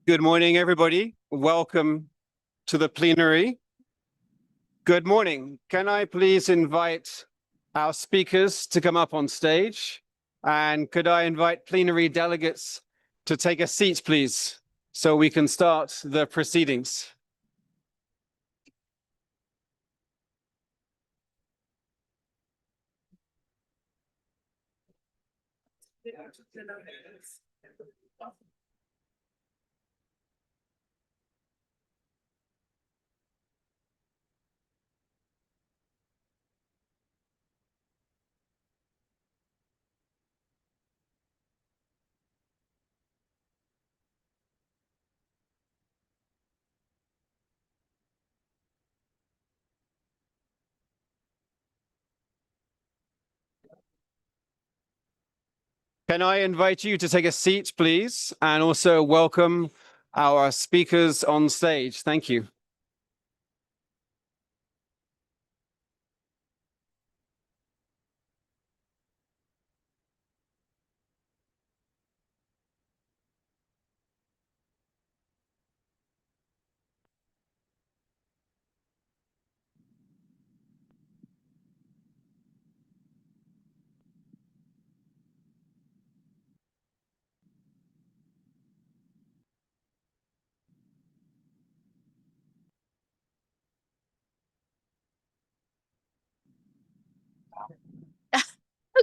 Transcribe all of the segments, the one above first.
Good morning, everybody. Welcome to the plenary. Good morning. Can I please invite our speakers to come up on stage? And could I invite plenary delegates to take a seat, please, so we can start the proceedings? Can I invite you to take a seat, please, and also welcome our speakers on stage? Thank you.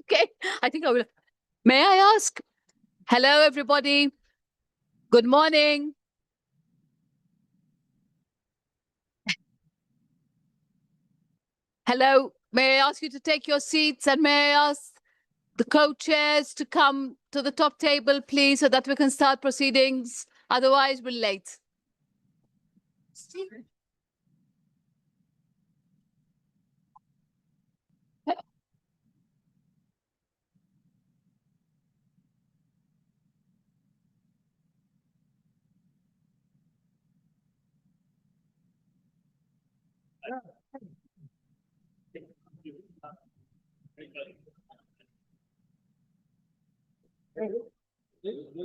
Okay, I think I will. May I ask? Hello, everybody. Good morning. Hello. May I ask you to take your seats, and may I ask the co-chairs to come to the top table, please, so that we can start proceedings. Otherwise, we're late.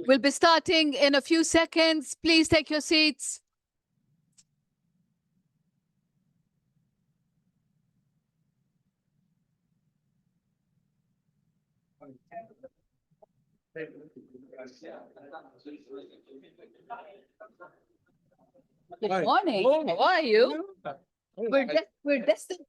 We'll be starting in a few seconds. Please take your seats. Good morning. How are you? We're destined.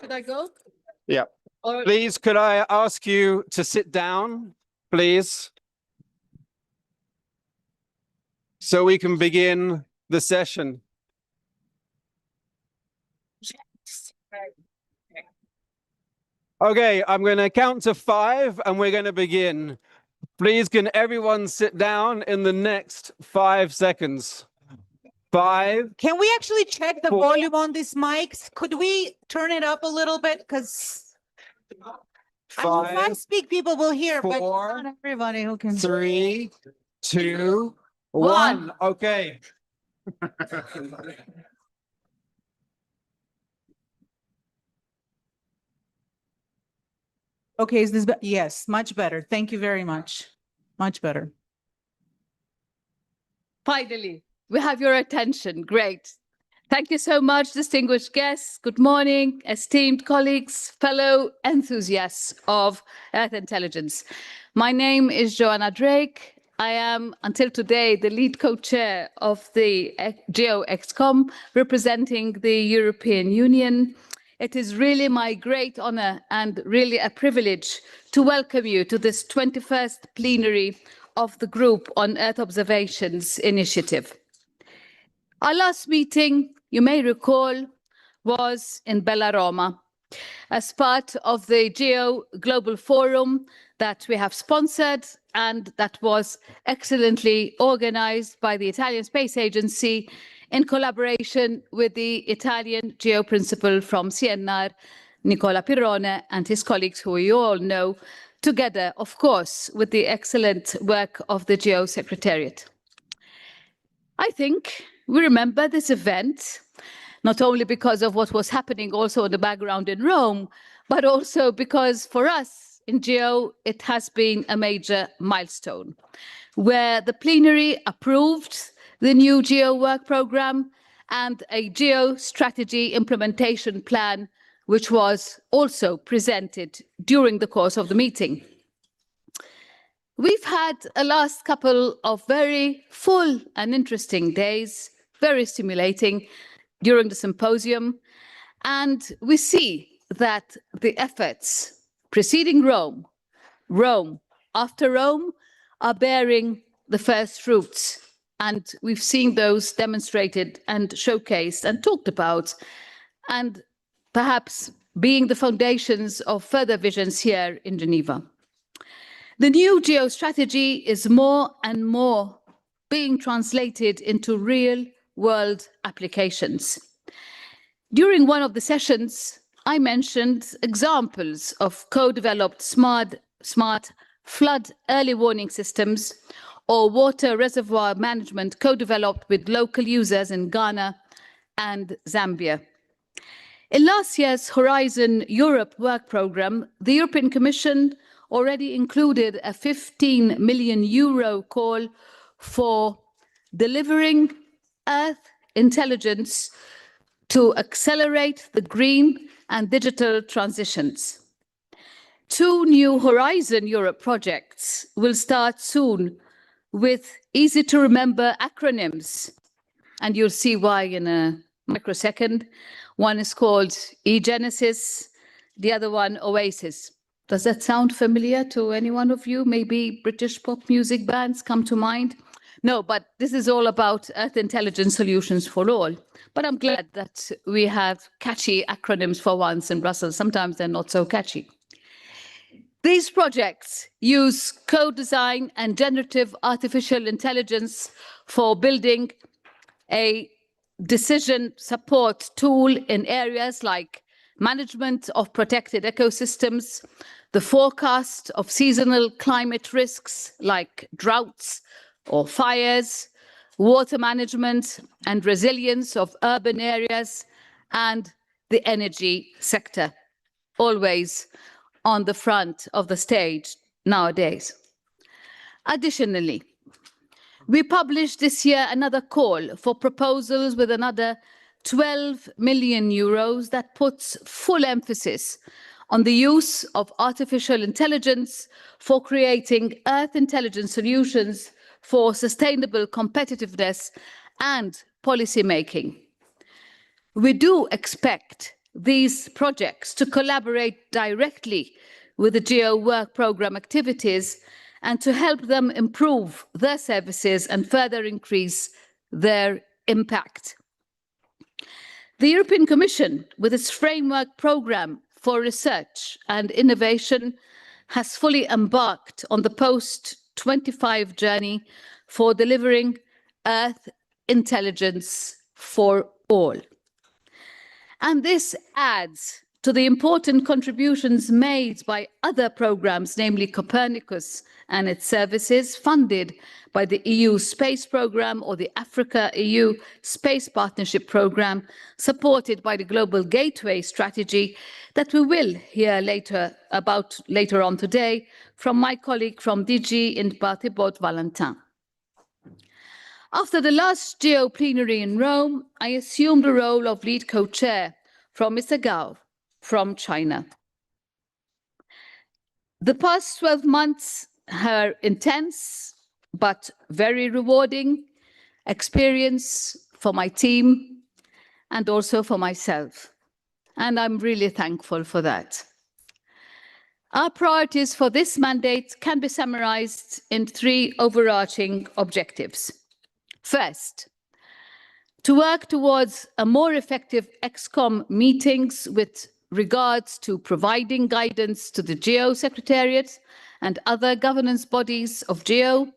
Should I go? Yeah. Please, could I ask you to sit down, please, so we can begin the session? Okay, I'm going to count to 5 and we're going to begin. Please, can everyone sit down in the next 5 seconds? 5. Can we actually check the 4, volume on these mics? Could we turn it up a little bit? Because if I 5, speak, people will hear, but 4, not everybody who can. 3, 2, 1. Okay. Okay, is this yes, much better. Thank you very much. Much better. Finally, we have your attention. Great. Thank you so much, distinguished guests. Good morning, esteemed colleagues, fellow enthusiasts of Earth intelligence. My name is Joanna Drake. I am, until today, the lead co-chair of the GEO-XCOM, representing the European Union. It is really my great honor and really a privilege to welcome you to this 21st plenary of the Group on Earth Observations initiative. Our last meeting, you may recall, was in Bella Roma as part of the GEO Global Forum that we have sponsored and that was excellently organized by the Italian Space Agency in collaboration with the Italian GEO principal from CNR, Nicola Pirrone, and his colleagues who you all know, together, of course, with the excellent work of the GEO Secretariat. I think we remember this event, not only because of what was happening also in the background in Rome, but also because for us in GEO, it has been a major milestone, where the plenary approved the new GEO work programme and a GEO strategy implementation plan, which was also presented during the course of the meeting. We've had a last couple of very full and interesting days, very stimulating during the symposium, and we see that the efforts preceding Rome, Rome after Rome, are bearing the first fruits. And we've seen those demonstrated and showcased and talked about, and perhaps being the foundations of further visions here in Geneva. The new GEO strategy is more and more being translated into real-world applications. During one of the sessions, I mentioned examples of co-developed smart flood early warning systems or water reservoir management co-developed with local users in Ghana and Zambia. In last year's Horizon Europe work programme, the European Commission already included a 15 million euro call for delivering Earth intelligence to accelerate the green and digital transitions. 2 new Horizon Europe projects will start soon with easy-to-remember acronyms, and you'll see why in a microsecond. One is called eGenesis, the other one Oasis. Does that sound familiar to any one of you? Maybe British pop music bands come to mind? No, but this is all about Earth Intelligence Solutions for All. But I'm glad that we have catchy acronyms for once in Brussels. Sometimes they're not so catchy. These projects use co-design and generative artificial intelligence for building a decision support tool in areas like management of protected ecosystems, the forecast of seasonal climate risks like droughts or fires, water management and resilience of urban areas, and the energy sector, always on the front of the stage nowadays. Additionally, we published this year another call for proposals with another 12 million euros that puts full emphasis on the use of artificial intelligence for creating Earth intelligence solutions for sustainable competitiveness and policy making. We do expect these projects to collaborate directly with the GEO work programme activities and to help them improve their services and further increase their impact. The European Commission, with its framework programme for research and innovation, has fully embarked on the post-25 journey for delivering Earth intelligence for all. And this adds to the important contributions made by other programmes, namely Copernicus and its services, funded by the EU Space Programme or the Africa-EU Space Partnership Programme, supported by the Global Gateway Strategy, that we will hear later on today from my colleague from DG INPA, Thibault Valentin. After the last GEO plenary in Rome, I assumed the role of lead co-chair from Mr. Gao from China. The past 12 months are intense, but very rewarding experience for my team and also for myself. And I'm really thankful for that. Our priorities for this mandate can be summarized in 3 overarching objectives. First, to work towards a more effective ExCom meetings with regards to providing guidance to the GEO Secretariat and other governance bodies of GEO,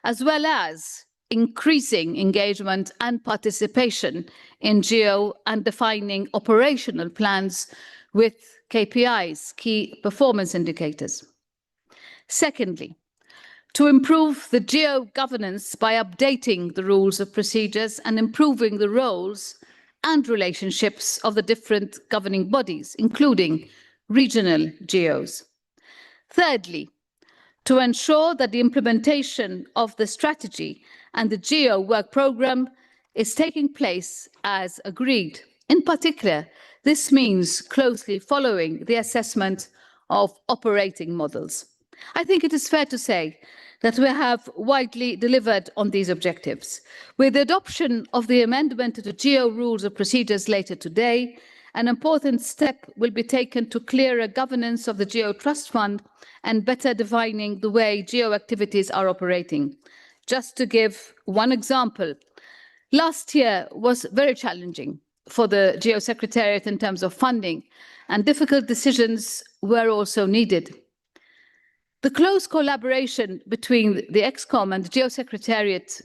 as well as increasing engagement and participation in GEO and defining operational plans with KPIs, key performance indicators. Secondly, to improve the GEO governance by updating the rules of procedures and improving the roles and relationships of the different governing bodies, including regional GEOs. Thirdly, to ensure that the implementation of the strategy and the GEO work programme is taking place as agreed. In particular, this means closely following the assessment of operating models. I think it is fair to say that we have widely delivered on these objectives. With the adoption of the amendment to the GEO rules of procedures later today, an important step will be taken to clearer governance of the GEO Trust Fund and better defining the way GEO activities are operating. Just to give one example, last year was very challenging for the GEO Secretariat in terms of funding, and difficult decisions were also needed. The close collaboration between the ExCom and the GEO Secretariat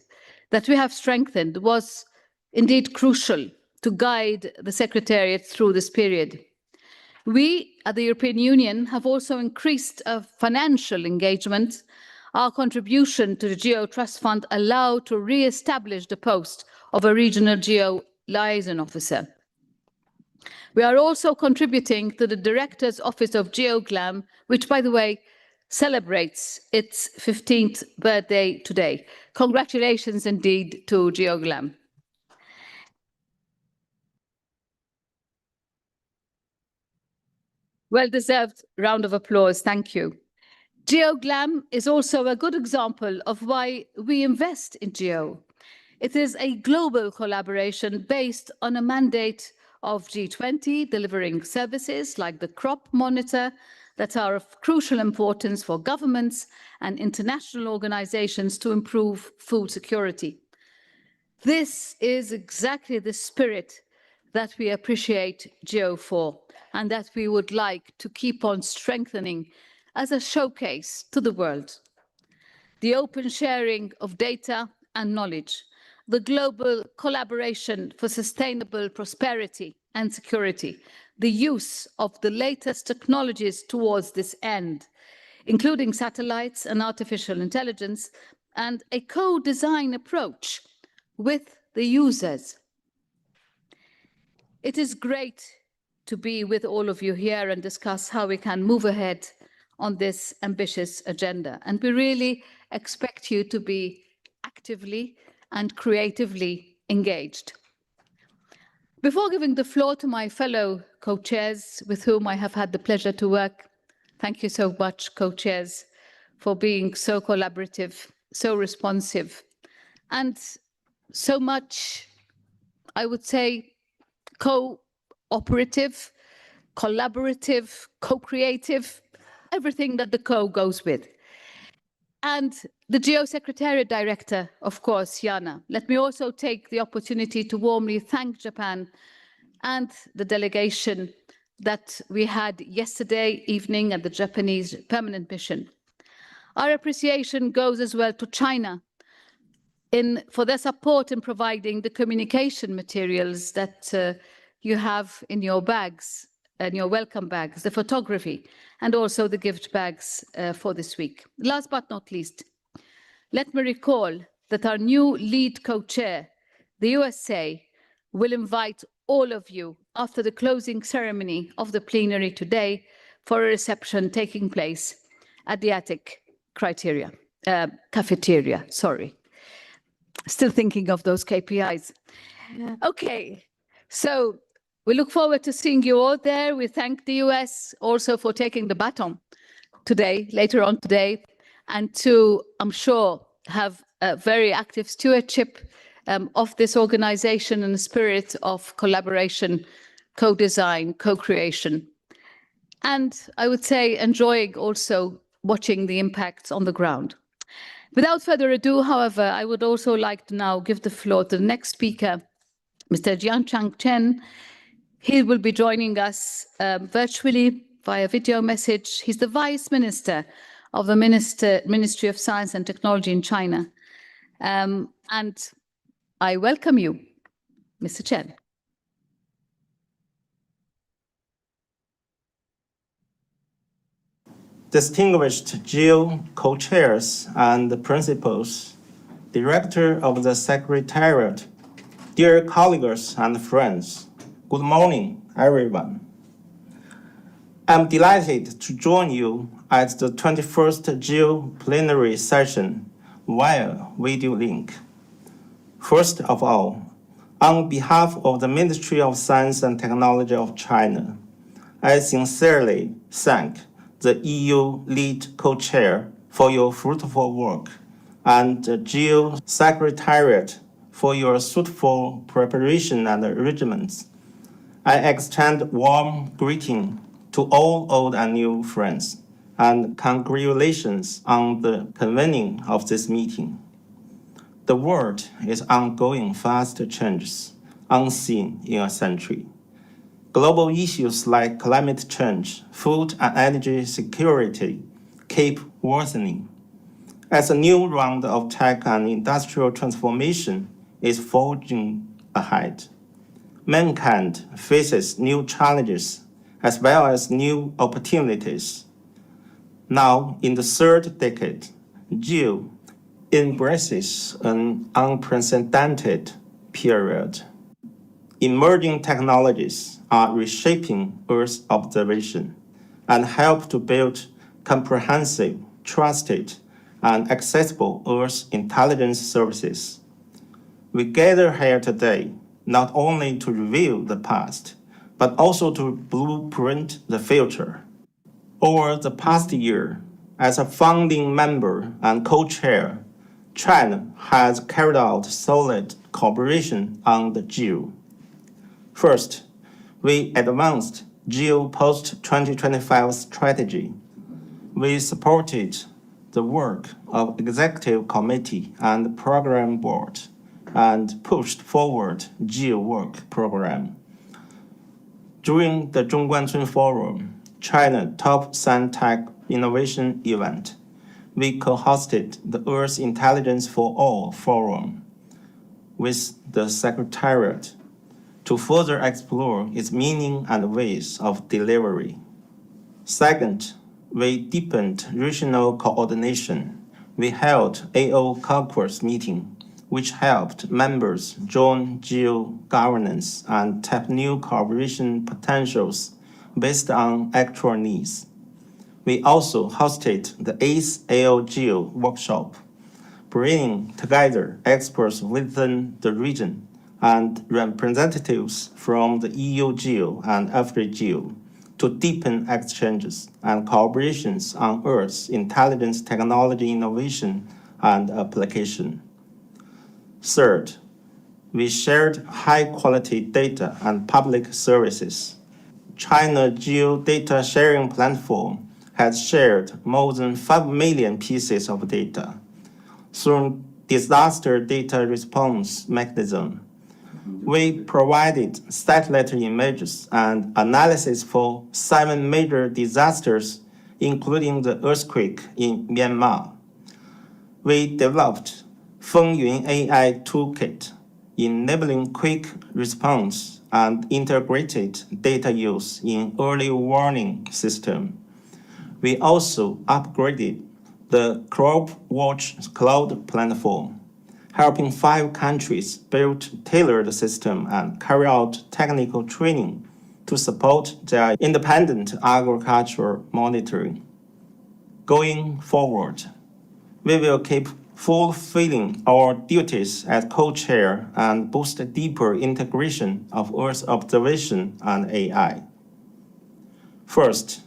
that we have strengthened was indeed crucial to guide the Secretariat through this period. We at the European Union have also increased financial engagement. Our contribution to the GEO Trust Fund allowed to re-establish the post of a regional GEO liaison officer. We are also contributing to the Director's Office of GeoGlam, which, by the way, celebrates its 15th birthday today. Congratulations indeed to GeoGlam. Well-deserved round of applause, thank you. GeoGlam is also a good example of why we invest in GEO. It is a global collaboration based on a mandate of G20, delivering services like the crop monitor that are of crucial importance for governments and international organizations to improve food security. This is exactly the spirit that we appreciate GEO for, and that we would like to keep on strengthening as a showcase to the world. The open sharing of data and knowledge, the global collaboration for sustainable prosperity and security, the use of the latest technologies towards this end, including satellites and artificial intelligence, and a co-design approach with the users. It is great to be with all of you here and discuss how we can move ahead on this ambitious agenda. And we really expect you to be actively and creatively engaged. Before giving the floor to my fellow co-chairs with whom I have had the pleasure to work, thank you so much, co-chairs, for being so collaborative, so responsive, and so much, I would say, cooperative, collaborative, co-creative, everything that the co goes with. And the GEO Secretariat Director, of course, Jana. Let me also take the opportunity to warmly thank Japan and the delegation that we had yesterday evening at the Japanese permanent mission. Our appreciation goes as well to China for their support in providing the communication materials that you have in your bags and your welcome bags, the photography, and also the gift bags for this week. Last but not least, let me recall that our new lead co-chair, the USA, will invite all of you after the closing ceremony of the plenary today for a reception taking place at the Attic cafeteria, sorry. Still thinking of those KPIs. Yeah. Okay, so we look forward to seeing you all there. We thank the US also for taking the baton today, later on today, and to, I'm sure, have a very active stewardship of this organization in the spirit of collaboration, co-design, co-creation. And I would say enjoying also watching the impacts on the ground. Without further ado, however, I would also like to now give the floor to the next speaker, Mr. Jianchang Chen. He will be joining us virtually via video message. He's the Vice Minister of the Ministry of Science and Technology in China. And I welcome you, Mr. Chen. Distinguished GEO co-chairs and principals, Director of the Secretariat, dear colleagues and friends, good morning, everyone. I'm delighted to join you at the 21st GEO Plenary session via video link. First of all, on behalf of the Ministry of Science and Technology of China, I sincerely thank the EU lead co-chair for your fruitful work and the GEO Secretariat for your suitable preparation and arrangements. I extend warm greeting to all old and new friends and congratulations on the convening of this meeting. The world is undergoing fast changes, unseen in a century. Global issues like climate change, food and energy security keep worsening. As a new round of tech and industrial transformation is forging ahead, mankind faces new challenges as well as new opportunities. Now, in the third decade, GEO embraces an unprecedented period. Emerging technologies are reshaping Earth's observation and help to build comprehensive, trusted, and accessible Earth intelligence services. We gather here today not only to review the past, but also to blueprint the future. Over the past year, as a founding member and co-chair, China has carried out solid cooperation on the GEO. First, we advanced GEO post-2025 strategy. We supported the work of Executive Committee and Program Board and pushed forward GEO work program. During the 中关村 Forum, China Top Sci-Tech Innovation Event, we co-hosted the Earth Intelligence for All Forum with the Secretariat to further explore its meaning and ways of delivery. Second, we deepened regional coordination. We held AO Caucus meeting, which helped members join GEO governance and tap new cooperation potentials based on actual needs. We also hosted the 8th AO GEO workshop, bringing together experts within the region and representatives from the EU GEO and Africa GEO to deepen exchanges and cooperations on Earth's intelligence technology innovation and application. Third, we shared high-quality data and public services. China GEO Data Sharing Platform has shared more than 5 million pieces of data through disaster data response mechanism. We provided satellite images and analysis for 7 major disasters, including the earthquake in Myanmar. We developed Fengyun AI Toolkit, enabling quick response and integrated data use in early warning system. We also upgraded the CropWatch cloud platform, helping 5 countries build tailored system and carry out technical training to support their independent agricultural monitoring. Going forward, we will keep fulfilling our duties as co-chair and boost deeper integration of Earth observation and AI. First,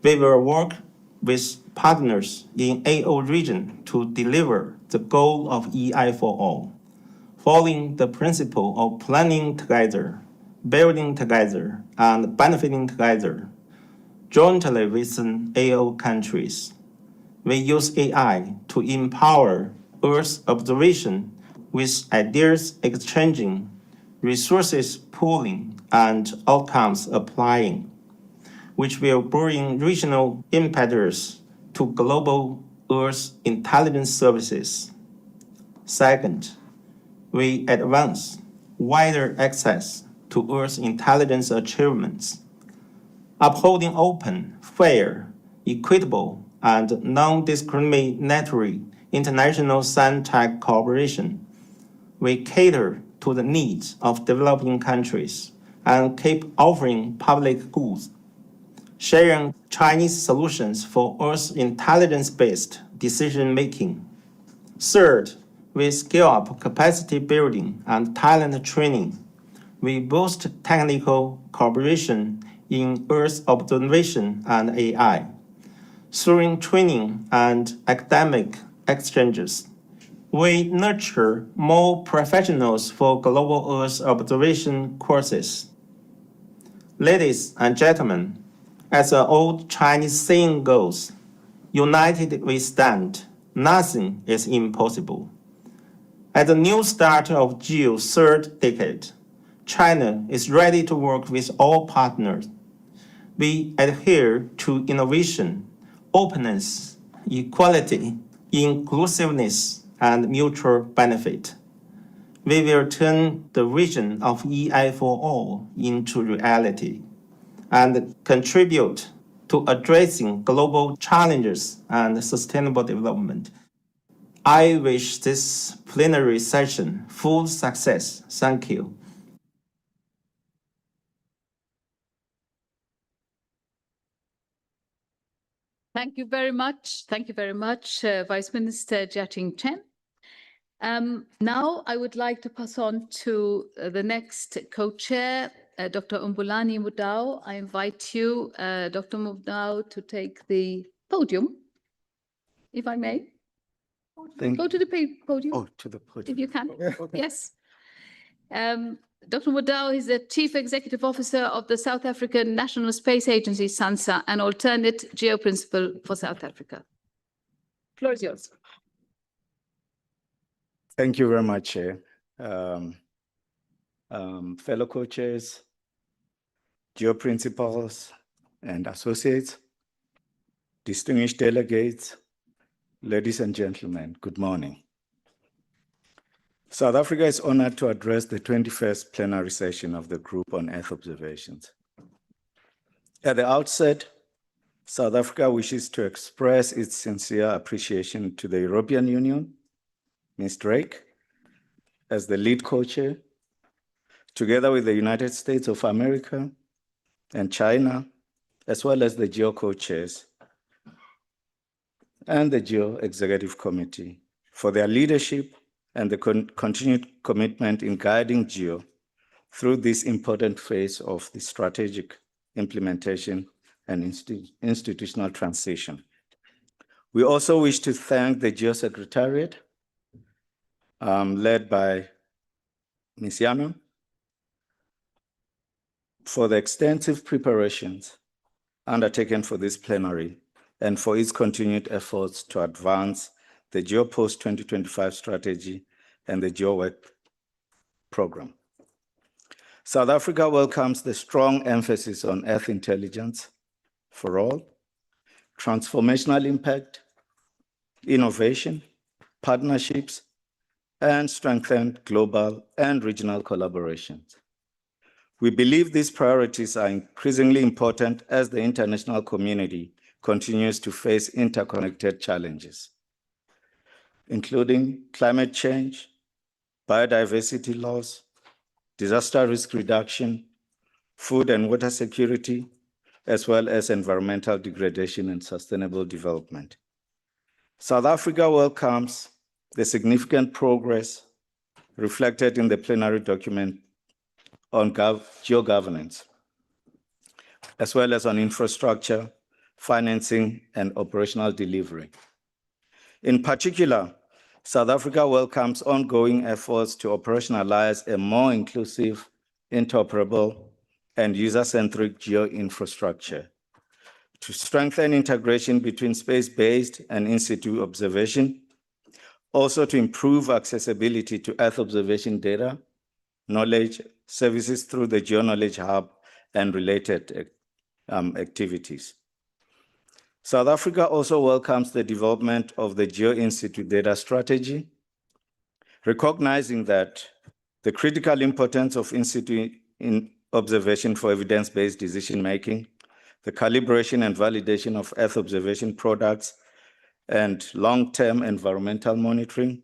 we will work with partners in AO region to deliver the goal of EI for all, following the principle of planning together, building together, and benefiting together, jointly within AO countries. We use AI to empower Earth observation with ideas exchanging, resources pooling, and outcomes applying, which will bring regional impetus to global Earth intelligence services. Second, We advance wider access to Earth intelligence achievements, upholding open, fair, equitable, and non-discriminatory international science-tech cooperation. We cater to the needs of developing countries and keep offering public goods, sharing Chinese solutions for Earth intelligence-based decision-making. Third, we scale up capacity building and talent training. We boost technical cooperation in Earth observation and AI. Through training and academic exchanges, we nurture more professionals for global Earth observation courses. Ladies and gentlemen, as the old Chinese saying goes, united we stand, nothing is impossible. At the new start of GEO's third decade, China is ready to work with all partners. We adhere to innovation, openness, equality, inclusiveness, and mutual benefit. We will turn the vision of EI for all into reality and contribute to addressing global challenges and sustainable development. I wish this plenary session full success. Thank you. Thank you very much. Thank you very much, Vice Minister Jiating Chen. Now I would like to pass on to the next co-chair, Dr. Umbulani Mudau. I invite you, Dr. Mudau, to take the podium, if I may. Go to the podium. Oh, to the podium. If you can. Yes. Dr. Mudau is the Chief Executive Officer of the South African National Space Agency, SANSA, an alternate GEO principal for South Africa. Floor is yours. Thank you very much, Chair. Fellow co-chairs, GEO principals and associates, distinguished delegates, ladies and gentlemen, good morning. South Africa is honored to address the 21st plenary session of the Group on Earth Observations. At the outset, South Africa wishes to express its sincere appreciation to the European Union, Ms. Drake, as the lead co-chair, together with the United States of America and China, as well as the GEO co-chairs and the GEO Executive Committee for their leadership and the continued commitment in guiding GEO through this important phase of the strategic implementation and institutional transition. We also wish to thank the GEO Secretariat, led by Ms. Yana, for the extensive preparations undertaken for this plenary and for its continued efforts to advance the GEO Post-2025 strategy and the GEO Work Program. South Africa welcomes the strong emphasis on Earth intelligence for all, transformational impact, innovation, partnerships, and strengthened global and regional collaborations. We believe these priorities are increasingly important as the international community continues to face interconnected challenges, including climate change, biodiversity loss, disaster risk reduction, food and water security, as well as environmental degradation and sustainable development. South Africa welcomes the significant progress reflected in the plenary document on geo-governance, as well as on infrastructure, financing, and operational delivery. In particular, South Africa welcomes ongoing efforts to operationalize a more inclusive, interoperable, and user-centric geo-infrastructure, to strengthen integration between space-based and in-situ observation, also to improve accessibility to Earth observation data, knowledge, services through the GeoKnowledge Hub, and related activities. South Africa also welcomes the development of the Geo Institute data strategy, recognizing that the critical importance of in observation for evidence-based decision-making, the calibration and validation of Earth observation products, and long-term environmental monitoring.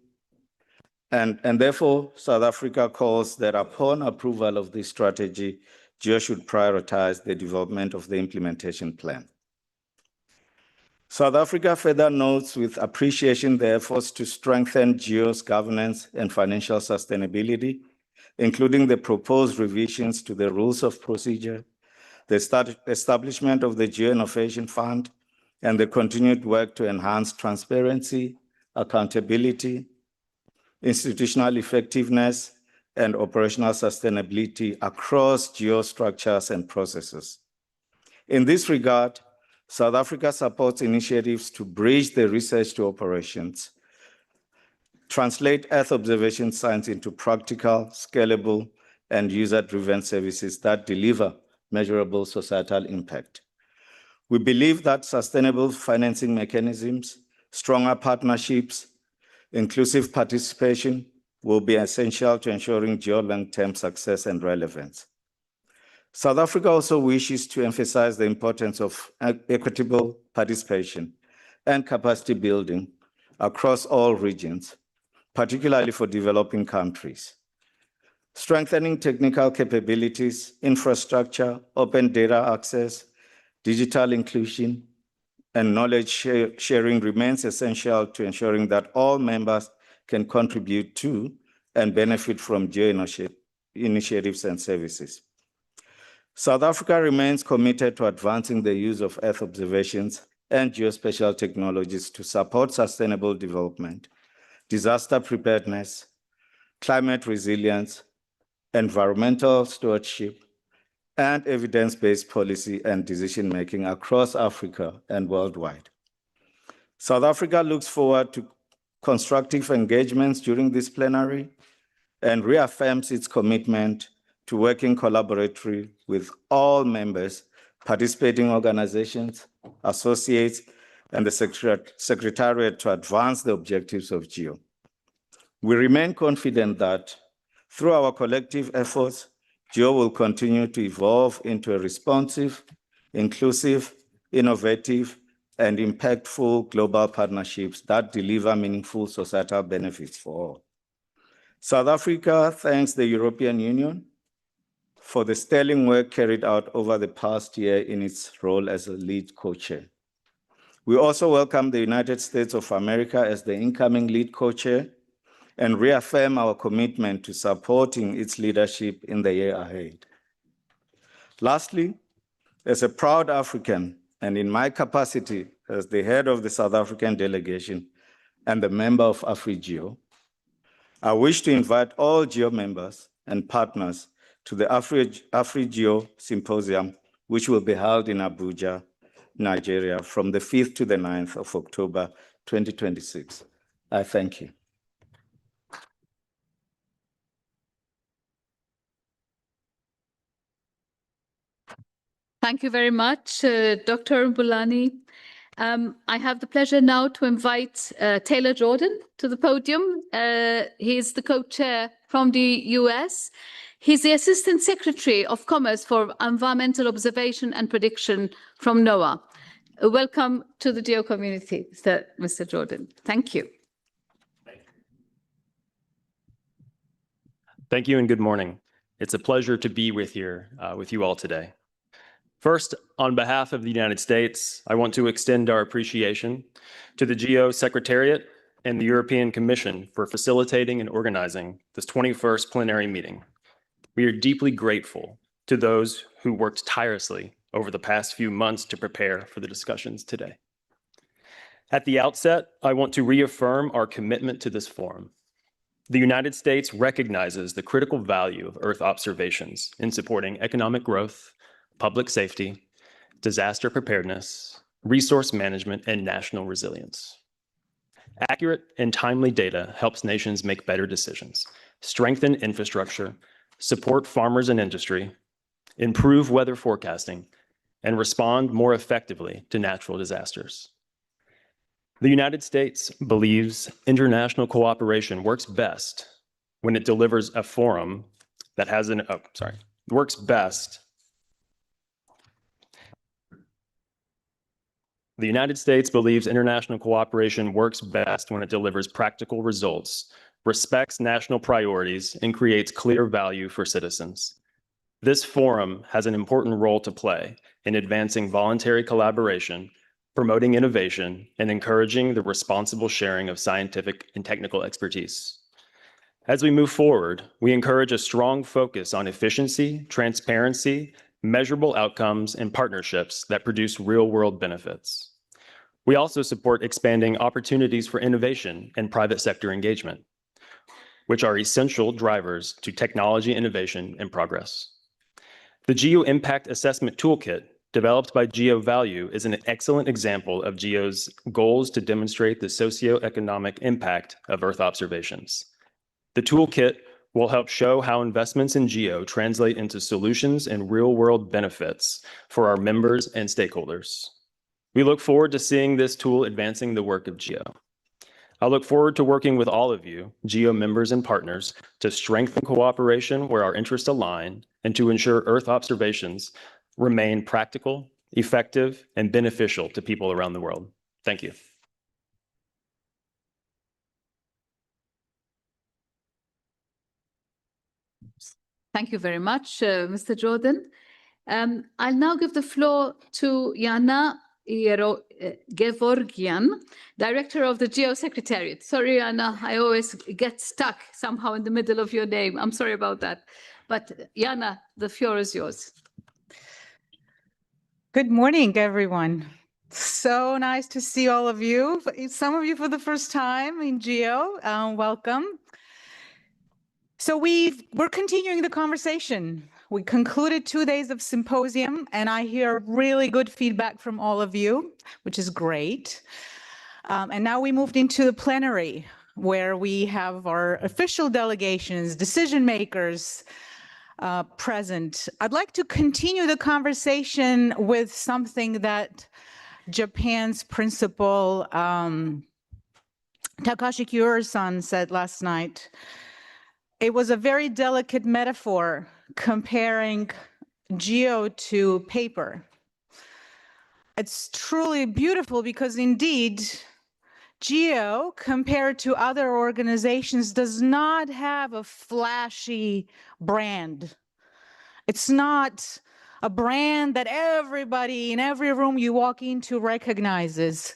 And therefore, South Africa calls that upon approval of this strategy, GEO should prioritize the development of the implementation plan. South Africa further notes with appreciation the efforts to strengthen GEO's governance and financial sustainability, including the proposed revisions to the rules of procedure, the establishment of the GEO Innovation Fund, and the continued work to enhance transparency, accountability, institutional effectiveness, and operational sustainability across GEO structures and processes. In this regard, South Africa supports initiatives to bridge the research to operations, translate Earth observation science into practical, scalable, and user-driven services that deliver measurable societal impact. We believe that sustainable financing mechanisms, stronger partnerships, inclusive participation will be essential to ensuring GEO long-term success and relevance. South Africa also wishes to emphasize the importance of equitable participation and capacity building across all regions, particularly for developing countries. Strengthening technical capabilities, infrastructure, open data access, digital inclusion, and knowledge sharing remains essential to ensuring that all members can contribute to and benefit from GEO initiatives and services. South Africa remains committed to advancing the use of Earth observations and geospatial technologies to support sustainable development, disaster preparedness, climate resilience, environmental stewardship, and evidence-based policy and decision-making across Africa and worldwide. South Africa looks forward to constructive engagements during this plenary and reaffirms its commitment to working collaboratively with all members, participating organizations, associates, and the Secretariat to advance the objectives of GEO. We remain confident that through our collective efforts, GEO will continue to evolve into a responsive, inclusive, innovative, and impactful global partnerships that deliver meaningful societal benefits for all. South Africa thanks the European Union for the sterling work carried out over the past year in its role as a lead co-chair. We also welcome the United States of America as the incoming lead co-chair and reaffirm our commitment to supporting its leadership in the year ahead. Lastly, as a proud African, and in my capacity as the head of the South African delegation and the member of AfriGEO, I wish to invite all GEO members and partners to the AfriGEO Symposium, which will be held in Abuja, Nigeria, from the 5th to the 9th of October, 2026. I thank you. Thank you very much, Dr. Mbulani. I have the pleasure now to invite Taylor Jordan to the podium. He is the co-chair from the US. He's the Assistant Secretary of Commerce for Environmental Observation and Prediction from NOAA. Welcome to the GEO community, Mr. Jordan. Thank you. Thank you and good morning. It's a pleasure to be with you all today. First, on behalf of the United States, I want to extend our appreciation to the GEO Secretariat and the European Commission for facilitating and organizing this 21st plenary meeting. We are deeply grateful to those who worked tirelessly over the past few months to prepare for the discussions today. At the outset, I want to reaffirm our commitment to this forum. The United States recognizes the critical value of Earth observations in supporting economic growth, public safety, disaster preparedness, resource management, and national resilience. Accurate and timely data helps nations make better decisions, strengthen infrastructure, support farmers and industry, improve weather forecasting, and respond more effectively to natural disasters. The United States believes international cooperation works best when it delivers a forum that has works best. The United States believes international cooperation works best when it delivers practical results, respects national priorities, and creates clear value for citizens. This forum has an important role to play in advancing voluntary collaboration, promoting innovation, and encouraging the responsible sharing of scientific and technical expertise. As we move forward, we encourage a strong focus on efficiency, transparency, measurable outcomes, and partnerships that produce real-world benefits. We also support expanding opportunities for innovation and private sector engagement, which are essential drivers to technology innovation and progress. The GEO Impact Assessment Toolkit, developed by GeoValue, is an excellent example of GEO's goals to demonstrate the socioeconomic impact of Earth observations. The toolkit will help show how investments in GEO translate into solutions and real-world benefits for our members and stakeholders. We look forward to seeing this tool advancing the work of GEO. I look forward to working with all of you, GEO members and partners, to strengthen cooperation where our interests align and to ensure Earth observations remain practical, effective, and beneficial to people around the world. Thank you. Thank you very much, Mr. Jordan. I'll now give the floor to Jana Gevorgian, Director of the GEO Secretariat. Sorry, Jana, I always get stuck somehow in the middle of your name. I'm sorry about that. But Jana, the floor is yours. Good morning, everyone. So nice to see all of you. Some of you for the first time in GEO. Welcome. So we're continuing the conversation. We concluded 2 days of symposium, and I hear really good feedback from all of you, which is great. And now we moved into the plenary, where we have our official delegations, decision makers present. I'd like to continue the conversation with something that Japan's principal Takashi Kiura-san said last night. It was a very delicate metaphor comparing GEO to paper. It's truly beautiful because indeed, GEO, compared to other organizations, does not have a flashy brand. It's not a brand that everybody in every room you walk into recognizes,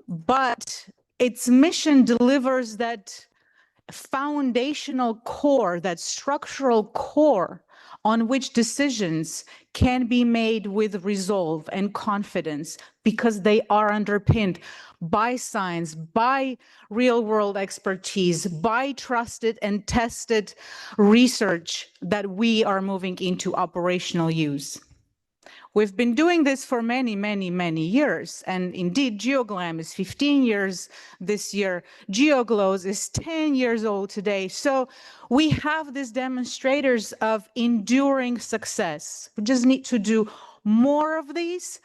but its mission delivers that foundational core, that structural core on which decisions can be made with resolve and confidence because they are underpinned by science, by real-world expertise, by trusted and tested research that we are moving into operational use. We've been doing this for many, many, many years. And indeed, GeoGlam is 15 years this year. GeoGlows is 10 years old today. So we have these demonstrators of enduring success. We just need to do more of these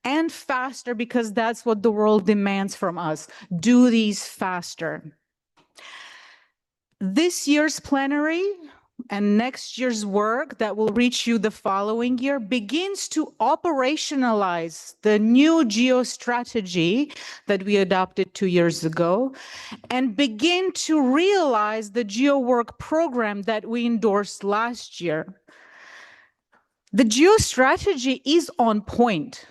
and faster because that's what the world demands from us. Do these faster. This year's plenary and next year's work that will reach you the following year begins to operationalize the new GEO strategy that we adopted 2 years ago and begin to realize the GEO work program that we endorsed last year. The GEO strategy is on point.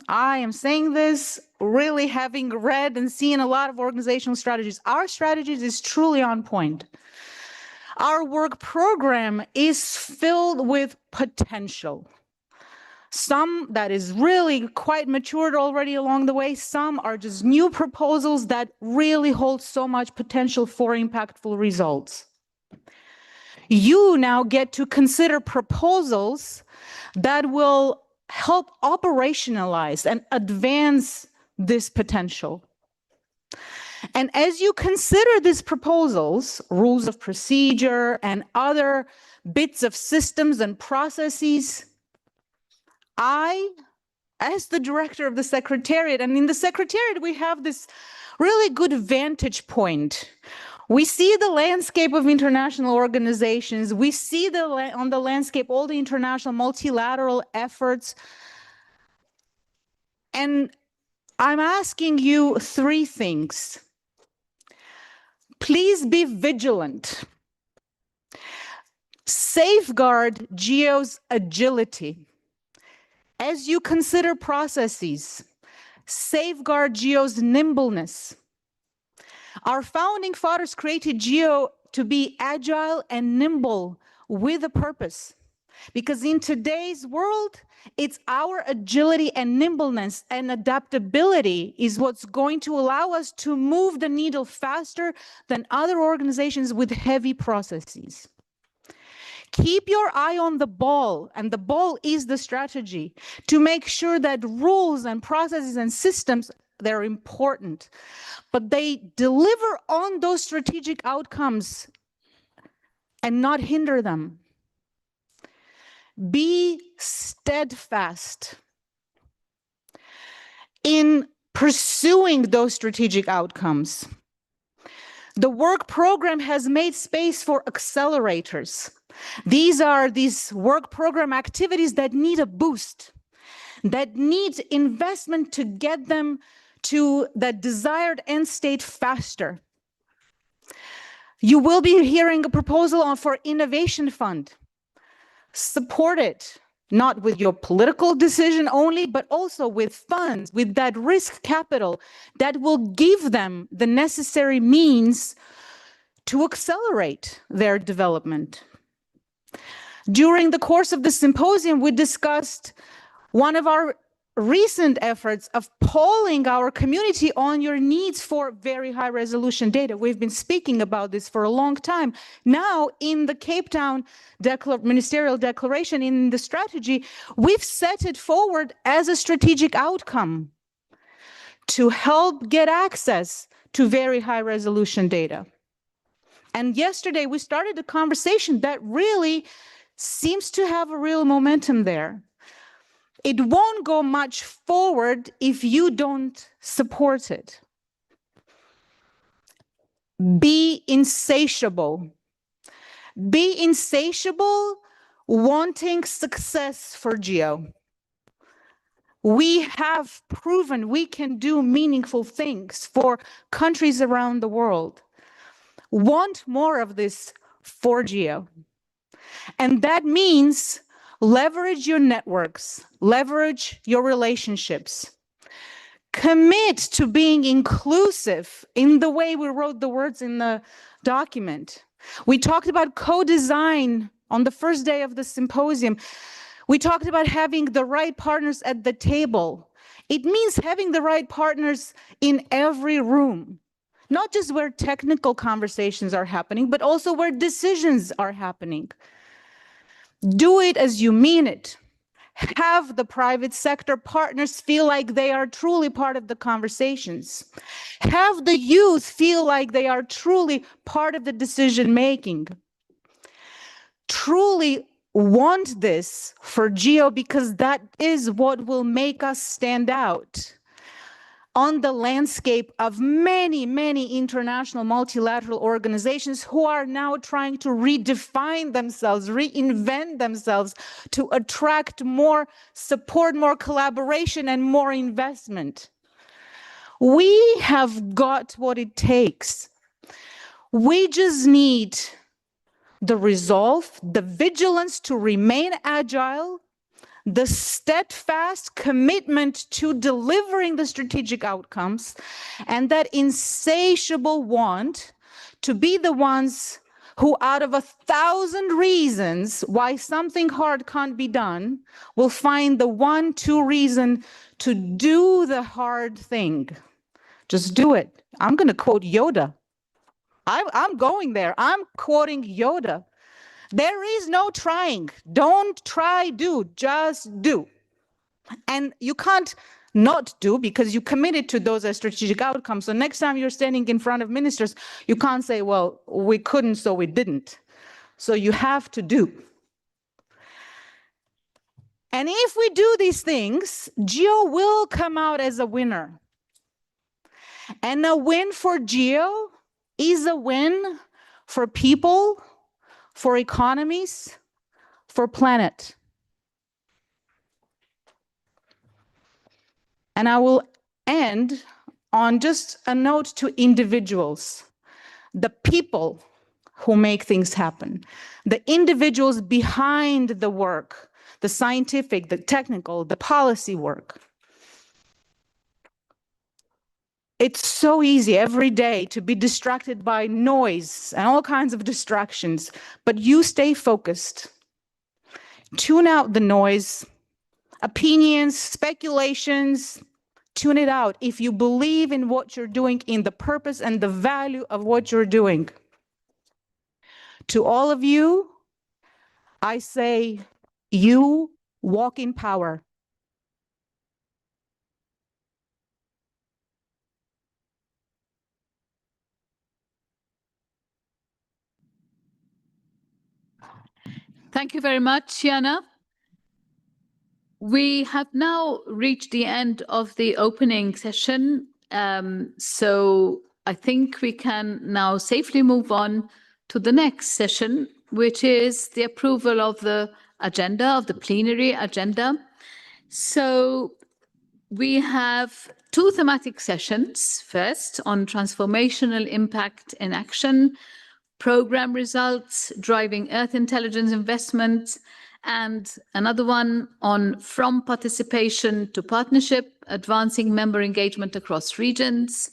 I am saying this really having read and seen a lot of organizational strategies. Our strategies is truly on point. Our work program is filled with potential. Some that is really quite matured already along the way. Some are just new proposals that really hold so much potential for impactful results. You now get to consider proposals that will help operationalize and advance this potential. And as you consider these proposals, rules of procedure and other bits of systems and processes, I, as the director of the Secretariat, and in the Secretariat we have this really good vantage point We see the landscape of international organizations. We see on the landscape all the international multilateral efforts. And I'm asking you three things. Please be vigilant. Safeguard GEO's agility. As you consider processes, safeguard GEO's nimbleness. Our founding fathers created GEO to be agile and nimble with a purpose. Because in today's world, it's our agility and nimbleness and adaptability is what's going to allow us to move the needle faster than other organizations with heavy processes. Keep your eye on the ball, and the ball is the strategy, to make sure that rules and processes and systems, they're important, but they deliver on those strategic outcomes and not hinder them. Be steadfast in pursuing those strategic outcomes. The work program has made space for accelerators. These are these work program activities that need a boost, that need investment to get them to that desired end state faster. You will be hearing a proposal for innovation fund. Support it, not with your political decision only, but also with funds, with that risk capital that will give them the necessary means to accelerate their development. During the course of the symposium, we discussed one of our recent efforts of polling our community on your needs for very high resolution data. We've been speaking about this for a long time. Now, in the Cape Town ministerial declaration, in the strategy, we've set it forward as a strategic outcome to help get access to very high resolution data. And yesterday, we started a conversation that really seems to have a real momentum there. It won't go much forward if you don't support it. Be insatiable. Be insatiable, wanting success for GEO. We have proven we can do meaningful things for countries around the world. Want more of this for GEO. And that means leverage your networks, leverage your relationships. Commit to being inclusive in the way we wrote the words in the document. We talked about co-design on the first day of the symposium. We talked about having the right partners at the table. It means having the right partners in every room, not just where technical conversations are happening, but also where decisions are happening. Do it as you mean it. Have the private sector partners feel like they are truly part of the conversations. Have the youth feel like they are truly part of the decision making. Truly want this for GEO because that is what will make us stand out on the landscape of many, many international multilateral organizations who are now trying to redefine themselves, reinvent themselves to attract more support, more collaboration, and more investment. We have got what it takes. We just need the resolve, the vigilance to remain agile, the steadfast commitment to delivering the strategic outcomes, and that insatiable want to be the ones who, out of 1,000 reasons why something hard can't be done, will find the 1-2 reason to do the hard thing. Just do it. I'm going to quote Yoda. I'm going there. I'm quoting Yoda. There is no trying. Don't try, do, just do. And you can't not do because you committed to those as strategic outcomes. So next time you're standing in front of ministers, you can't say, well, we couldn't, so we didn't. So you have to do. And if we do these things, GEO will come out as a winner. And a win for GEO is a win for people, for economies, for planet. And I will end on just a note to individuals, the people who make things happen, the individuals behind the work, the scientific, the technical, the policy work. It's so easy every day to be distracted by noise and all kinds of distractions, but you stay focused. Tune out the noise, opinions, speculations, tune it out if you believe in what you're doing, in the purpose and the value of what you're doing. To all of you, I say, you walk in power. Thank you very much, Yana. We have now reached the end of the opening session. So I think we can now safely move on to the next session, which is the approval of the agenda, of the plenary agenda. So we have two thematic sessions. First, on transformational impact in action, program results, driving Earth intelligence investment, and another one on from participation to partnership, advancing member engagement across regions.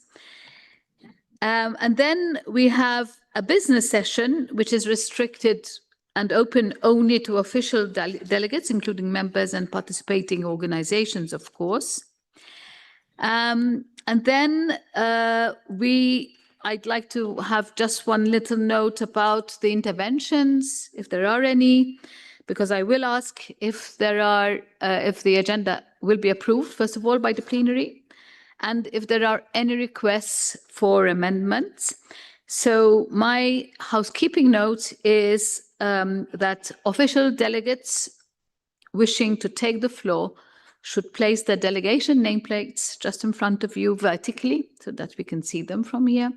And then we have a business session, which is restricted and open only to official delegates, including members and participating organizations, of course. And then I'd like to have just one little note about the interventions, if there are any, because I will ask if there are, if the agenda will be approved, first of all, by the plenary, and if there are any requests for amendments. So my housekeeping note is that official delegates wishing to take the floor should place their delegation nameplates just in front of you vertically so that we can see them from here.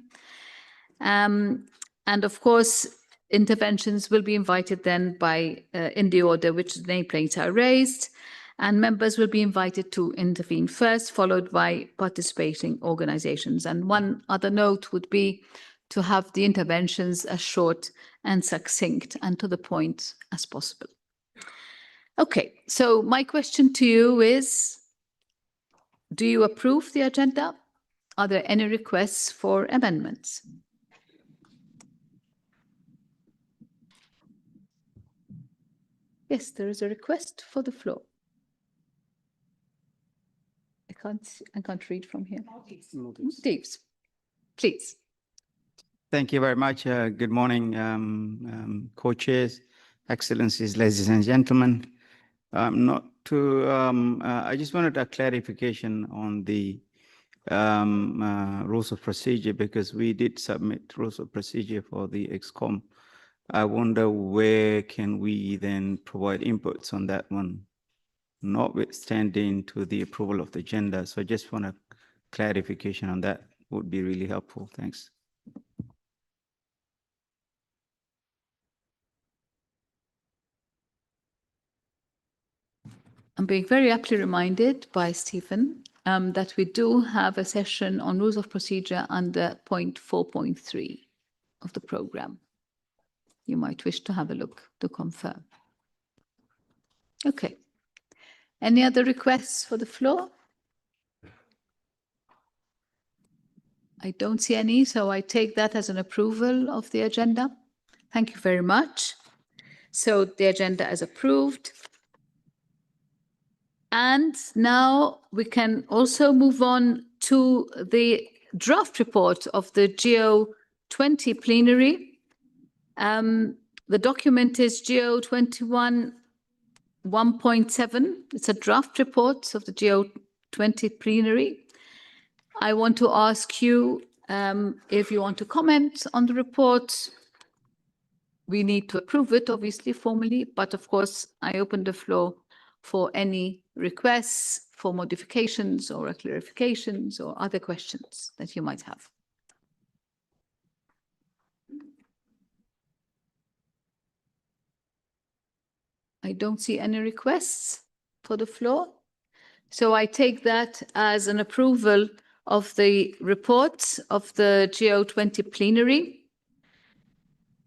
And of course, interventions will be invited then by in the order which the nameplates are raised, and members will be invited to intervene first, followed by participating organizations. And one other note would be to have the interventions as short and succinct and to the point as possible. Okay, so my question to you is, do you approve the agenda? Are there any requests for amendments? Yes, there is a request for the floor. I can't read from here. Steves, please. Thank you very much. Good morning, co-chairs, excellencies, ladies and gentlemen. I just wanted a clarification on the rules of procedure, because we did submit rules of procedure for the ExCom. I wonder where can we then provide inputs on that one, notwithstanding to the approval of the agenda. So I just want a clarification on that, would be really helpful. Thanks. I'm being very aptly reminded by Stephen that we do have a session on rules of procedure under point 4.3 of the program. You might wish to have a look to confirm. Okay. Any other requests for the floor? I don't see any, so I take that as an approval of the agenda. Thank you very much. So the agenda is approved. And now we can also move on to the draft report of the GEO-20 Plenary. The document is GEO-21 1.7. It's a draft report of the GEO-20 Plenary. I want to ask you if you want to comment on the report. We need to approve it, obviously, formally, but of course, I open the floor for any requests for modifications or clarifications or other questions that you might have. I don't see any requests for the floor. So I take that as an approval of the reports of the GEO-20 Plenary.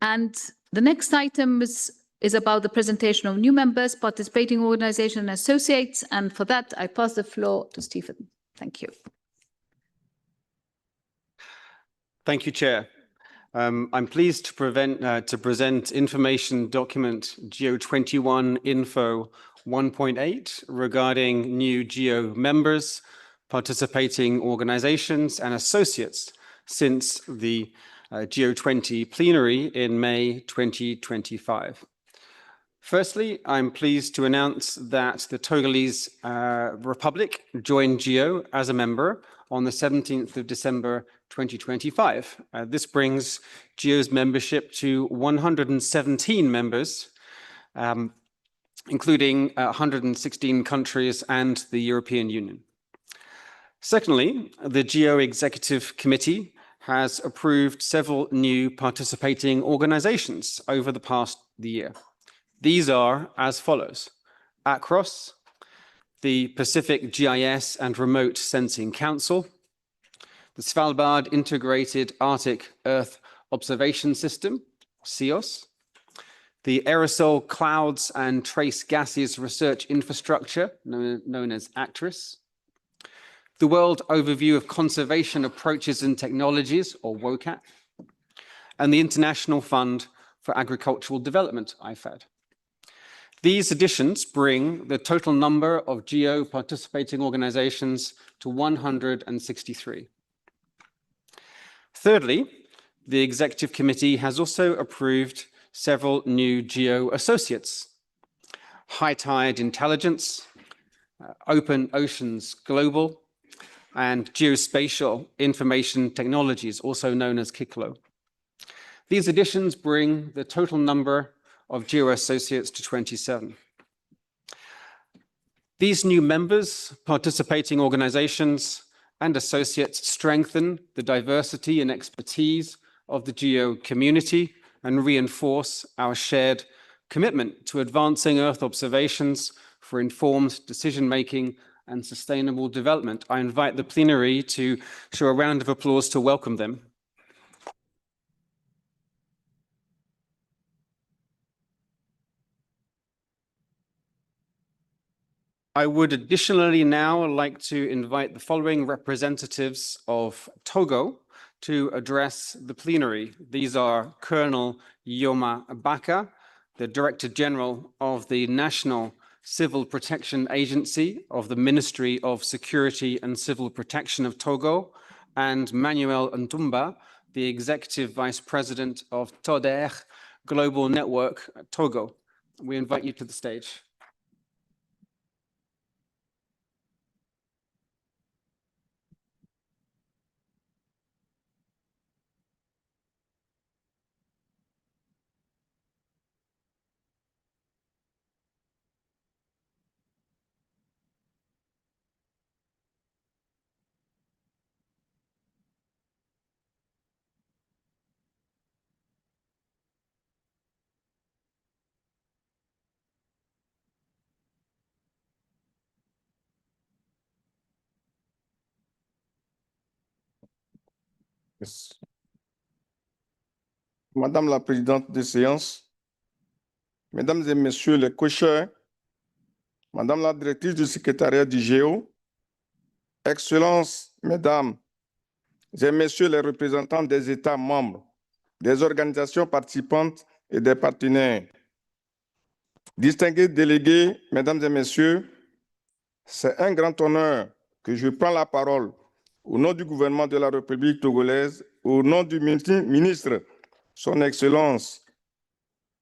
And the next item is about the presentation of new members, participating organizations and associates. And for that, I pass the floor to Stephen. Thank you. Thank you, Chair. I'm pleased to present information document GEO-21 Info 1.8 regarding new GEO members, participating organizations and associates since the GEO-20 plenary in May 2025. Firstly, I'm pleased to announce that the Togolese Republic joined GEO as a member on the 17th of December 2025. This brings GEO's membership to 117 members, including 116 countries and the European Union. Secondly, the GEO Executive Committee has approved several new participating organizations over the past year. These are as follows: ACROS, the Pacific GIS and Remote Sensing Council, the Svalbard Integrated Arctic Earth Observation System, SEOS, the Aerosol Clouds and Trace Gases Research Infrastructure, known as ACTRIS, the World Overview of Conservation Approaches and Technologies, or WOCAT, and the International Fund for Agricultural Development, IFAD. These additions bring the total number of GEO participating organizations to 163. Thirdly, the Executive Committee has also approved several new GEO associates: High Tide Intelligence, Open Oceans Global, and Geospatial Information Technologies, also known as KICLO. These additions bring the total number of GEO associates to 27. These new members, participating organizations, and associates strengthen the diversity and expertise of the GEO community and reinforce our shared commitment to advancing Earth observations for informed decision-making and sustainable development. I invite the plenary to show a round of applause to welcome them. I would additionally now like to invite the following representatives of Togo to address the plenary. These are Colonel Yoma Baka, the Director General of the National Civil Protection Agency of the Ministry of Security and Civil Protection of Togo, and Manuel Ntumba, the Executive Vice President of TODER Global Network, Togo. We invite you to the stage. Yes. Madame la présidente des séances, mesdames et messieurs les co-chairs, madame la directrice du secrétariat du GEO, excellences, mesdames et messieurs les représentants des États membres, des organisations participantes et des partenaires, distingués délégués, mesdames et messieurs, c'est un grand honneur que je prends la parole au nom du gouvernement de la République togolaise, au nom du ministre, son Excellence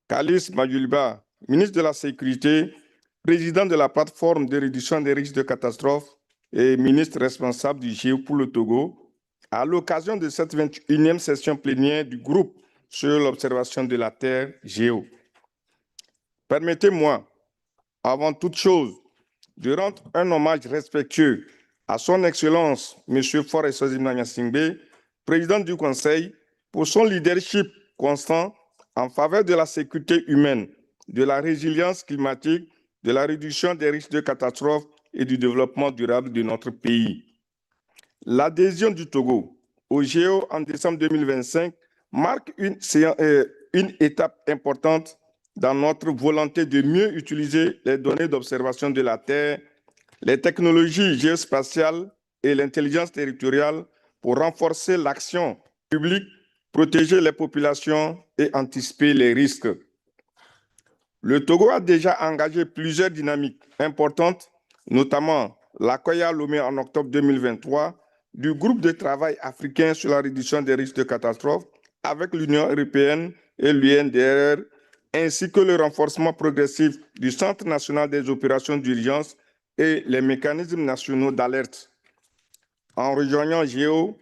Kalis Majulba, ministre de la Sécurité, président de la plateforme de réduction des risques de catastrophe et ministre responsable du GEO pour le Togo, à l'occasion de cette 21e session plénière du groupe sur l'observation de la Terre GEO. Permettez-moi, avant toute chose, de rendre un hommage respectueux à son Excellence, M. Faure Sozimna Singbe, président du Conseil, pour son leadership constant en faveur de la sécurité humaine de la résilience climatique, de la réduction des risques de catastrophes et du développement durable de notre pays. L'adhésion du Togo au GEO en décembre 2025 marque une étape importante dans notre volonté de mieux utiliser les données d'observation de la Terre, les technologies géospatiales et l'intelligence territoriale pour renforcer l'action publique, protéger les populations et anticiper les risques. Le Togo a déjà engagé plusieurs dynamiques importantes, notamment l'accueil à Lomé en octobre 2023 du groupe de travail africain sur la réduction des risques de catastrophes avec l'Union européenne et l'UNDRR, ainsi que le renforcement progressif du Centre national des opérations d'urgence et les mécanismes nationaux d'alerte. En rejoignant GEO,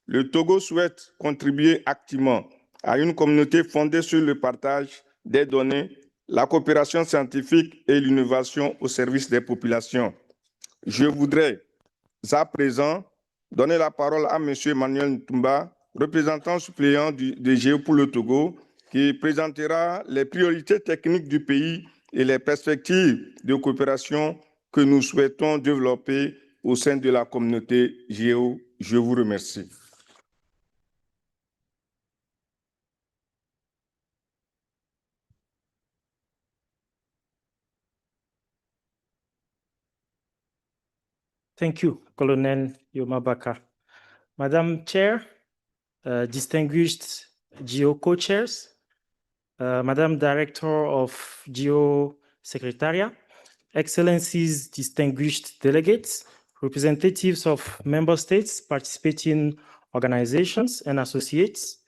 le Togo souhaite contribuer activement à une communauté fondée sur le partage des données, la coopération scientifique et l'innovation au service des populations. Je voudrais à présent donner la parole à M. Emmanuel Ntumba, représentant suppléant de GEO pour le Togo, qui présentera les priorités techniques du pays et les perspectives de coopération que nous souhaitons développer au sein de la communauté GEO. Je vous remercie. Thank you, Colonel Yomabaka. Madam Chair, distinguished GEO co-chairs, Madam Director of GEO Secretariat, Excellencies, distinguished delegates, representatives of member states, participating organizations and associates,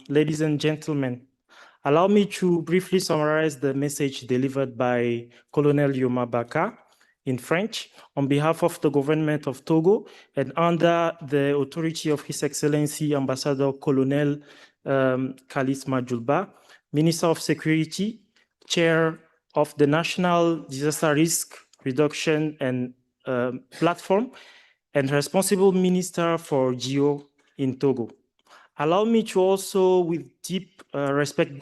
ladies and gentlemen, allow me to briefly summarize the message delivered by Colonel Yomabaka in French on behalf of the government of Togo and under the authority of His Excellency Ambassador Colonel Kalisma Julba, Minister of Security, Chair of the National Disaster Risk Reduction and Platform, and responsible Minister for GEO in Togo. Allow me to also, with deep respect,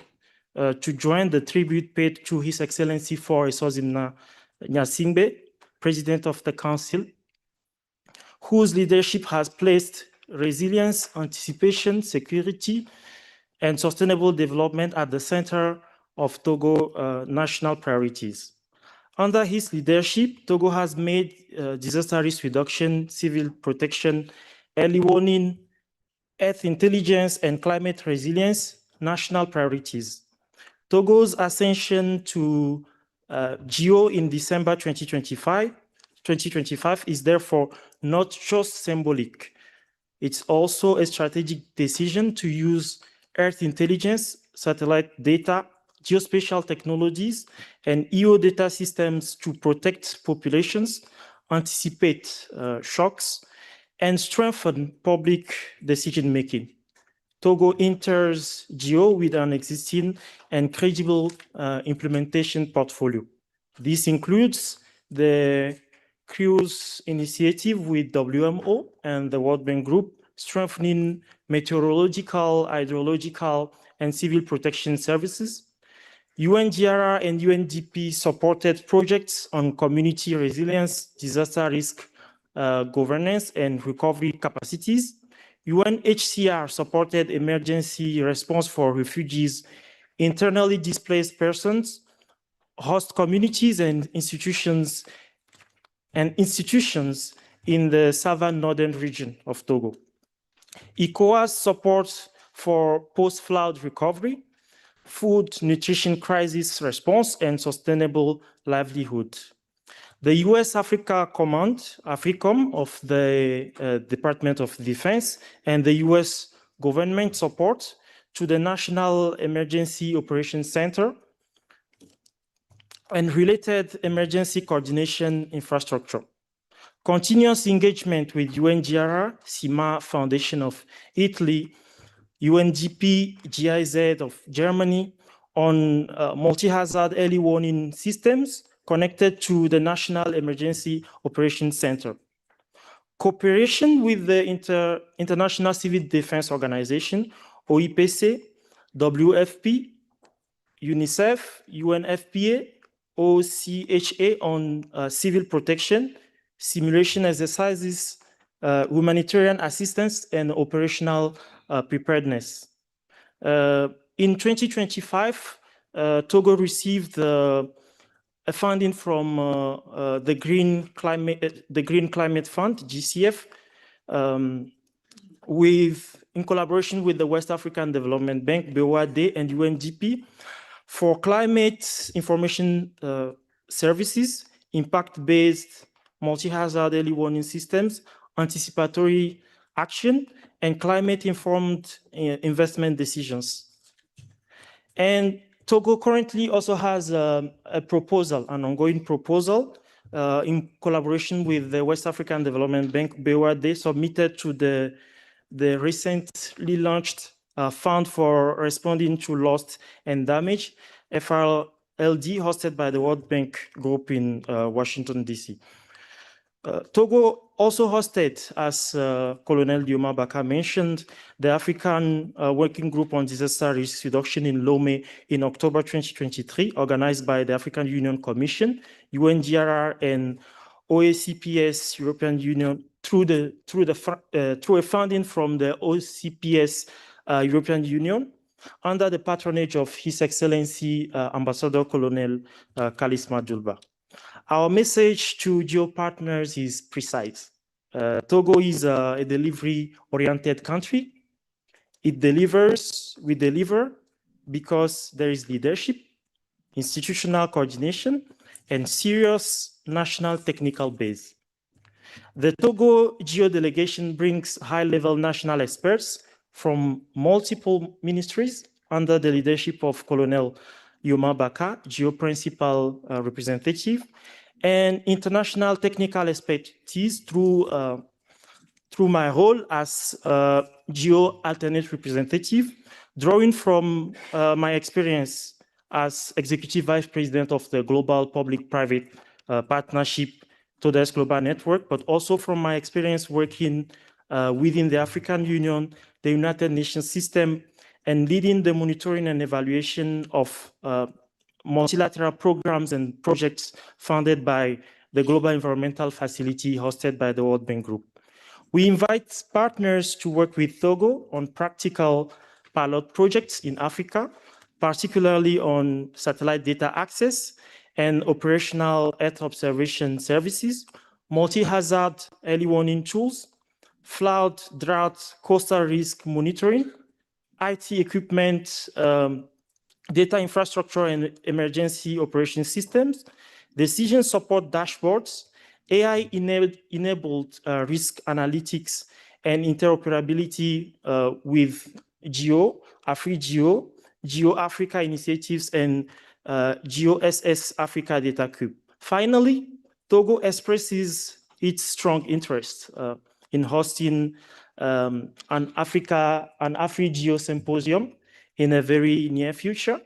to join the tribute paid to His Excellency for Esozimna Nyasingbe, President of the Council, whose leadership has placed resilience, anticipation, security, and sustainable development at the center of Togo national priorities. Under his leadership, Togo has made disaster risk reduction, civil protection, early warning, earth intelligence, and climate resilience national priorities. Togo's ascension to GEO in December 2025 is therefore not just symbolic. It's also a strategic decision to use earth intelligence, satellite data, geospatial technologies, and EO data systems to protect populations, anticipate shocks, and strengthen public decision-making. Togo enters GEO with an existing and credible implementation portfolio. This includes the CRUISE initiative with WMO and the World Bank Group, strengthening meteorological, hydrological, and civil protection services. UNGRR and UNDP supported projects on community resilience, disaster risk governance, and recovery capacities. UNHCR supported emergency response for refugees, internally displaced persons, host communities, and institutions in the southern northern region of Togo. ECOWAS support for post-flood recovery, food nutrition crisis response, and sustainable livelihood. The US Africa Command, AFRICOM, of the Department of Defense, and the US government support to the National Emergency Operations Center and related emergency coordination infrastructure. Continuous engagement with UNGRR, CIMA Foundation of Italy, UNDP, GIZ of Germany on multi-hazard early warning systems connected to the National Emergency Operations Center. Cooperation with the International Civil Defense Organization, OIPC, WFP, UNICEF, UNFPA, OCHA on civil protection, simulation exercises, humanitarian assistance, and operational preparedness. In 2025, Togo received a funding from the Green Climate Fund, GCF, in collaboration with the West African Development Bank, BOAD, and UNDP for climate information services, impact-based multi-hazard early warning systems, anticipatory action, and climate-informed investment decisions. And Togo currently also has a proposal, an ongoing proposal in collaboration with the West African Development Bank, BOAD, submitted to the recently launched Fund for Responding to Loss and Damage, FRLD, hosted by the World Bank Group in Washington, D.C. Togo also hosted, as Colonel Dioma Baka mentioned, the African Working Group on Disaster Risk Reduction in Lomé in October 2023, organized by the African Union Commission, UNDRR, and OACPS European Union through a funding from the OCPS European Union under the patronage of His Excellency Ambassador Colonel Kalisma Julba. Our message to GEO partners is precise. Togo is a delivery-oriented country. It delivers, we deliver, because there is leadership, institutional coordination, and serious national technical base. The Togo GEO delegation brings high-level national experts from multiple ministries under the leadership of Colonel Dioma Baka, GEO principal representative, and international technical expertise through my role as GEO alternate representative, drawing from my experience as Executive Vice President of the Global Public-Private Partnership TODES Global Network, but also from my experience working within the African Union, the United Nations system, and leading the monitoring and evaluation of multilateral programs and projects funded by the Global Environmental Facility hosted by the World Bank Group. We invite partners to work with Togo on practical pilot projects in Africa, particularly on satellite data access and operational Earth observation services, multi-hazard early warning tools, flood, drought, coastal risk monitoring, IT equipment, data infrastructure and emergency operation systems, decision support dashboards, AI-enabled risk analytics and interoperability with GEO, AfriGEO, GEO Africa initiatives, and GEO SS Africa Data Cube. Finally, Togo expresses its strong interest in hosting an AfriGEO symposium in a very near future,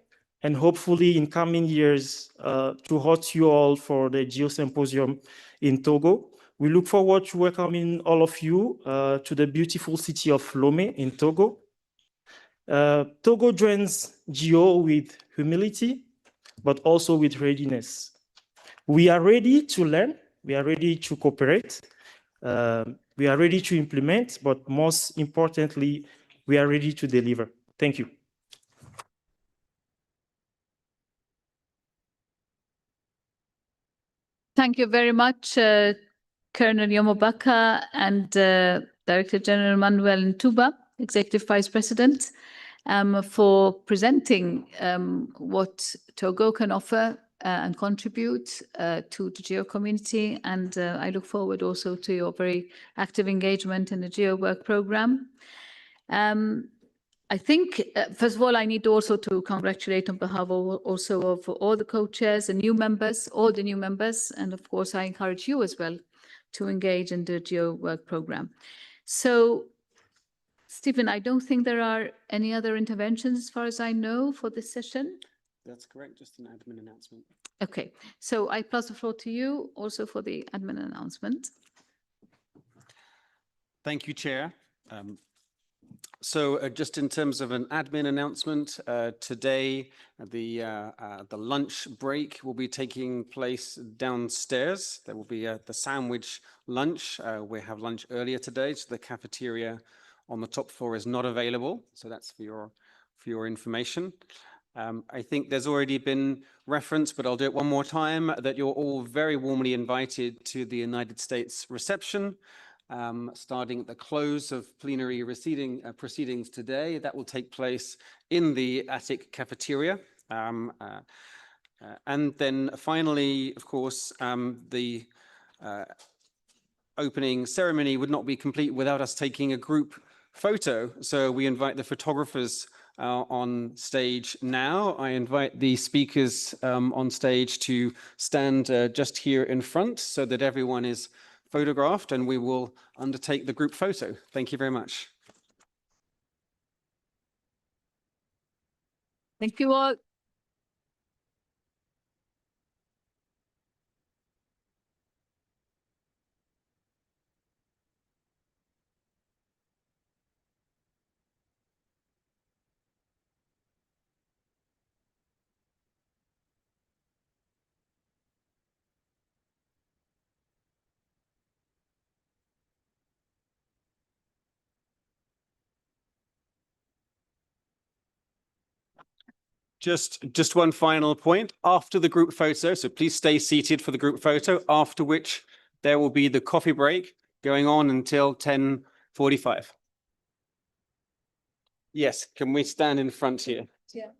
and hopefully in coming years to host you all for the GEO Symposium in Togo. We look forward to welcoming all of you to the beautiful city of Lomé in Togo. Togo joins GEO with humility, but also with readiness. We are ready to learn, we are ready to cooperate, we are ready to implement, but most importantly, we are ready to deliver. Thank you. Thank you very much, Colonel Dioma Baka and Director General Manuel Ntuba, Executive Vice President, for presenting what Togo can offer and contribute to the GEO community. And I look forward also to your very active engagement in the GEO work program. I think, first of all, I need also to congratulate on behalf also of all the co-chairs and new members, all the new members, and of course, I encourage you as well to engage in the GEO work program. So, Stephen, I don't think there are any other interventions as far as I know for this session. That's correct, just an admin announcement. Okay, so I pass the floor to you also for the admin announcement. Thank you, Chair. So just in terms of an admin announcement, today the lunch break will be taking place downstairs. There will be the sandwich lunch. We have lunch earlier today, so the cafeteria on the top floor is not available. So that's for your information. I think there's already been reference, but I'll do it one more time, that you're all very warmly invited to the United States reception. Starting at the close of plenary proceedings today. That will take place in the attic cafeteria. And then finally, of course, the opening ceremony would not be complete without us taking a group photo. So we invite the photographers on stage now. I invite the speakers on stage to stand just here in front so that everyone is photographed, and we will undertake the group photo. Thank you very much. Thank you all. Just one final point. After the group photo, so please stay seated for the group photo, after which there will be the coffee break going on until 10:45. Yes, can we stand in front here? Yeah.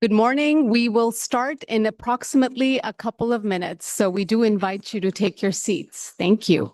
Good morning. We will start in approximately a couple of minutes, so we do invite you to take your seats. Thank you.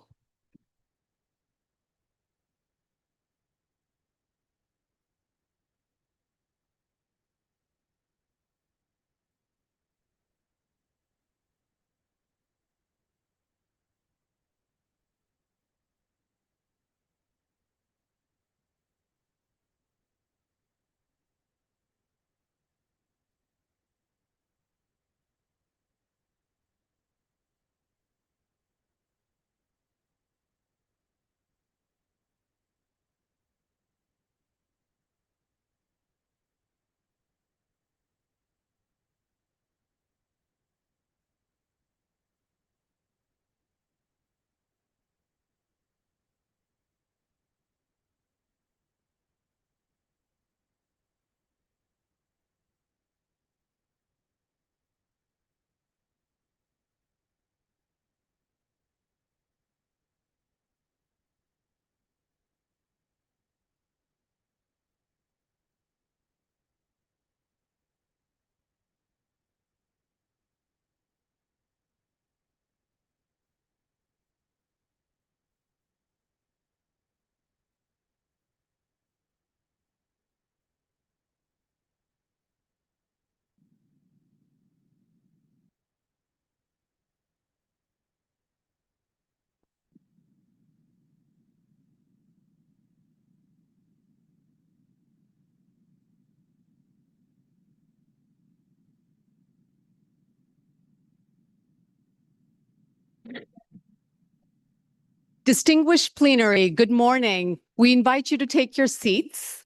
Distinguished plenary, good morning. We invite you to take your seats.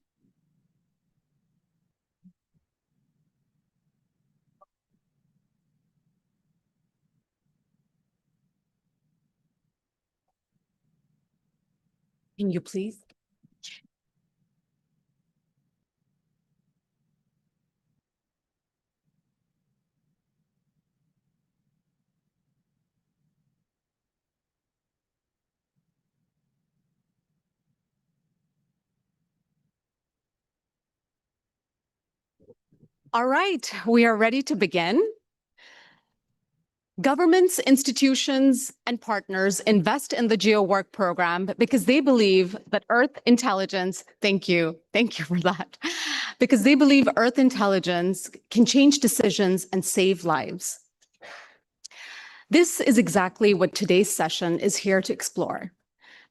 Can you please? All right, we are ready to begin. Governments, institutions, and partners invest in the GEO work program because they believe that Earth intelligence, thank you for that, because they believe Earth intelligence can change decisions and save lives. This is exactly what today's session is here to explore.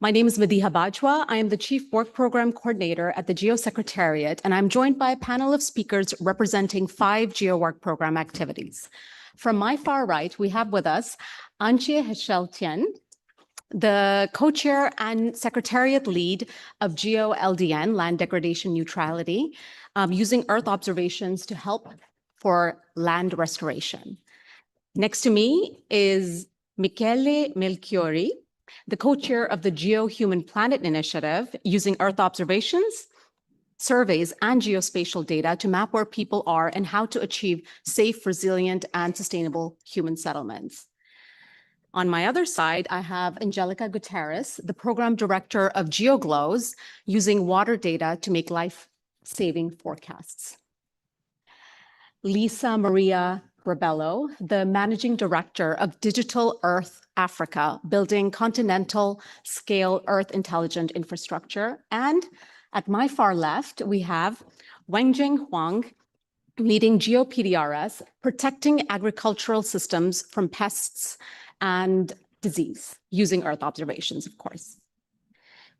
My name is Madiha Bajwa. I am the Chief Work Program Coordinator at the GEO Secretariat, and I'm joined by a panel of speakers representing 5 GEO Work Program activities. From my far right, we have with us Anche Hecheltian, the co-chair and secretariat lead of GEO-LDN, Land Degradation Neutrality, using Earth observations to help for land restoration. Next to me is Michele Melchiori, the co-chair of the Geo-Human Planet Initiative, using Earth observations, surveys, and geospatial data to map where people are and how to achieve safe, resilient, and sustainable human settlements. On my other side, I have Angelica Guterres, the program director of GeoGlows, using water data to make life-saving forecasts. Lisa Maria Rebello, the managing director of Digital Earth Africa, building continental scale Earth intelligent infrastructure. And at my far left, we have Wenjing Huang, leading GeoPDRS, protecting agricultural systems from pests and disease, using Earth observations, of course.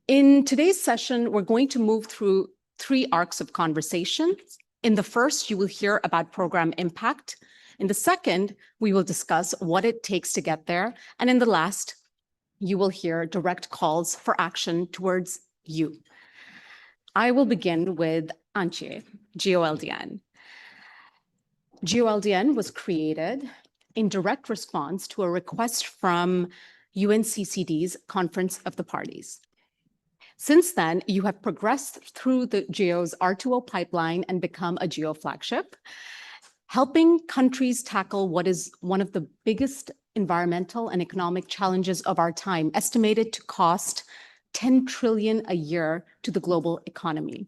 In today's session, we're going to move through 3 arcs of conversation. In the first, you will hear about program impact. In the second, we will discuss what it takes to get there. And in the last, you will hear direct calls for action towards you. I will begin with Anche, GeoLDN. GeoLDN was created in direct response to a request from UNCCD's Conference of the Parties. Since then, you have progressed through the GEO's R2O pipeline and become a GEO flagship, helping countries tackle what is one of the biggest environmental and economic challenges of our time, estimated to cost 10 trillion a year to the global economy.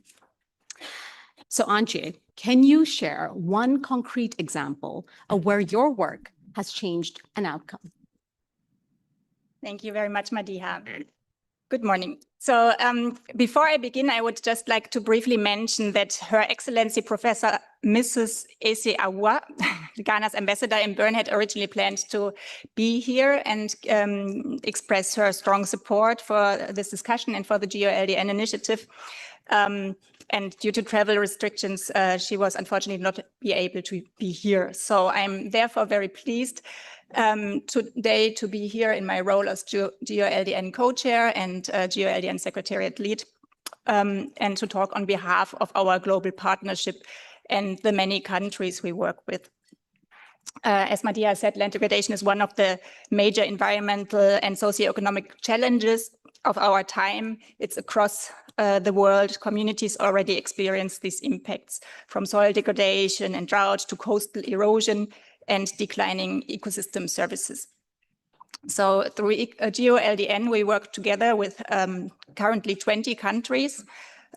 So Anche, Can you share one concrete example of where your work has changed an outcome? Thank you very much, Madiha. Good morning. So before I begin, I would just like to briefly mention that Her Excellency Professor Mrs. Ese Awuah, Ghana's ambassador in Bern, had originally planned to be here and express her strong support for this discussion and for the GEO-LDN initiative. And due to travel restrictions, she was unfortunately not be able to be here. So I'm therefore very pleased today to be here in my role as GEO-LDN co-chair and GEO-LDN secretariat lead, and to talk on behalf of our global partnership and the many countries we work with. As Madiha said, land degradation is one of the major environmental and socioeconomic challenges of our time. It's across the world. Communities already experience these impacts, from soil degradation and drought to coastal erosion and declining ecosystem services. So through GEO-LDN, we work together with currently 20 countries,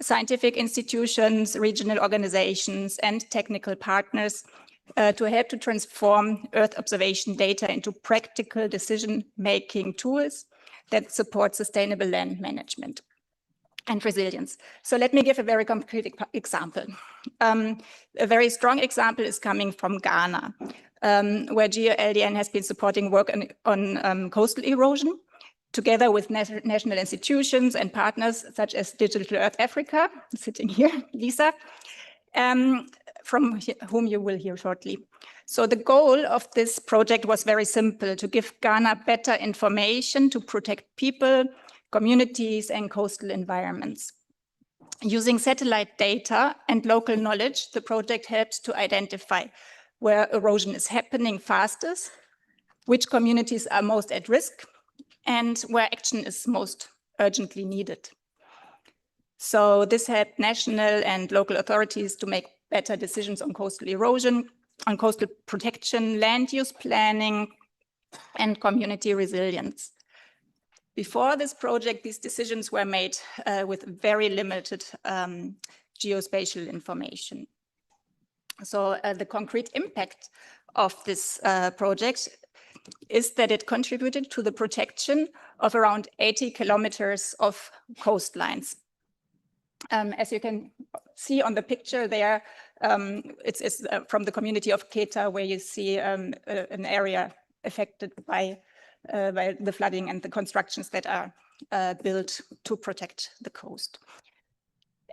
scientific institutions, regional organizations, and technical partners to help to transform Earth observation data into practical decision-making tools that support sustainable land management and resilience. So let me give a very concrete example. A very strong example is coming from Ghana, where GEO-LDN has been supporting work on coastal erosion, together with national institutions and partners such as Digital Earth Africa, sitting here, Lisa, from whom you will hear shortly. So the goal of this project was very simple: to give Ghana better information to protect people, communities, and coastal environments. Using satellite data and local knowledge, the project helped to identify where erosion is happening fastest, which communities are most at risk, and where action is most urgently needed. So this helped national and local authorities to make better decisions on coastal erosion, on coastal protection, land use planning, and community resilience. Before this project, these decisions were made with very limited geospatial information. So the concrete impact of this project is that it contributed to the protection of around 80 kilometers of coastlines. As you can see on the picture there, it's from the community of Keta, where you see an area affected by the flooding and the constructions that are built to protect the coast.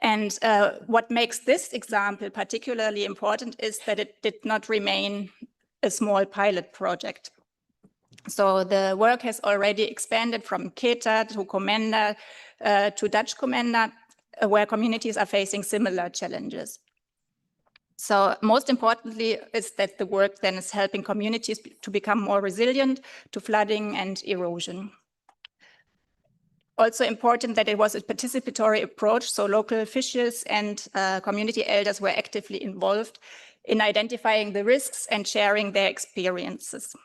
And what makes this example particularly important is that it did not remain a small pilot project. So the work has already expanded from Keta to Komenda to Dutch Komenda, where communities are facing similar challenges. So most importantly is that the work then is helping communities to become more resilient to flooding and erosion. Also important that it was a participatory approach, so local officials and community elders were actively involved in identifying the risks and sharing their experiences.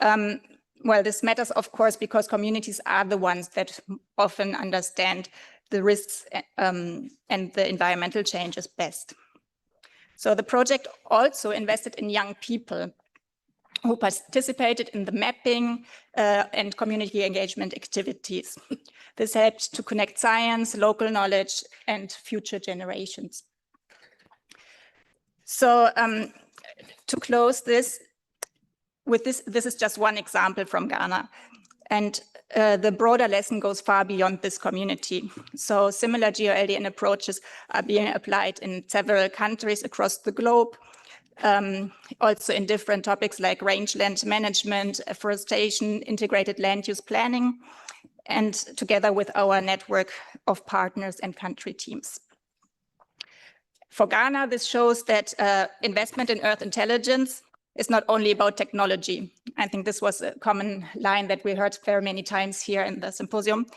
Well, this matters, of course, because communities are the ones that often understand the risks and the environmental changes best. So the project also invested in young people who participated in the mapping and community engagement activities. This helped to connect science, local knowledge, and future generations. So to close this, this is just one example from Ghana. And the broader lesson goes far beyond this community. So similar GEO-LDN approaches are being applied in several countries across the globe, also in different topics like rangeland management, afforestation, integrated land use planning, and together with our network of partners and country teams. For Ghana, this shows that investment in Earth intelligence is not only about technology. I think this was a common line that we heard very many times here in the symposium.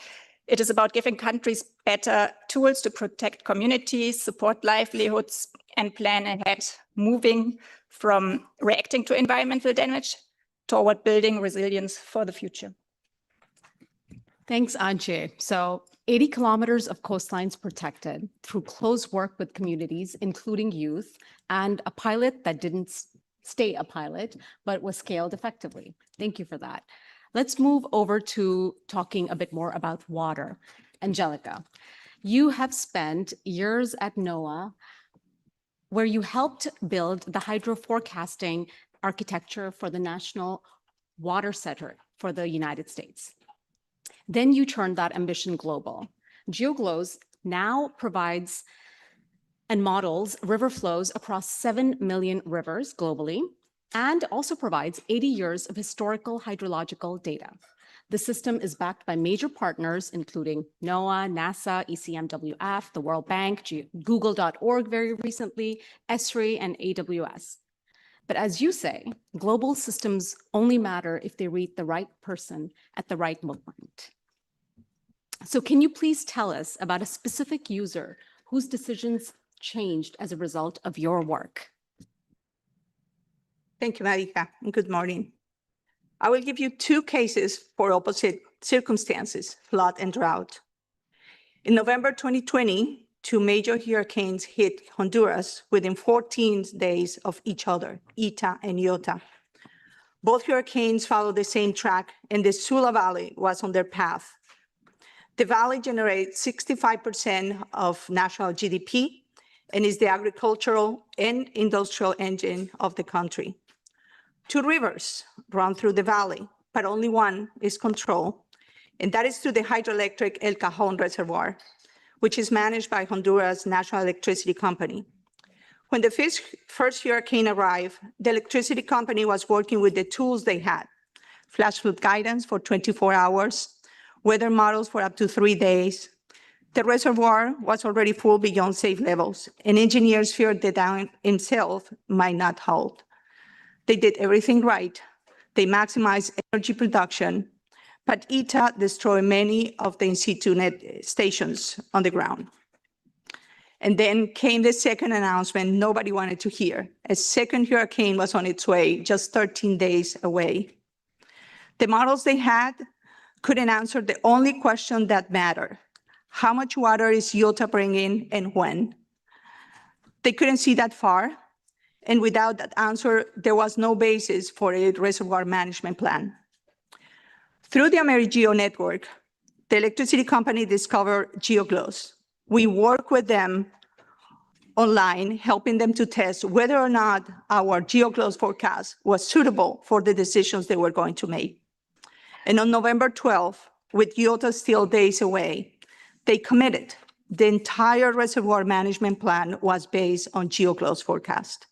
It is about giving countries better tools to protect communities, support livelihoods, and plan ahead, moving from reacting to environmental damage toward building resilience for the future. Thanks, Anje. So 80 kilometers of coastlines protected through close work with communities, including youth, and a pilot that didn't stay a pilot, but was scaled effectively. Thank you for that. Let's move over to talking a bit more about water. Angelica, you have spent years at NOAA where you helped build the hydro forecasting architecture for the National Water Center for the United States. Then you turned that ambition global. GeoGlows now provides and models river flows across 7 million rivers globally, and also provides 80 years of historical hydrological data. The system is backed by major partners, including NOAA, NASA, ECMWF, the World Bank, Google.org very recently, ESRI, and AWS. But as you say, global systems only matter if they reach the right person at the right moment. So can you please tell us about a specific user whose decisions changed as a result of your work? Thank you, Marika, and good morning. I will give you two cases for opposite circumstances, flood and drought. In November 2020, two major hurricanes hit Honduras within 14 days of each other, Eta and Iota. Both hurricanes followed the same track, and the Sula Valley was on their path. The valley generates 65% of national GDP and is the agricultural and industrial engine of the country. Two rivers run through the valley, but only one is controlled, and that is through the hydroelectric El Cajon Reservoir, which is managed by Honduras National Electricity Company. When the first hurricane arrived, the electricity company was working with the tools they had: flash flood guidance for 24 hours, weather models for up to 3 days. The reservoir was already full beyond safe levels, and engineers feared the dam itself might not hold. They did everything right. They maximized energy production, but Eta destroyed many of the in-situ net stations on the ground. And then came the second announcement nobody wanted to hear. A second hurricane was on its way, just 13 days away. The models they had couldn't answer the only question that mattered: how much water is Iota bringing and when? They couldn't see that far, and without that answer, there was no basis for a reservoir management plan. Through the AmeriGeo network, the electricity company discovered GeoGlows. We work with them online, helping them to test whether or not our GeoGlows forecast was suitable for the decisions they were going to make. And on November 12th, with Iota still days away, they committed. The entire reservoir management plan was based on GeoGlows forecast.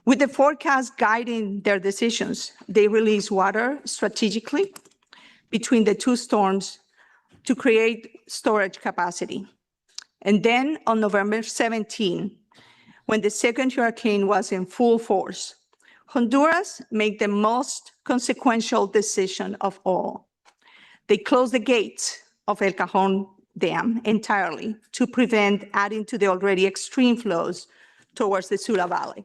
With the forecast guiding their decisions, they released water strategically between the two storms to create storage capacity. And then on November 17, when the second hurricane was in full force, Honduras made the most consequential decision of all. They closed the gates of El Cajon Dam entirely to prevent adding to the already extreme flows towards the Sula Valley.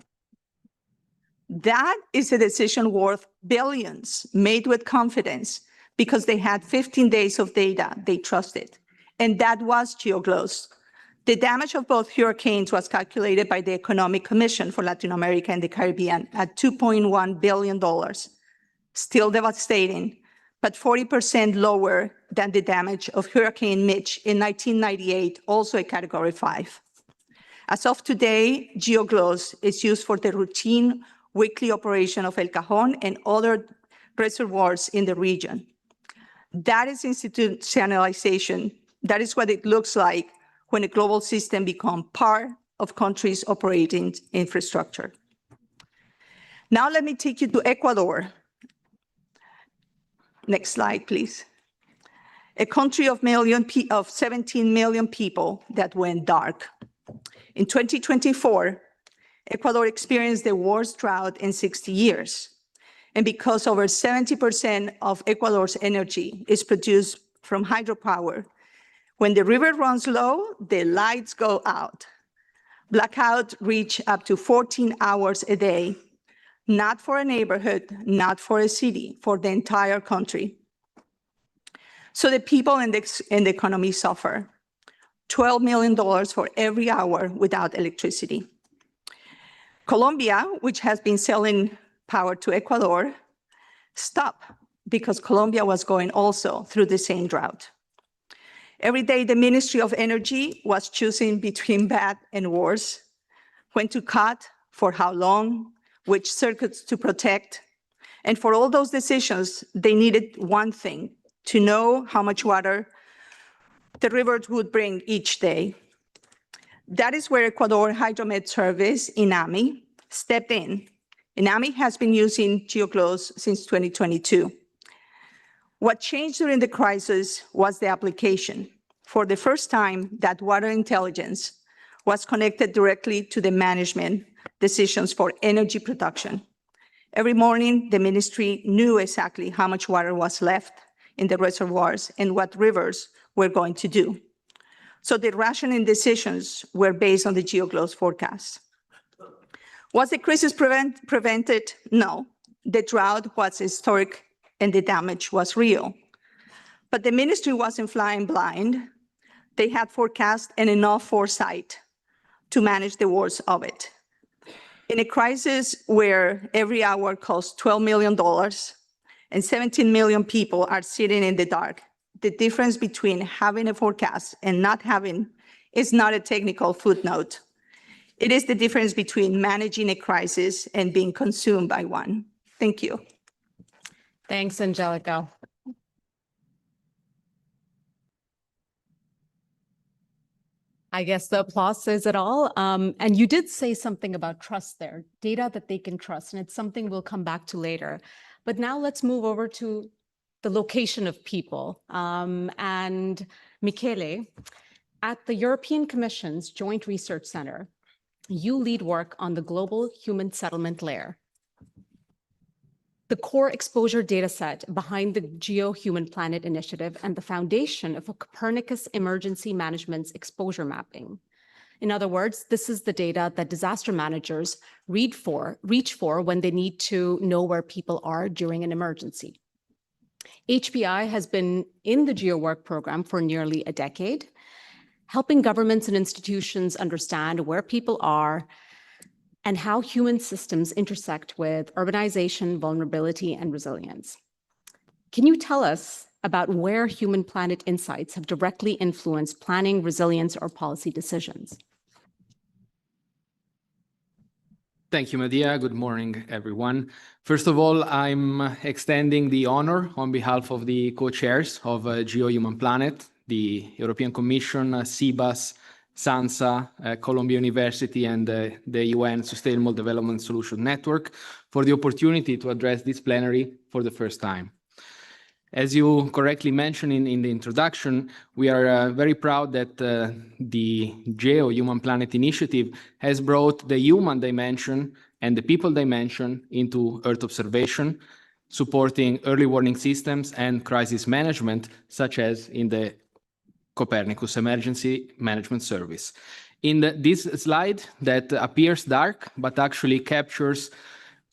That is a decision worth billions, made with confidence, because they had 15 days of data they trusted. And that was GeoGlows. The damage of both hurricanes was calculated by the Economic Commission for Latin America and the Caribbean at $2.1 billion. Still devastating, but 40% lower than the damage of Hurricane Mitch in 1998, also a Category 5. As of today, GeoGlows is used for the routine weekly operation of El Cajon and other reservoirs in the region. That is institutionalization. That is what it looks like when a global system becomes part of countries' operating infrastructure. Now let me take you to Ecuador. Next slide, please. A country of 17 million people that went dark. In 2024, Ecuador experienced the worst drought in 60 years. And because over 70% of Ecuador's energy is produced from hydropower, when the river runs low, the lights go out. Blackout reach up to 14 hours a day, not for a neighborhood, not for a city, for the entire country. So the people and the economy suffer. $12 million for every hour without electricity. Colombia, which has been selling power to Ecuador, stopped because Colombia was going also through the same drought. Every day, the Ministry of Energy was choosing between bad and worse, when to cut, for how long, which circuits to protect. And for all those decisions, they needed one thing: to know how much water the rivers would bring each day. That is where Ecuador Hydromet Service, INAMI, stepped in. INAMI has been using GeoGlows since 2022. What changed during the crisis was the application. For the first time, that water intelligence was connected directly to the management decisions for energy production. Every morning, the ministry knew exactly how much water was left in the reservoirs and what rivers were going to do. So the rationing decisions were based on the GeoGlows forecast. Was the crisis prevented? No. The drought was historic and the damage was real. But the ministry wasn't flying blind. They had forecast and enough foresight to manage the worst of it. In a crisis where every hour costs $12 million and 17 million people are sitting in the dark, the difference between having a forecast and not having is not a technical footnote. It is the difference between managing a crisis and being consumed by one. Thank you. Thanks, Angelica. I guess the applause says it all. And you did say something about trust there, data that they can trust, and it's something we'll come back to later. But now let's move over to the location of people. And Michele, at the European Commission's Joint Research Center, you lead work on the global human settlement layer. The core exposure data set behind the GEO-Human Planet Initiative and the foundation of a Copernicus emergency management's exposure mapping. In other words, this is the data that disaster managers reach for when they need to know where people are during an emergency. HPI has been in the GEO work program for nearly a decade, helping governments and institutions understand where people are and how human systems intersect with urbanization, vulnerability, and resilience. Can you tell us about where Human Planet insights have directly influenced planning, resilience, or policy decisions? Thank you, Medea. Good morning, everyone. First of all, I'm extending the honor on behalf of the co-chairs of GEO-Human Planet, the European Commission, CBAS, SANSA, Columbia University, and the UN Sustainable Development Solution Network for the opportunity to address this plenary for the first time. As you correctly mentioned in the introduction, we are very proud that the GEO-Human Planet Initiative has brought the human dimension and the people dimension into Earth observation, supporting early warning systems and crisis management, such as in the Copernicus Emergency Management Service. In this slide that appears dark, but actually captures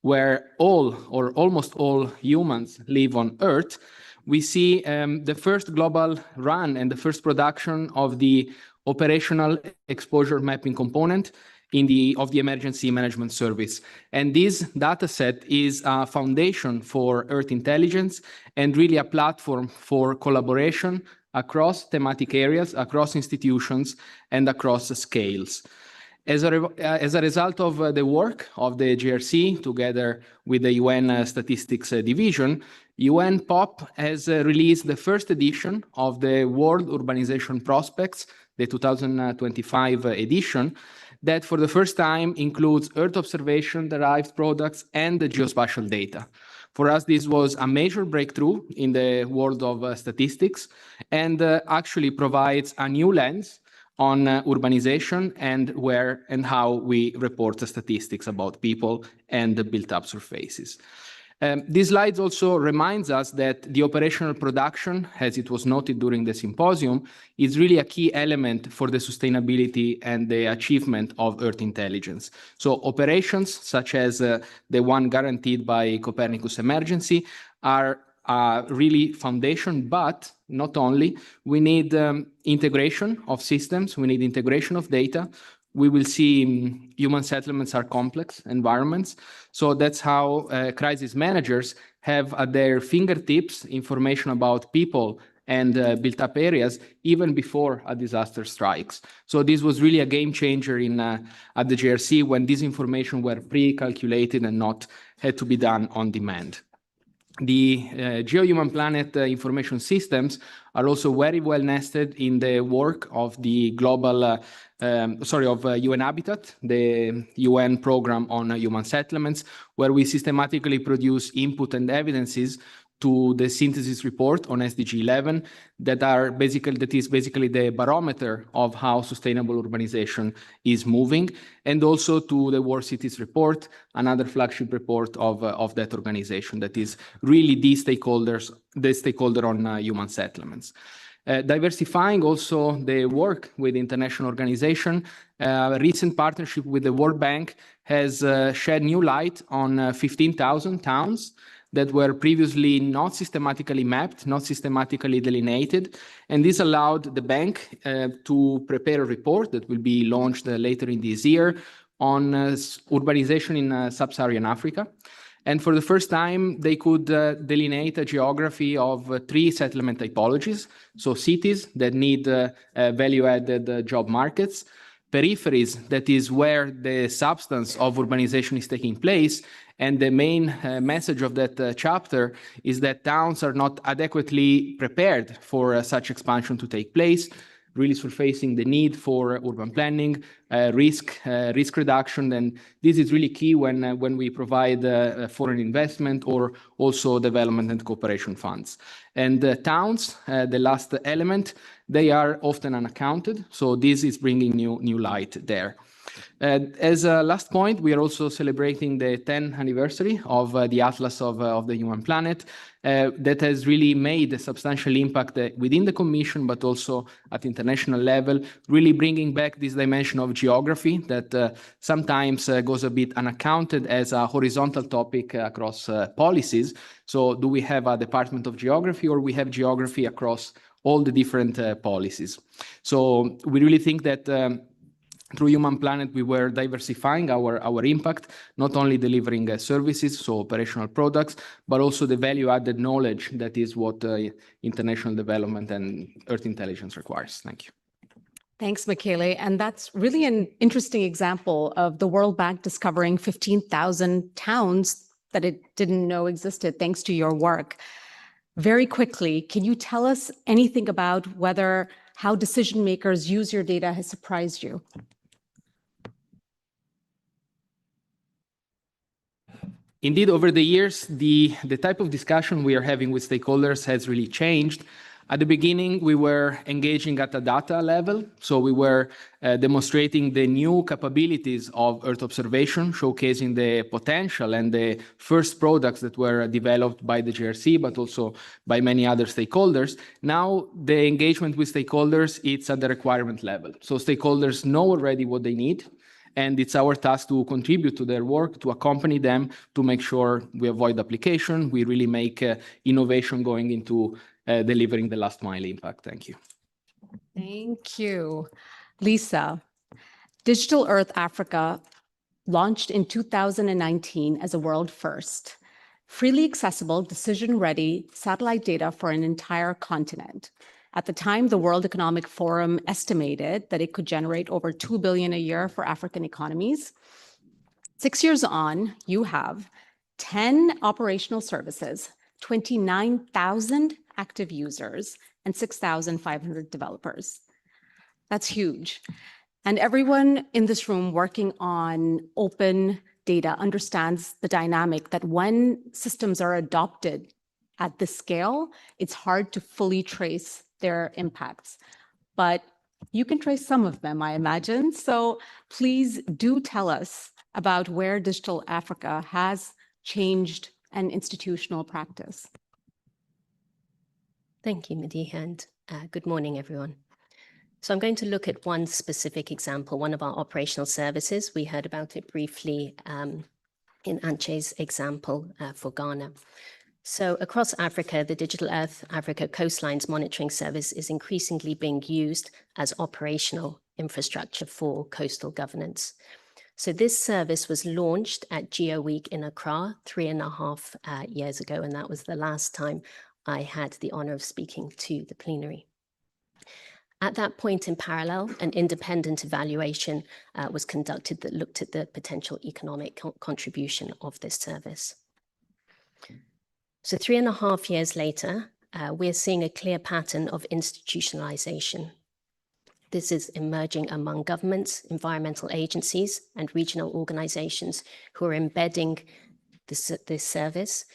where all or almost all humans live on Earth, we see the first global run and the first production of the operational exposure mapping component of the Emergency Management Service. And this data set is a foundation for Earth intelligence and really a platform for collaboration across thematic areas, across institutions, and across scales. As a result of the work of the GRC, together with the UN Statistics Division, UN POP has released the first edition of the World Urbanization Prospects, the 2025 edition, that for the first time includes Earth observation-derived products and the geospatial data. For us, this was a major breakthrough in the world of statistics and actually provides a new lens on urbanization and where and how we report the statistics about people and the built-up surfaces. This slide also reminds us that the operational production, as it was noted during the symposium, is really a key element for the sustainability and the achievement of Earth intelligence. So operations, such as the one guaranteed by Copernicus Emergency, are really foundation, but not only. We need integration of systems. We need integration of data. We will see human settlements are complex environments. So that's how crisis managers have at their fingertips information about people and built up areas even before a disaster strikes. So this was really a game changer at the GRC when this information were pre-calculated and not had to be done on demand. The GEO-Human Planet information systems are also very well nested in the work of the UN Habitat, the UN program on human settlements, where we systematically produce input and evidences to the synthesis report on SDG 11 that is basically the barometer of how sustainable urbanization is moving, and also to the World Cities report, another flagship report of that organization that is really the stakeholder on human settlements. Diversifying also the work with international organization, recent partnership with the World Bank has shed new light on 15,000 towns that were previously not systematically mapped, not systematically delineated. And this allowed the bank to prepare a report that will be launched later in this year on urbanization in sub-Saharan Africa. And for the first time, they could delineate a geography of 3 settlement typologies. So cities that need value-added job markets, peripheries, that is where the substance of urbanization is taking place. And the main message of that chapter is that towns are not adequately prepared for such expansion to take place, really surfacing the need for urban planning, risk reduction. And this is really key when we provide foreign investment or also development and cooperation funds. And towns, the last element, they are often unaccounted. So this is bringing new light there. As a last point, we are also celebrating the 10th anniversary of the Atlas of the Human Planet that has really made a substantial impact within the Commission, but also at international level, really bringing back this dimension of geography that sometimes goes a bit unaccounted as a horizontal topic across policies. So do we have a Department of Geography, or we have geography across all the different policies? So we really think that through Human Planet, we were diversifying our impact, not only delivering services, so operational products, but also the value-added knowledge that is what international development and Earth intelligence requires. Thank you. Thanks, Michele. And that's really an interesting example of the World Bank discovering 15,000 towns that it didn't know existed, thanks to your work. Very quickly, can you tell us anything about how decision makers use your data has surprised you? Indeed, over the years, the type of discussion we are having with stakeholders has really changed. At the beginning, we were engaging at a data level. So we were demonstrating the new capabilities of Earth observation, showcasing the potential and the first products that were developed by the GRC, but also by many other stakeholders. Now, the engagement with stakeholders, it's at the requirement level. So stakeholders know already what they need. And it's our task to contribute to their work, to accompany them, to make sure we avoid duplication. We really make innovation going into delivering the last mile impact. Thank you. Thank you. Lisa, Digital Earth Africa launched in 2019 as a world first. Freely accessible, decision-ready satellite data for an entire continent. At the time, the World Economic Forum estimated that it could generate over $2 billion a year for African economies. 6 years on, you have 10 operational services, 29,000 active users, and 6,500 developers. That's huge. And everyone in this room working on open data understands the dynamic that when systems are adopted at this scale, it's hard to fully trace their impacts. But you can trace some of them, I imagine. So please do tell us about where Digital Africa has changed an institutional practice. Thank you, Madiha, and good morning, everyone. So I'm going to look at one specific example, one of our operational services. We heard about it briefly in Anche's example for Ghana. So across Africa, the Digital Earth Africa Coastlines Monitoring Service is increasingly being used as operational infrastructure for coastal governance. So this service was launched at Geo Week in Accra 3.5 years ago, and that was the last time I had the honor of speaking to the plenary. At that point in parallel, an independent evaluation was conducted that looked at the potential economic contribution of this service. So 3.5 years later, we're seeing a clear pattern of institutionalization. This is emerging among governments, environmental agencies, and regional organizations who are embedding this service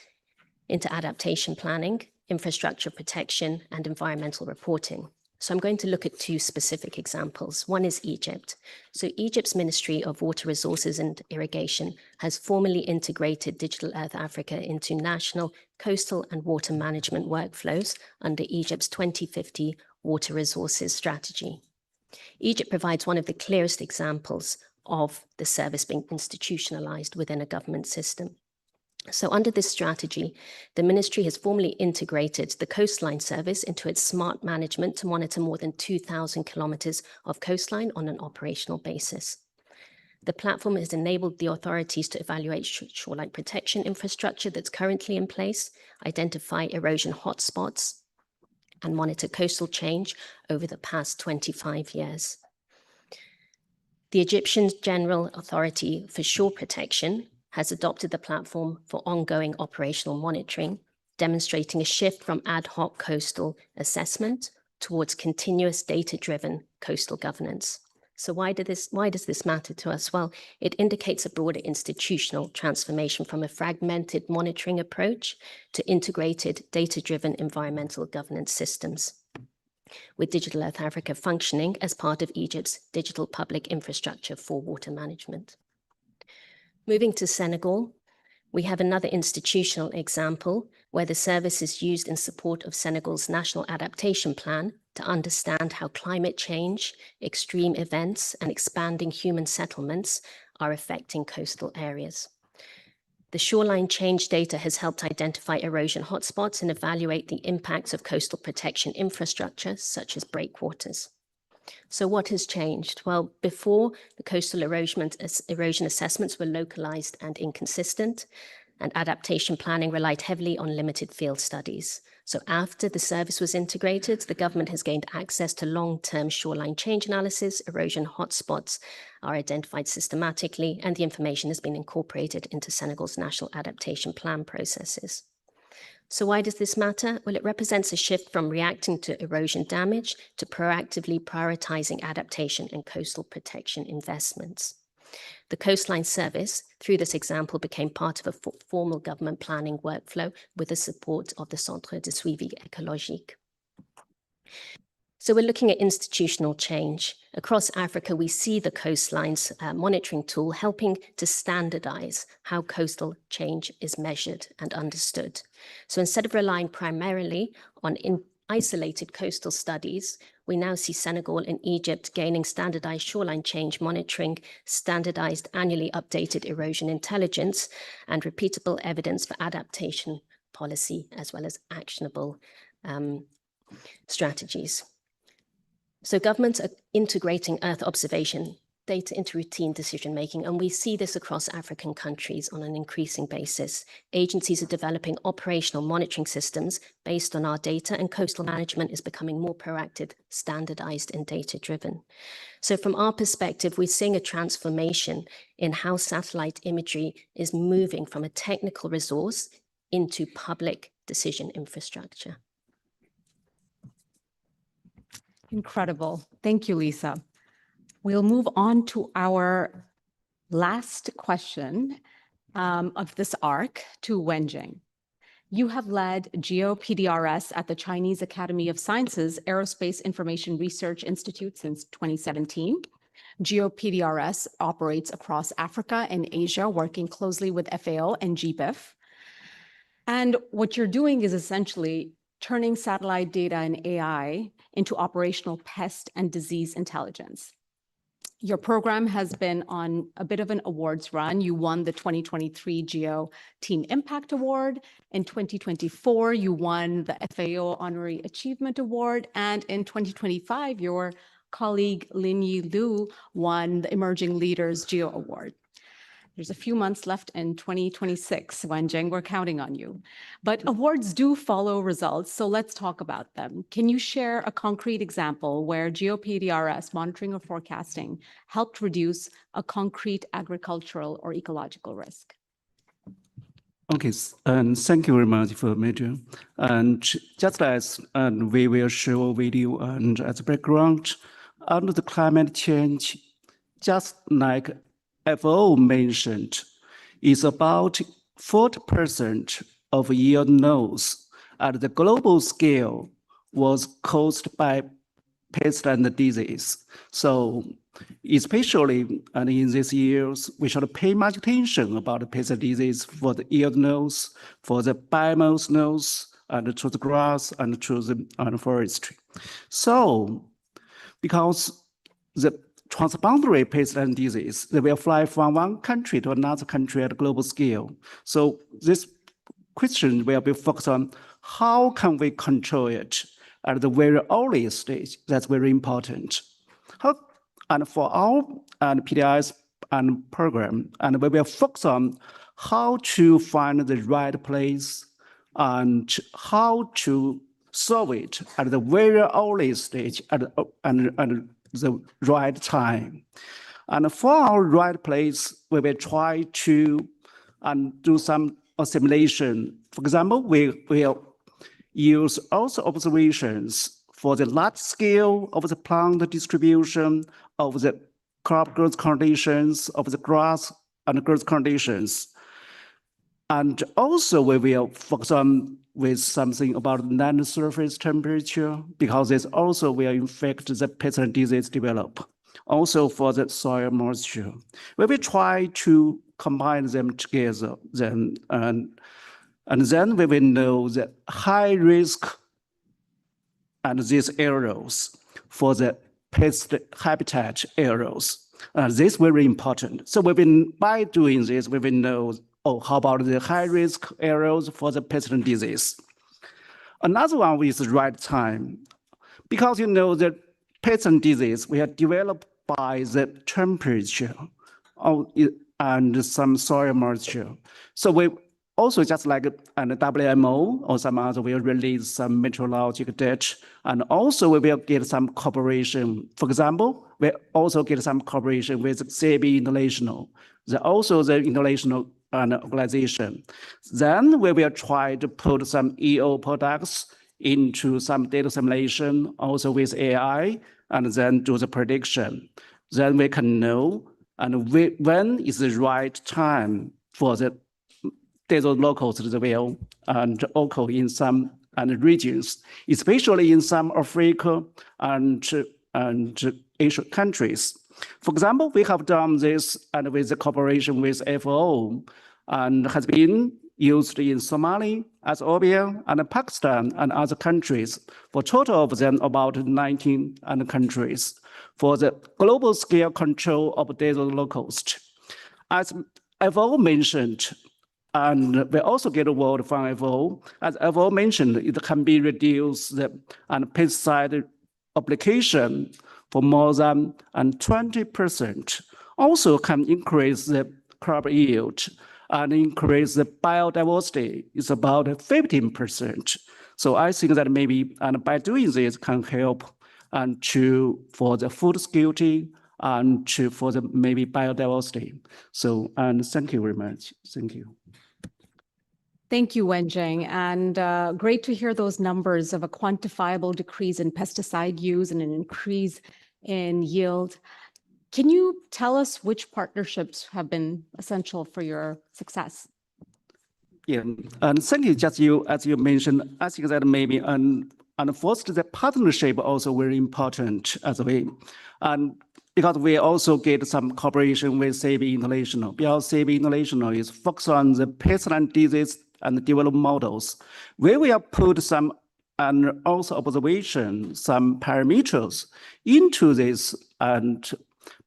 into adaptation planning, infrastructure protection, and environmental reporting. So I'm going to look at two specific examples. One is Egypt. So Egypt's Ministry of Water Resources and Irrigation has formally integrated Digital Earth Africa into national coastal and water management workflows under Egypt's 2050 Water Resources Strategy. Egypt provides one of the clearest examples of the service being institutionalized within a government system. So under this strategy, the ministry has formally integrated the coastline service into its smart management to monitor more than 2,000 kilometers of coastline on an operational basis. The platform has enabled the authorities to evaluate shoreline protection infrastructure that's currently in place, identify erosion hotspots, and monitor coastal change over the past 25 years. The Egyptian General Authority for Shore Protection has adopted the platform for ongoing operational monitoring, demonstrating a shift from ad hoc coastal assessment towards continuous data-driven coastal governance. So why does this matter to us? Well, it indicates a broader institutional transformation from a fragmented monitoring approach to integrated data-driven environmental governance systems, with Digital Earth Africa functioning as part of Egypt's digital public infrastructure for water management. Moving to Senegal, we have another institutional example where the service is used in support of Senegal's National Adaptation Plan to understand how climate change, extreme events, and expanding human settlements are affecting coastal areas. The shoreline change data has helped identify erosion hotspots and evaluate the impacts of coastal protection infrastructure, such as breakwaters. So what has changed? Well, before, the coastal erosion assessments were localized and inconsistent, and adaptation planning relied heavily on limited field studies. So after the service was integrated, the government has gained access to long-term shoreline change analysis, erosion hotspots are identified systematically, and the information has been incorporated into Senegal's national adaptation plan processes. So why does this matter? Well, it represents a shift from reacting to erosion damage to proactively prioritizing adaptation and coastal protection investments. The coastline service, through this example, became part of a formal government planning workflow with the support of the Centre de Suivi Écologique. So we're looking at institutional change. Across Africa, we see the coastlines monitoring tool helping to standardize how coastal change is measured and understood. So instead of relying primarily on isolated coastal studies, we now see Senegal and Egypt gaining standardized shoreline change monitoring, standardized annually updated erosion intelligence, and repeatable evidence for adaptation policy, as well as actionable strategies. So governments are integrating Earth observation data into routine decision-making, and we see this across African countries on an increasing basis. Agencies are developing operational monitoring systems based on our data, and coastal management is becoming more proactive, standardized, and data-driven. So from our perspective, we're seeing a transformation in how satellite imagery is moving from a technical resource into public decision infrastructure. Incredible. Thank you, Lisa. We'll move on to our last question of this arc to Wenjing. You have led GEO-PDRS at the Chinese Academy of Sciences Aerospace Information Research Institute since 2017. GEO-PDRS operates across Africa and Asia, working closely with FAO and GBIF. And what you're doing is essentially turning satellite data and AI into operational pest and disease intelligence. Your program has been on a bit of an awards run. You won the 2023 GEO Team Impact Award. In 2024, you won the FAO Honorary Achievement Award. And in 2025, your colleague Lin Yi Lu won the Emerging Leaders GEO Award. There's a few months left in 2026, Wenjing, we're counting on you. But awards do follow results, so let's talk about them. Can you share a concrete example where GeoPDRS monitoring or forecasting helped reduce a concrete agricultural or ecological risk? Okay, and thank you very much for Major. And just as we will show a video and as background, under the climate change, just like FAO mentioned, is about 40% of yield loss at the global scale was caused by pest and disease. So especially in these years, we should pay much attention about the pest and disease for the yield loss, for the biomass loss, and to the grass and to the forestry. So because the transboundary pest and disease, they will fly from one country to another country at a global scale. So this question will be focused on how can we control it at the very early stage. That's very important. And for our PDIS and program, and we will focus on how to find the right place and how to solve it at the very early stage and the right time. And for our right place, we will try to do some assimilation. For example, we will use also observations for the large scale of the plant distribution, of the crop growth conditions, of the grass and growth conditions. And also we will focus on with something about land surface temperature, because this also will affect the pest and disease develop. Also for the soil moisture. We will try to combine them together, and then we will know the high risk and these areas for the pest habitat areas. This is very important. So by doing this, we will know, how about the high risk areas for the pest and disease? Another one is the right time. Because the pest and disease we are developed by the temperature and some soil moisture. So we also, just like WMO or some other, will release some meteorological data, and also we will get some cooperation. For example, we also get some cooperation with CAB International. Also the international organization. Then we will try to put some EO products into some data simulation, also with AI, and then do the prediction. Then we can know when is the right time for the desert locals that will occur in some regions, especially in some Africa and Asian countries. For example, we have done this with the cooperation with FAO, and has been used in Somalia, Ethiopia, and Pakistan, and other countries, for total of them about 19 countries, for the global scale control of desert locust. As FAO mentioned, and we also get a award from FAO, as FAO mentioned, it can be reduced and pesticide application for more than 20%. Also can increase the crop yield and increase the biodiversity is about 15%. So I think that maybe by doing this can help for the food security and for the maybe biodiversity. So thank you very much. Thank you. Thank you, Wenjing, and great to hear those numbers of a quantifiable decrease in pesticide use and an increase in yield. Can you tell us which partnerships have been essential for your success? Yeah, and thank you. As you mentioned, I think that maybe and first the partnership also very important as well, and because we also get some cooperation with CAB International. Because CAB International is focused on the pest and disease and develop models. We will put some and also observation, some parameters into this and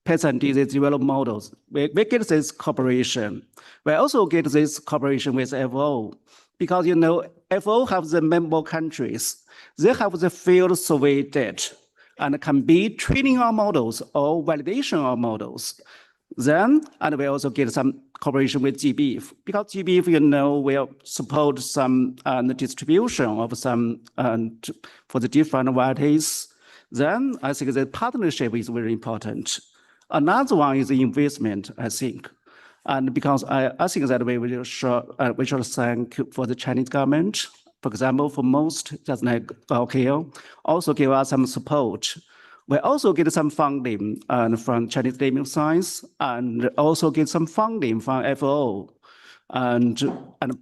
pest and disease develop models. We get this cooperation. We also get this cooperation with FO because, you know, FO have the member countries. They have the field survey data and can be training our models or validation our models. Then, and we also get some cooperation with GBIF because GBIF, you know, will support some the distribution of some for the different varieties. Then I think the partnership is very important. Another one is the investment, I think. And because I think that we should thank for the Chinese government, for example, for most, just like okay, also give us some support. We also get some funding from Chinese Academy of Science and also get some funding from FO. And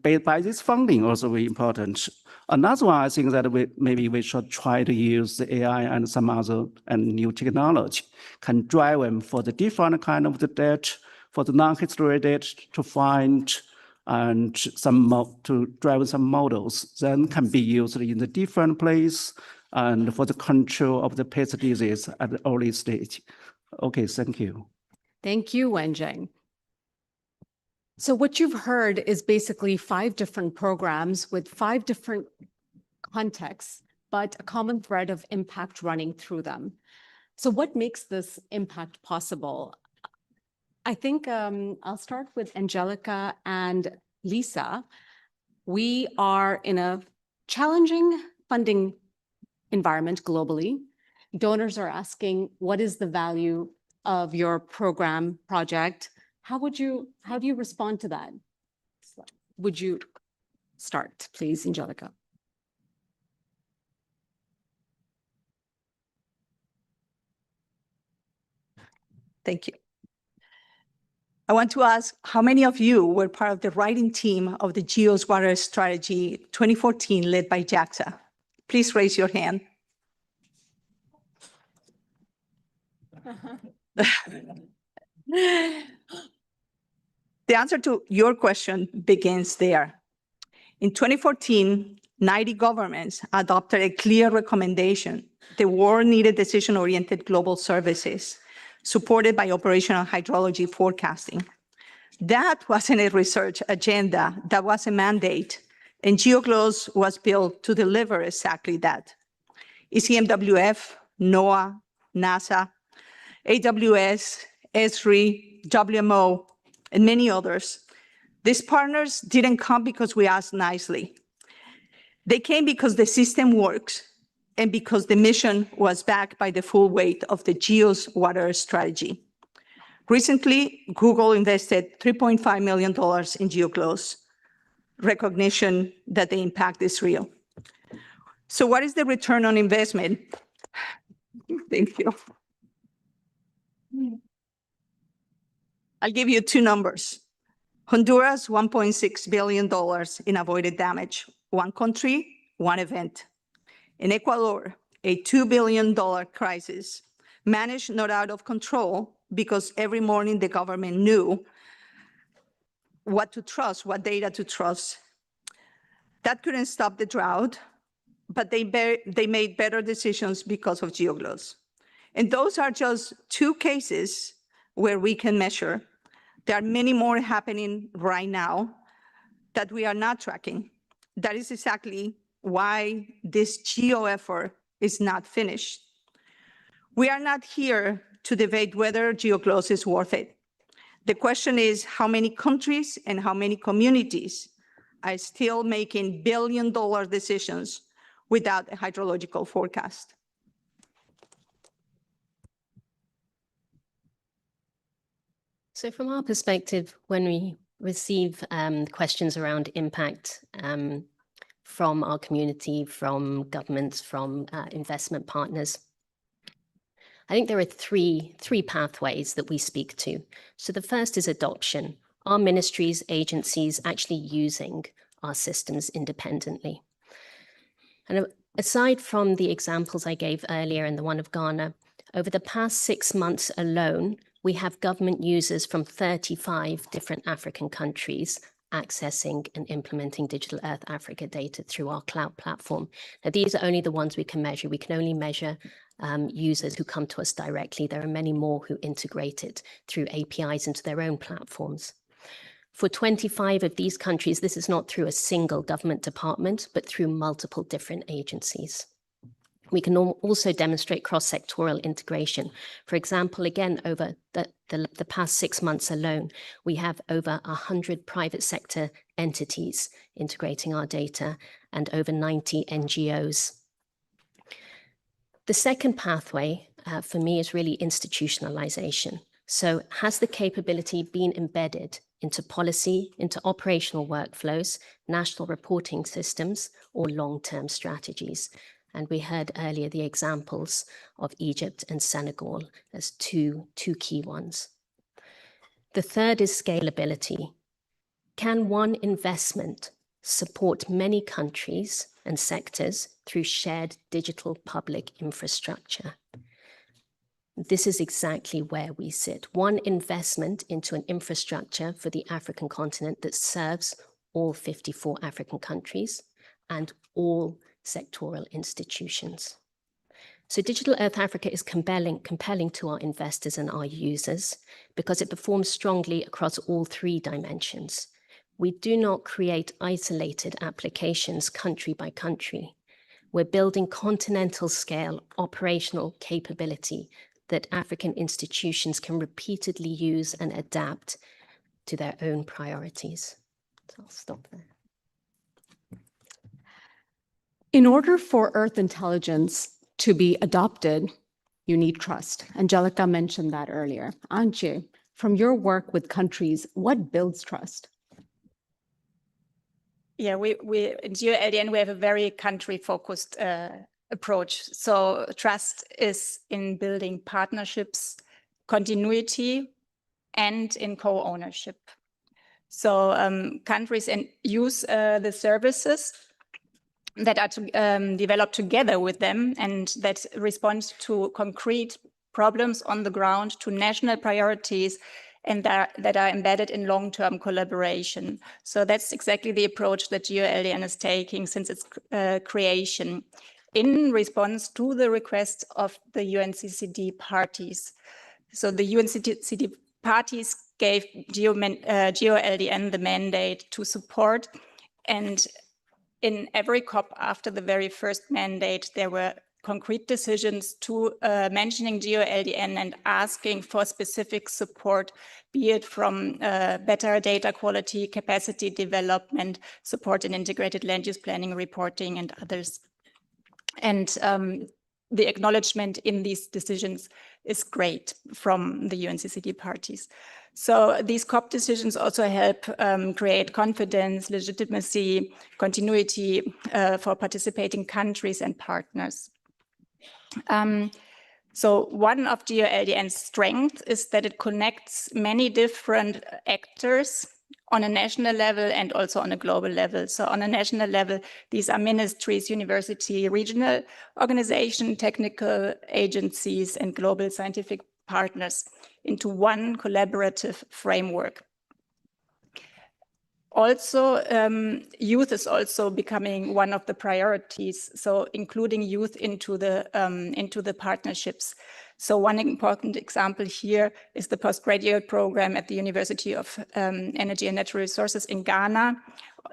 by this funding also very important. Another one, I think that maybe we should try to use the AI and some other new technology can drive them for the different kind of the data, for the non-history data to find and to drive some models then can be used in the different place and for the control of the pest disease at the early stage. Okay, thank you. Thank you, Wenjing. So what you've heard is basically 5 different programs with 5 different contexts, but a common thread of impact running through them. So what makes this impact possible? I think I'll start with Angelica and Lisa. We are in a challenging funding environment globally. Donors are asking, what is the value of your program project? How do you respond to that? Would you start, please, Angelica? Thank you. I want to ask how many of you were part of the writing team of the GEO's Water Strategy 2014 led by JAXA? Please raise your hand. The answer to your question begins there. In 2014, 90 governments adopted a clear recommendation. The world needed decision-oriented global services supported by operational hydrology forecasting. That wasn't a research agenda, that was a mandate, and GeoGLOS was built to deliver exactly that. ECMWF, NOAA, NASA, AWS, ESRI, WMO, and many others. These partners didn't come because we asked nicely. They came because the system works and because the mission was backed by the full weight of the GEO's water strategy. Recently, Google invested $3.5 million in GeoGLOS, recognition that the impact is real. So what is the return on investment? Thank you. I'll give you 2 numbers. Honduras, $1.6 billion in avoided damage. 1 country, 1 event. In Ecuador, a $2 billion crisis managed not out of control because every morning the government knew what to trust, what data to trust. That couldn't stop the drought, but they made better decisions because of GeoGLOS. And those are just 2 cases where we can measure. There are many more happening right now that we are not tracking. That is exactly why this GEO effort is not finished. We are not here to debate whether GeoGLOS is worth it. The question is how many countries and how many communities are still making billion-dollar decisions without a hydrological forecast. So from our perspective, when we receive questions around impact from our community, from governments, from investment partners, I think there are three pathways that we speak to. So the first is adoption. Are ministries, agencies actually using our systems independently? And aside from the examples I gave earlier and the one of Ghana, over the past 6 months alone, we have government users from 35 different African countries accessing and implementing Digital Earth Africa data through our cloud platform. Now, these are only the ones we can measure. We can only measure users who come to us directly. There are many more who integrate it through APIs into their own platforms. For 25 of these countries, this is not through a single government department, but through multiple different agencies. We can also demonstrate cross-sectoral integration. For example, again, over the past 6 months alone, we have over 100 private sector entities integrating our data and over 90 NGOs. The second pathway for me is really institutionalization. So has the capability been embedded into policy, into operational workflows, national reporting systems, or long-term strategies? And we heard earlier the examples of Egypt and Senegal as two key ones. The third is scalability. Can one investment support many countries and sectors through shared digital public infrastructure? This is exactly where we sit. One investment into an infrastructure for the African continent that serves all 54 African countries and all sectoral institutions. So Digital Earth Africa is compelling to our investors and our users because it performs strongly across all three dimensions. We do not create isolated applications country by country. We're building continental scale operational capability that African institutions can repeatedly use and adapt to their own priorities. So I'll stop there. In order for Earth intelligence to be adopted, you need trust. Angelica mentioned that earlier. Antje, from your work with countries, what builds trust? Yeah, we in GEO-LDN, we have a very country-focused approach. So trust is in building partnerships, continuity, and in co-ownership. So countries use the services that are developed together with them and that respond to concrete problems on the ground, to national priorities, and that are embedded in long-term collaboration. So that's exactly the approach that GEO-LDN is taking since its creation, in response to the requests of the UNCCD parties. So the UNCCD parties gave GEO-LDN the mandate to support, and in every COP after the very first mandate, there were concrete decisions to mentioning GEO-LDN and asking for specific support, be it from better data quality, capacity development, support in integrated land use planning, reporting, and others. And the acknowledgement in these decisions is great from the UNCCD parties. So these COP decisions also help create confidence, legitimacy, continuity for participating countries and partners. So one of GEO-LDN's strengths is that it connects many different actors on a national level and also on a global level. So on a national level, these are ministries, university, regional organizations, technical agencies, and global scientific partners into one collaborative framework. Also, youth is also becoming one of the priorities, so including youth into the partnerships. So one important example here is the postgraduate program at the University of Energy and Natural Resources in Ghana,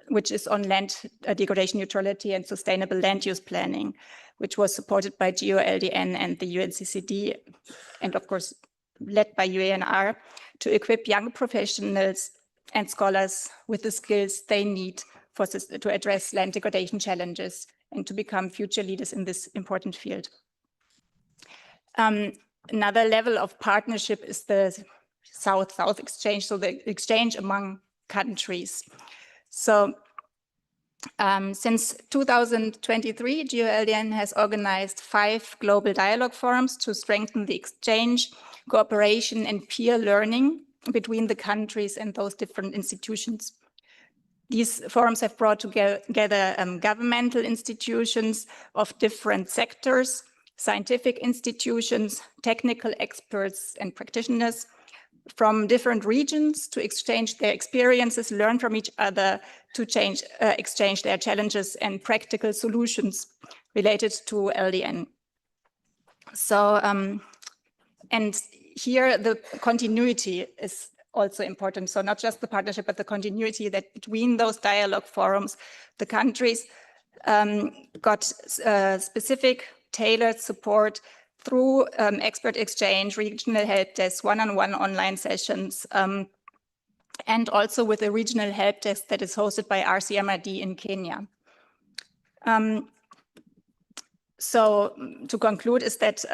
which is on land degradation neutrality and sustainable land use planning, which was supported by GEO-LDN and the UNCCD, and of course led by UANR, to equip young professionals and scholars with the skills they need to address land degradation challenges and to become future leaders in this important field. Another level of partnership is the South-South exchange, so the exchange among countries. So since 2023, GEO-LDN has organized 5 global dialogue forums to strengthen the exchange, cooperation, and peer learning between the countries and those different institutions. These forums have brought together governmental institutions of different sectors, scientific institutions, technical experts and practitioners, from different regions to exchange their experiences, learn from each other, to exchange their challenges and practical solutions related to LDN. So, and here the continuity is also important. So not just the partnership, but the continuity that between those dialogue forums, the countries got specific tailored support through expert exchange, regional help desks, one-on-one online sessions, and also with a regional help desk that is hosted by RCMRD in Kenya. So to conclude is that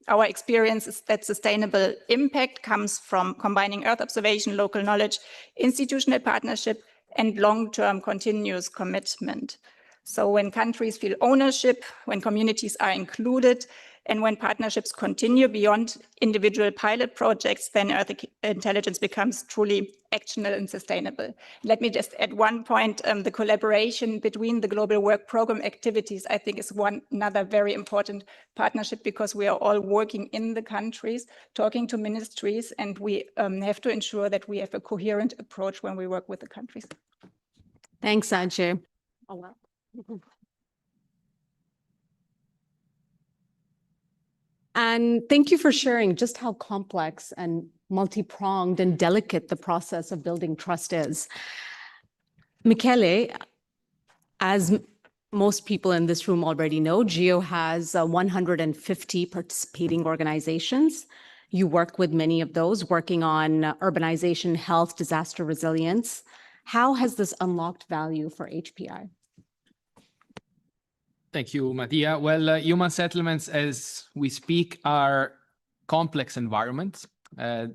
our experience is that sustainable impact comes from combining Earth observation, local knowledge, institutional partnership, and long-term continuous commitment. So when countries feel ownership, when communities are included, and when partnerships continue beyond individual pilot projects, then Earth intelligence becomes truly actionable and sustainable. Let me just add one point. The collaboration between the Global Work Program activities, I think, is another very important partnership, because we are all working in the countries, talking to ministries, and we have to ensure that we have a coherent approach when we work with the countries. Thanks, Ajay. Oh, well. And thank you for sharing just how complex and multi-pronged and delicate the process of building trust is. Michele, as most people in this room already know, GEO has 150 participating organizations. You work with many of those, working on urbanization, health, disaster resilience. How has this unlocked value for HPI? Thank you, Madia. Well, human settlements, as we speak, are complex environments.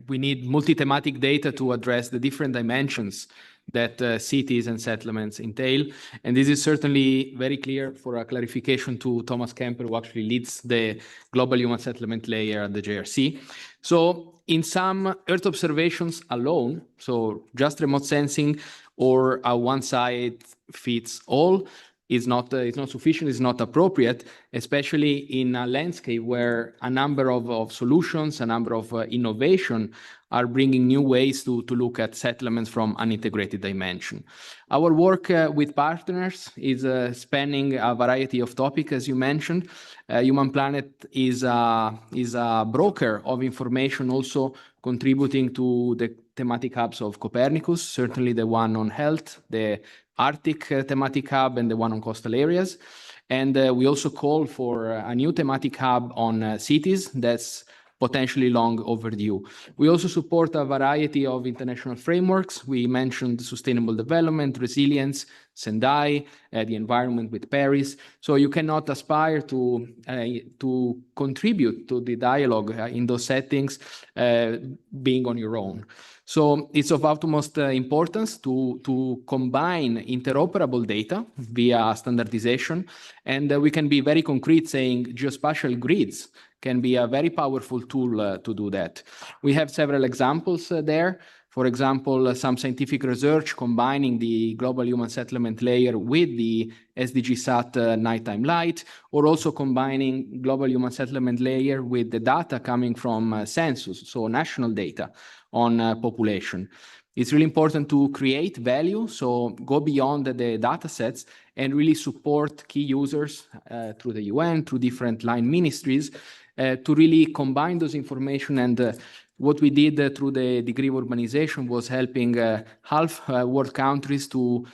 We need multi-thematic data to address the different dimensions that cities and settlements entail. And this is certainly very clear for a clarification to Thomas Kemper, who actually leads the global human settlement layer at the JRC. So in some Earth observations alone, so just remote sensing or a one-size-fits-all, is not sufficient, is not appropriate, especially in a landscape where a number of solutions, a number of innovation are bringing new ways to look at settlements from an integrated dimension. Our work with partners is spanning a variety of topics, as you mentioned. Human Planet is a broker of information, also contributing to the thematic hubs of Copernicus, certainly the one on health, the Arctic thematic hub, and the one on coastal areas. And we also call for a new thematic hub on cities that's potentially long overdue. We also support a variety of international frameworks. We mentioned sustainable development, resilience, Sendai, the environment with Paris. So you cannot aspire to contribute to the dialogue in those settings being on your own. So it's of utmost importance to combine interoperable data via standardization. And we can be very concrete, saying geospatial grids can be a very powerful tool to do that. We have several examples there. For example, some scientific research combining the global human settlement layer with the SDG-SAT nighttime light, or also combining global human settlement layer with the data coming from census, so national data on population. It's really important to create value, so go beyond the data sets and really support key users through the UN, through different line ministries, to really combine those information. And what we did through the degree of urbanization was helping half world countries to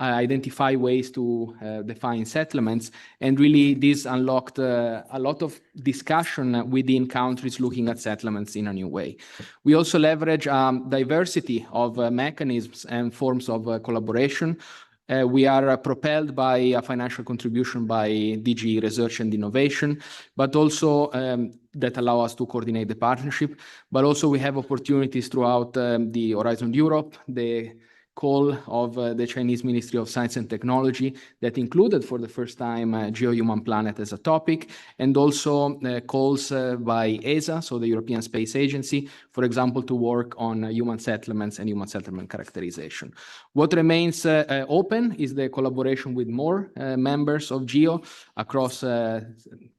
identify ways to define settlements. And really this unlocked a lot of discussion within countries looking at settlements in a new way. We also leverage diversity of mechanisms and forms of collaboration. We are propelled by a financial contribution by DG Research and Innovation, but also that allow us to coordinate the partnership. But also we have opportunities throughout the Horizon Europe, the call of the Chinese Ministry of Science and Technology that included for the first time GEO-Human Planet as a topic, and also calls by ESA, so the European Space Agency, for example, to work on human settlements and human settlement characterization. What remains open is the collaboration with more members of GEO across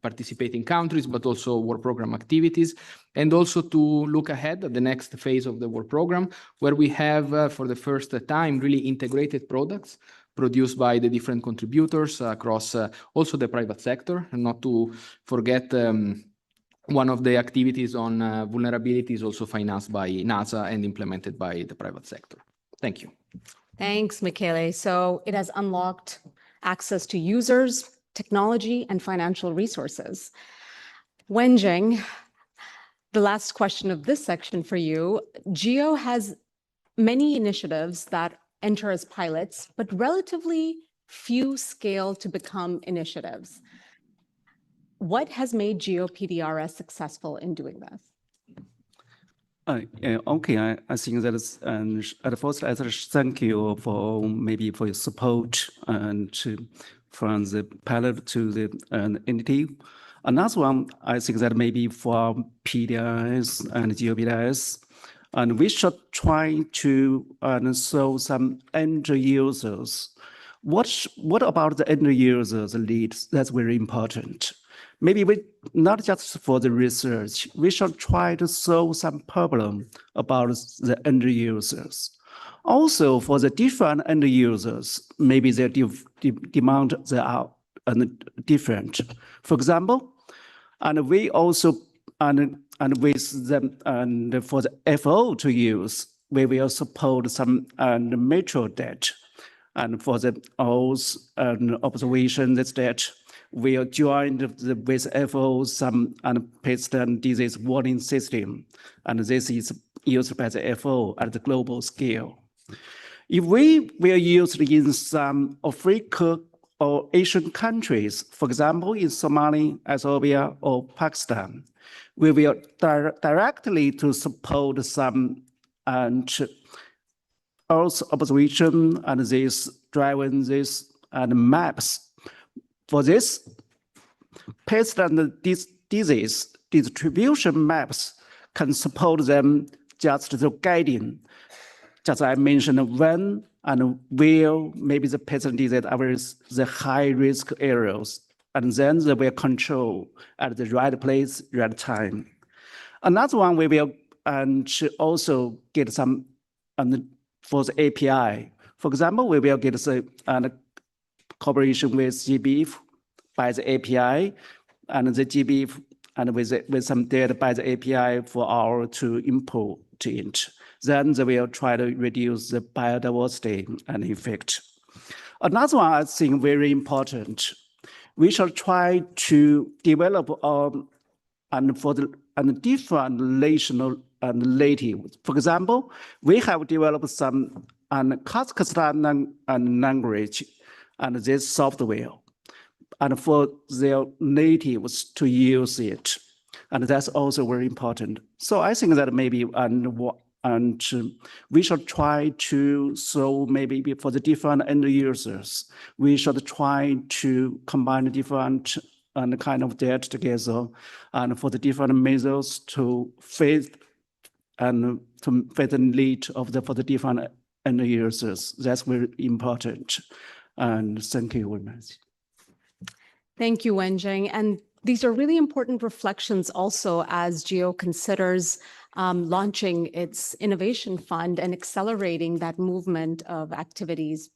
participating countries, but also work program activities. and also to look ahead at the next phase of the work program, where we have, for the first time, really integrated products produced by the different contributors across also the private sector, and not to forget one of the activities on vulnerabilities also financed by NASA and implemented by the private sector. Thank you. Thanks, Michele. So it has unlocked access to users, technology, and financial resources. Wenjing, the last question of this section for you. GEO has many initiatives that enter as pilots, but relatively few scale to become initiatives. What has made GEO-PDRS successful in doing this? Okay, I think that is, at first, I thank you for for your support and from the pilot to the entity. Another one, I think that maybe for PDRS and GEO-PDRS, and we should try to solve some end users. What about the end users needs? That's very important. Maybe we not just for the research, we should try to solve some problem about the end users. Also, for the different end users, maybe their demand they are different. For example, and we also and with them and for the FO to use, we will support some metro debt, and for the observation that we are joined with FO some pestilence disease warning system, and this is used by the FO at the global scale. If we will use it in some Africa or Asian countries, for example, in Somalia, Ethiopia, or Pakistan, we will directly to support some Earth observation and this driving this and maps. For this pestilence disease distribution maps can support them just the guiding. Just I mentioned when and where maybe the pestilence disease are the high risk areas, and then they will control at the right place, right time. Another one we will also get some for the API. For example, we will get the cooperation with GBIF by the API, and the GBIF and with some data by the API for our to import it. Then they will try to reduce the biodiversity and effect. Another one I think very important, we shall try to develop for the different national and native. For example, we have developed some Kazakhstan language and this software, and for their natives to use it, and that's also very important. So I think that maybe we should try to maybe for the different end users, we should try to combine different kind of data together, and for the different measures to fit and to fit the need of for the different end users. That's very important. And thank you very much. Thank you, Wenjing. And these are really important reflections also as GEO considers launching its innovation fund and accelerating that movement of activities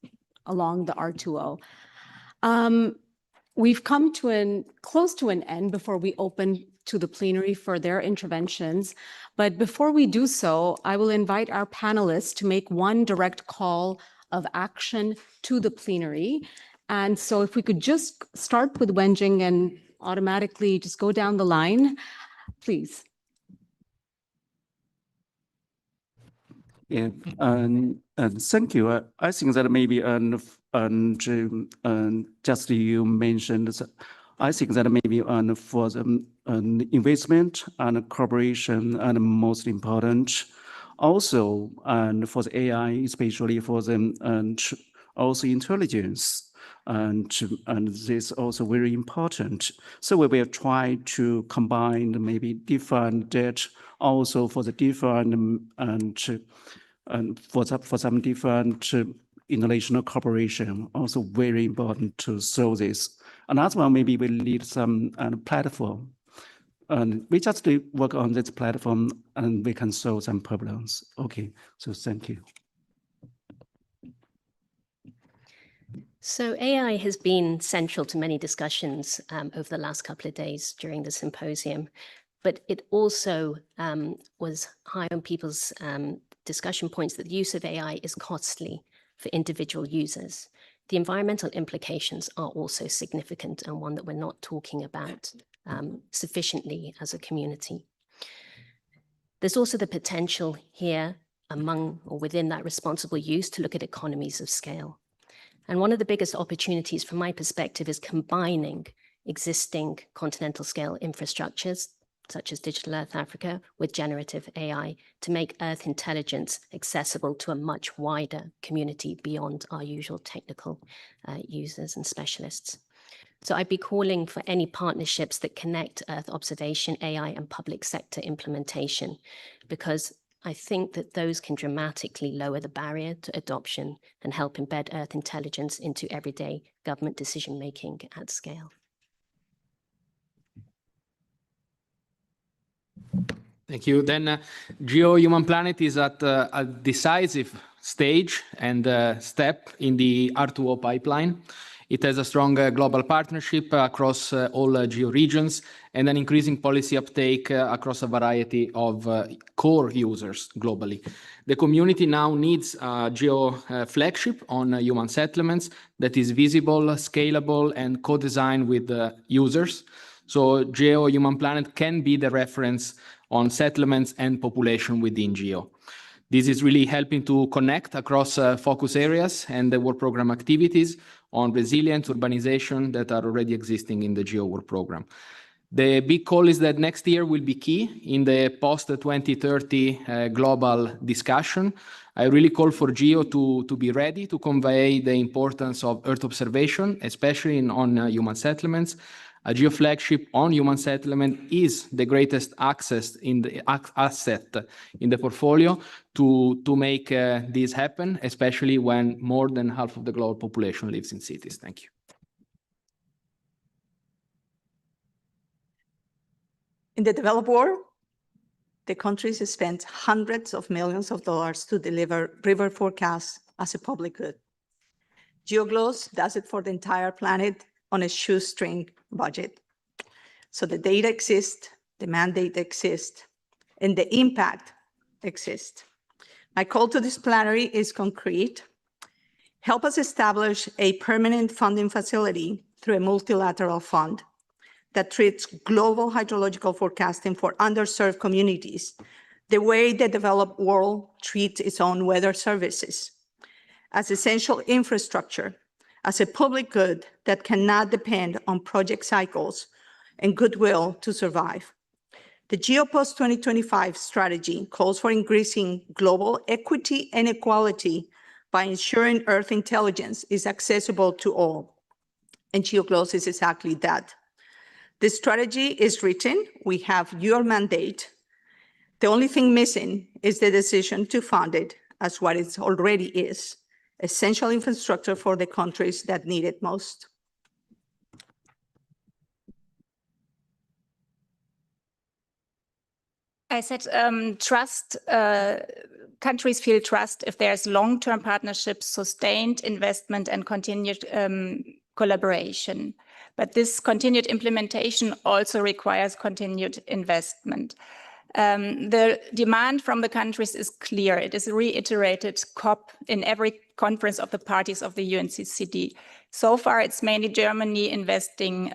along the R2O. We've come to close to an end before we open to the plenary for their interventions. But before we do so, I will invite our panelists to make one direct call of action to the plenary. And so if we could just start with Wenjing and automatically just go down the line, please. Yeah, and thank you. I think that maybe just you mentioned, I think that maybe for the investment and cooperation and most important, also and for the AI, especially for them and also intelligence, and this also very important. So we will try to combine maybe different data also for the different and for some different international cooperation, also very important to solve this. Another one, maybe we need some platform And we just work on this platform and we can solve some problems. Okay, so thank you. So AI has been central to many discussions over the last couple of days during the symposium, but it also was high on people's discussion points that the use of AI is costly for individual users. The environmental implications are also significant and one that we're not talking about sufficiently as a community. There's also the potential here among or within that responsible use to look at economies of scale. And one of the biggest opportunities from my perspective is combining existing continental scale infrastructures, such as Digital Earth Africa, with generative AI to make Earth intelligence accessible to a much wider community beyond our usual technical users and specialists. So I'd be calling for any partnerships that connect Earth observation, AI, and public sector implementation, because I think that those can dramatically lower the barrier to adoption and help embed Earth intelligence into everyday government decision-making at scale. Thank you. Then GEO-Human Planet is at a decisive stage and step in the R2O pipeline. It has a strong global partnership across all GEO regions and an increasing policy uptake across a variety of core users globally. The community now needs a GEO flagship on human settlements that is visible, scalable, and co-designed with users. So GEO-Human Planet can be the reference on settlements and population within GEO. This is really helping to connect across focus areas and the work program activities on resilience, urbanization that are already existing in the GEO work program. The big call is that next year will be key in the post-2030 global discussion. I really call for GEO to be ready to convey the importance of Earth observation, especially on human settlements. A GEO flagship on human settlement is the greatest asset in the portfolio to make this happen, especially when more than half of the global population lives in cities. Thank you. In the developed world, the countries spend hundreds of millions of dollars to deliver river forecasts as a public good. GeoGloss does it for the entire planet on a shoestring budget. So the data exists, the mandate exists, and the impact exists. My call to this plenary is concrete. Help us establish a permanent funding facility through a multilateral fund that treats global hydrological forecasting for underserved communities the way the developed world treats its own weather services, as essential infrastructure, as a public good that cannot depend on project cycles and goodwill to survive. The GEO post-2025 strategy calls for increasing global equity and equality by ensuring Earth intelligence is accessible to all. And GeoGloss is exactly that. This strategy is written. We have your mandate. The only thing missing is the decision to fund it as what it already is, essential infrastructure for the countries that need it most. I said trust, countries feel trust if there's long-term partnerships, sustained investment, and continued collaboration. But this continued implementation also requires continued investment. The demand from the countries is clear. It is reiterated in every conference of the parties of the UNCCD. So far, it's mainly Germany investing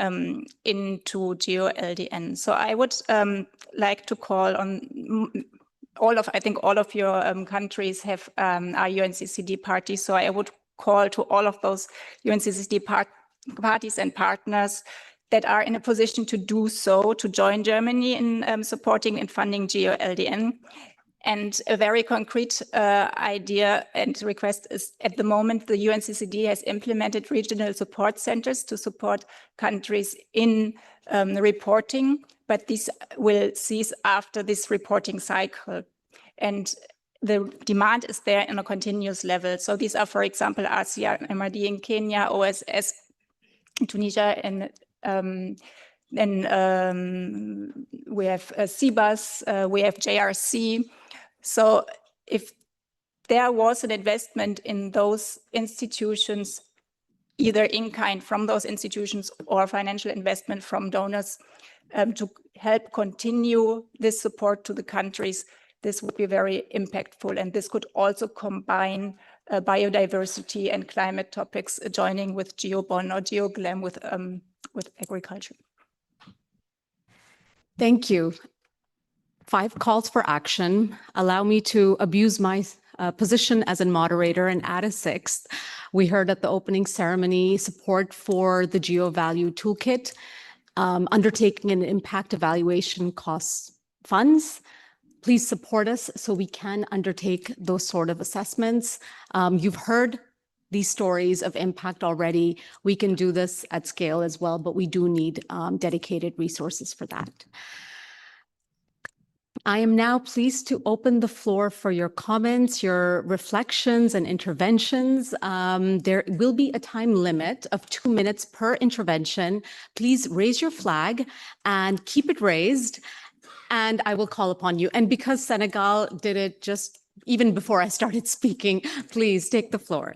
into GEO-LDN. So I would like to call on I think all of your countries are UNCCD parties. So I would call to all of those UNCCD parties and partners that are in a position to do so, to join Germany in supporting and funding GEO-LDN. And a very concrete idea and request is, at the moment, the UNCCD has implemented regional support centers to support countries in reporting, but this will cease after this reporting cycle. And the demand is there on a continuous level. So these are, for example, RCR, MRD in Kenya, OSS in Tunisia, and then we have CBUS, we have JRC. So if there was an investment in those institutions, either in kind from those institutions or financial investment from donors to help continue this support to the countries, this would be very impactful. And this could also combine biodiversity and climate topics, joining with GeoBon or GeoGLAM with agriculture. Thank you. 5 calls for action. Allow me to abuse my position as a moderator and add a 6th. We heard at the opening ceremony support for the Geo Value Toolkit, undertaking an impact evaluation costs funds. Please support us so we can undertake those sort of assessments. You've heard these stories of impact already. We can do this at scale as well, but we do need dedicated resources for that. I am now pleased to open the floor for your comments, your reflections and interventions. There will be a time limit of 2 minutes per intervention. Please raise your flag and keep it raised, and I will call upon you. And because Senegal did it just even before I started speaking, please take the floor.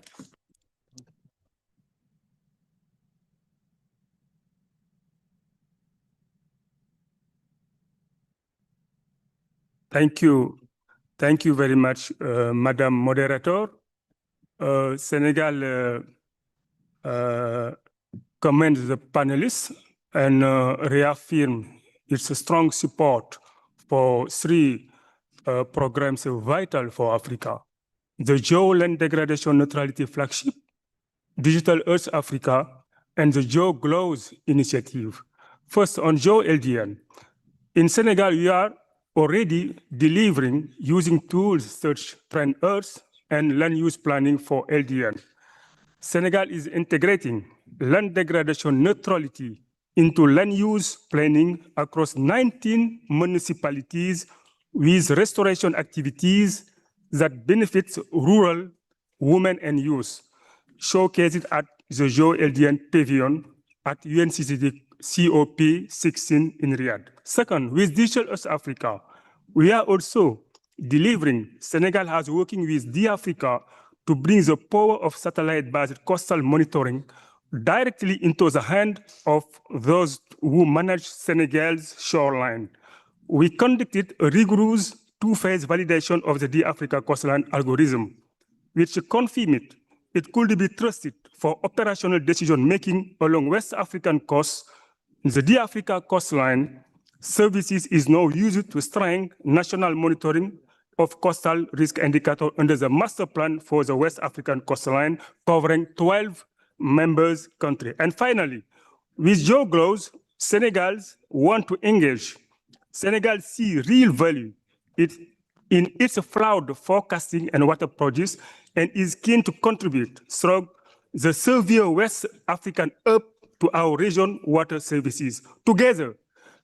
Thank you. Thank you very much, Madam Moderator. Senegal commends the panelists and reaffirm its strong support for 3 programs vital for Africa: the Geo Land Degradation Neutrality Flagship, Digital Earth Africa, and the Geo Glows Initiative. First, on Geo LDN. In Senegal, we are already delivering using tools such Trend Earth and land use planning for LDN. Senegal is integrating land degradation neutrality into land use planning across 19 municipalities with restoration activities that benefit rural women and youth, showcased at the Geo LDN Pavilion at UNCCD COP16 in Riyadh. Second, with Digital Earth Africa, we are also delivering. Senegal has working with DAfrica to bring the power of satellite-based coastal monitoring directly into the hand of those who manage Senegal's shoreline. We conducted a rigorous 2-phase validation of the DAfrica coastline algorithm, which confirmed it could be trusted for operational decision-making along West African coasts. The DAfrica coastline services is now used to strengthen national monitoring of coastal risk indicator under the master plan for the West African coastline, covering 12 members countries. And finally, with GeoGlows, Senegals want to engage. Senegal sees real value in its flood forecasting and water produce, and is keen to contribute through the severe West African up to our region water services. Together,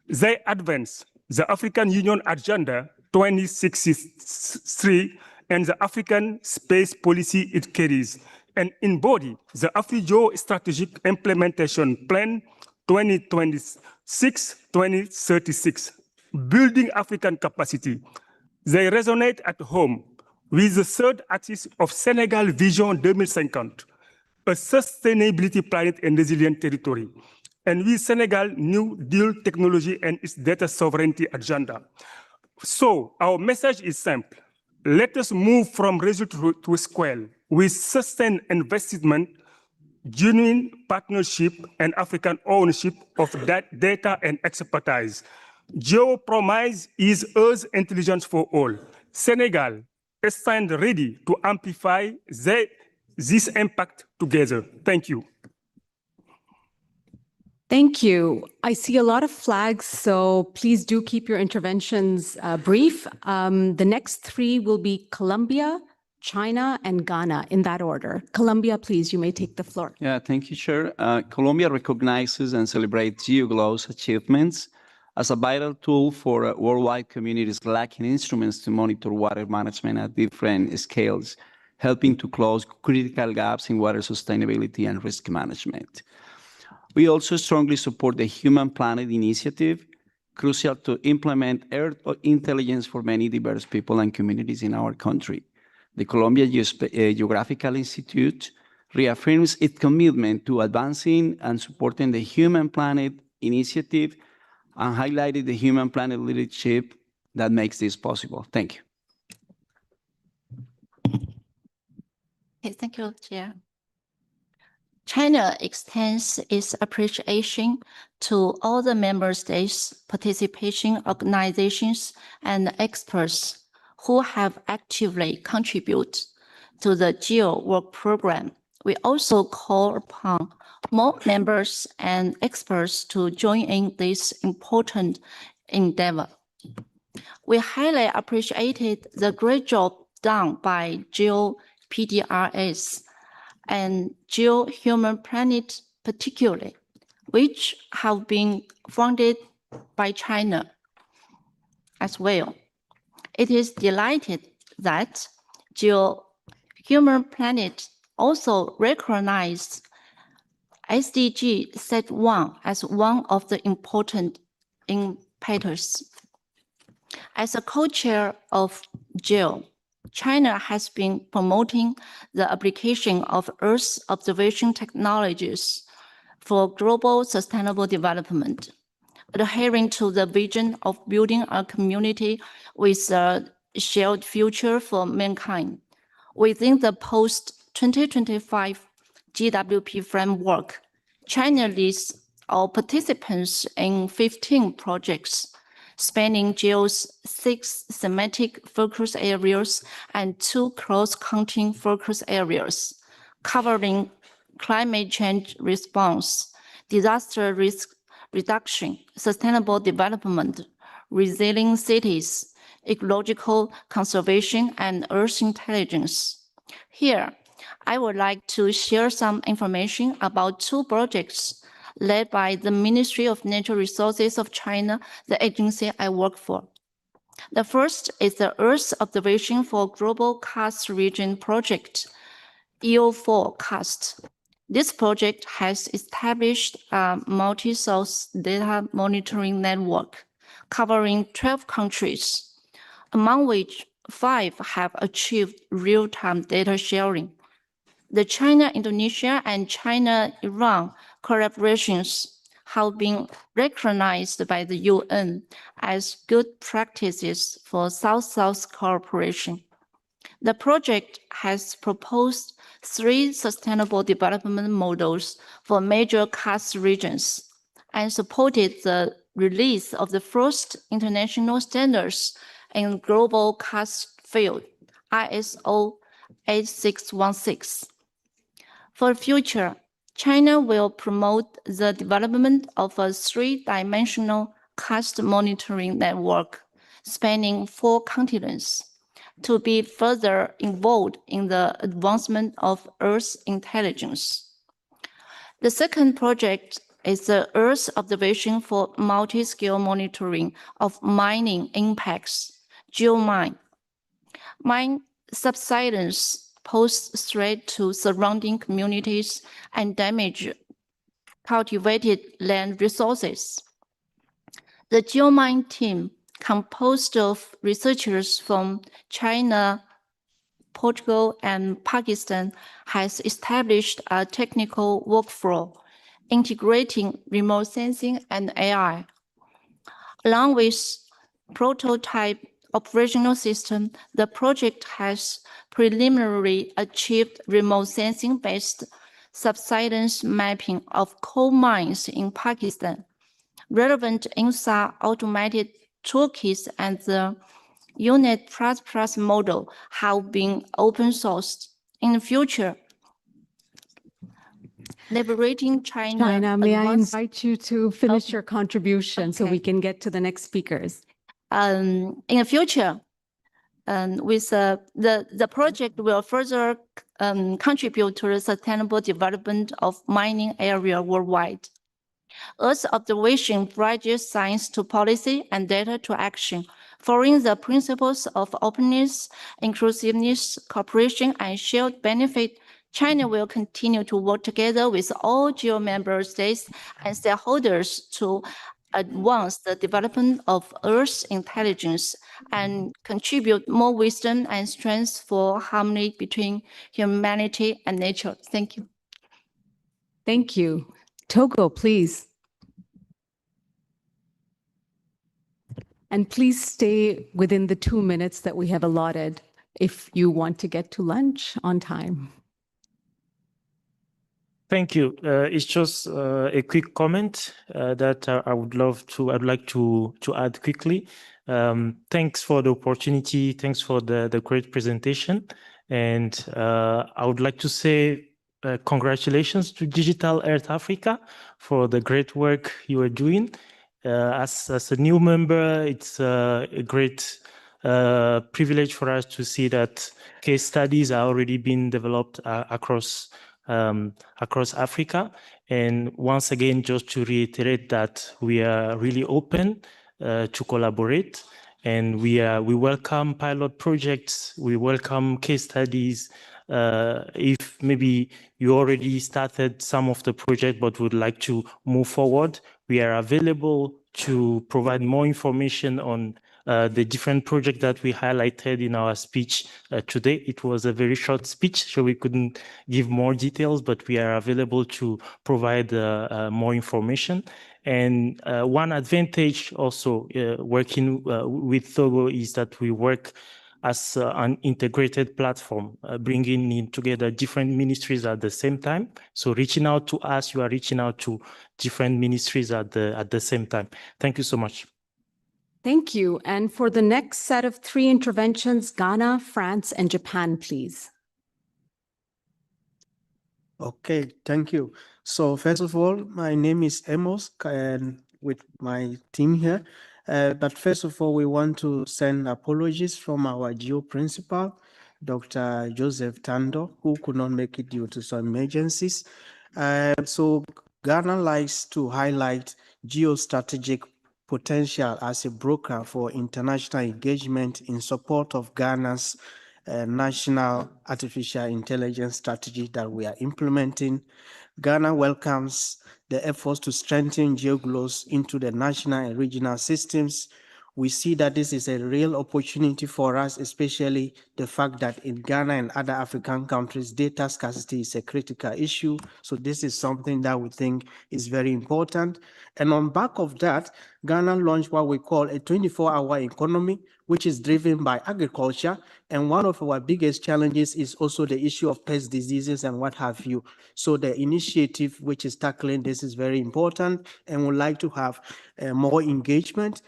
they advance the African Union Agenda 2063 and the African space policy it carries, and embody the AfriGeo Strategic Implementation Plan 2026-2036, building African capacity. They resonate at home with the 3rd axis of Senegal Vision 2050, a sustainability planet and resilient territory, and with Senegal New Deal technology and its data sovereignty agenda. So our message is simple. Let us move from result to scale with sustained investment, genuine partnership, and African ownership of that data and expertise. Geo-Promise is Earth intelligence for all. Senegal stands ready to amplify this impact together. Thank you. Thank you. I see a lot of flags, so please do keep your interventions brief. The next 3 will be Colombia, China, and Ghana in that order. Colombia, please, you may take the floor. Yeah, thank you, Chair. Colombia recognizes and celebrates GeoGlow's achievements as a vital tool for worldwide communities lacking instruments to monitor water management at different scales, helping to close critical gaps in water sustainability and risk management. We also strongly support the Human Planet Initiative, crucial to implement Earth intelligence for many diverse people and communities in our country. The Columbia Geographical Institute reaffirms its commitment to advancing and supporting the Human Planet Initiative and highlighted the Human Planet leadership that makes this possible. Thank you. Okay, thank you, Chair. China extends its appreciation to all the member states, participation organizations, and experts who have actively contributed to the GEO work program. We also call upon more members and experts to join in this important endeavor. We highly appreciated the great job done by GEO-PDRS and GEO-Human Planet particularly, which have been funded by China as well. It is delighted that GEO-Human Planet also recognized SDG Set 1 as one of the important impetus. As a co-chair of GEO, China has been promoting the application of Earth observation technologies for global sustainable development, adhering to the vision of building a community with a shared future for mankind. Within the post-2025 GWP framework, China leads all participants in 15 projects, spanning GEO's 6 thematic focus areas and 2 cross-cutting focus areas, covering climate change response, disaster risk reduction, sustainable development, resilient cities, ecological conservation, and Earth intelligence. Here, I would like to share some information about 2 projects led by the Ministry of Natural Resources of China, the agency I work for. The first is the Earth Observation for Global Karst Region Project, EO4 Karst. This project has established a multi-source data monitoring network covering 12 countries, among which 5 have achieved real-time data sharing. The China-Indonesia and China-Iran collaborations have been recognized by the UN as good practices for South-South cooperation. The project has proposed 3 sustainable development models for major karst regions and supported the release of the first international standards in global karst field, ISO 8616. For the future, China will promote the development of a 3-dimensional karst monitoring network spanning 4 continents to be further involved in the advancement of Earth intelligence. The second project is the Earth observation for multi-scale monitoring of mining impacts, GeoMine. Mine subsidence pose threat to surrounding communities and damage cultivated land resources. The GeoMine team, composed of researchers from China, Portugal, and Pakistan, has established a technical workflow integrating remote sensing and AI. Along with prototype operational system, the project has preliminarily achieved remote sensing-based subsidence mapping of coal mines in Pakistan. Relevant INSA automated toolkits and the Unit++ model have been open sourced. In the future, liberating China. May I invite you to finish your contribution so we can get to the next speakers? In the future, with the project will further contribute to the sustainable development of mining area worldwide. Earth observation bridges science to policy and data to action, following the principles of openness, inclusiveness, cooperation, and shared benefit China will continue to work together with all GEO member states and stakeholders to advance the development of Earth intelligence and contribute more wisdom and strength for harmony between humanity and nature. Thank you. Thank you. Togo, please. And please stay within the 2 minutes that we have allotted if you want to get to lunch on time. Thank you. It's just a quick comment that I'd like to add quickly. Thanks for the opportunity. Thanks for the great presentation. And I would like to say congratulations to Digital Earth Africa for the great work you are doing. As a new member, it's a great privilege for us to see that case studies are already being developed across Africa. And once again, just to reiterate that we are really open to collaborate, and we welcome pilot projects, we welcome case studies. If maybe you already started some of the project but would like to move forward, we are available to provide more information on the different projects that we highlighted in our speech today. It was a very short speech, so we couldn't give more details, but we are available to provide more information. And one advantage also working with Togo is that we work as an integrated platform, bringing in together different ministries at the same time. So reaching out to us, you are reaching out to different ministries at the same time. Thank you so much. Thank you. And for the next set of 3 interventions, Ghana, France, and Japan, please. Okay, thank you. So first of all, my name is Amos, and with my team here. But first of all, we want to send apologies from our GEO principal, Dr. Joseph Tando, who could not make it due to some emergencies. So Ghana likes to highlight geostrategic potential as a broker for international engagement in support of Ghana's national artificial intelligence strategy that we are implementing. Ghana welcomes the efforts to strengthen GeoGlows into the national and regional systems. We see that this is a real opportunity for us, especially the fact that in Ghana and other African countries, data scarcity is a critical issue. So this is something that we think is very important. And on back of that, Ghana launched what we call a 24-hour economy, which is driven by agriculture. And one of our biggest challenges is also the issue of pest diseases and what have you. So the initiative which is tackling this is very important, and would like to have more engagement.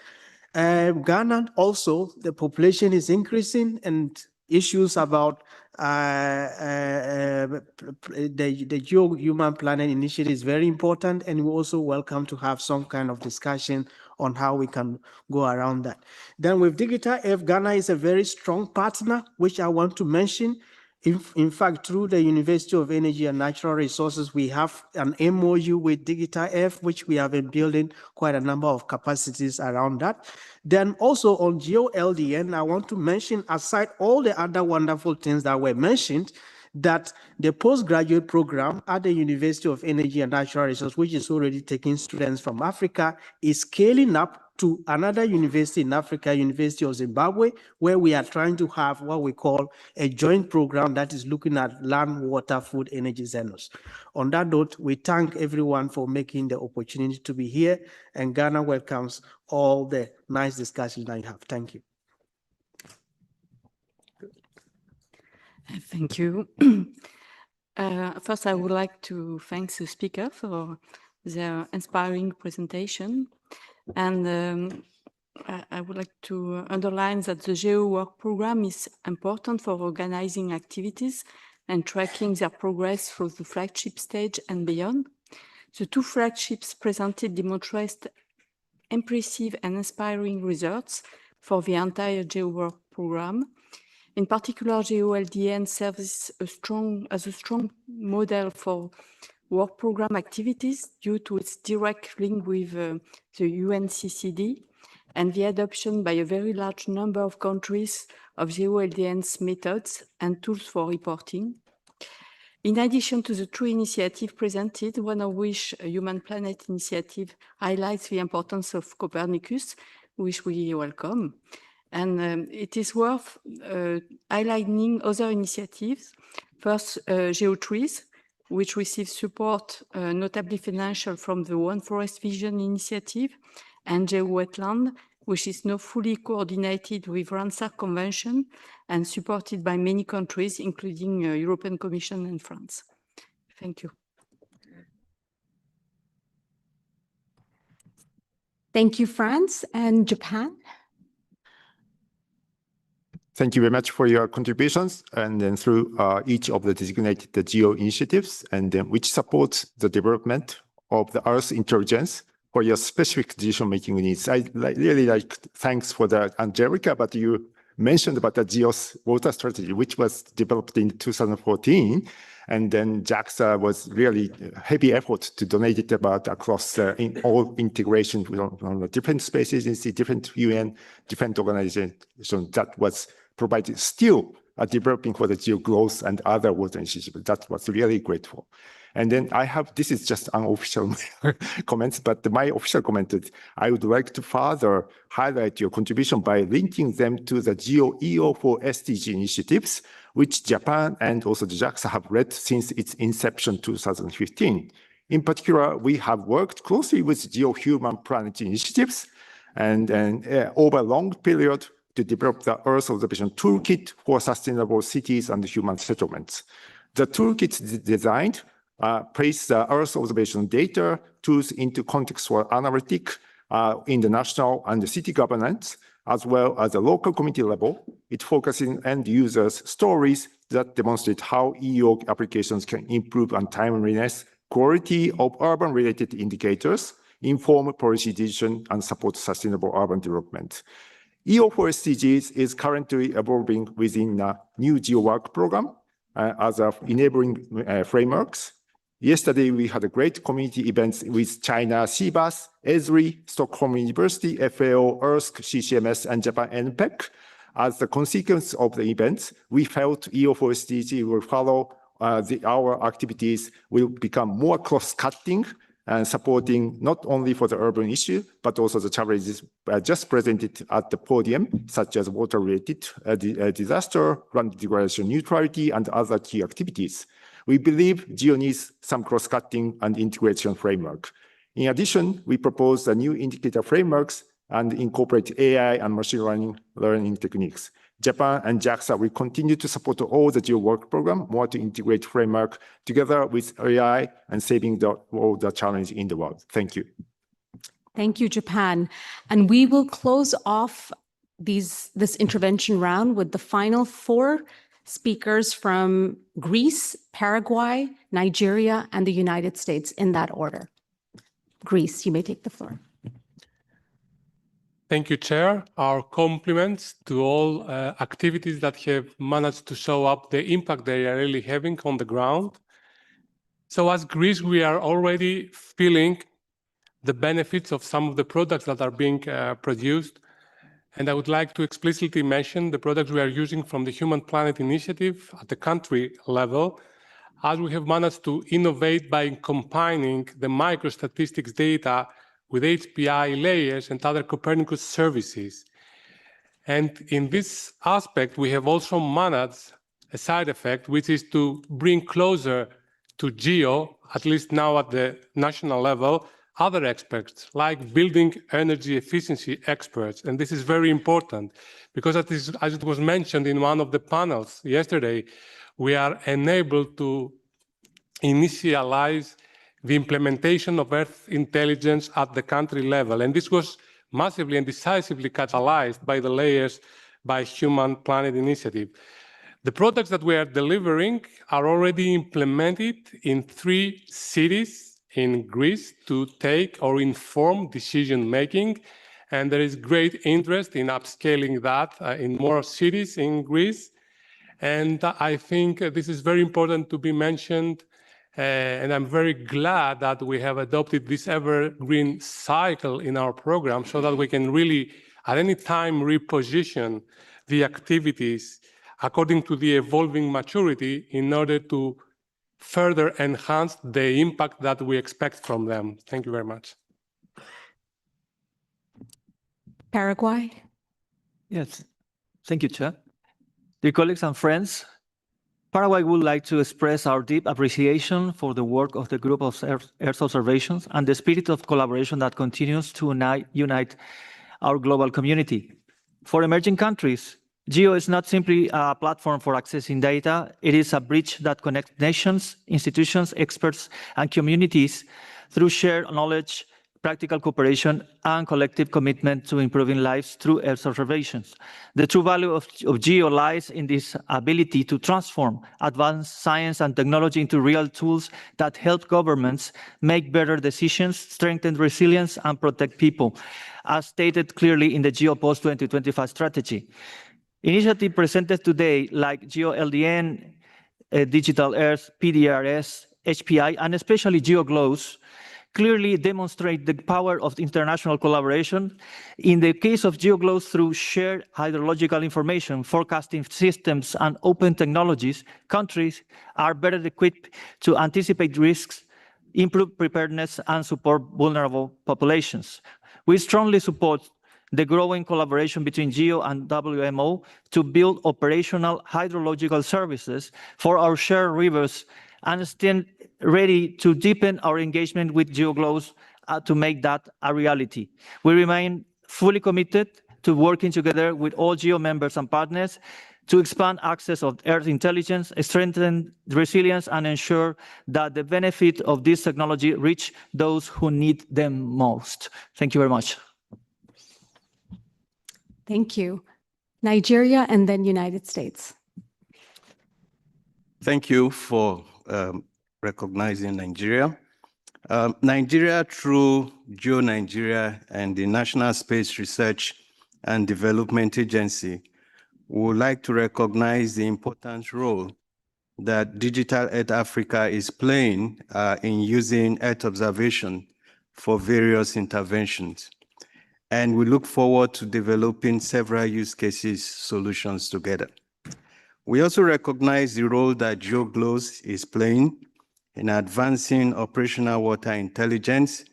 Ghana also, the population is increasing, and issues about the GEO-21 Plenary initiative is very important, and we also welcome to have some kind of discussion on how we can go around that. Then with Digital Earth, Ghana is a very strong partner, which I want to mention. In fact, through the University of Energy and Natural Resources, we have an MOU with Digital Earth, which we have been building quite a number of capacities around that. Then also on GeoLDN, I want to mention, aside all the other wonderful things that were mentioned, that the postgraduate program at the University of Energy and Natural Resources, which is already taking students from Africa, is scaling up to another university in Africa, University of Zimbabwe, where we are trying to have what we call a joint program that is looking at land, water, food, energy centers. On that note, we thank everyone for making the opportunity to be here, and Ghana welcomes all the nice discussions that you have. Thank you. Thank you. First, I would like to thank the speaker for their inspiring presentation. And I would like to underline that the GEO work program is important for organizing activities and tracking their progress through the flagship stage and beyond. The 2 flagships presented demonstrate impressive and inspiring results for the entire GEO work program. In particular, GeoLDN serves as a strong model for work program activities due to its direct link with the UNCCD and the adoption by a very large number of countries of GeoLDN's methods and tools for reporting. In addition to the two initiatives presented, one of which, a Human Planet Initiative, highlights the importance of Copernicus, which we welcome. And it is worth highlighting other initiatives. First, GEO-21, which receives support, notably financial, from the One Forest Vision initiative, and GEO-Wetland, which is now fully coordinated with Ramsar Convention and supported by many countries, including European Commission and France. Thank you. Thank you, France. And Japan? Thank you very much for your contributions, and then through each of the designated GEO initiatives, and then which supports the development of the Earth intelligence for your specific decision-making needs. I really like, thanks for the Angelica, but you mentioned about the GEO's water strategy, which was developed in 2014, and then JAXA was really heavy effort to donate it about across in all integration on the different spaces, different UN, different organizations that was provided, still developing for the GEO growth and other water initiatives. That was really grateful. And then I have, this is just unofficial comments, but my official comment is I would like to further highlight your contribution by linking them to the GEO-EO4 SDG initiatives, which Japan and also the JAXA have led since its inception 2015. In particular, we have worked closely with GEO-Human Planet initiatives and over a long period to develop the Earth Observation Toolkit for Sustainable Cities and Human Settlements. The toolkit designed place the Earth observation data tools into contextual analytic in the national and the city governance, as well as the local community level. It focuses on end users' stories that demonstrate how EO applications can improve on timeliness, quality of urban-related indicators, inform policy decision, and support sustainable urban development. EO4 SDGs is currently evolving within a new GEO-Work program as of enabling frameworks. Yesterday, we had a great community events with China CBAS, ESRI, Stockholm University, FAO, EARTH, CCMS, and Japan NPEC. As the consequence of the events, we felt EO4 SDG will follow our activities will become more cross-cutting and supporting not only for the urban issue, but also the challenges just presented at the podium, such as water-related disaster, land degradation neutrality, and other key activities. We believe GEO needs some cross-cutting and integration framework. In addition, we propose a new indicator frameworks and incorporate AI and machine learning techniques. Japan and JAXA will continue to support all the GEO-Work program, more to integrate framework together with AI and saving all the challenge in the world. Thank you. Thank you, Japan. And we will close off this intervention round with the final 4 speakers from Greece, Paraguay, Nigeria, and the United States in that order. Greece, you may take the floor. Thank you, Chair. Our compliments to all activities that have managed to show up the impact they are really having on the ground. So as Greece, we are already feeling the benefits of some of the products that are being produced. And I would like to explicitly mention the products we are using from the Human Planet Initiative at the country level, as we have managed to innovate by combining the microstatistics data with HPI layers and other Copernicus services. And in this aspect, we have also managed a side effect, which is to bring closer to GEO, at least now at the national level, other experts, like building energy efficiency experts. And this is very important because as it was mentioned in one of the panels yesterday, we are enabled to initialize the implementation of Earth intelligence at the country level. And this was massively and decisively catalyzed by the layers by Human Planet Initiative. The products that we are delivering are already implemented in 3 cities in Greece to take or inform decision-making. And there is great interest in upscaling that in more cities in Greece. And I think this is very important to be mentioned. And I'm very glad that we have adopted this evergreen cycle in our program so that we can really, at any time, reposition the activities according to the evolving maturity in order to further enhance the impact that we expect from them. Thank you very much. Paraguay. Yes, thank you, Chair. Dear colleagues and friends, Paraguay would like to express our deep appreciation for the work of the Group of Earth Observations and the spirit of collaboration that continues to unite our global community. For emerging countries, GEO is not simply a platform for accessing data, it is a bridge that connects nations, institutions, experts, and communities through shared knowledge, practical cooperation, and collective commitment to improving lives through Earth observations. The true value of GEO lies in this ability to transform advanced science and technology into real tools that help governments make better decisions, strengthen resilience, and protect people, as stated clearly in the GEO Post-2025 strategy. Initiatives presented today, like GEO-LDN, Digital Earth, PDRS, HPI, and especially GEO-GLOWS, clearly demonstrate the power of international collaboration. In the case of GEO-GLOWS, through shared hydrological information, forecasting systems, and open technologies, countries are better equipped to anticipate risks, improve preparedness, and support vulnerable populations. We strongly support the growing collaboration between GEO and WMO to build operational hydrological services for our shared rivers and stand ready to deepen our engagement with GEO-GLOWS to make that a reality. We remain fully committed to working together with all GEO members and partners to expand access of Earth intelligence, strengthen resilience, and ensure that the benefit of this technology reach those who need them most. Thank you very much. Thank you. Nigeria and then United States. Thank you for recognizing Nigeria. Nigeria, through GEO-Nigeria and the National Space Research and Development Agency, would like to recognize the important role that Digital Earth Africa is playing in using Earth observation for various interventions. And we look forward to developing several use cases solutions together. We also recognize the role that GEO-GLOWS is playing in advancing operational water intelligence,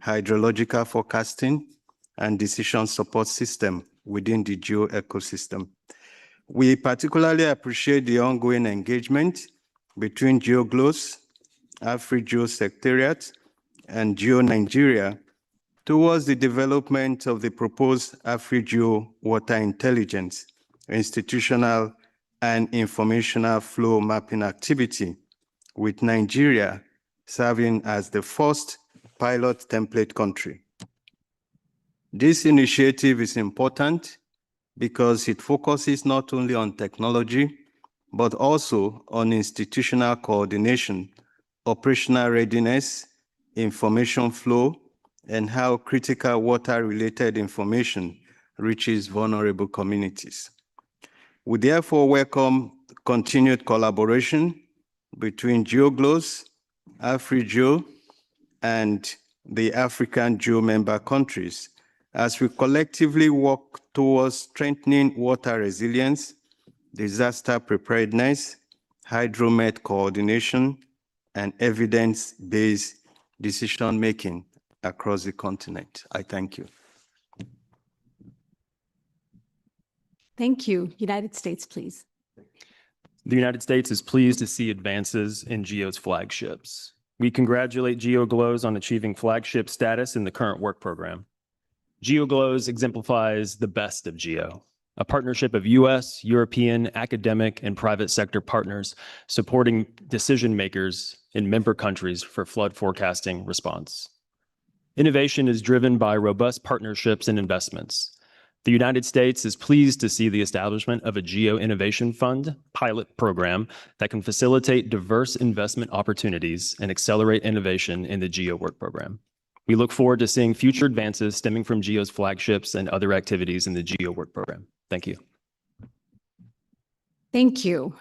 hydrological forecasting, and decision support system within the GEO ecosystem. We particularly appreciate the ongoing engagement between GEO-GLOWS, AfriGEO Secretariat, and GEO-Nigeria towards the development of the proposed AfriGEO Water Intelligence, institutional and informational flow mapping activity, with Nigeria serving as the first pilot template country. This initiative is important because it focuses not only on technology, but also on institutional coordination, operational readiness, information flow, and how critical water-related information reaches vulnerable communities. We therefore welcome continued collaboration between GEO-GLOWS, AfriGEO, and the African GEO member countries as we collectively work towards strengthening water resilience, disaster preparedness, hydromet coordination, and evidence-based decision-making across the continent. I thank you. Thank you. United States, please. The United States is pleased to see advances in GEO's flagships. We congratulate GEO-GLOWS on achieving flagship status in the current work program. GEO-GLOWS exemplifies the best of GEO, a partnership of US, European, academic, and private sector partners supporting decision makers in member countries for flood forecasting response. Innovation is driven by robust partnerships and investments. The United States is pleased to see the establishment of a GEO Innovation Fund pilot program that can facilitate diverse investment opportunities and accelerate innovation in the GEO work program. We look forward to seeing future advances stemming from GEO's flagships and other activities in the GEO work program. Thank you. Thank you.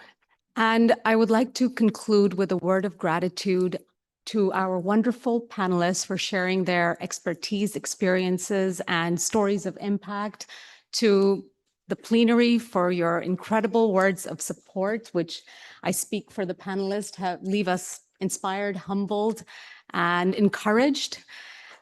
And I would like to conclude with a word of gratitude to our wonderful panelists for sharing their expertise, experiences, and stories of impact, to the plenary for your incredible words of support, which I speak for the panelists, leave us inspired, humbled, and encouraged.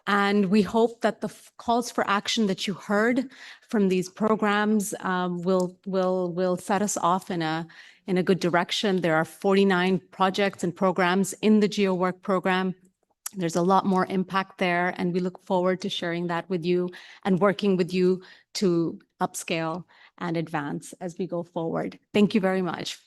And we hope that the calls for action that you heard from these programs will set us off in a good direction. There are 49 projects and programs in the GEO Work program. There's a lot more impact there, and we look forward to sharing that with you and working with you to upscale and advance as we go forward. Thank you very much.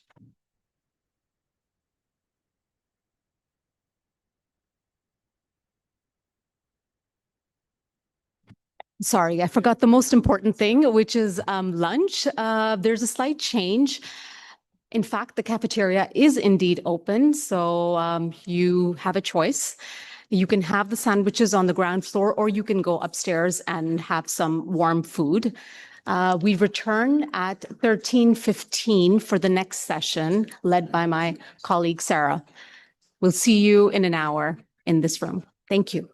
Sorry, I forgot the most important thing, which is lunch. There's a slight change. In fact, the cafeteria is indeed open, so you have a choice. You can have the sandwiches on the ground floor, or you can go upstairs and have some warm food. We return at 13:15 for the next session, led by my colleague, Sarah. We'll see you in an hour in this room. Thank you.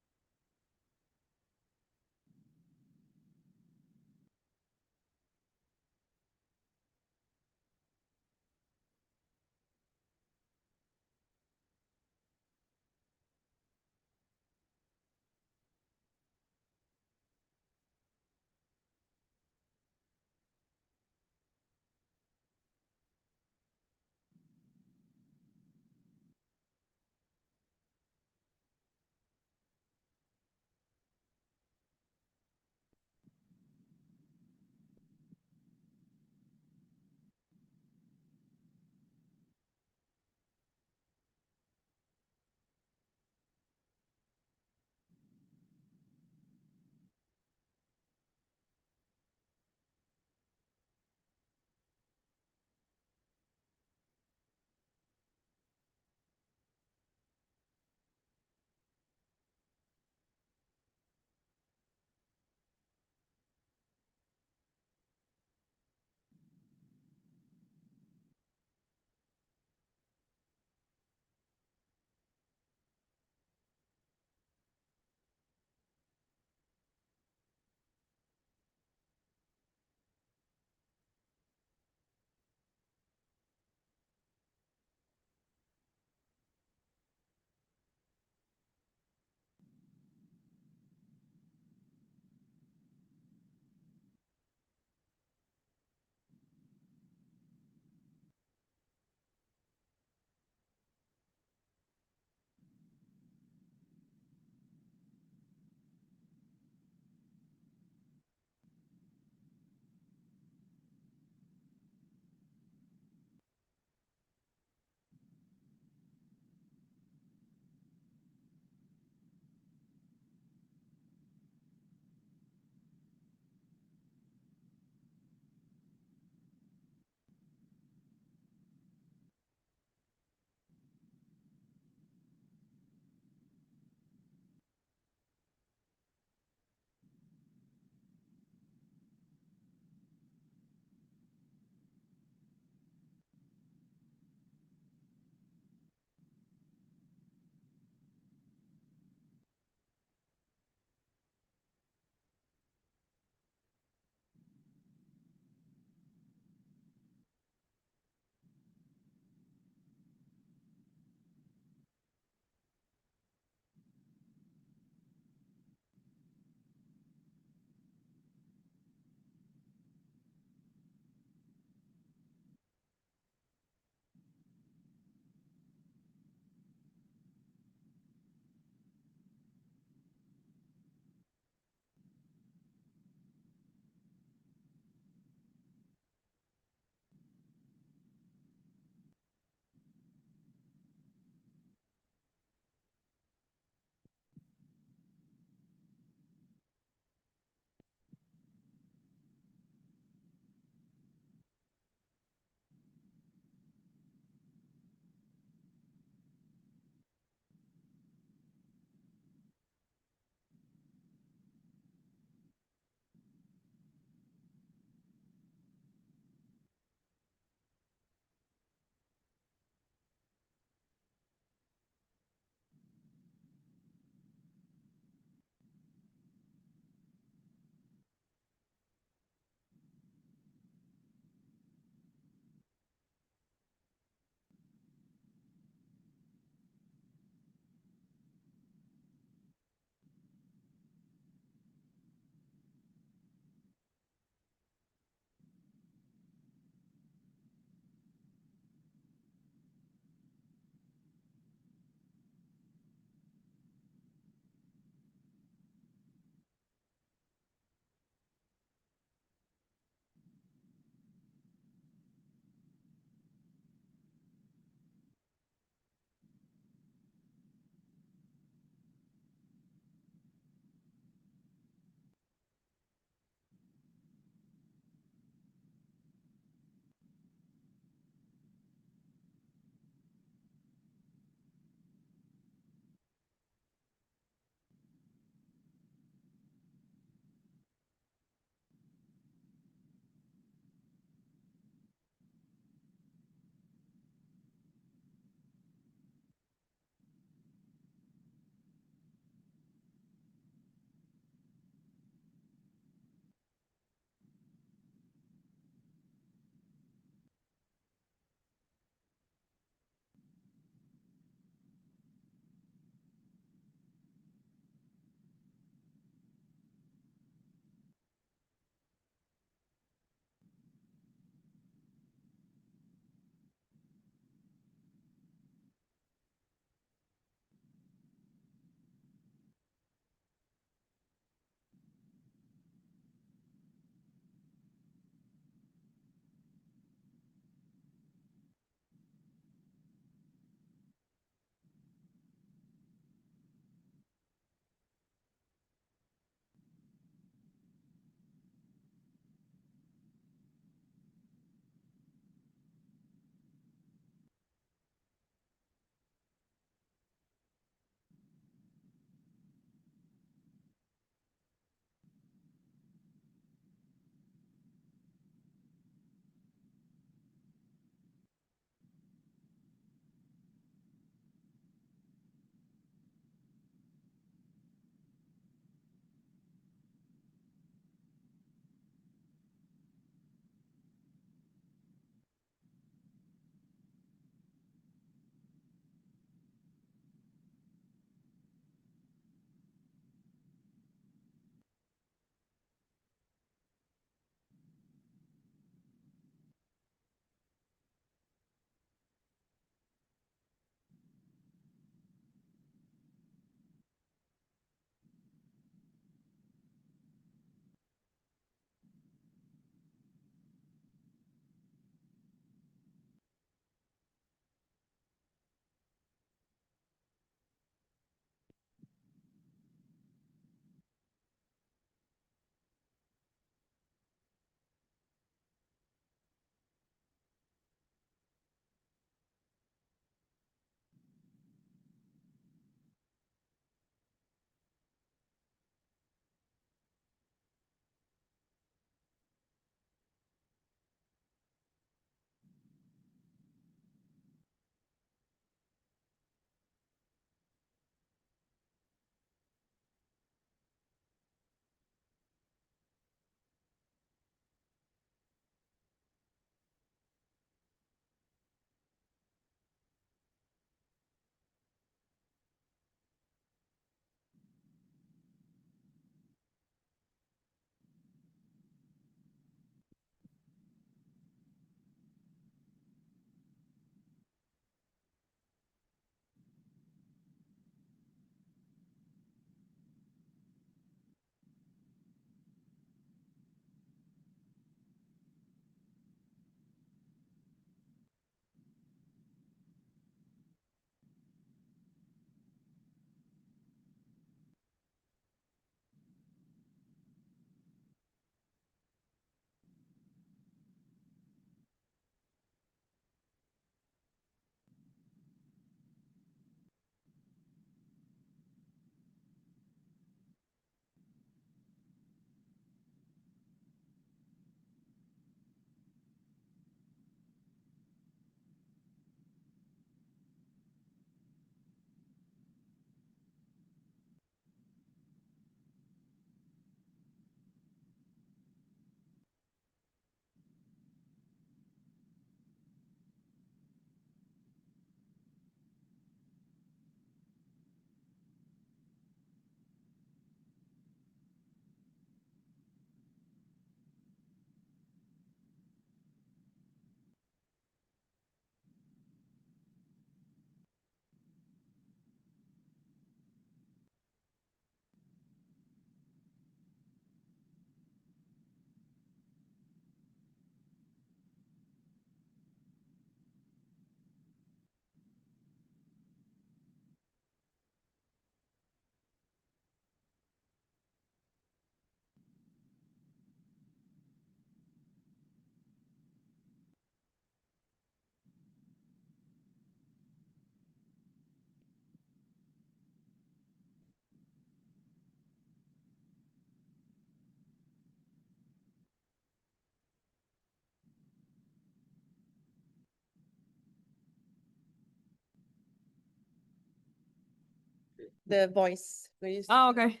the voice. Oh, okay.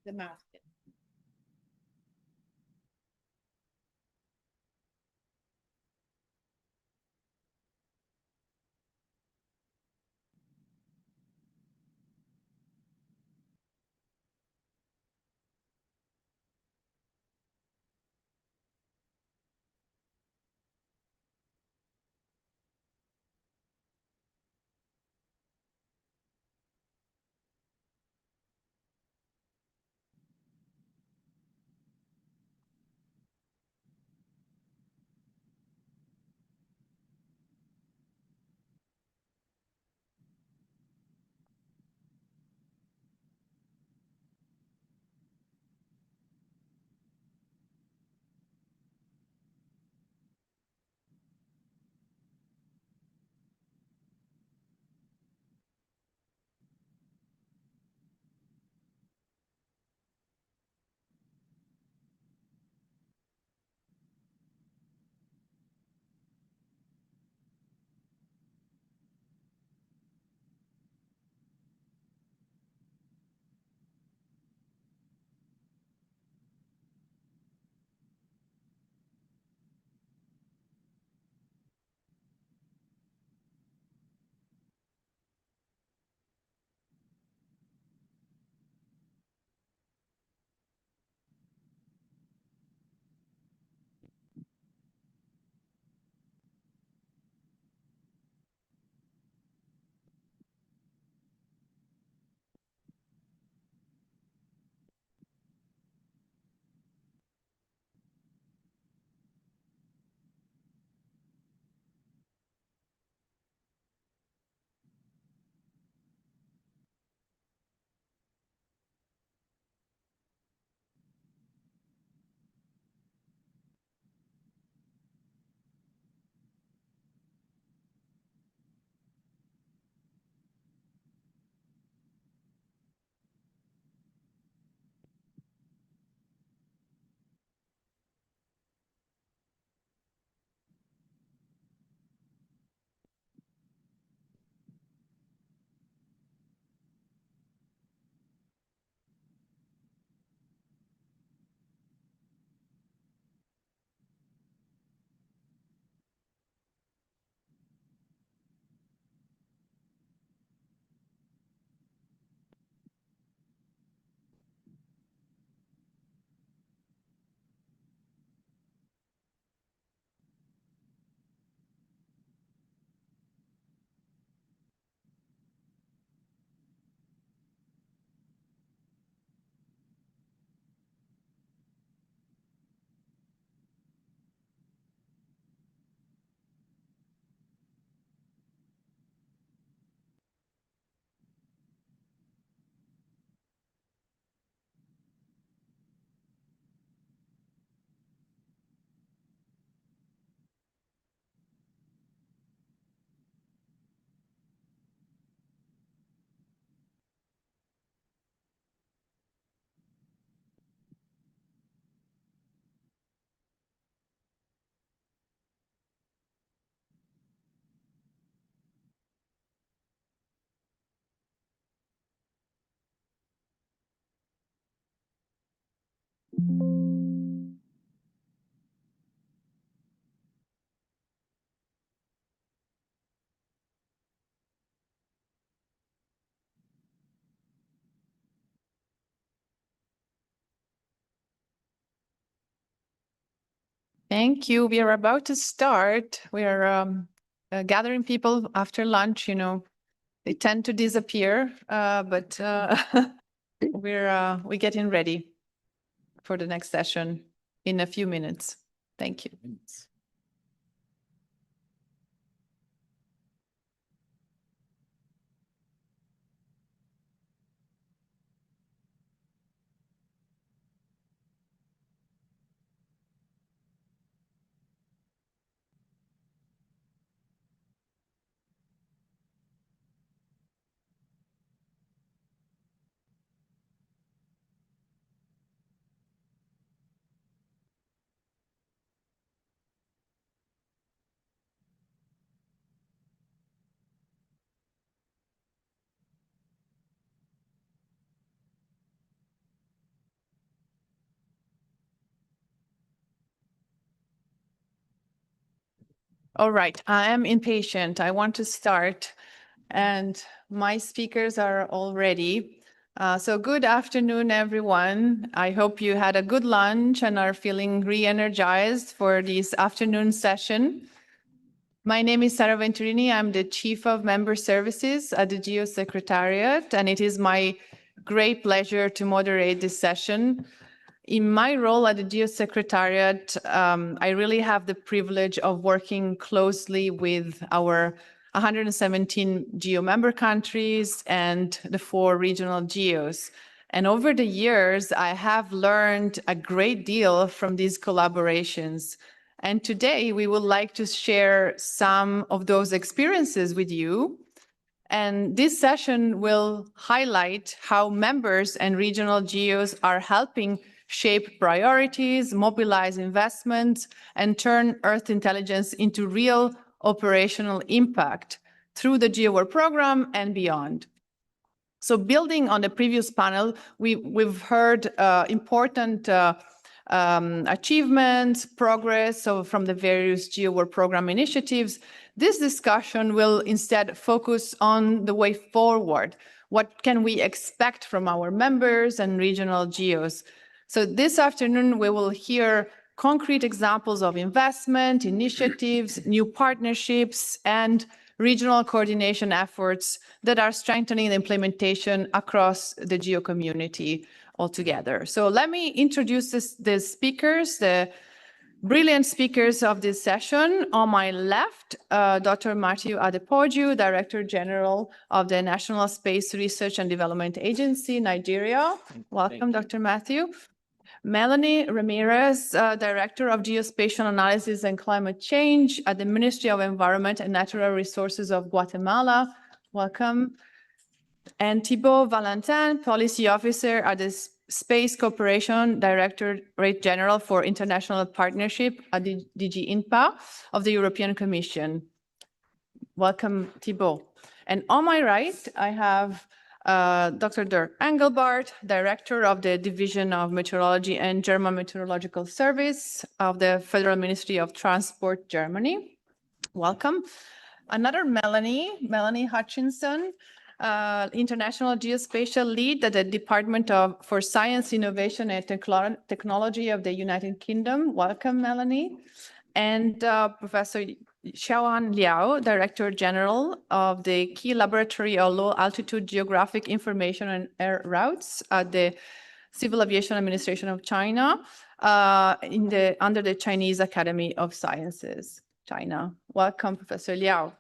The mask. Thank you. We are about to start. We are gathering people after lunch. You know, they tend to disappear, but we're getting ready for the next session in a few minutes. Thank you. All right, I am impatient. I want to start, and my speakers are all ready. So good afternoon, everyone. I hope you had a good lunch and are feeling re-energized for this afternoon session. My name is Sara Venturini. I'm the Chief of Member Services at the GEO Secretariat, and it is my great pleasure to moderate this session. In my role at the GEO Secretariat, I really have the privilege of working closely with our 117 GEO member countries and the 4 regional GEOs. And over the years, I have learned a great deal from these collaborations. And today, we would like to share some of those experiences with you. And this session will highlight how members and regional GEOs are helping shape priorities, mobilize investments, and turn Earth intelligence into real operational impact through the GeoWork program and beyond. So building on the previous panel, we've heard important achievements, progress from the various GeoWork program initiatives. This discussion will instead focus on the way forward. What can we expect from our members and regional GEOs? So this afternoon, we will hear concrete examples of investment, initiatives, new partnerships, and regional coordination efforts that are strengthening the implementation across the GEO community altogether. So let me introduce the speakers, the brilliant speakers of this session. On my left, Dr. Matthew Adepoju, Director General of the National Space Research and Development Agency, Nigeria. Welcome, Dr. Matthew. Melanie Ramirez, Director of Geospatial Analysis and Climate Change at the Ministry of Environment and Natural Resources of Guatemala. Welcome. And Thibault Valentin, Policy Officer at the Space Cooperation Directorate General for International Partnership at the DG INPA of the European Commission. Welcome, Thibault. And on my right, I have Dr. Dirk Engelbart, Director of the Division of Meteorology and German Meteorological Service of the Federal Ministry of Transport, Germany. Welcome. Another Melanie Hutchinson, International Geospatial Lead at the Department for Science, Innovation and Technology of the United Kingdom. Welcome, Melanie. And Professor Xiaoan Liao, Director General of the Key Laboratory of Low Altitude Geographic Information and Air Routes at the Civil Aviation Administration of China under the Chinese Academy of Sciences, China. Welcome, Professor Liao.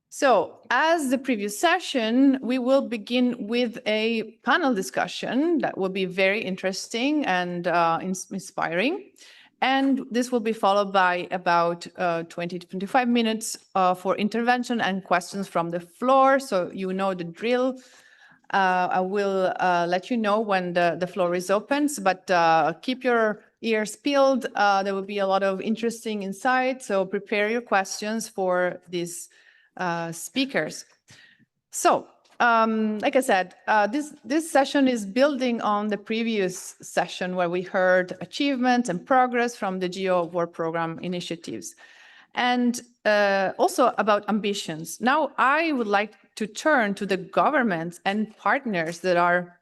So, as the previous session, we will begin with a panel discussion that will be very interesting and inspiring. And this will be followed by about 20 to 25 minutes for intervention and questions from the floor. So you know the drill. I will let you know when the floor is open, but keep your ears peeled. There will be a lot of interesting insights. So prepare your questions for these speakers. So, like I said, this session is building on the previous session where we heard achievements and progress from the GeoWork program initiatives, and also about ambitions. Now, I would like to turn to the governments and partners that are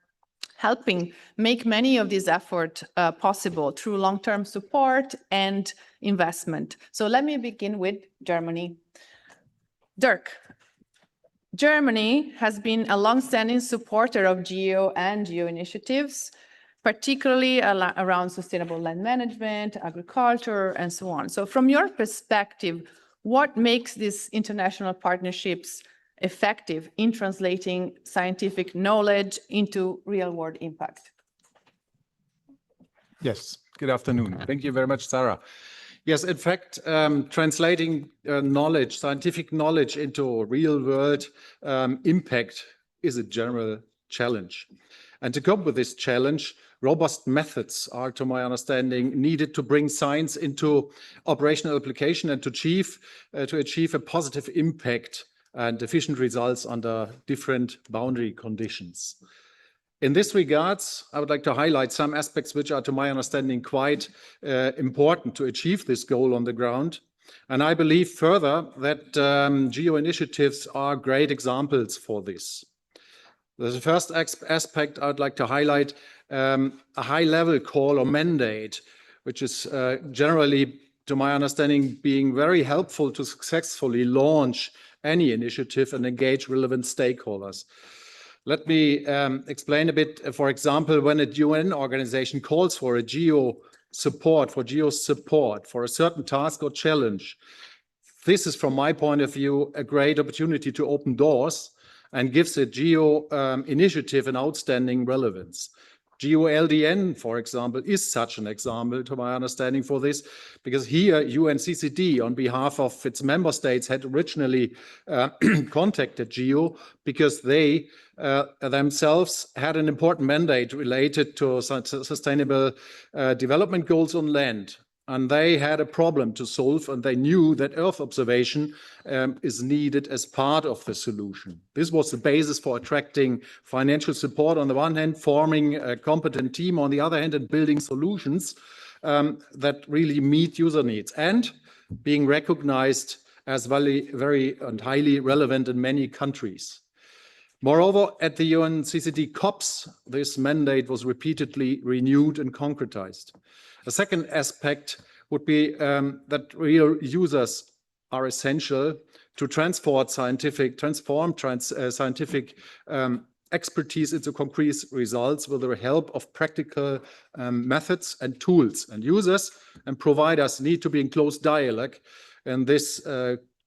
helping make many of these efforts possible through long-term support and investment. So let me begin with Germany. Dirk. Germany has been a long-standing supporter of GEO and GEO initiatives, particularly around sustainable land management, agriculture, and so on. So from your perspective, what makes these international partnerships effective in translating scientific knowledge into real-world impact? Yes, good afternoon. Thank you very much, Sarah. Yes, in fact, translating knowledge, scientific knowledge into real-world impact is a general challenge. And to cope with this challenge, robust methods are, to my understanding, needed to bring science into operational application and to achieve a positive impact and efficient results under different boundary conditions. In this regards, I would like to highlight some aspects which are, to my understanding, quite important to achieve this goal on the ground. And I believe further that GEO initiatives are great examples for this. The first aspect I'd like to highlight, a high-level call or mandate, which is generally, to my understanding, being very helpful to successfully launch any initiative and engage relevant stakeholders. Let me explain a bit. For example, when a UN organization calls for a GEO support, for a certain task or challenge, this is, from my point of view, a great opportunity to open doors and gives a GEO initiative an outstanding relevance. GEO-LDN, for example, is such an example, to my understanding, for this, because here UNCCD, on behalf of its member states, had originally contacted GEO because they themselves had an important mandate related to sustainable development goals on land. And they had a problem to solve, and they knew that Earth observation is needed as part of the solution. This was the basis for attracting financial support on the one hand, forming a competent team on the other hand, and building solutions that really meet user needs, and being recognized as very and highly relevant in many countries. Moreover, at the UNCCD COPs, this mandate was repeatedly renewed and concretized. The second aspect would be that real users are essential to transform scientific expertise into concrete results with the help of practical methods and tools. And users and providers need to be in close dialogue in this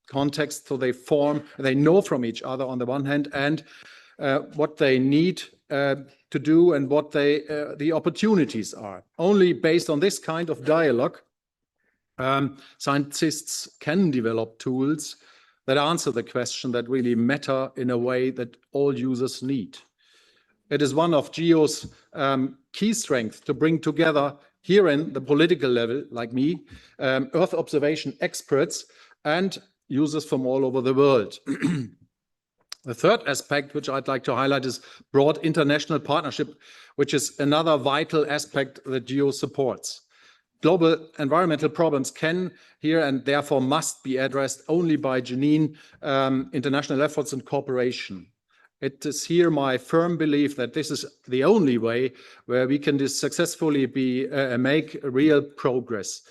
context, so they know from each other on the one hand, and what they need to do and what the opportunities are. Only based on this kind of dialogue, scientists can develop tools that answer the question that really matter in a way that all users need. It is one of GEO's key strengths to bring together here in the political level, like me, Earth observation experts and users from all over the world. The third aspect, which I'd like to highlight, is broad international partnership, which is another vital aspect that GEO supports. Global environmental problems can here and therefore must be addressed only by genuine international efforts and cooperation. It is here my firm belief that this is the only way where we can successfully make real progress.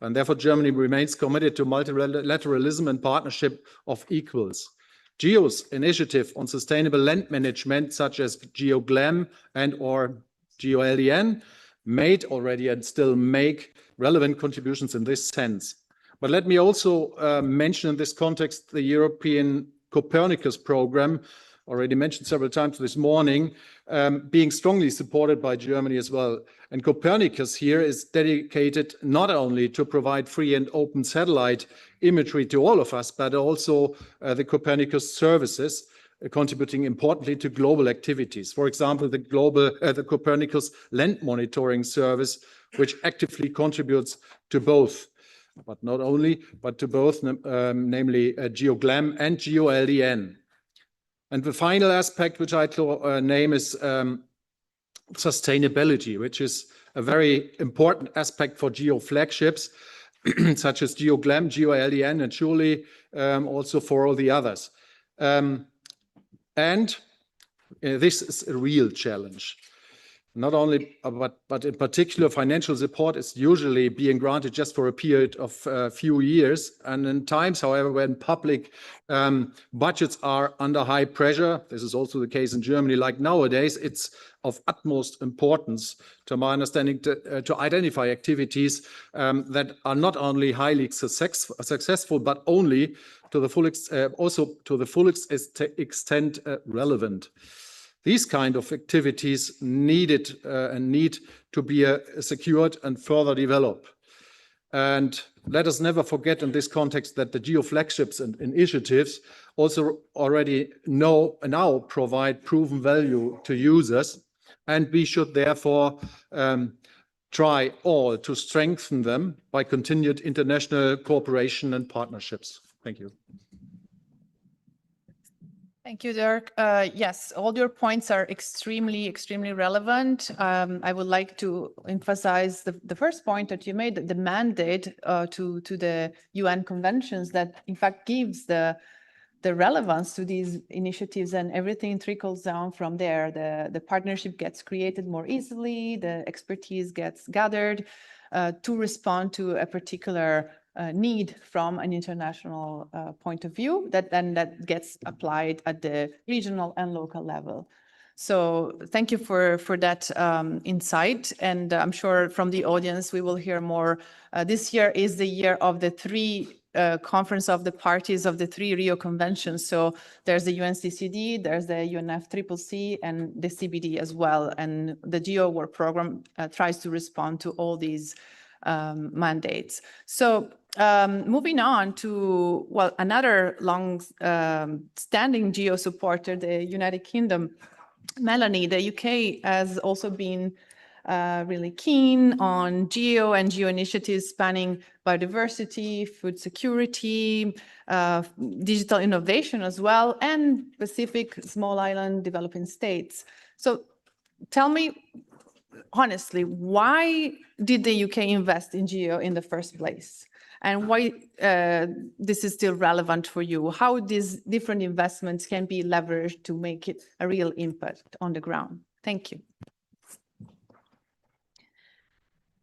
And therefore, Germany remains committed to multilateralism and partnership of equals. GEO's initiative on sustainable land management, such as GEO-GLAM and/or GEO-LDN, made already and still make relevant contributions in this sense. But let me also mention in this context the European Copernicus program, already mentioned several times this morning, being strongly supported by Germany as well. And Copernicus here is dedicated not only to provide free and open satellite imagery to all of us, but also the Copernicus services, contributing importantly to global activities. For example, the Copernicus land monitoring service, which actively contributes to both, but not only, but to both, namely GEO-GLAM and GEO-LDN. And the final aspect, which I name, is sustainability, which is a very important aspect for GEO flagships, such as GEO-GLAM, GEO-LDN, and surely also for all the others. And this is a real challenge. Not only, but in particular, financial support is usually being granted just for a period of a few years. And in times, however, when public budgets are under high pressure, this is also the case in Germany, like nowadays, it's of utmost importance, to my understanding, to identify activities that are not only highly successful, but only to the full extent relevant. These kind of activities need to be secured and further developed. And let us never forget in this context that the GEO flagships and initiatives also already now provide proven value to users, and we should therefore try all to strengthen them by continued international cooperation and partnerships. Thank you. Thank you, Dirk. Yes, all your points are extremely relevant. I would like to emphasize the first point that you made, the mandate to the UN conventions that in fact gives the relevance to these initiatives, and everything trickles down from there. The partnership gets created more easily, the expertise gets gathered to respond to a particular need from an international point of view that gets applied at the regional and local level. So thank you for that insight. And I'm sure from the audience, we will hear more. This year is the year of the Conference of the Parties of the 3 Rio Conventions. So there's the UNCCD, there's the UNFCCC, and the CBD as well. And the GEO Work Program tries to respond to all these mandates. So moving on to, well, another long-standing GEO supporter, the United Kingdom. Melanie, the UK has also been really keen on GEO and GEO initiatives spanning biodiversity, food security, digital innovation as well, and Pacific small island developing states. So tell me, honestly, why did the UK invest in GEO in the first place? And why this is still relevant for you? How these different investments can be leveraged to make it a real impact on the ground? Thank you.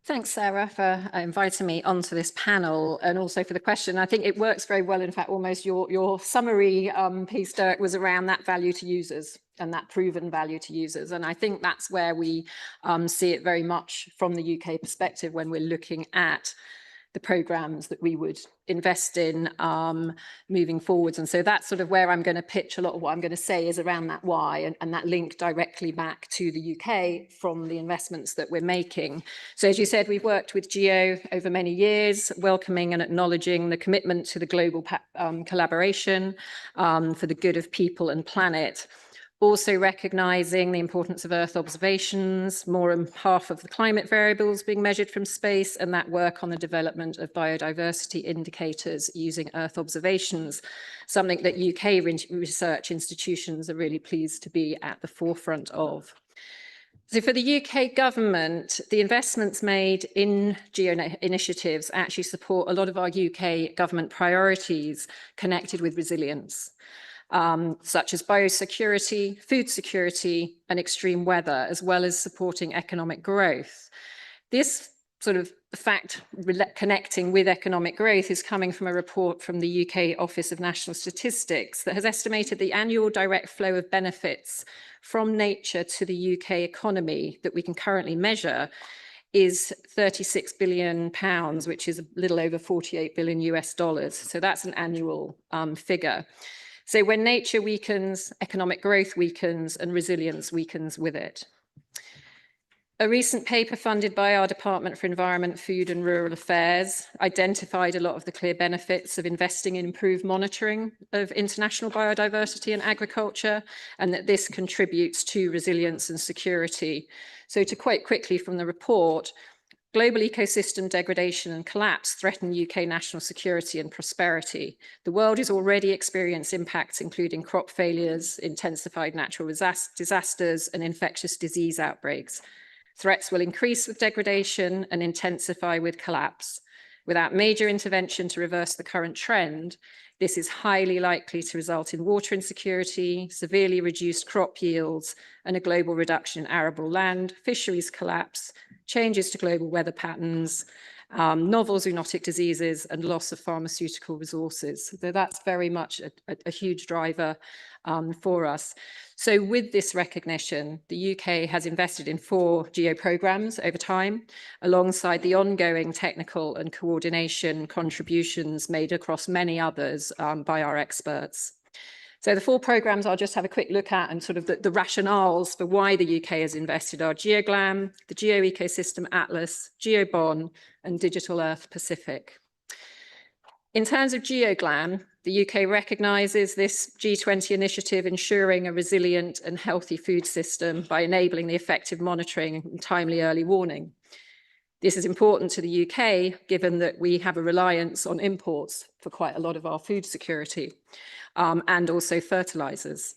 Thanks, Sarah, for inviting me onto this panel, and also for the question. I think it works very well. In fact, almost your summary piece, Dirk, was around that value to users and that proven value to users. And I think that's where we see it very much from the UK perspective when we're looking at the programs that we would invest in moving forwards. And so that's sort of where I'm going to pitch a lot of what I'm going to say is around that why, and that link directly back to the UK from the investments that we're making. So as you said, we've worked with GEO over many years, welcoming and acknowledging the commitment to the global collaboration for the good of people and planet. Also recognizing the importance of Earth observations, more than half of the climate variables being measured from space, and that work on the development of biodiversity indicators using Earth observations, something that UK research institutions are really pleased to be at the forefront of. So for the UK government, the investments made in GEO initiatives actually support a lot of our UK government priorities connected with resilience. Such as biosecurity, food security, and extreme weather, as well as supporting economic growth. This sort of fact connecting with economic growth is coming from a report from the UK Office of National Statistics that has estimated the annual direct flow of benefits from nature to the UK economy that we can currently measure is £36 billion, which is a little over $48 billion US. So that's an annual figure. So when nature weakens, economic growth weakens, and resilience weakens with it. A recent paper funded by our Department for Environment, Food and Rural Affairs identified a lot of the clear benefits of investing in improved monitoring of international biodiversity and agriculture, and that this contributes to resilience and security. So to quote quickly from the report, global ecosystem degradation and collapse threaten UK national security and prosperity. The world has already experienced impacts including crop failures, intensified natural disasters, and infectious disease outbreaks. Threats will increase with degradation and intensify with collapse. Without major intervention to reverse the current trend, this is highly likely to result in water insecurity, severely reduced crop yields, and a global reduction in arable land, fisheries collapse, changes to global weather patterns, novel zoonotic diseases, and loss of pharmaceutical resources. So that's very much a huge driver for us. So with this recognition, the UK has invested in 4 GEO programs over time, alongside the ongoing technical and coordination contributions made across many others by our experts. So the 4 programs I'll just have a quick look at and sort of the rationales for why the UK has invested are GeoGLAM, the Geo Ecosystem Atlas, GeoBon, and Digital Earth Pacific. In terms of GeoGLAM, the UK recognises this G20 initiative ensuring a resilient and healthy food system by enabling the effective monitoring and timely early warning. This is important to the UK, given that we have a reliance on imports for quite a lot of our food security, and also fertilizers.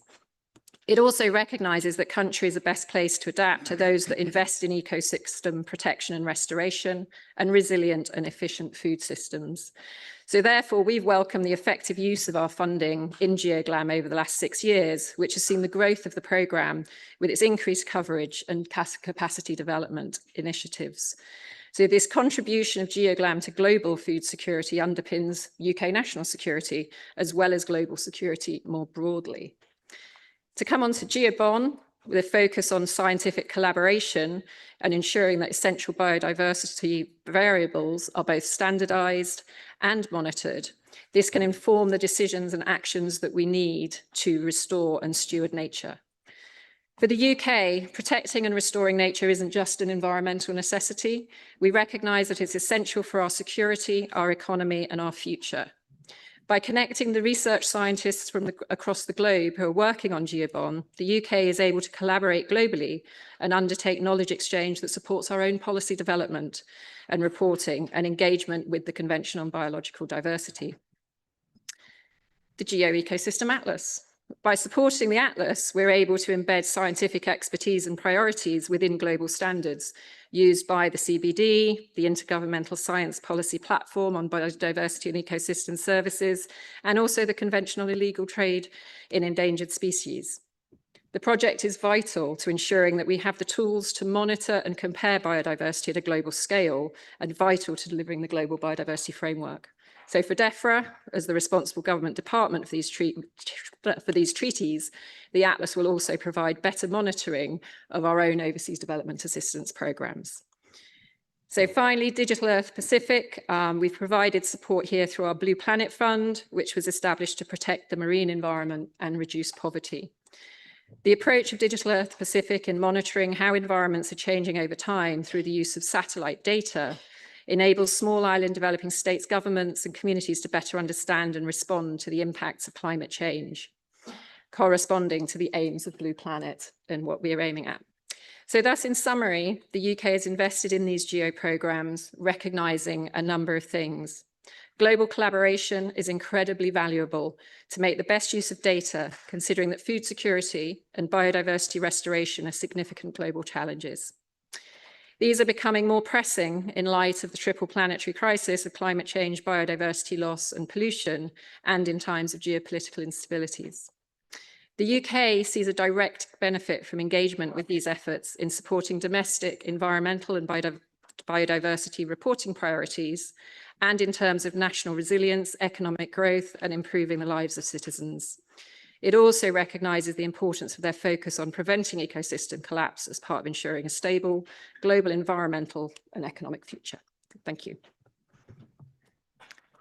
It also recognises that countries are best placed to adapt to those that invest in ecosystem protection and restoration and resilient and efficient food systems. So therefore, we've welcomed the effective use of our funding in GEOGLAM over the last 6 years, which has seen the growth of the programme with its increased coverage and capacity development initiatives. So this contribution of GEOGLAM to global food security underpins UK national security, as well as global security more broadly. To come on to GEOBON, with a focus on scientific collaboration and ensuring that essential biodiversity variables are both standardised and monitored. This can inform the decisions and actions that we need to restore and steward nature. For the UK, protecting and restoring nature isn't just an environmental necessity. We recognise that it's essential for our security, our economy and our future. By connecting the research scientists from across the globe who are working on GEOBON, the UK is able to collaborate globally and undertake knowledge exchange that supports our own policy development and reporting and engagement with the Convention on Biological Diversity. The Geo-Ecosystem Atlas. By supporting the Atlas, we're able to embed scientific expertise and priorities within global standards used by the CBD, the Intergovernmental Science Policy Platform on Biodiversity and Ecosystem Services, and also the Convention on Illegal Trade in Endangered Species. The project is vital to ensuring that we have the tools to monitor and compare biodiversity at a global scale and vital to delivering the Global Biodiversity Framework. So for DEFRA, as the responsible government department for these treaties, the Atlas will also provide better monitoring of our own overseas development assistance programmes. So finally, Digital Earth Pacific, we've provided support here through our Blue Planet Fund, which was established to protect the marine environment and reduce poverty. The approach of Digital Earth Pacific in monitoring how environments are changing over time through the use of satellite data enables small island developing states, governments and communities to better understand and respond to the impacts of climate change, corresponding to the aims of Blue Planet and what we are aiming at. So thus, in summary, the UK has invested in these GEO programmes, recognising a number of things. Global collaboration is incredibly valuable to make the best use of data, considering that food security and biodiversity restoration are significant global challenges. These are becoming more pressing in light of the triple planetary crisis of climate change, biodiversity loss and pollution, and in times of geopolitical instabilities. The UK sees a direct benefit from engagement with these efforts in supporting domestic, environmental and biodiversity reporting priorities, and in terms of national resilience, economic growth, and improving the lives of citizens. It also recognises the importance of their focus on preventing ecosystem collapse as part of ensuring a stable global environmental and economic future. Thank you.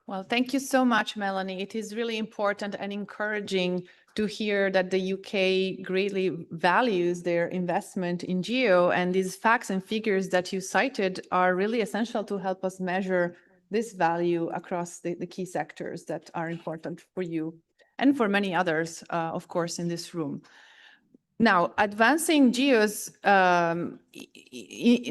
Well, thank you so much, Melanie. It is really important and encouraging to hear that the UK greatly values their investment in GEO, and these facts and figures that you cited are really essential to help us measure this value across the key sectors that are important for you and for many others, of course, in this room. Now, advancing GEOs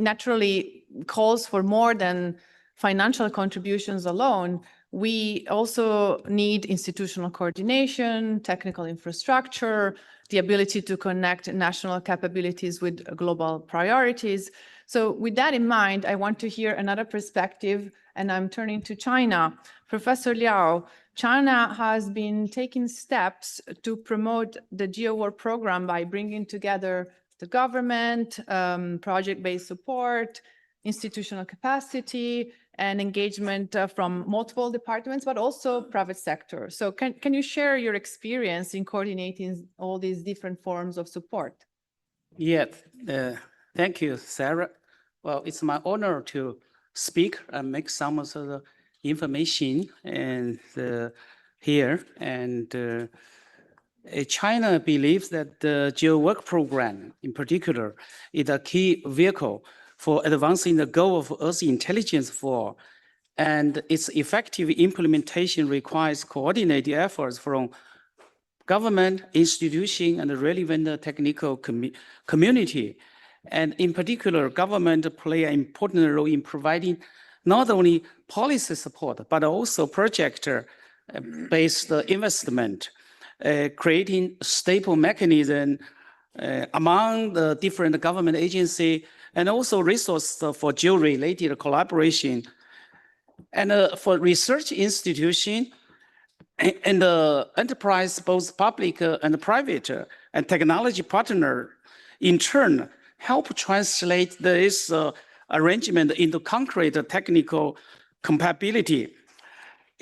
naturally calls for more than financial contributions alone. We also need institutional coordination, technical infrastructure, the ability to connect national capabilities with global priorities. So with that in mind, I want to hear another perspective, and I'm turning to China. Professor Liao, China has been taking steps to promote the GEO program by bringing together the government, project-based support, institutional capacity, and engagement from multiple departments, but also private sector. So can you share your experience in coordinating all these different forms of support? Yes, thank you, Sarah. Well, it's my honor to speak and make some of the information and here. And China believes that the GEO work program in particular is a key vehicle for advancing the goal of Earth intelligence for, and its effective implementation requires coordinated efforts from government, institution, and the relevant technical community. And in particular, government play an important role in providing not only policy support, but also project-based investment, creating stable mechanism among the different government agency and also resources for geo-related collaboration. And for research institution and enterprise, both public and private, and technology partner, in turn, help translate this arrangement into concrete technical compatibility,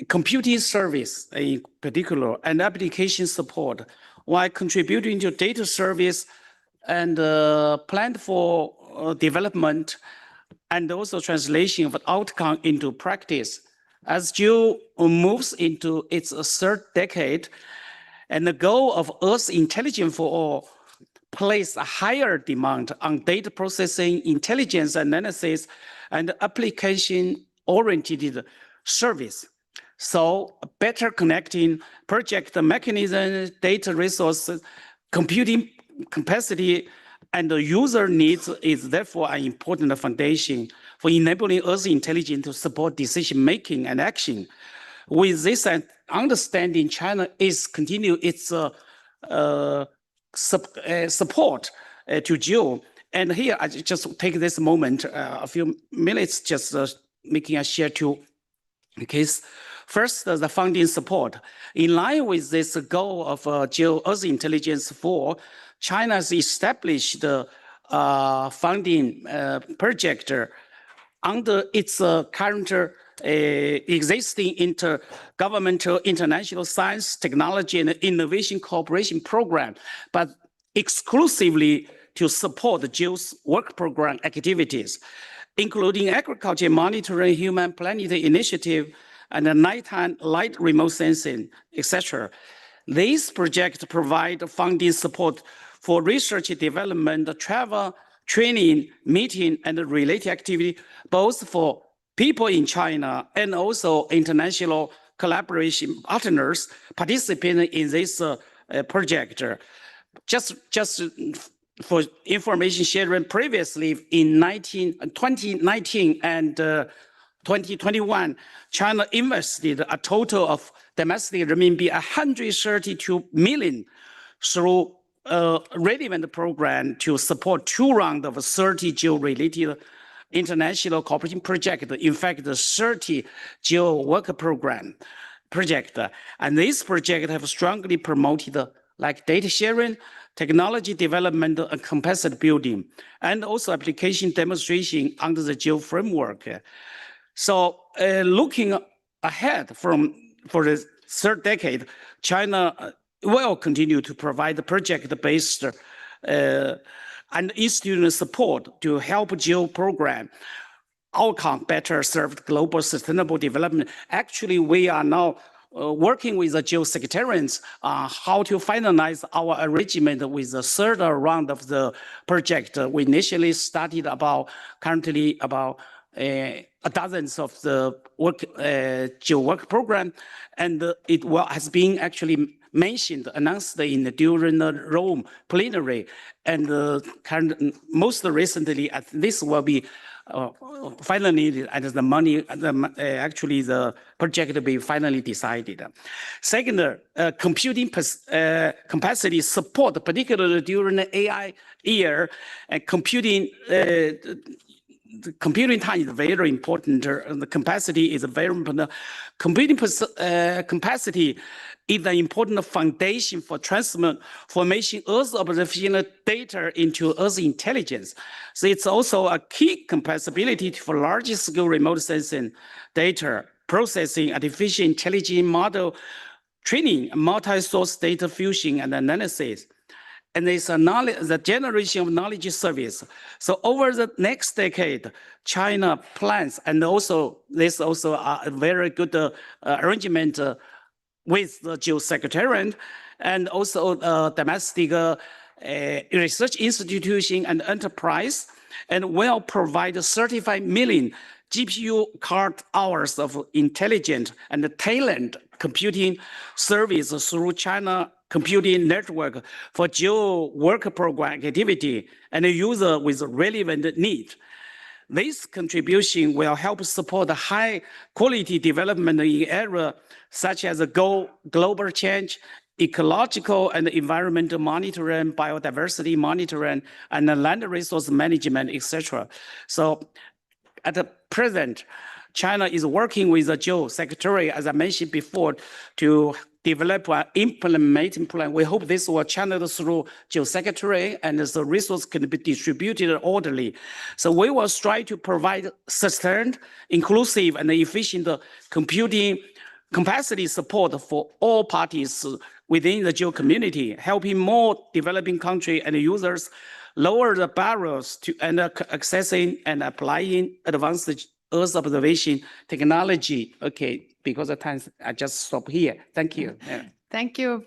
computing service in particular, and application support, while contributing to data service and plan for development and also translation of outcome into practice. As GEO moves into its third decade, and the goal of Earth intelligence for all place a higher demand on data processing, intelligence analysis, and application-oriented service. So better connecting project mechanisms, data resources, computing capacity, and the user needs is therefore an important foundation for enabling Earth intelligence to support decision-making and action. With this understanding, China is continue its support to GEO. And here, I just take this moment, a few minutes, just making a share to the case. First, the funding support. In line with this goal of GEO Earth Intelligence 4, China has established the funding project under its current existing intergovernmental international science, technology, and innovation cooperation program, but exclusively to support the GEO's work program activities, including agriculture monitoring, human planet initiative, and the nighttime light remote sensing, etc. These projects provide funding support for research development, travel, training, meeting, and related activity, both for people in China and also international collaboration partners participating in this project. Just for information sharing, previously in 2019 and 2021, China invested a total of domestic renminbi 132 million through a relevant program to support 2 rounds of 30 GEO-related international cooperation project. In fact, the 30 GEO work program project. And this project have strongly promoted like data sharing, technology development, and capacity building, and also application demonstration under the GEO framework. So looking ahead for the third decade, China will continue to provide project-based and institutional support to help GEO program outcome better serve global sustainable development. Actually, we are now working with the GEO secretarians how to finalize our arrangement with the third round of the project. We initially started currently about dozens of the GEO work program, and it has been actually announced during the Rome plenary, and most recently, this will be finally, and the money, actually the project will be finally decided. Second, computing capacity support, particularly during the AI year, and computing time is very important. The capacity is very important. Computing capacity is an important foundation for transformation Earth observational data into Earth intelligence. So it's also a key compatibility for large-scale remote sensing data processing, artificial intelligence model training, multi-source data fusion and analysis. And there's the generation of knowledge service. So over the next decade, China plans, and also there's also a very good arrangement with the GEO secretariat and also domestic research institution and enterprise, and will provide 35 million GPU card hours of intelligent and tailored computing service through China computing network for geo work program activity and a user with relevant need. This contribution will help support the high quality development in areas such as global change, ecological and environmental monitoring, biodiversity monitoring, and land resource management, etc. So at the present, China is working with the GEO Secretary, as I mentioned before, to develop an implementing plan. We hope this will channel through GEO Secretary and the resource can be distributed orderly. So we will strive to provide sustained, inclusive, and efficient computing capacity support for all parties within the GEO community, helping more developing countries and users lower the barriers to accessing and applying advanced Earth observation technology. Okay, because of time, I just stop here. Thank you. Yeah. Thank you.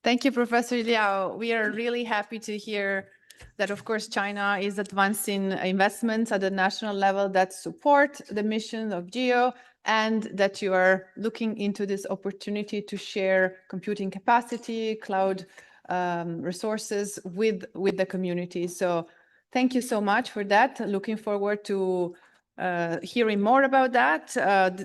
Thank you, Professor Liao. We are really happy to hear that, of course, China is advancing investments at the national level that support the mission of GEO, and that you are looking into this opportunity to share computing capacity, cloud resources with the community. So thank you so much for that. Looking forward to hearing more about that.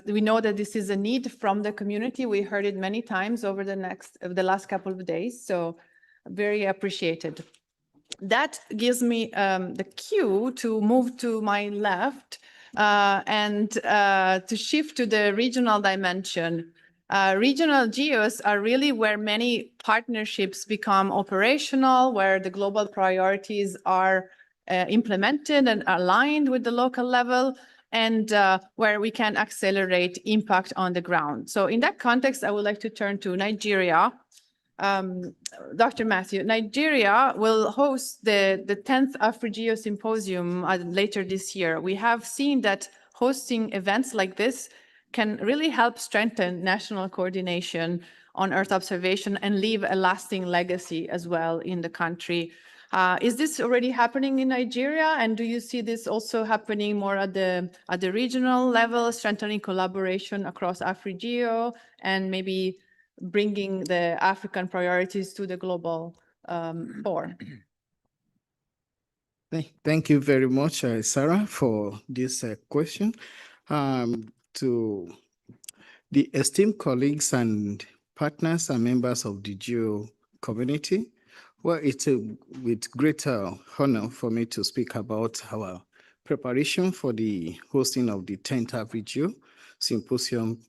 We know that this is a need from the community. We heard it many times over the last couple of days, so very appreciated. That gives me the cue to move to my left and to shift to the regional dimension. Regional GEOs are really where many partnerships become operational, where the global priorities are implemented and aligned with the local level, and where we can accelerate impact on the ground. So in that context, I would like to turn to Nigeria. Dr. Matthew, Nigeria will host the 10th AfriGeo Symposium later this year. We have seen that hosting events like this can really help strengthen national coordination on Earth observation and leave a lasting legacy as well in the country. Is this already happening in Nigeria? And do you see this also happening more at the regional level, strengthening collaboration across AfriGeo and maybe bringing the African priorities to the global fore? Thank you very much, Sarah, for this question. To the esteemed colleagues and partners and members of the GEO community, well, it's with great honor for me to speak about our preparation for the hosting of the 10th AfriGeo Symposium,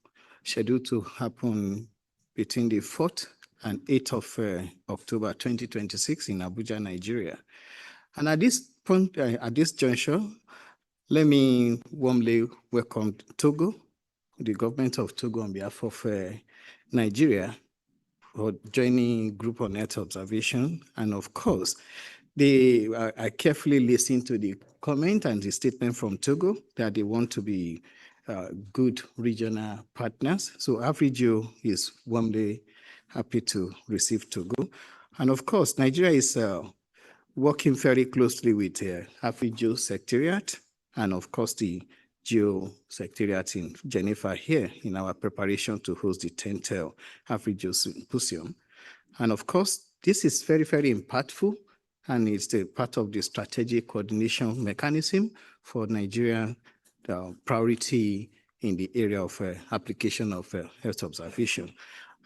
scheduled to happen between the 4th and 8th of October 2026 in Abuja, Nigeria. And at this point, at this juncture, let me warmly welcome Togo, the government of Togo on behalf of Nigeria, for joining Group on Earth Observation. And of course, I carefully listened to the comment and the statement from Togo that they want to be good regional partners. So AfriGeo is warmly happy to receive Togo. And of course, Nigeria is working very closely with AfriGeo Secretariat and of course the GEO Secretariat in Geneva here in our preparation to host the 10th AfriGeo Symposium. And of course, this is very, very impactful, and it's a part of the strategic coordination mechanism for Nigeria priority in the area of application of Earth observation.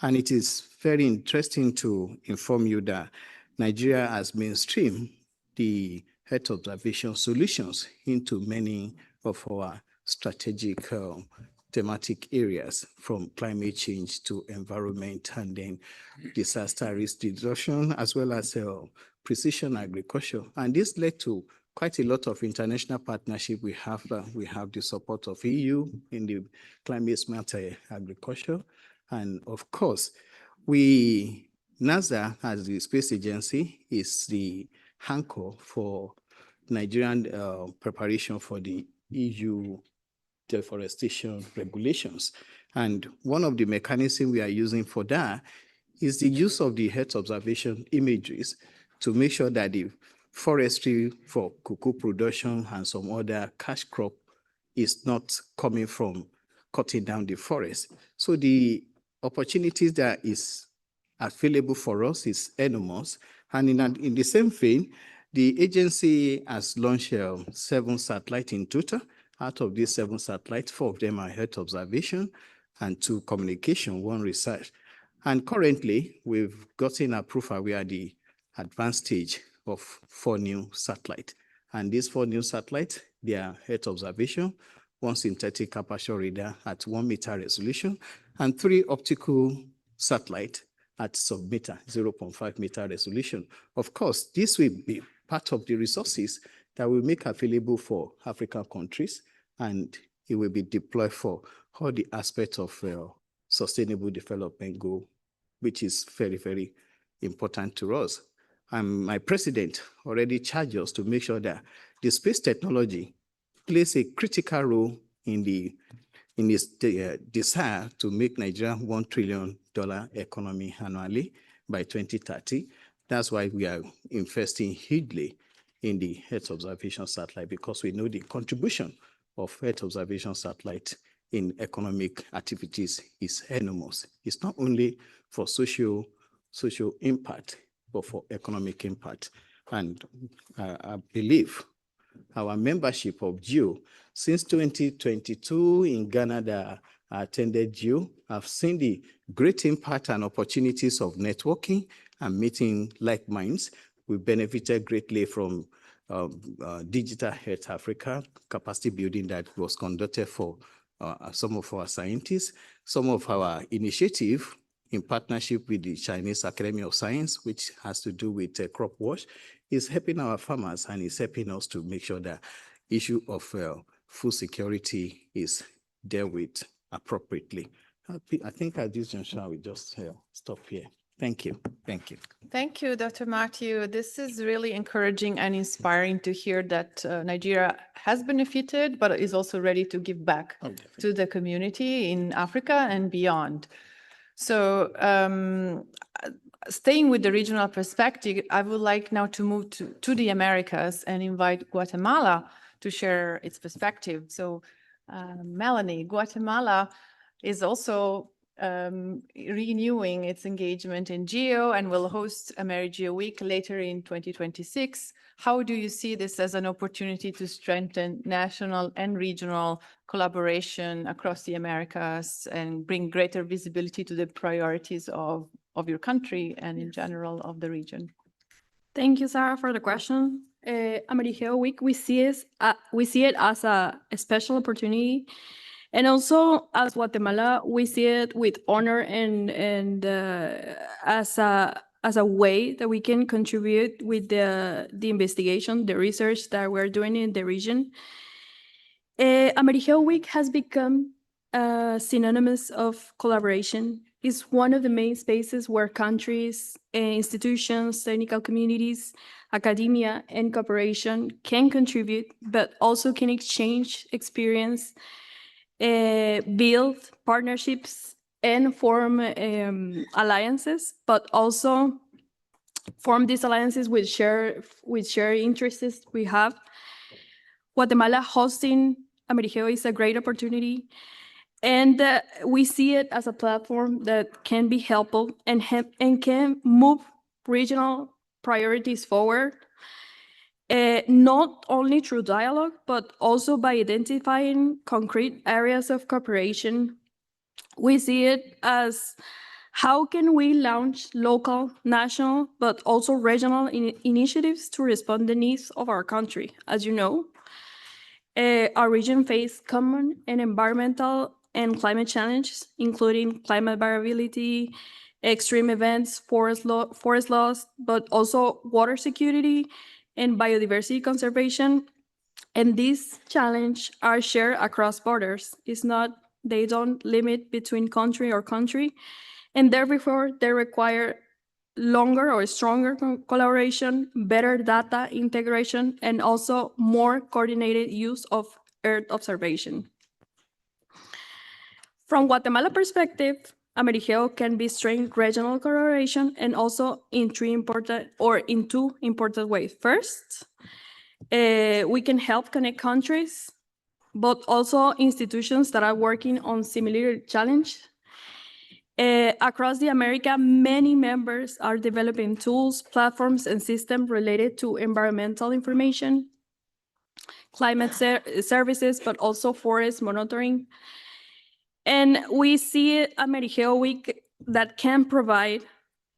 And it is very interesting to inform you that Nigeria has mainstreamed the Earth observation solutions into many of our strategic thematic areas, from climate change to environment and then disaster risk reduction, as well as precision agriculture. And this led to quite a lot of international partnership. We have the support of EU in the climate smart agriculture. And of course, NASA, as the space agency, is the anchor for Nigerian preparation for the EU deforestation regulations. And one of the mechanisms we are using for that is the use of the Earth observation imageries to make sure that the forestry for cocoa production and some other cash crop is not coming from cutting down the forest. So the opportunities that is available for us is enormous. And in the same vein, the agency has launched 7 satellites in total. Out of these 7 satellites, 4 of them are Earth observation and 2 communication, 1 research. And currently, we've gotten approval. We are at the advanced stage of 4 new satellites. And these 4 new satellites, they are Earth observation, 1 synthetic aperture radar at 1 meter resolution, and 3 optical satellites at sub-meter, 0.5 meter resolution. Of course, this will be part of the resources that we make available for African countries, and it will be deployed for all the aspects of sustainable development goal, which is very, very important to us. And my president already charged us to make sure that the space technology plays a critical role in this desire to make Nigeria $1 trillion economy annually by 2030. That's why we are investing hugely in the Earth observation satellite, because we know the contribution of Earth observation satellite in economic activities is enormous. It's not only for social impact, but for economic impact. And I believe our membership of GEO since 2022 in Ghana that I attended GEO, I've seen the great impact and opportunities of networking and meeting like minds. We benefited greatly from Digital Health Africa capacity building that was conducted for some of our scientists, some of our initiative in partnership with the Chinese Academy of Science, which has to do with crop wash, is helping our farmers and is helping us to make sure that issue of food security is dealt with appropriately. I think at this juncture, I will just stop here. Thank you. Thank you. Thank you, Dr. Matthew. This is really encouraging and inspiring to hear that Nigeria has benefited, but is also ready to give back to the community in Africa and beyond. So staying with the regional perspective, I would like now to move to the Americas and invite Guatemala to share its perspective. So Melanie, Guatemala is also renewing its engagement in GEO and will host AmeriGeo Week later in 2026. How do you see this as an opportunity to strengthen national and regional collaboration across the Americas and bring greater visibility to the priorities of your country and in general of the region? Thank you, Sarah, for the question. AmeriGeo Week, we see it as a special opportunity. And also, as Guatemala, we see it with honor and as a way that we can contribute with the investigation, the research that we're doing in the region. AmeriGeo Week has become synonymous of collaboration. It's one of the main spaces where countries, institutions, technical communities, academia, and cooperation can contribute, but also can exchange experience, build partnerships and form alliances, but also form these alliances with shared interests we have. Guatemala hosting AmeriGeo is a great opportunity, and we see it as a platform that can be helpful and can move regional priorities forward. Not only through dialogue, but also by identifying concrete areas of cooperation. We see it as how can we launch local, national, but also regional initiatives to respond to the needs of our country. As you know, our region faces common and environmental and climate challenges, including climate variability, extreme events, forest loss, but also water security and biodiversity conservation. And these challenges are shared across borders. They don't limit between country or country, and therefore they require longer or stronger collaboration, better data integration, and also more coordinated use of Earth observation. From Guatemala perspective, AmeriGeo can be strengthened regional collaboration and also in two important ways. First, we can help connect countries, but also institutions that are working on similar challenge. Across the America, many members are developing tools, platforms, and systems related to environmental information, climate services, but also forest monitoring. And we see a Amerigeo Week that can provide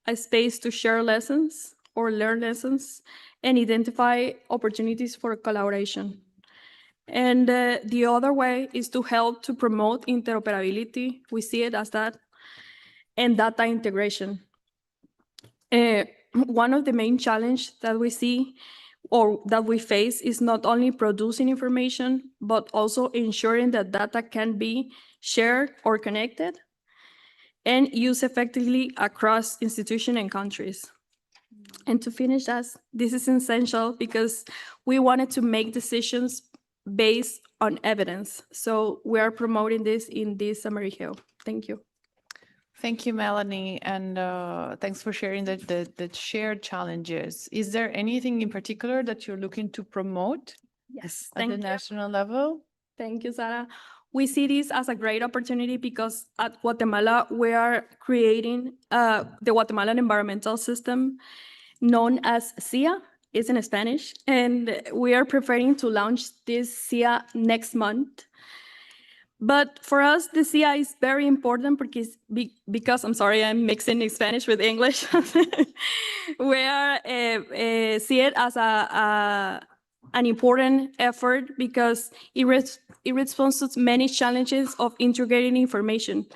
a space to share lessons or learn lessons and identify opportunities for collaboration. And the other way is to help to promote interoperability. We see it as that, and data integration. One of the main challenges that we see or that we face is not only producing information, but also ensuring that data can be shared or connected and used effectively across institutions and countries. And to finish us, this is essential because we wanted to make decisions based on evidence. So we are promoting this in this Amerigeo. Thank you. Thank you, Melanie, and thanks for sharing the shared challenges. Is there anything in particular that you're looking to promote? Yes, at the national level? Thank you, Sarah. We see this as a great opportunity because at Guatemala, we are creating the Guatemalan environmental system known as SIA, it's in Spanish, and we are preparing to launch this SIA next month. But for us, the SIA is very important because I'm sorry, I'm mixing Spanish with English. We are see it as an important effort because it responds to many challenges of integrating information.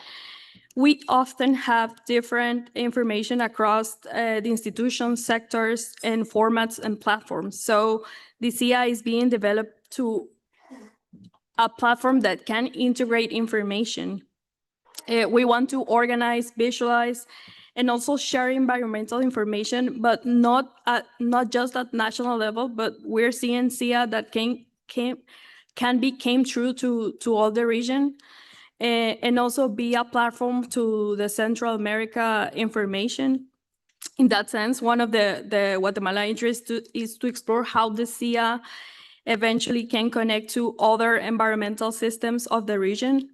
We often have different information across the institutions, sectors, and formats and platforms. So the SIA is being developed to a platform that can integrate information. We want to organize, visualize, and also share environmental information, but not just at national level, but we're seeing SIA that came true to all the region, and also be a platform to the Central America information. In that sense, one of the Guatemala interests is to explore how the SIA eventually can connect to other environmental systems of the region.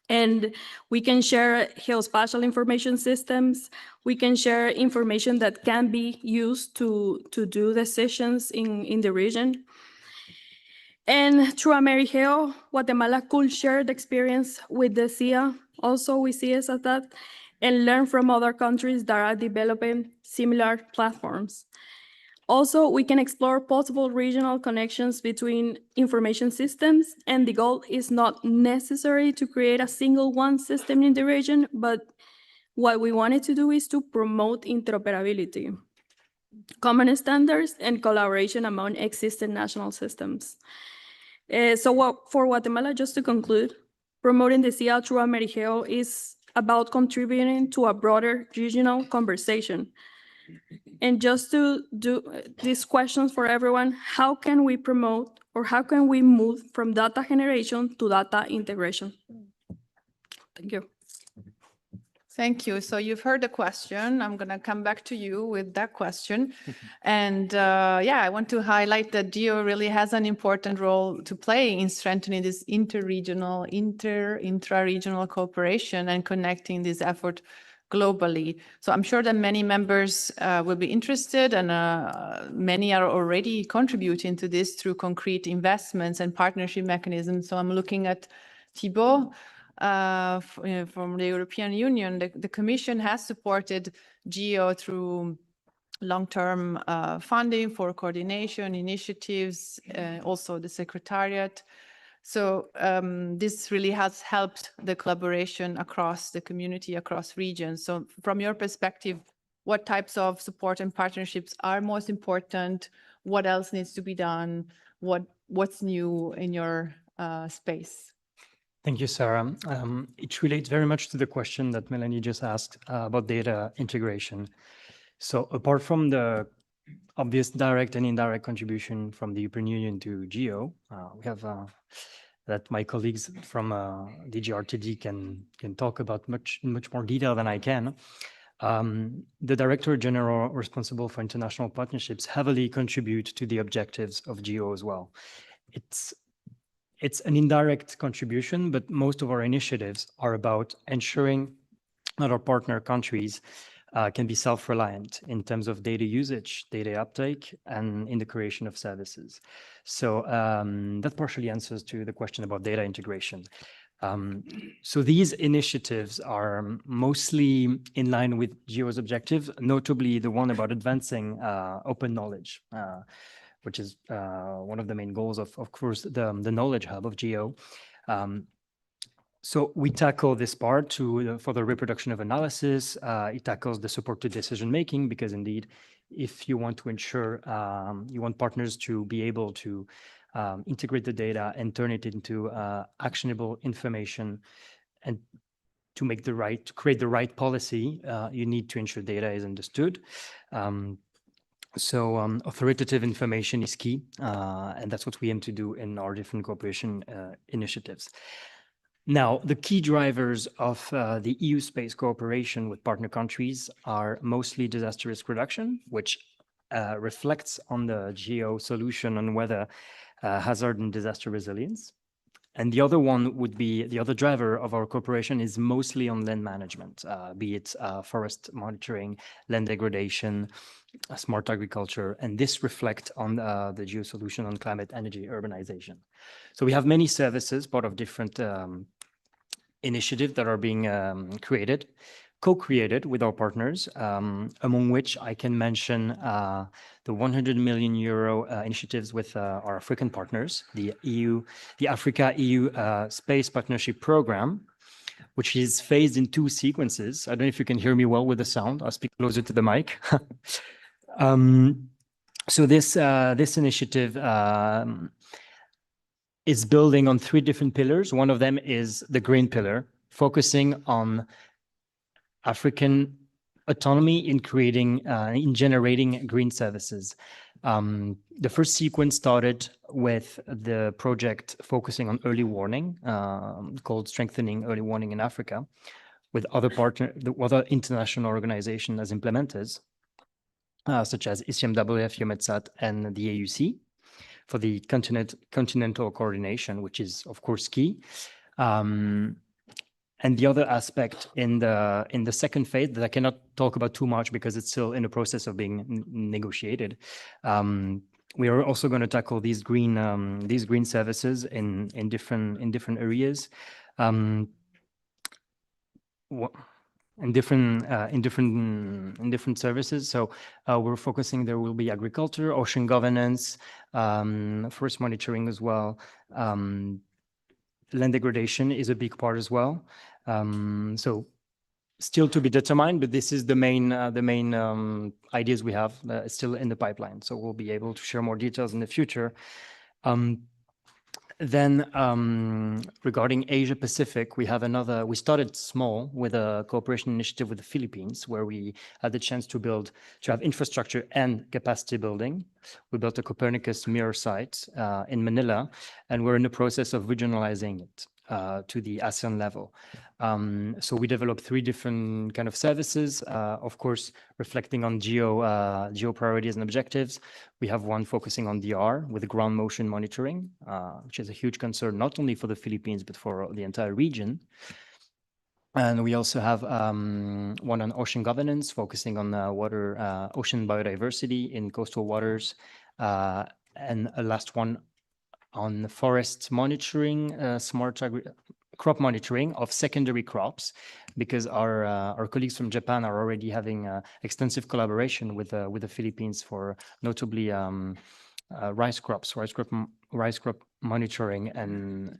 And we can share geospatial information systems. We can share information that can be used to do decisions in the region. And through Amerigeo, Guatemala could share the experience with the SIA. Also, we see it as that, and learn from other countries that are developing similar platforms. Also, we can explore possible regional connections between information systems, and the goal is not necessary to create a single one system in the region, but what we wanted to do is to promote interoperability, common standards, and collaboration among existing national systems. For Guatemala, just to conclude, promoting the SIA through Amerigeo is about contributing to a broader regional conversation. And just to do these questions for everyone, how can we promote or how can we move from data generation to data integration? Thank you. Thank you. So you've heard the question. I'm going to come back to you with that question. And yeah, I want to highlight that GEO really has an important role to play in strengthening this intra-regional cooperation and connecting this effort globally. So I'm sure that many members will be interested, and many are already contributing to this through concrete investments and partnership mechanisms. So I'm looking at Thibault from the European Union. The Commission has supported GEO through long-term funding for coordination initiatives, also the Secretariat. So this really has helped the collaboration across the community, across regions. So from your perspective, what types of support and partnerships are most important? What else needs to be done? What's new in your space? Thank you, Sarah. It relates very much to the question that Melanie just asked about data integration. So apart from the obvious direct and indirect contribution from the European Union to GEO, we have that my colleagues from DG RTD can talk about in much more detail than I can. The Director General responsible for international partnerships heavily contribute to the objectives of GEO as well. It's an indirect contribution, but most of our initiatives are about ensuring that our partner countries can be self-reliant in terms of data usage, data uptake, and in the creation of services. So that partially answers to the question about data integration. So these initiatives are mostly in line with GEO's objectives, notably the one about advancing open knowledge, which is one of the main goals of course, the knowledge hub of GEO. So we tackle this part for the reproduction of analysis. It tackles the support to decision making, because indeed, if you want to ensure you want partners to be able to integrate the data and turn it into actionable information, and to create the right policy, you need to ensure data is understood. So authoritative information is key, and that's what we aim to do in our different cooperation initiatives. Now, the key drivers of the EU space cooperation with partner countries are mostly disaster risk reduction, which reflects on the GEO solution on weather, hazard, and disaster resilience. And the other one would be, the other driver of our cooperation is mostly on land management, be it forest monitoring, land degradation, smart agriculture, and this reflects on the GEO solution on climate, energy, urbanization. So we have many services, part of different initiatives that are being created, co-created with our partners, among which I can mention the 100 million euro initiatives with our African partners, the Africa-EU Space Partnership Program, which is phased in 2 sequences. I don't know if you can hear me well with the sound. I'll speak closer to the mic. So this initiative is building on 3 different pillars. One of them is the green pillar, focusing on African autonomy in generating green services. The first sequence started with the project focusing on early warning, called Strengthening Early Warning in Africa, with other international organizations as implementers, such as ICMWF, EUMETSAT, and the AUC, for the continental coordination, which is of course key. And the other aspect in the second phase that I cannot talk about too much because it's still in the process of being negotiated. We are also going to tackle these green services in different areas. In different services. So we're focusing, there will be agriculture, ocean governance, forest monitoring as well. Land degradation is a big part as well. So still to be determined, but this is the main ideas we have still in the pipeline. So we'll be able to share more details in the future. Then regarding Asia Pacific, we started small with a cooperation initiative with the Philippines, where we had the chance to have infrastructure and capacity building. We built a Copernicus mirror site in Manila, and we're in the process of regionalizing it to the ASEAN level. So we developed 3 different kind of services, of course, reflecting on GEO priorities and objectives. We have one focusing on DR with ground motion monitoring, which is a huge concern, not only for the Philippines, but for the entire region. And we also have one on ocean governance, focusing on ocean biodiversity in coastal waters, and a last one on forest monitoring, smart crop monitoring of secondary crops, because our colleagues from Japan are already having extensive collaboration with the Philippines for notably rice crop monitoring and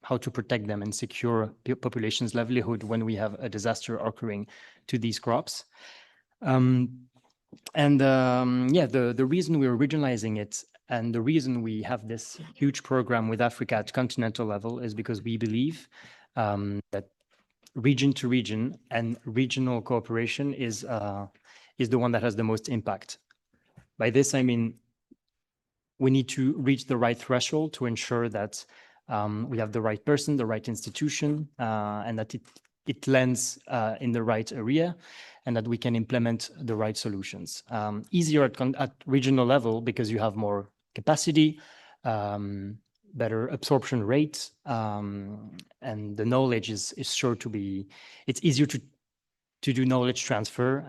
how to protect them and secure population's livelihood when we have a disaster occurring to these crops. The reason we're regionalizing it and the reason we have this huge program with Africa at continental level is because we believe that region to region and regional cooperation is the one that has the most impact. By this, I mean, we need to reach the right threshold to ensure that we have the right person, the right institution, and that it lands in the right area, and that we can implement the right solutions. Easier at regional level because you have more capacity, better absorption rate, and the knowledge is sure to be, it's easier to do knowledge transfer.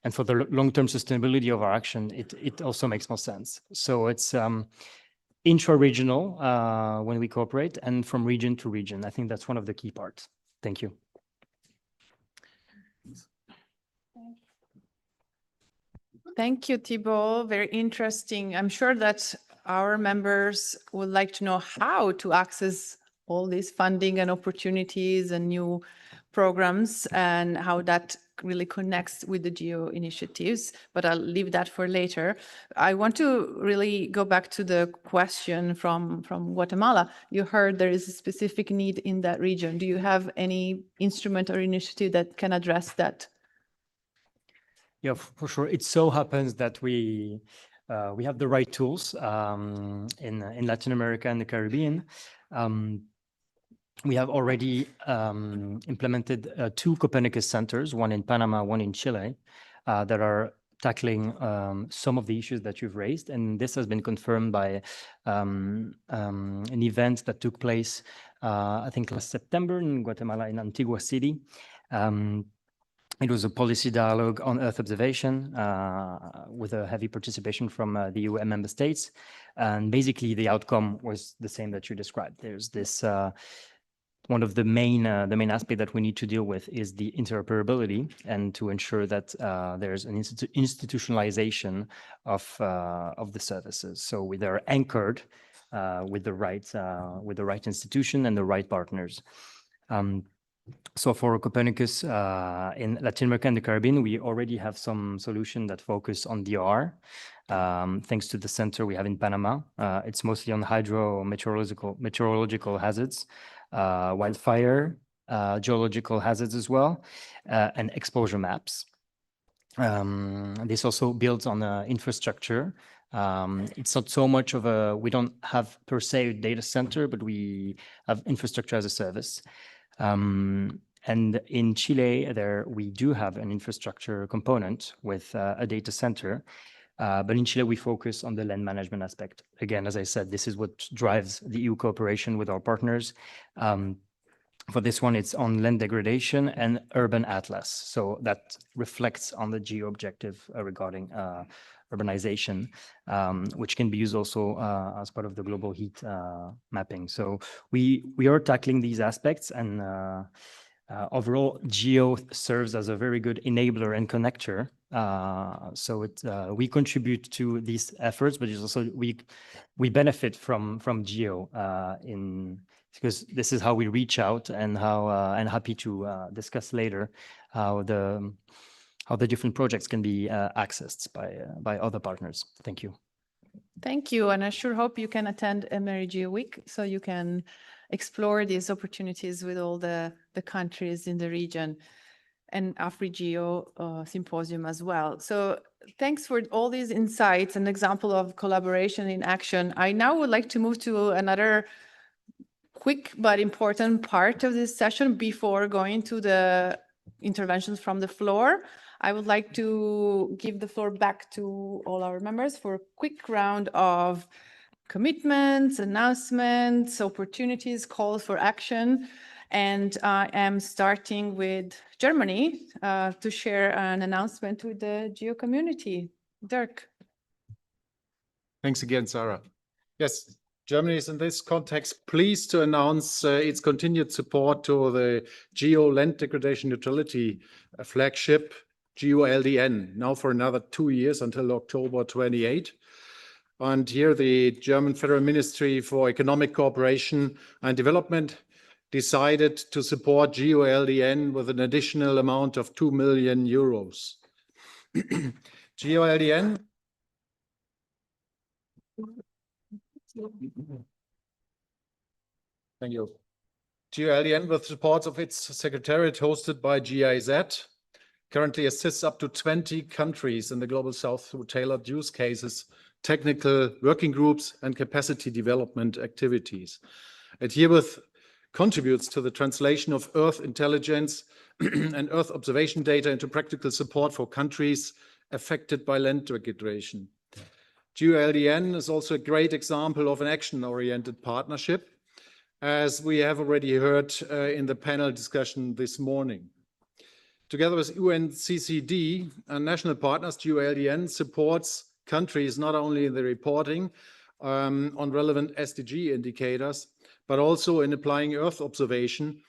And for the long-term sustainability of our action, it also makes more sense. So it's intra-regional when we cooperate and from region to region. I think that's one of the key parts. Thank you. Thank you, Thibault. Very interesting. I'm sure that our members would like to know how to access all these funding and opportunities and new programs and how that really connects with the GEO initiatives, but I'll leave that for later. I want to really go back to the question from Guatemala. You heard there is a specific need in that region. Do you have any instrument or initiative that can address that? Yeah, for sure. It so happens that we have the right tools in Latin America and the Caribbean. We have already implemented 2 Copernicus centers, one in Panama, one in Chile, that are tackling some of the issues that you've raised. And this has been confirmed by an event that took place, I think last September in Guatemala, in Antigua City. It was a policy dialogue on Earth observation with a heavy participation from the UN member states. And basically the outcome was the same that you described. There's this, one of the main aspect that we need to deal with is the interoperability and to ensure that there's an institutionalization of the services. So they're anchored with the right institution and the right partners. So for Copernicus in Latin America and the Caribbean, we already have some solution that focus on DOR. Thanks to the center we have in Panama. It's mostly on meteorological hazards, wildfire, geological hazards as well, and exposure maps. This also builds on infrastructure. It's not so much of we don't have per se a data center, but we have infrastructure as a service. And in Chile, we do have an infrastructure component with a data center. But in Chile, we focus on the land management aspect. Again, as I said, this is what drives the EU cooperation with our partners. For this one, it's on land degradation and urban atlas. So that reflects on the GEO objective regarding urbanization, which can be used also as part of the global heat mapping. So we are tackling these aspects, and overall, GEO serves as a very good enabler and connector. So we contribute to these efforts, but it's also we benefit from GEO because this is how we reach out, and and happy to discuss later how the different projects can be accessed by other partners. Thank you. Thank you, and I sure hope you can attend EmeryGeo Week so you can explore these opportunities with all the countries in the region, and AfriGeo Symposium as well. So thanks for all these insights and example of collaboration in action. I now would like to move to another quick but important part of this session before going to the interventions from the floor. I would like to give the floor back to all our members for a quick round of commitments, announcements, opportunities, calls for action. And I am starting with Germany to share an announcement with the GEO community. Dirk. Thanks again, Sarah. Yes, Germany is in this context pleased to announce its continued support to the GEO Land Degradation Neutrality flagship, GEO-LDN, now for another 2 years until October 28. And here the German Federal Ministry for Economic Cooperation and Development decided to support GEO-LDN with an additional amount of 2 million euros. GEO-LDN Thank you. GEO-LDN, with support of its secretariat hosted by GIZ, currently assists up to 20 countries in the Global South through tailored use cases, technical working groups, and capacity development activities. It herewith contributes to the translation of Earth intelligence and Earth observation data into practical support for countries affected by land degradation. GEO-LDN is also a great example of an action-oriented partnership, as we have already heard in the panel discussion this morning. Together with UNCCD and national partners, GEO-LDN supports countries not only in the reporting on relevant SDG indicators, but also in applying Earth observation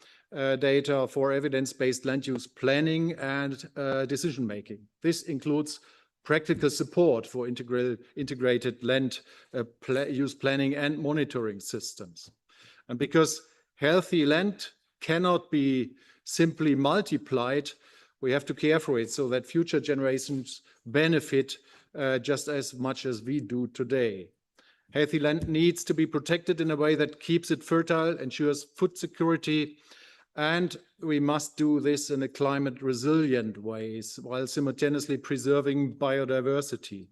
data for evidence-based land use planning and decision-making. This includes practical support for integrated land use planning and monitoring systems. And because healthy land cannot be simply multiplied, we have to care for it so that future generations benefit just as much as we do today. Healthy land needs to be protected in a way that keeps it fertile, ensures food security, and we must do this in a climate resilient ways while simultaneously preserving biodiversity.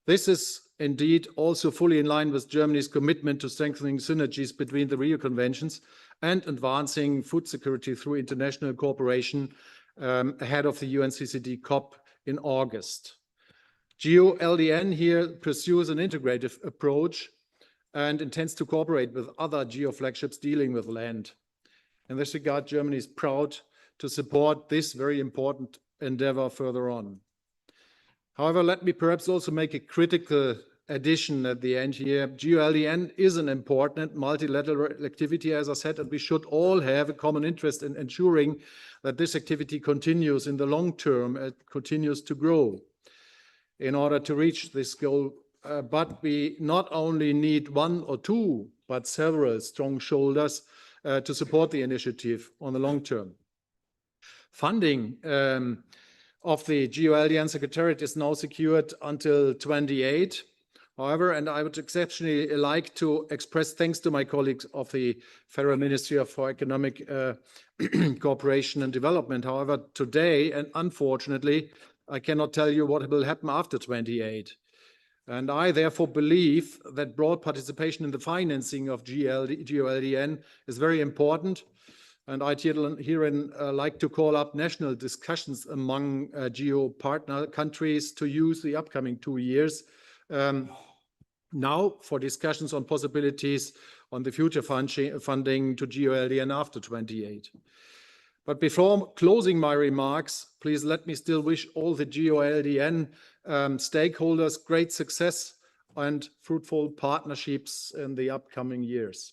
This is indeed also fully in line with Germany's commitment to strengthening synergies between the Rio Conventions and advancing food security through international cooperation ahead of the UNCCD COP in August. GEO-LDN here pursues an integrative approach and intends to cooperate with other GEO flagships dealing with land. In this regard, Germany is proud to support this very important endeavor further on. However, let me perhaps also make a critical addition at the end here. GEO-LDN is an important multilateral activity, as I said, and we should all have a common interest in ensuring that this activity continues in the long term and continues to grow in order to reach this goal. But we not only need one or two, but several strong shoulders to support the initiative on the long term. Funding of the GEO-LDN Secretariat is now secured until 28. However, and I would exceptionally like to express thanks to my colleagues of the Federal Ministry for Economic Cooperation and Development. However, today, and unfortunately, I cannot tell you what will happen after 28. And I therefore believe that broad participation in the financing of GEO-LDN is very important. And I'd herein like to call up national discussions among GEO partner countries to use the upcoming 2 years now for discussions on possibilities on the future funding to GEO-LDN after 28. But before closing my remarks, please let me still wish all the GEO-LDN stakeholders great success and fruitful partnerships in the upcoming years.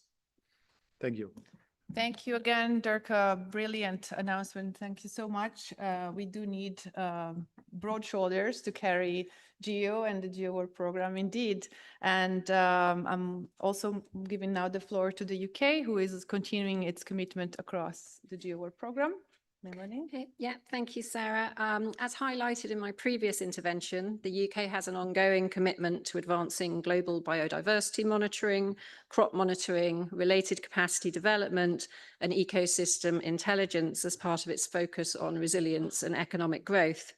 Thank you. Thank you again, Dirk. Brilliant announcement. Thank you so much. We do need broad shoulders to carry GEO and the GEO Work Program indeed. And I'm also giving now the floor to the UK, who is continuing its commitment across the GEO Work Program. Melanie? Okay. Yeah, thank you, Sarah. As highlighted in my previous intervention, the UK has an ongoing commitment to advancing global biodiversity monitoring, crop monitoring, related capacity development, and ecosystem intelligence as part of its focus on resilience and economic growth.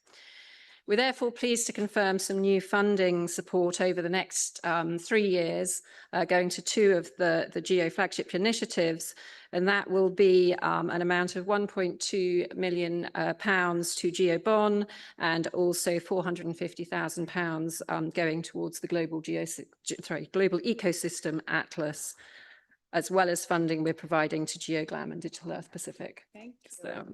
We're therefore pleased to confirm some new funding support over the next 3 years, going to 2 of the GEO flagship initiatives, and that will be an amount of £1.2 million to GEO-BON and also £450,000 going towards the Global Ecosystem Atlas, as well as funding we're providing to GeoGlam and Digital Earth Pacific. Thank you. So,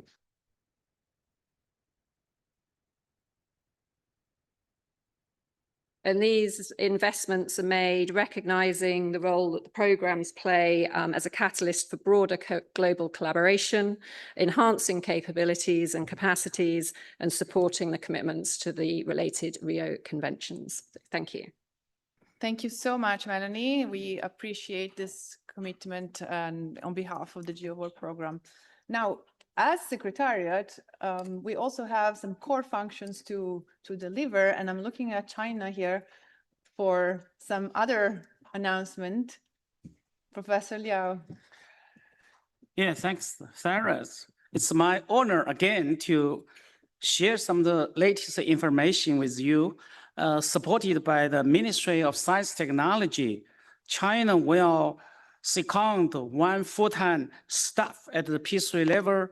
and these investments are made recognizing the role that the programs play as a catalyst for broader global collaboration, enhancing capabilities and capacities, and supporting the commitments to the related Rio conventions. Thank you. Thank you so much, Melanie. We appreciate this commitment and on behalf of the GEO Work Program. Now, as Secretariat, we also have some core functions to deliver, and I'm looking at China here for some other announcement. Professor Liao. Yeah, thanks, Sarah. It's my honor again to share some of the latest information with you. Supported by the Ministry of Science and Technology, China will second 1 full-time staff at the P3 level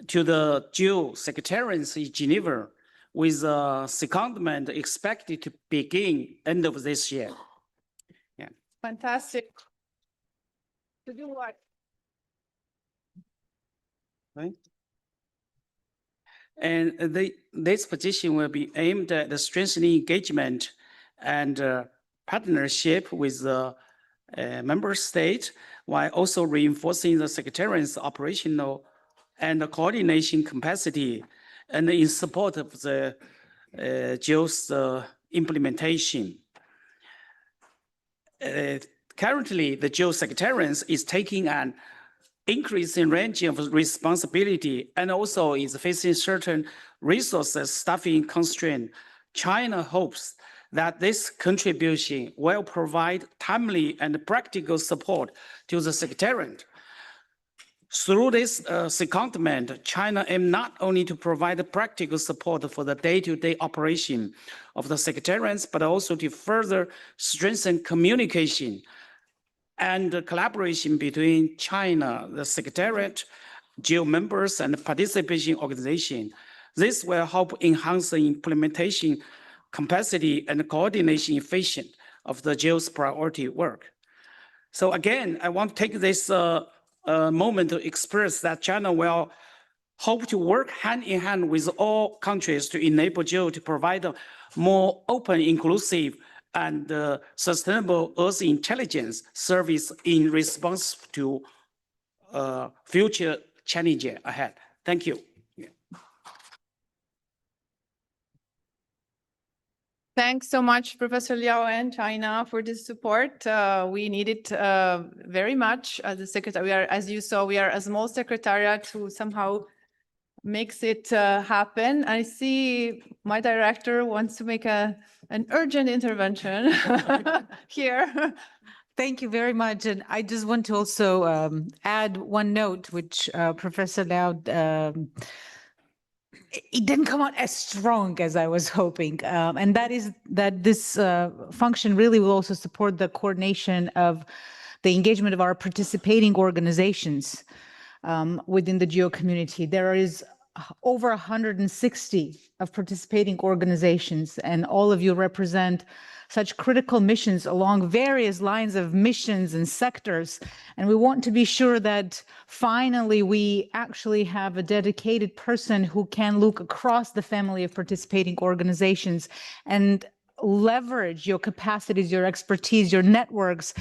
to the GEO Secretariat in Geneva, with secondment expected to begin end of this year. Yeah. Fantastic. To do what? Right. And this position will be aimed at the strengthening engagement and partnership with the member state, while also reinforcing the Secretariat's operational and the coordination capacity and in support of the GEO's implementation. Currently, the GEO Secretariat is taking an increasing range of responsibility and also is facing certain resources staffing constraint. China hopes that this contribution will provide timely and practical support to the Secretariat. Through this secondment, China aims not only to provide practical support for the day-to-day operation of the Secretariats, but also to further strengthen communication and collaboration between China, the Secretariat, GEO members, and participation organizations. This will help enhance the implementation capacity and coordination efficiency of the GEO's priority work. So again, I want to take this moment to express that China will hope to work hand in hand with all countries to enable GEO to provide a more open, inclusive, and sustainable Earth intelligence service in response to future challenges ahead. Thank you. Thanks so much, Professor Liao and China, for this support. We need it very much as a secretary. As you saw, we are a small secretariat who somehow makes it happen. I see my director wants to make an urgent intervention here. Thank you very much. And I just want to also add one note, which Professor Liao, it didn't come out as strong as I was hoping. And that is that this function really will also support the coordination of the engagement of our participating organizations within the GEO community. There is over 160 of participating organizations, and all of you represent such critical missions along various lines of missions and sectors. And we want to be sure that finally we actually have a dedicated person who can look across the family of participating organizations and leverage your capacities, your expertise, your networks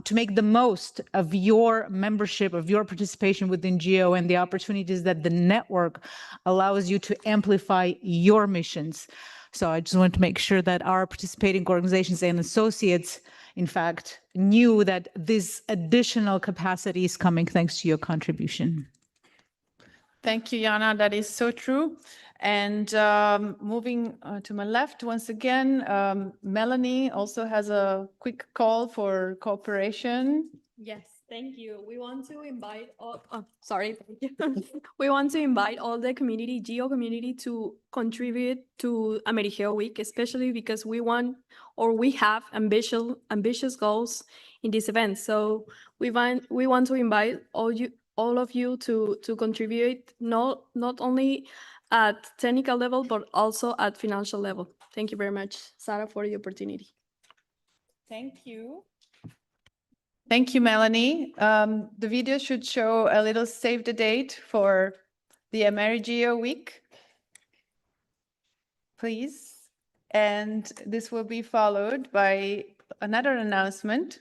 to make the most of your membership, of your participation within GEO and the opportunities that the network allows you to amplify your missions. So I just want to make sure that our participating organizations and associates, in fact, knew that this additional capacity is coming thanks to your contribution. Thank you, Jana. That is so true. And moving to my left, once again, Melanie also has a quick call for cooperation. Yes, thank you. We want to invite all, thank you. We want to invite all the community, GEO community, to contribute to AmeriGeo Week, especially because we want, or we have ambitious goals in this event. So we want to invite all of you to contribute, not only at technical level, but also at financial level. Thank you very much, Sarah, for the opportunity. Thank you. Thank you, Melanie. The video should show a little save the date for the AmeriGeo Week, please. And this will be followed by another announcement.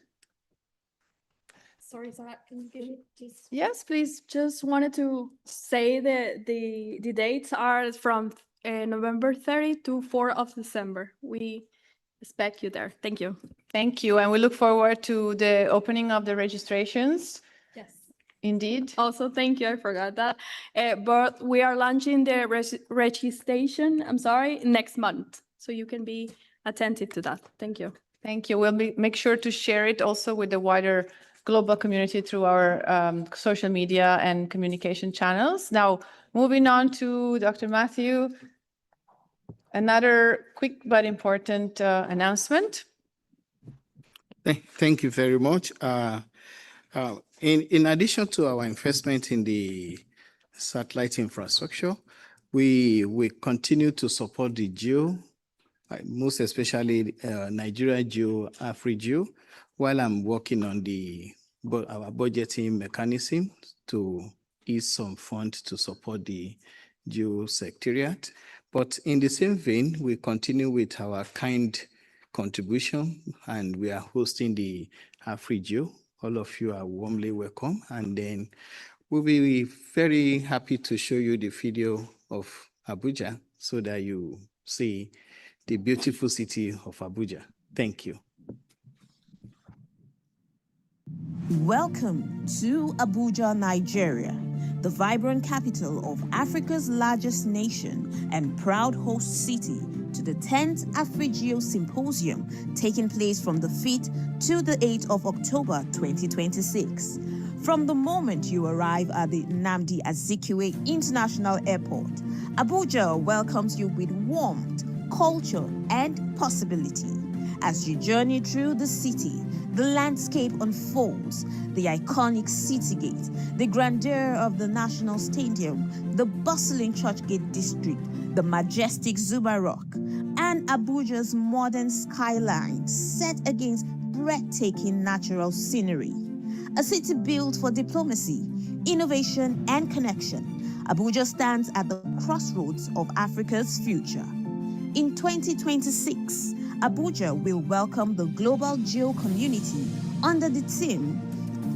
Sorry, Sarah, can you give me just? Yes, please. Just wanted to say that the dates are from November 30 to 4 of December. We expect you there. Thank you. Thank you. And we look forward to the opening of the registrations. Yes. Indeed. Also, thank you. I forgot that. But we are launching the registration, next month. So you can be attentive to that. Thank you. Thank you. We'll make sure to share it also with the wider global community through our social media and communication channels. Now, moving on to Dr. Matthew, another quick but important announcement. Thank you very much. In addition to our investment in the satellite infrastructure, we continue to support the GEO, most especially Nigeria GEO, AfriGEO, while I'm working on our budgeting mechanism to ease some funds to support the GEO Secretariat. But in the same vein, we continue with our kind contribution, and we are hosting the AfriGeo. All of you are warmly welcome. And then we'll be very happy to show you the video of Abuja so that you see the beautiful city of Abuja. Thank you. Welcome to Abuja, Nigeria, the vibrant capital of Africa's largest nation and proud host city to the 10th AfriGeo Symposium taking place from the 5th to the 8th of October 2026. From the moment you arrive at the Nnamdi Azikiwe International Airport, Abuja welcomes you with warmth, culture, and possibility. As you journey through the city, the landscape unfolds, the iconic city gate, the grandeur of the National Stadium, the bustling Churchgate district, the majestic Zuba Rock, and Abuja's modern skyline set against breathtaking natural scenery. A city built for diplomacy, innovation, and connection, Abuja stands at the crossroads of Africa's future. In 2026, Abuja will welcome the global GEO community under the theme,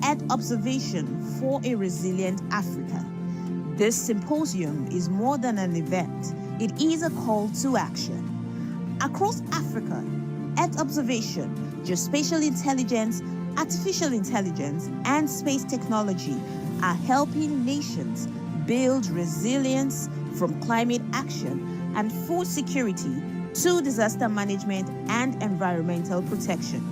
Earth Observation for a Resilient Africa. This symposium is more than an event, it is a call to action. Across Africa, Earth observation, geospatial intelligence, artificial intelligence, and space technology are helping nations build resilience from climate action and food security to disaster management and environmental protection.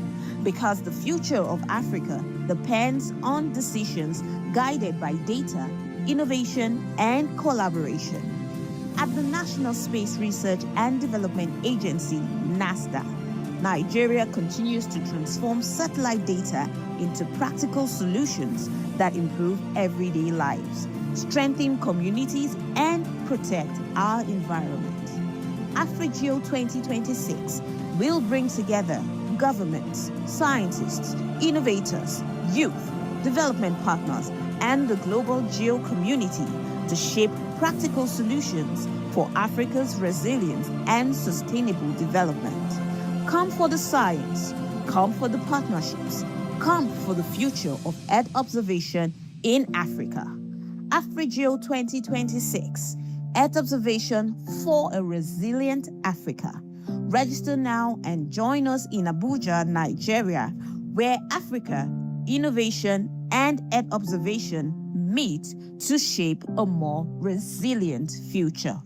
Because the future of Africa depends on decisions guided by data, innovation, and collaboration. At the National Space Research and Development Agency, NASDA, Nigeria continues to transform satellite data into practical solutions that improve everyday lives, strengthen communities, and protect our environment. AfriGeo 2026 will bring together governments, scientists, innovators, youth, development partners, and the global GEO community to shape practical solutions for Africa's resilience and sustainable development. Come for the science, come for the partnerships, come for the future of Earth observation in Africa. AfriGeo 2026, Earth observation for a resilient Africa. Register now and join us in Abuja, Nigeria, where Africa, innovation, and Earth observation meet to shape a more resilient future.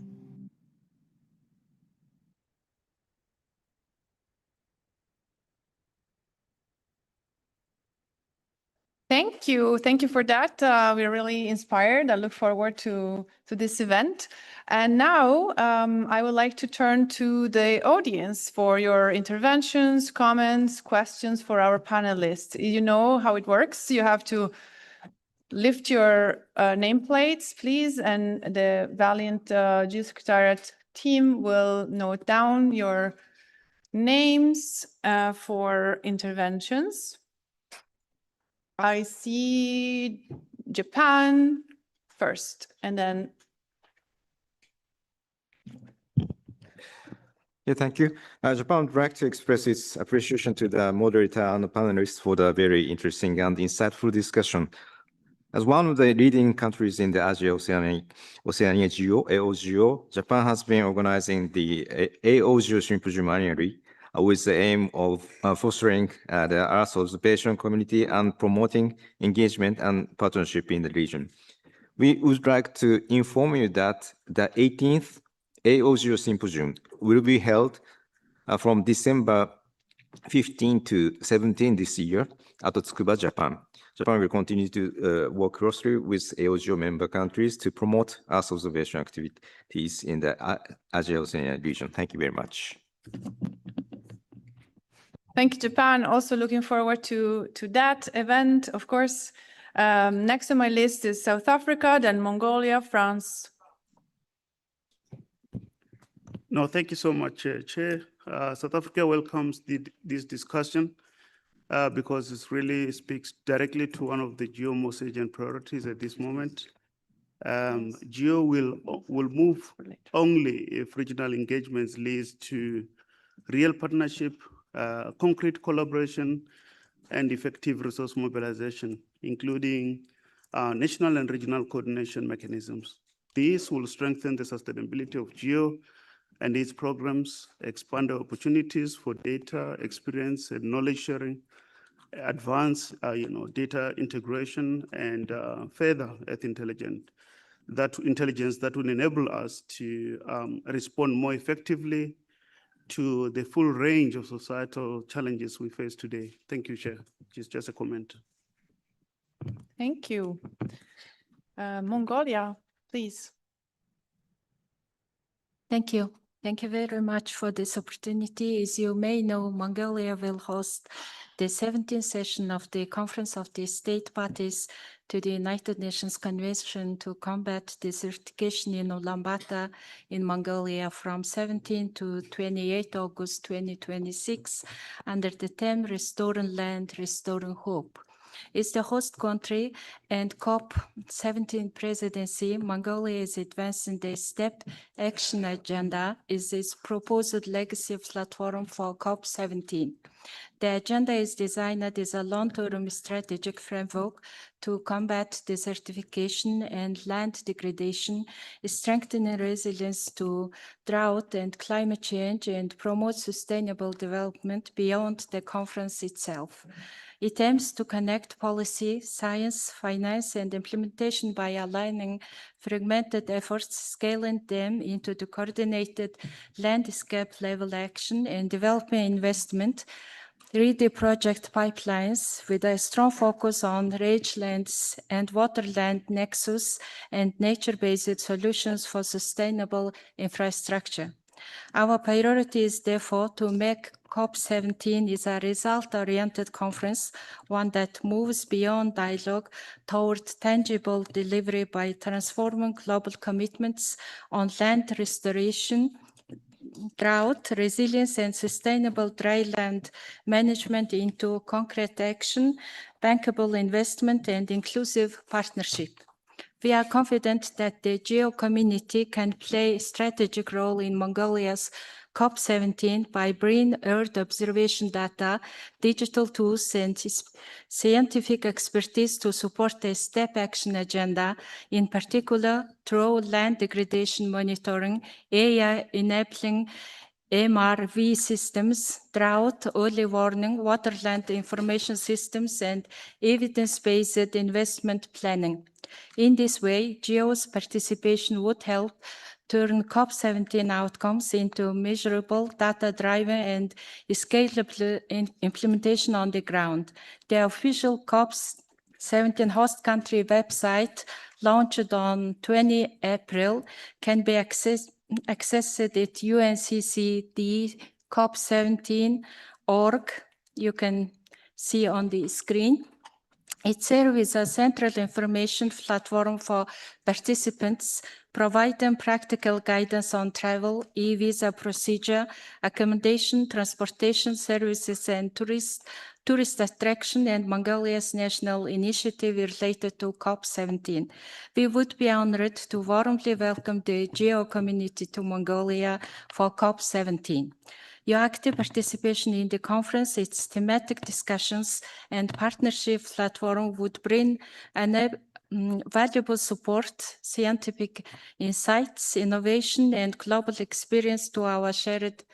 Thank you. Thank you for that. We're really inspired. I look forward to this event. And now I would like to turn to the audience for your interventions, comments, questions for our panelists. You know how it works. You have to lift your nameplates, please, and the valiant GEO Secretariat team will note down your names for interventions. I see Japan first, and then. Yeah, thank you. Japan would like to express its appreciation to the moderator and the panelists for the very interesting and insightful discussion. As one of the leading countries in the Asia-Oceania GEO, AOGEO, Japan has been organizing the AOGEO Symposium annually with the aim of fostering the Earth observation community and promoting engagement and partnership in the region. We would like to inform you that the 18th AOGEO Symposium will be held from December 15 to 17 this year at Tsukuba, Japan. Japan will continue to work closely with AOGEO member countries to promote Earth observation activities in the Asia-Oceania region. Thank you very much. Thank you, Japan. Also looking forward to that event, of course. Next on my list is South Africa, then Mongolia, France. No, thank you so much, Chair. South Africa welcomes this discussion because it really speaks directly to one of the GEO most urgent priorities at this moment. GEO will move only if regional engagements leads to real partnership, concrete collaboration, and effective resource mobilization, including national and regional coordination mechanisms. This will strengthen the sustainability of GEO and its programs, expand the opportunities for data, experience, and knowledge sharing, advance data integration, and further Earth intelligence that will enable us to respond more effectively to the full range of societal challenges we face today. Thank you, Chair. Just a comment. Thank you. Mongolia, please. Thank you. Thank you very much for this opportunity. As you may know, Mongolia will host the 17th session of the Conference of the State Parties to the United Nations Convention to Combat Desertification in Ulaanbaatar in Mongolia from 17 to 28 August 2026 under the theme Restoring Land, Restoring Hope. It's the host country and COP17 presidency. Mongolia is advancing the STEP action agenda is its proposed legacy platform for COP17. The agenda is designed as a long-term strategic framework to combat desertification and land degradation, strengthening resilience to drought and climate change, and promote sustainable development beyond the conference itself. It aims to connect policy, science, finance, and implementation by aligning fragmented efforts, scaling them into the coordinated landscape-level action, and developing investment, 3D project pipelines with a strong focus on rangelands and waterland nexus and nature-based solutions for sustainable infrastructure. Our priority is therefore to make COP17 is a result-oriented conference, one that moves beyond dialogue toward tangible delivery by transforming global commitments on land restoration, drought, resilience, and sustainable dry land management into concrete action, bankable investment, and inclusive partnership. We are confident that the GEO community can play a strategic role in Mongolia's COP17 by bringing Earth observation data, digital tools, and scientific expertise to support the STEP action agenda, in particular through land degradation monitoring, AI enabling MRV systems, drought, early warning, waterland information systems, and evidence-based investment planning. In this way, GEO's participation would help turn COP17 outcomes into measurable, data-driven, and scalable implementation on the ground. The official COP17 host country website, launched on 20 April, can be accessed at UNCCD COP17.org. You can see on the screen. It serves as a central information platform for participants, providing practical guidance on travel, e-visa procedure, accommodation, transportation services, and tourist attraction, and Mongolia's national initiative related to COP17. We would be honored to warmly welcome the GEO community to Mongolia for COP17. Your active participation in the conference, its thematic discussions, and partnership platform would bring valuable support, scientific insights, innovation, and global experience to our shared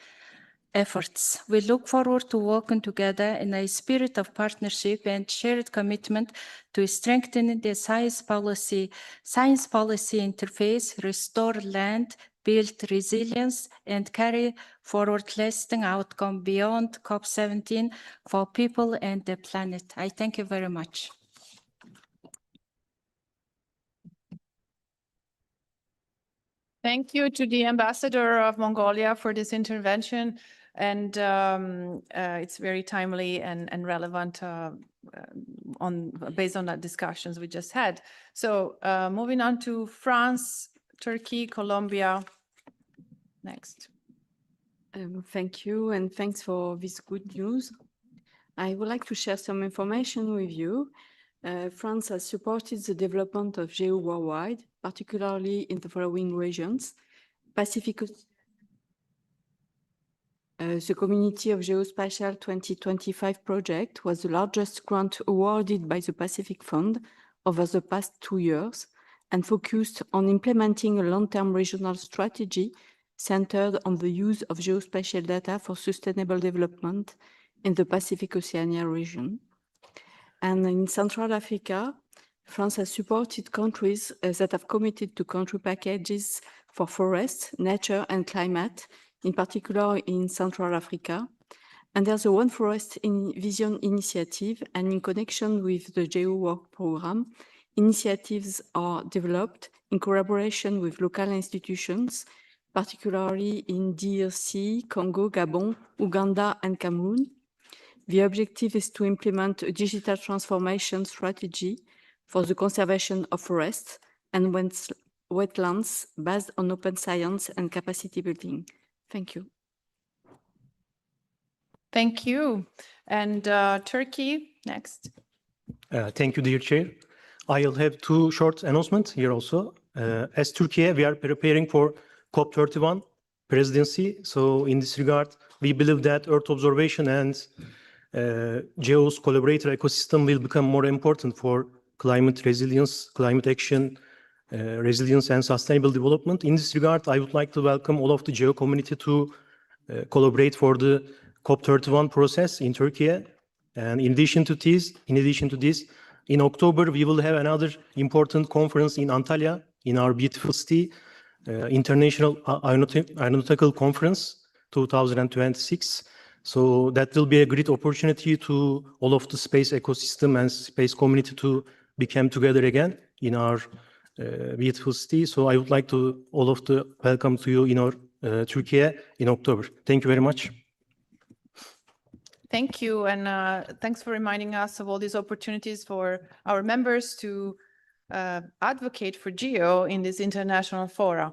efforts. We look forward to working together in a spirit of partnership and shared commitment to strengthen the science policy interface, restore land, build resilience, and carry forward lasting outcome beyond COP17 for people and the planet. I thank you very much. Thank you to the Ambassador of Mongolia for this intervention. And it's very timely and relevant based on the discussions we just had. So moving on to France, Turkey, Colombia. Next. Thank you, and thanks for this good news. I would like to share some information with you. France has supported the development of GEO worldwide, particularly in the following regions: Pacific. The Community of Geospatial 2025 project was the largest grant awarded by the Pacific Fund over the past 2 years and focused on implementing a long-term regional strategy centered on the use of geospatial data for sustainable development in the Pacific Oceania region. And in Central Africa, France has supported countries that have committed to country packages for forests, nature, and climate, in particular in Central Africa. And there's a One Forest Vision initiative, and in connection with the GEO work program, initiatives are developed in collaboration with local institutions, particularly in DRC, Congo, Gabon, Uganda, and Cameroon. The objective is to implement a digital transformation strategy for the conservation of forests and wetlands based on open science and capacity building. Thank you. Thank you. And Turkey, next. Thank you, dear Chair. I'll have two short announcements here also. As Turkey, we are preparing for COP31 presidency. So in this regard, we believe that Earth observation and GEO's collaborator ecosystem will become more important for climate resilience, climate action, resilience and sustainable development. In this regard, I would like to welcome all of the GEO community to collaborate for the COP31 process in Turkey. And in addition to this, in October, we will have another important conference in Antalya, in our beautiful city, International Aeronautical Conference 2026. So that will be a great opportunity to all of the space ecosystem and space community to become together again in our beautiful city. So I would like to all of the welcome to you in our Turkey in October. Thank you very much. Thank you, and thanks for reminding us of all these opportunities for our members to advocate for GEO in this international fora.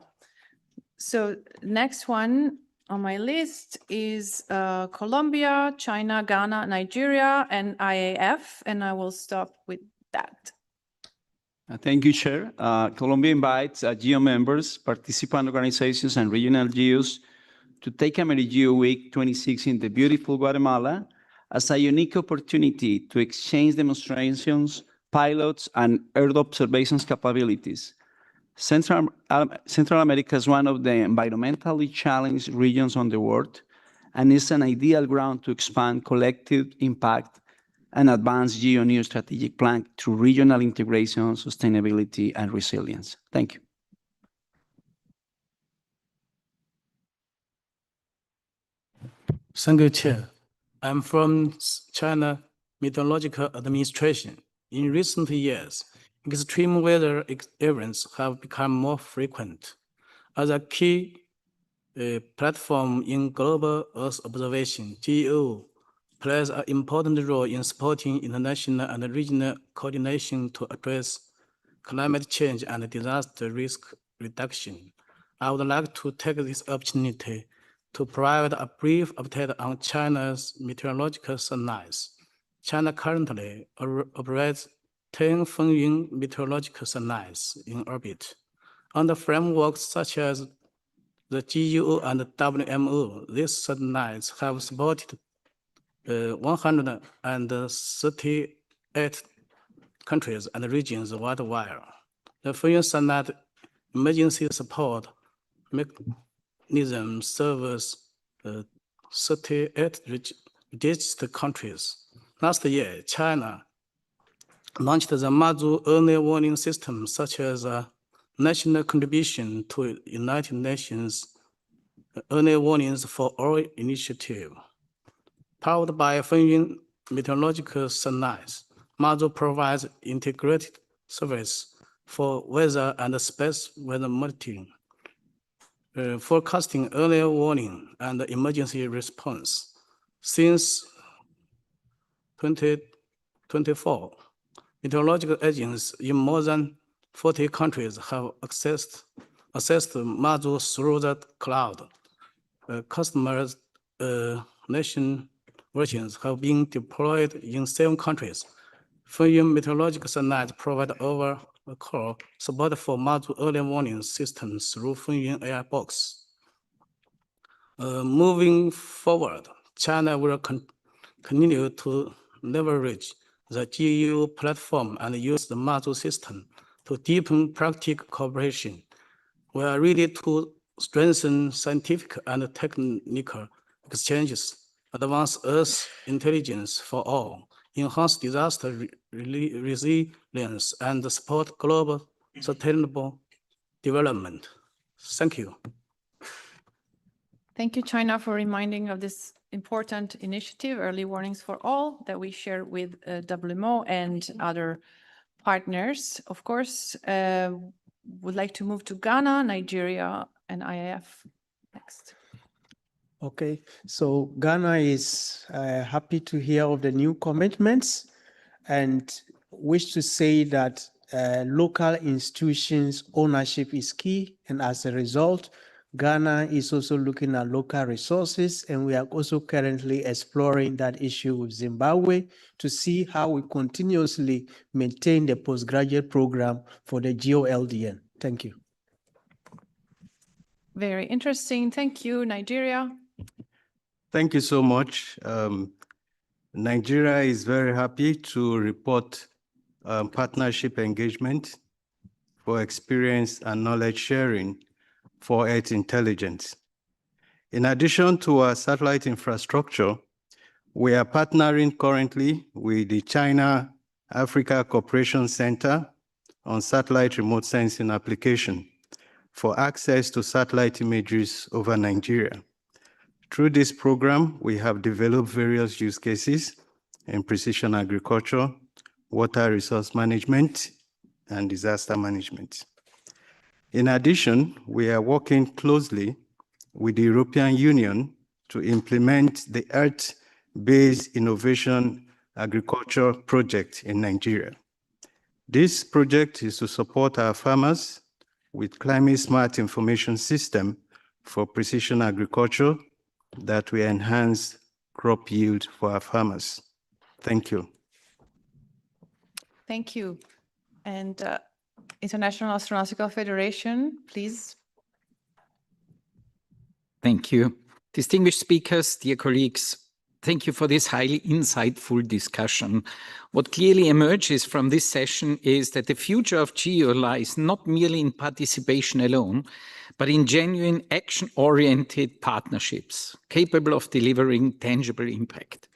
So next one on my list is Colombia, China, Ghana, Nigeria, and IAF, and I will stop with that. Thank you, Chair. Colombia invites GEO members, participant organizations, and regional GEOs to take AmeriGeo Week 26 in the beautiful Guatemala as a unique opportunity to exchange demonstrations, pilots, and Earth observations capabilities. Central America is one of the environmentally challenged regions on the world and is an ideal ground to expand collective impact and advance GEO new strategic plan through regional integration, sustainability, and resilience. Thank you. Thank you, Chair. I'm from China Meteorological Administration. In recent years, extreme weather events have become more frequent. As a key platform in global Earth observation, GEO plays an important role in supporting international and regional coordination to address climate change and disaster risk reduction. I would like to take this opportunity to provide a brief update on China's meteorological satellites. China currently operates 10 Fengyun meteorological satellites in orbit. Under frameworks such as the GEO and WMO, these satellites have supported 138 countries and regions worldwide. The Fengyun satellite emergency support mechanism serves 38 registered countries. Last year, China launched the Mazu early warning system, such as a national contribution to United Nations Early Warnings for All initiative. Powered by Fengyun meteorological satellites, Mazu provides integrated service for weather and space weather monitoring, forecasting, early warning, and emergency response. Since 2024, meteorological agents in more than 40 countries have accessed Mazu through the cloud. Customers' nation versions have been deployed in 7 countries. Funyun meteorological satellite provide over the call support for multiple early warning systems through Funyun AI box. Moving forward, China will continue to leverage the GEO platform and use the module system to deepen practical cooperation. We are ready to strengthen scientific and technical exchanges, advance Earth intelligence for all, enhance disaster resilience, and support global sustainable development. Thank you. Thank you, China, for reminding of this important initiative, Early Warnings for All, that we share with WMO and other partners. Of course, would like to move to Ghana, Nigeria, and IIF next. Okay, so Ghana is happy to hear of the new commitments and wish to say that local institutions ownership is key, and as a result, Ghana is also looking at local resources, and we are also currently exploring that issue with Zimbabwe to see how we continuously maintain the postgraduate program for the GEO-LDN. Thank you. Very interesting. Thank you, Nigeria. Thank you so much. Nigeria is very happy to report partnership engagement for experience and knowledge sharing for Earth intelligence. In addition to our satellite infrastructure, we are partnering currently with the China Africa Cooperation Center on satellite remote sensing application for access to satellite images over Nigeria. Through this program, we have developed various use cases in precision agriculture, water resource management, and disaster management. In addition, we are working closely with the European Union to implement the Earth-based Innovation Agriculture project in Nigeria. This project is to support our farmers with climate-smart information system for precision agriculture that will enhance crop yield for our farmers. Thank you. Thank you. And International Astronautical Federation, please. Thank you. Distinguished speakers, dear colleagues, thank you for this highly insightful discussion. What clearly emerges from this session is that the future of GEO lies not merely in participation alone, but in genuine action-oriented partnerships capable of delivering tangible impact.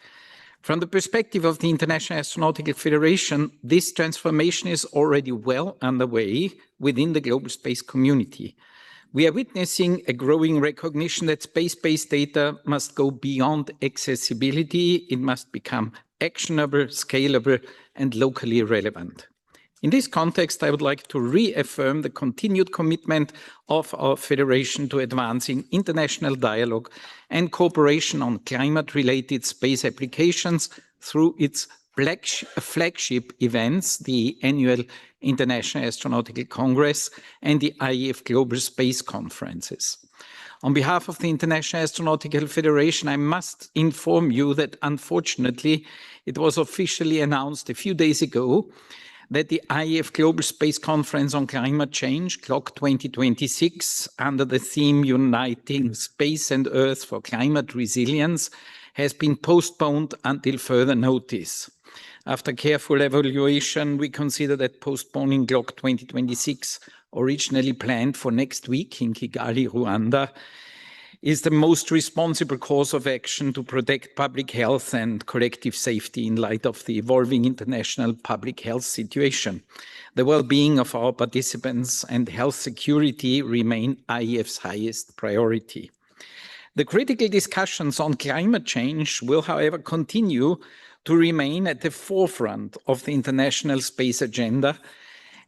From the perspective of the International Astronautical Federation, this transformation is already well underway within the global space community. We are witnessing a growing recognition that space-based data must go beyond accessibility. It must become actionable, scalable, and locally relevant. In this context, I would like to reaffirm the continued commitment of our federation to advancing international dialogue and cooperation on climate-related space applications through its flagship events, the annual International Astronautical Congress and the IEF Global Space Conferences. On behalf of the International Astronautical Federation, I must inform you that unfortunately, it was officially announced a few days ago that the IEF Global Space Conference on Climate Change, CLOC 2026, under the theme Uniting Space and Earth for Climate Resilience, has been postponed until further notice. After careful evaluation, we consider that postponing CLOC 2026, originally planned for next week in Kigali, Rwanda, is the most responsible course of action to protect public health and collective safety in light of the evolving international public health situation. The well-being of our participants and health security remain IEF's highest priority. The critical discussions on climate change will, however, continue to remain at the forefront of the international space agenda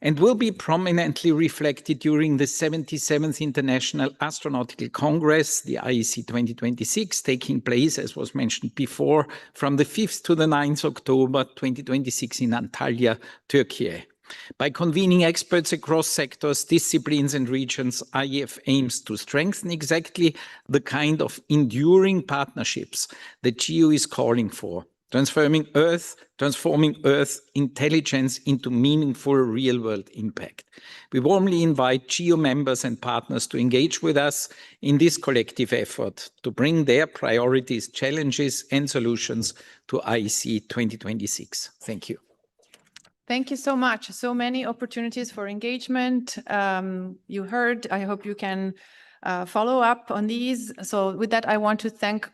and will be prominently reflected during the 77th International Astronautical Congress, the IEC 2026, taking place, as was mentioned before, from the 5th to the 9th October 2026 in Antalya, Turkey. By convening experts across sectors, disciplines and regions, IEF aims to strengthen exactly the kind of enduring partnerships that GEO is calling for. transforming Earth intelligence into meaningful real-world impact. We warmly invite GEO members and partners to engage with us in this collective effort to bring their priorities, challenges, and solutions to IEC 2026. Thank you. Thank you so much. So many opportunities for engagement. You heard, I hope you can follow up on these. So with that, I want to thank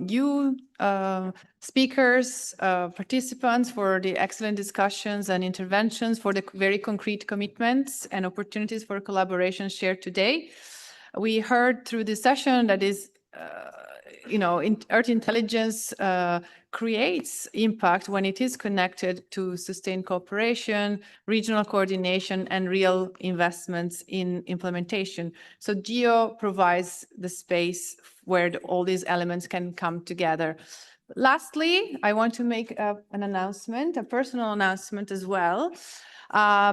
you, speakers, participants for the excellent discussions and interventions, for the very concrete commitments and opportunities for collaboration shared today. We heard through this session that is, Earth intelligence creates impact when it is connected to sustained cooperation, regional coordination, and real investments in implementation. So GEO provides the space where all these elements can come together. Lastly, I want to make an announcement, a personal announcement as well,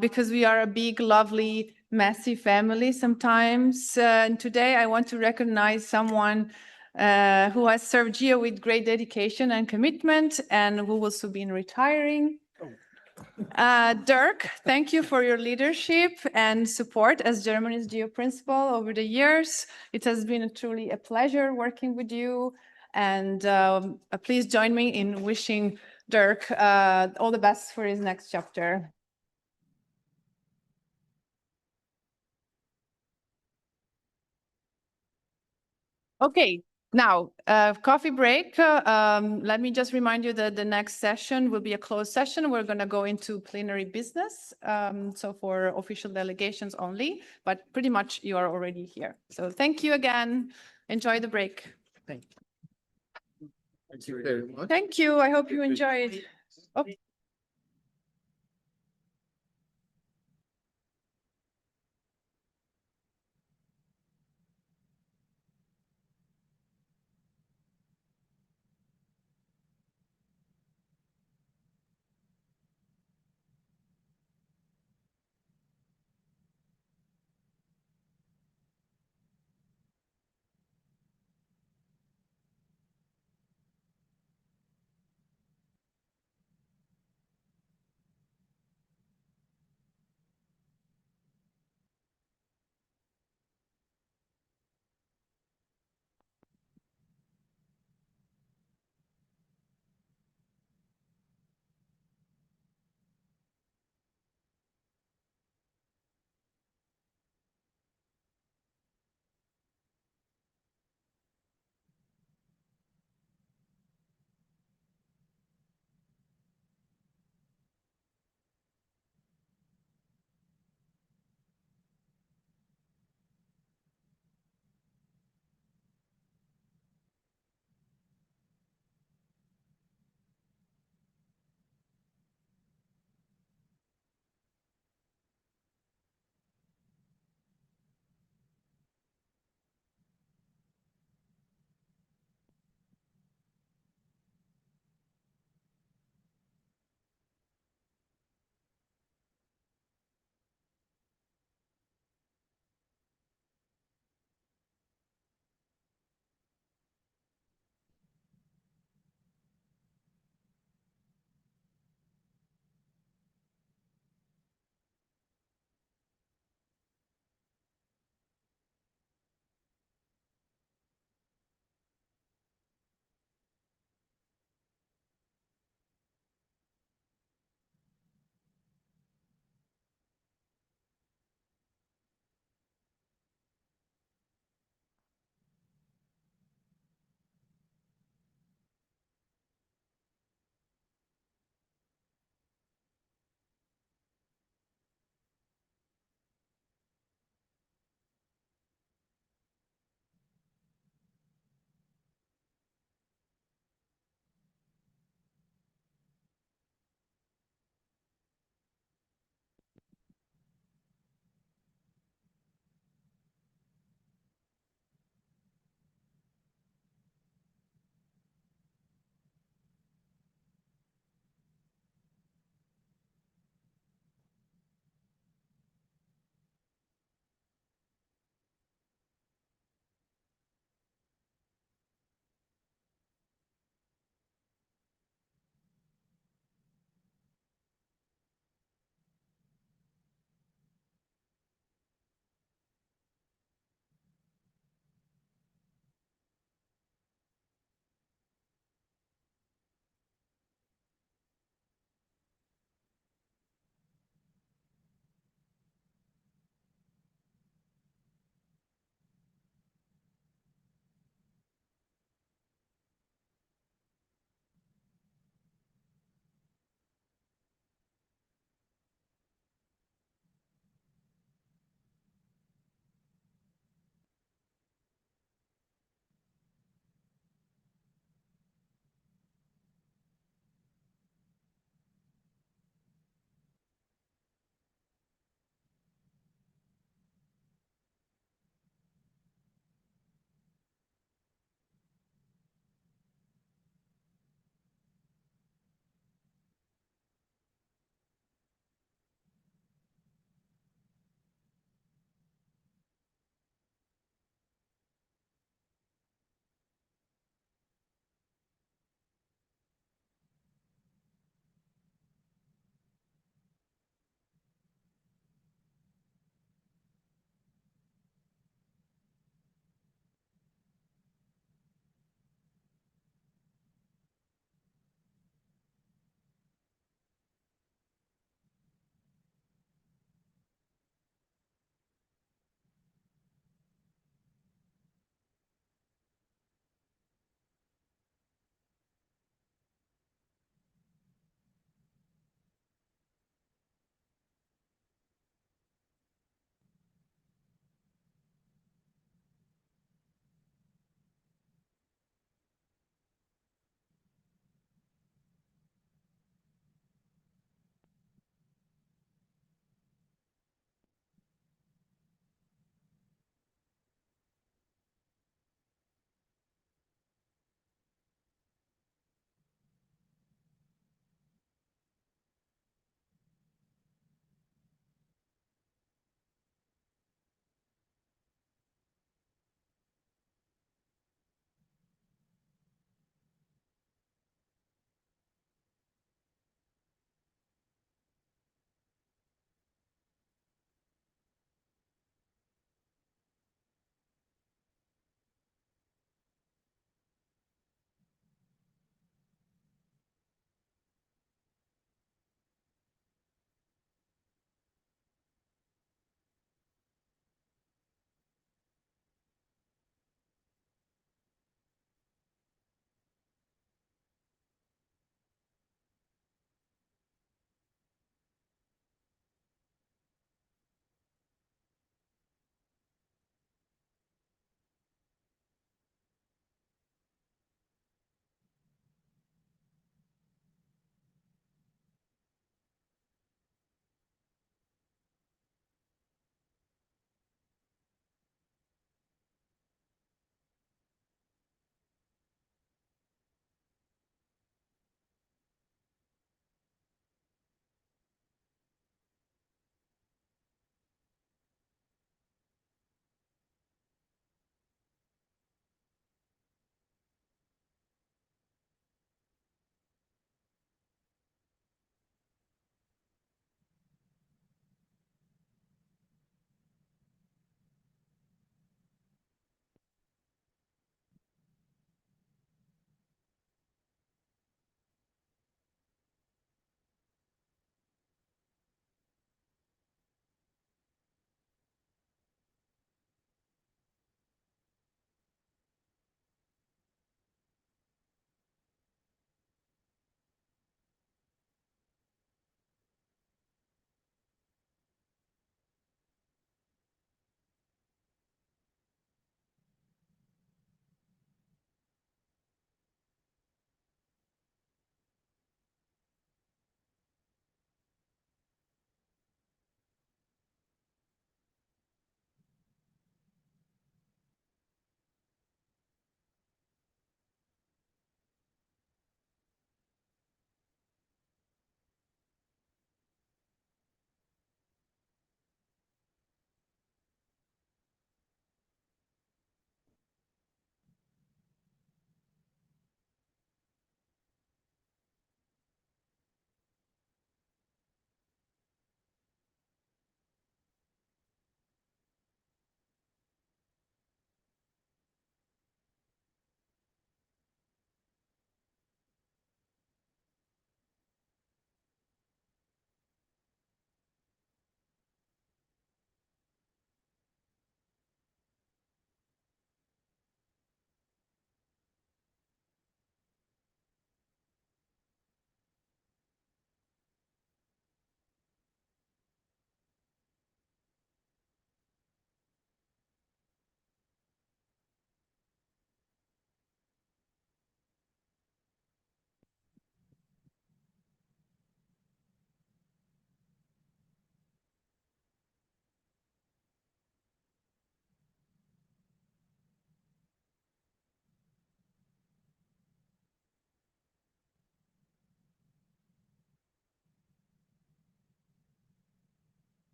because we are a big, lovely, messy family sometimes. And today I want to recognize someone who has served GEO with great dedication and commitment and who will soon be retiring. Dirk, thank you for your leadership and support as Germany's GEO principal over the years. It has been truly a pleasure working with you. And please join me in wishing Dirk all the best for his next chapter. Okay, now coffee break. Let me just remind you that the next session will be a closed session. We're going to go into plenary business, so for official delegations only, but pretty much you are already here. So thank you again. Enjoy the break. Thank you. Thank you very much. Thank you. I hope you enjoyed. Oh.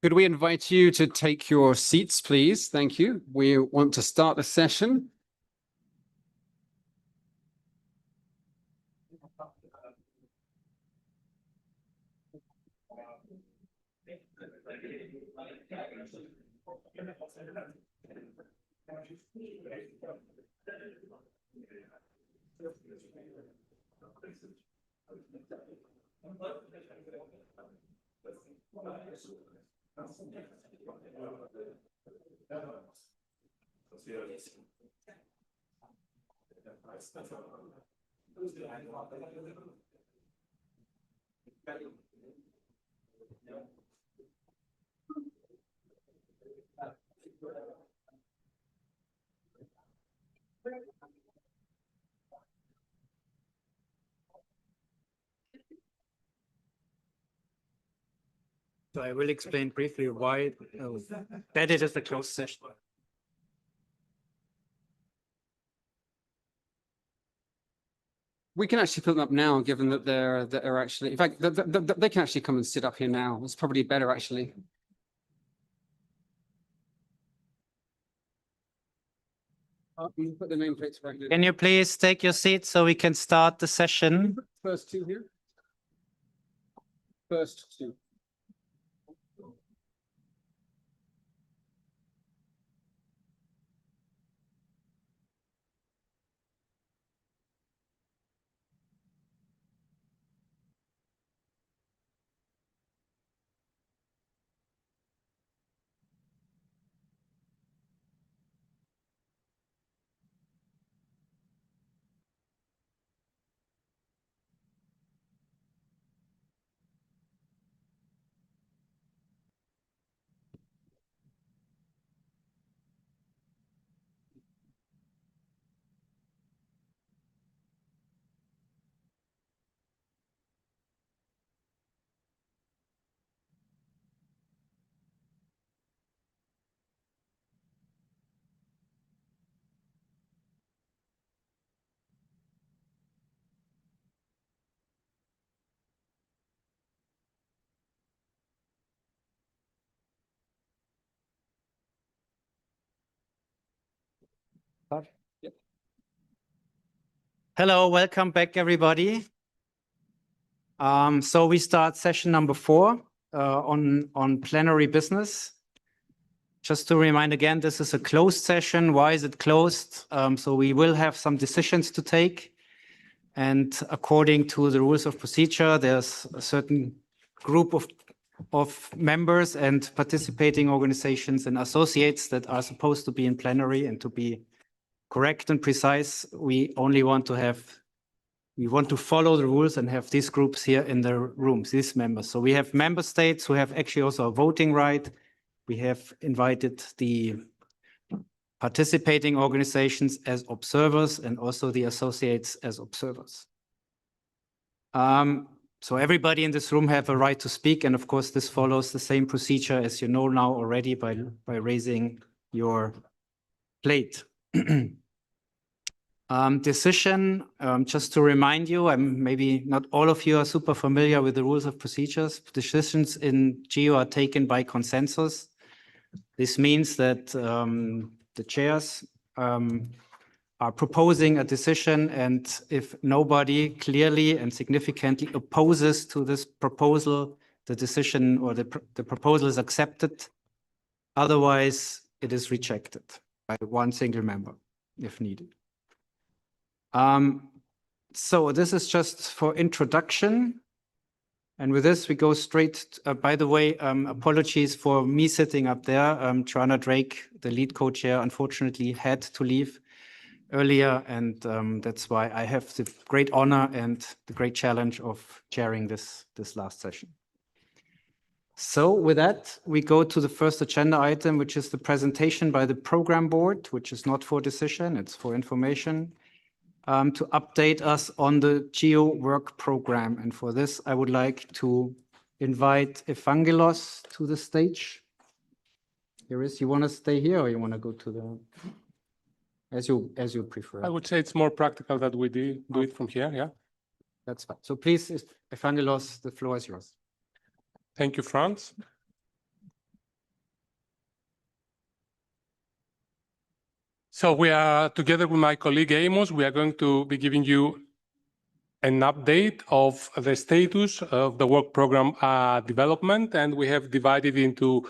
Could we invite you to take your seats, please? Thank you. We want to start the session. So I will explain briefly why that it is a closed session. We can actually put them up now, given that they're actually, in fact, they can actually come and sit up here now. It's probably better, actually. You put the nameplates right there. Can you please take your seat so we can start the session? First two here. First two. Hello, welcome back, everybody. So we start session number 4 on plenary business. Just to remind again, this is a closed session. Why is it closed? So we will have some decisions to take. And according to the rules of procedure, there's a certain group of members and participating organizations and associates that are supposed to be in plenary. And to be correct and precise, we want to follow the rules and have these groups here in the rooms, these members. So we have member states who have actually also a voting right. We have invited the participating organizations as observers and also the associates as observers. So everybody in this room have a right to speak. And of course, this follows the same procedure as you know now already by raising your plate. Decision, just to remind you, maybe not all of you are super familiar with the rules of procedures. Decisions in GEO are taken by consensus. This means that the chairs are proposing a decision, and if nobody clearly and significantly opposes to this proposal, the decision or the proposal is accepted. Otherwise, it is rejected by one single member if needed. So this is just for introduction. And with this, we go straight, by the way, apologies for me sitting up there. Joanna Drake, the lead co-chair, unfortunately had to leave earlier. And that's why I have the great honor and the great challenge of chairing this last session. So with that, we go to the first agenda item, which is the presentation by the program board, which is not for decision, it's for information. To update us on the GEO work program. And for this, I would like to invite Evangelos to the stage. Here is, you want to stay here or you want to go to the, as you prefer? I would say it's more practical that we do it from here, yeah? That's fine. So please, Evangelos, the floor is yours. Thank you, Franz. So we are, together with my colleague Amos, we are going to be giving you an update of the status of the work program development, and we have divided into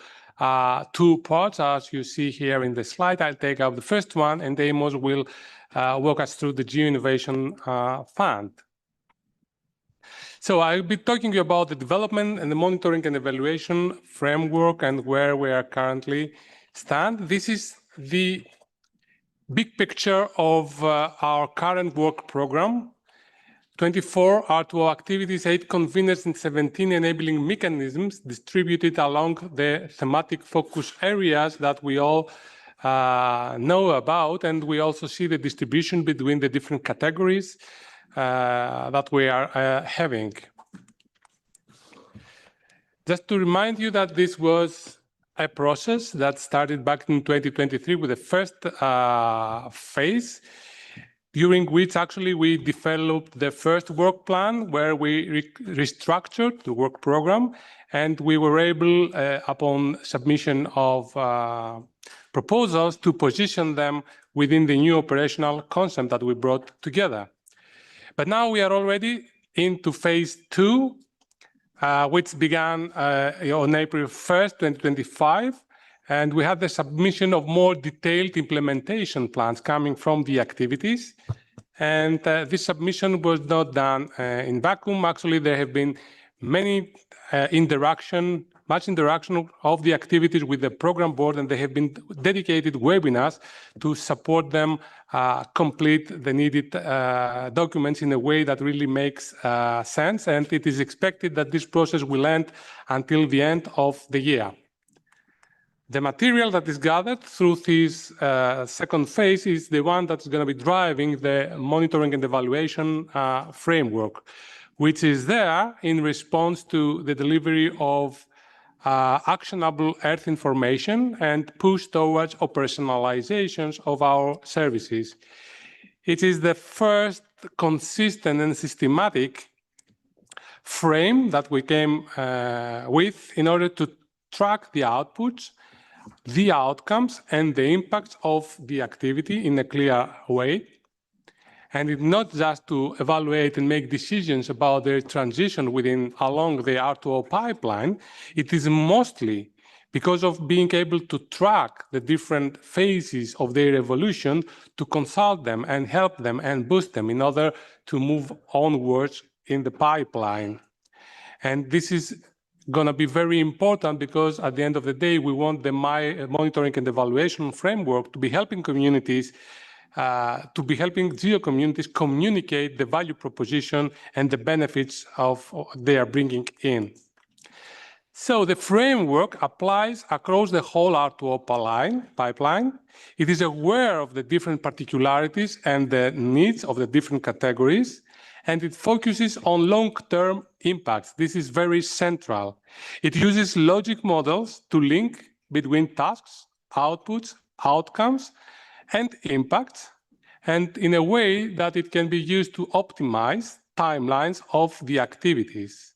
two parts, as you see here in the slide. I'll take up the first one, and Amos will walk us through the GEO-Innovation Fund. So I'll be talking to you about the development and the monitoring and evaluation framework and where we are currently stand. This is the big picture of our current work program. 24 R2O activities, 8 conveners, and 17 enabling mechanisms distributed along the thematic focus areas that we all know about. And we also see the distribution between the different categories that we are having. Just to remind you that this was a process that started back in 2023 with the first phase, during which actually we developed the first work plan where we restructured the work program, and we were able, upon submission of proposals, to position them within the new operational concept that we brought together. But now we are already into phase 2, which began on April 1st, 2025. And we had the submission of more detailed implementation plans coming from the activities. And this submission was not done in vacuum. Actually, there have been much interaction of the activities with the program board, and there have been dedicated webinars to support them complete the needed documents in a way that really makes sense. And it is expected that this process will end until the end of the year. The material that is gathered through this second phase is the one that's going to be driving the monitoring and evaluation framework, which is there in response to the delivery of actionable Earth information and push towards operationalizations of our services. It is the first consistent and systematic frame that we came with in order to track the outputs, the outcomes, and the impacts of the activity in a clear way. And it's not just to evaluate and make decisions about their transition along the R2O pipeline. It is mostly because of being able to track the different phases of their evolution, to consult them and help them and boost them in order to move onwards in the pipeline. And this is going to be very important because at the end of the day, we want the monitoring and evaluation framework to be helping communities, to be helping GEO communities communicate the value proposition and the benefits of they are bringing in. So the framework applies across the whole R2O pipeline. It is aware of the different particularities and the needs of the different categories, and it focuses on long-term impacts. This is very central. It uses logic models to link between tasks, outputs, outcomes, and impacts, and in a way that it can be used to optimize timelines of the activities.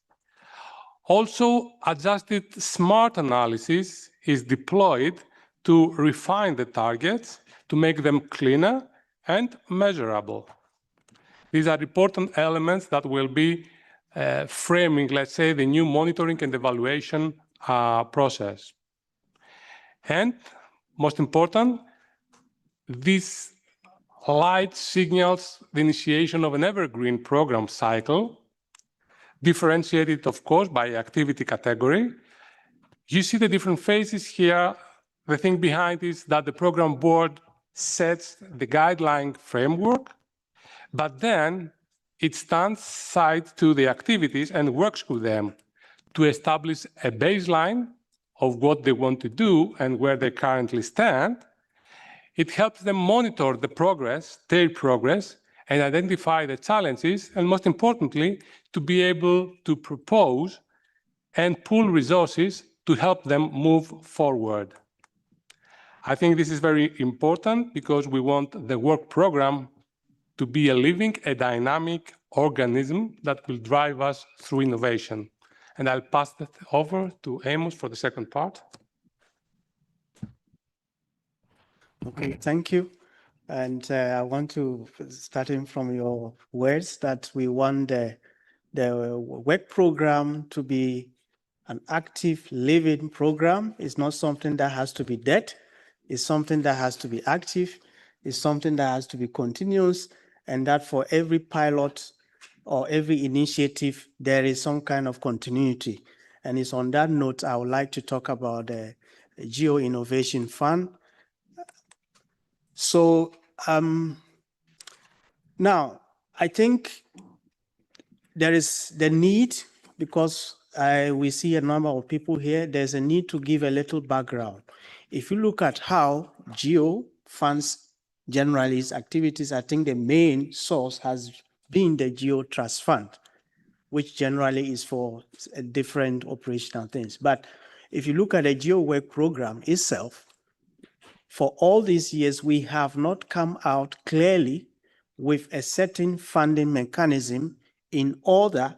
Also, adjusted smart analysis is deployed to refine the targets, to make them cleaner and measurable. These are important elements that will be framing, let's say, the new monitoring and evaluation process. And most important, this light signals the initiation of an evergreen program cycle, differentiated, of course, by activity category. You see the different phases here. The thing behind is that the program board sets the guideline framework, but then it stands side to the activities and works with them to establish a baseline of what they want to do and where they currently stand. It helps them monitor the progress, their progress, and identify the challenges, and most importantly, to be able to propose and pool resources to help them move forward. I think this is very important because we want the work program to be a living, a dynamic organism that will drive us through innovation. And I'll pass that over to Amos for the second part. Okay, thank you. And I want to, starting from your words, that we want the work program to be an active living program. It's not something that has to be dead. It's something that has to be active. It's something that has to be continuous, and that for every pilot or every initiative, there is some kind of continuity. And it's on that note, I would like to talk about the GEO Innovation Fund. So now I think there is the need, because we see a number of people here, there's a need to give a little background. If you look at how GEO funds generally its activities, I think the main source has been the GEO Trust Fund, which generally is for different operational things. But if you look at the GEO Work Program itself, for all these years, we have not come out clearly with a certain funding mechanism in order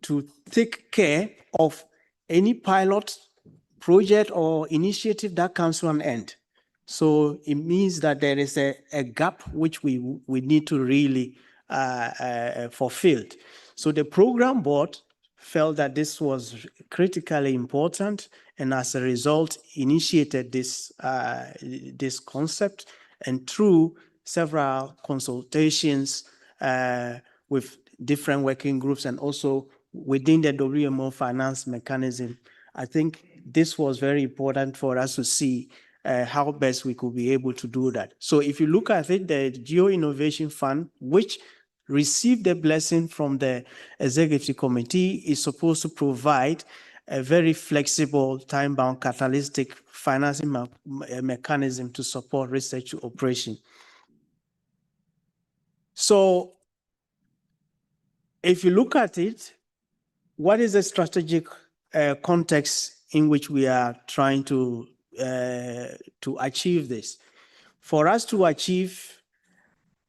to take care of any pilot project or initiative that comes to an end. So it means that there is a gap which we need to really fulfill. So the program board felt that this was critically important, and as a result initiated this this concept, and through several consultations with different working groups and also within the WMO finance mechanism, I think this was very important for us to see how best we could be able to do that. So if you look at it, the GEO Innovation Fund, which received the blessing from the executive committee, is supposed to provide a very flexible, time-bound, catalytic financing mechanism to support research operation. So if you look at it, what is the strategic context in which we are trying to achieve this? For us to achieve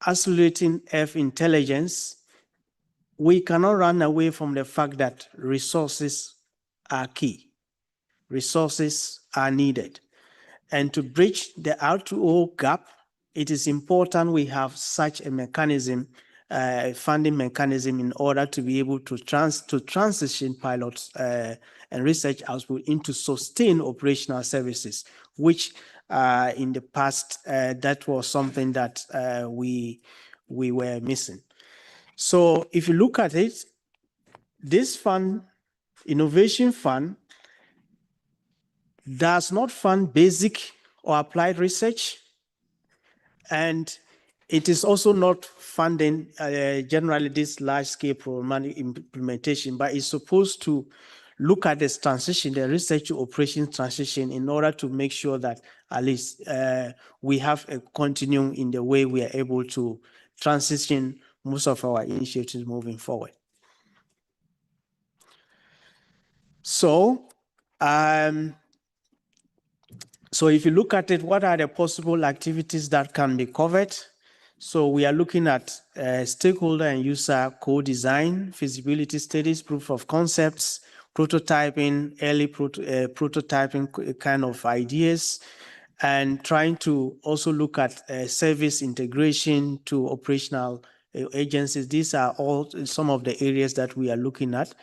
accelerating Earth intelligence, we cannot run away from the fact that resources are key. Resources are needed. And to bridge the R2O gap, it is important we have such a mechanism, a funding mechanism, in order to be able to transition pilots and research output into sustained operational services, which in the past, that was something that we were missing. So if you look at it, this fund, Innovation Fund, does not fund basic or applied research, and it is also not funding generally this large-scale programmatic implementation, but it's supposed to look at this transition, the research to operation transition, in order to make sure that at least we have a continuum in the way we are able to transition most of our initiatives moving forward. So, so if you look at it, what are the possible activities that can be covered? So we are looking at stakeholder and user co-design, feasibility studies, proof of concepts, prototyping, early prototyping kind of ideas, and trying to also look at service integration to operational agencies. These are all some of the areas that we are looking at.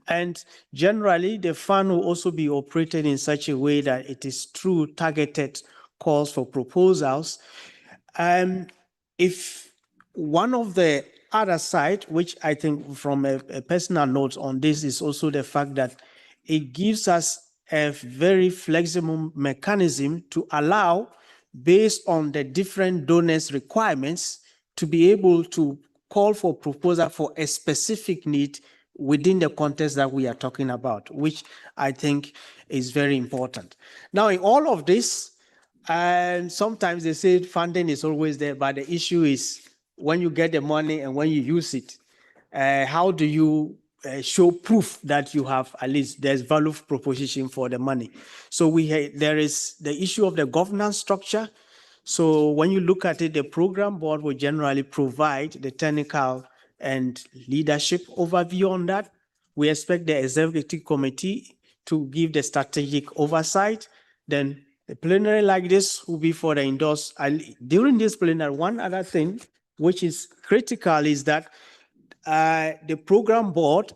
And generally, the fund will also be operated in such a way that it is through targeted calls for proposals. If one of the other side, which I think from a personal note on this, is also the fact that it gives us a very flexible mechanism to allow, based on the different donors' requirements, to be able to call for proposal for a specific need within the context that we are talking about, which I think is very important. Now, in all of this, and sometimes they say funding is always there, but the issue is when you get the money and when you use it, how do you show proof that you have, at least there's value proposition for the money? So there is the issue of the governance structure. So when you look at it, the program board will generally provide the technical and leadership overview on that. We expect the executive committee to give the strategic oversight. Then The plenary like this will be for the endorse. During this plenary, one other thing which is critical is that the program board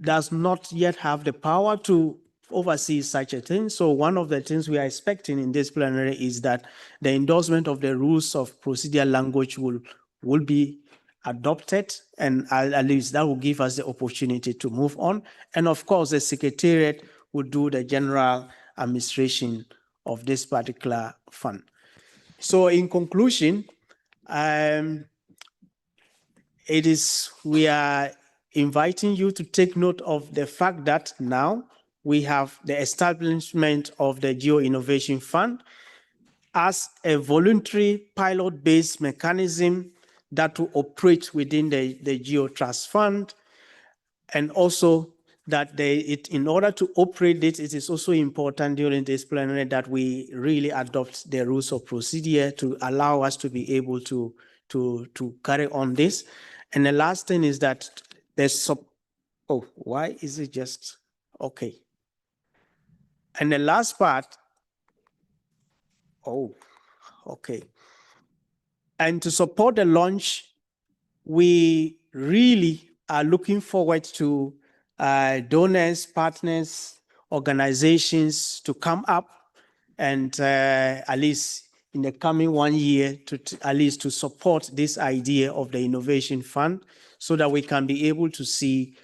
does not yet have the power to oversee such a thing. So one of the things we are expecting in this plenary is that the endorsement of the rules of procedure language will be adopted, and at least that will give us the opportunity to move on. And of course, the Secretariat will do the general administration of this particular fund. So in conclusion, we are inviting you to take note of the fact that now we have the establishment of the GEO Innovation Fund as a voluntary pilot-based mechanism that will operate within the GEO Trust Fund, and also that in order to operate it is also important during this plenary that we really adopt the rules of procedure to allow us to be able to carry on this. And the last thing is that why is it just okay? And the last part, okay. And to support the launch, we really are looking forward to donors, partners, organizations to come up and at least in the coming 1 year at least to support this idea of the Innovation Fund so that we can be able to see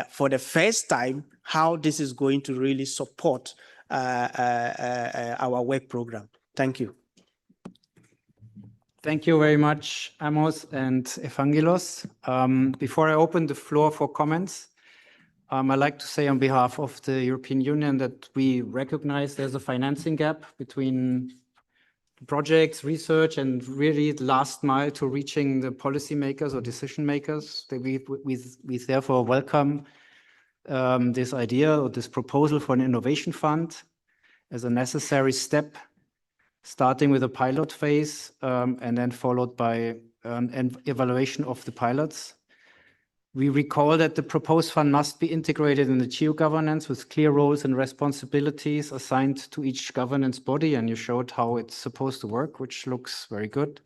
for the first time how this is going to really support our work program. Thank you. Thank you very much, Amos and Evangelos. Before I open the floor for comments, I'd like to say on behalf of the European Union that we recognize there's a financing gap between projects, research, and really the last mile to reaching the policymakers or decision makers. We therefore welcome this idea or this proposal for an innovation fund as a necessary step, starting with a pilot phase and then followed by an evaluation of the pilots. We recall that the proposed fund must be integrated in the GEO governance with clear roles and responsibilities assigned to each governance body, and you showed how it's supposed to work, which looks very good.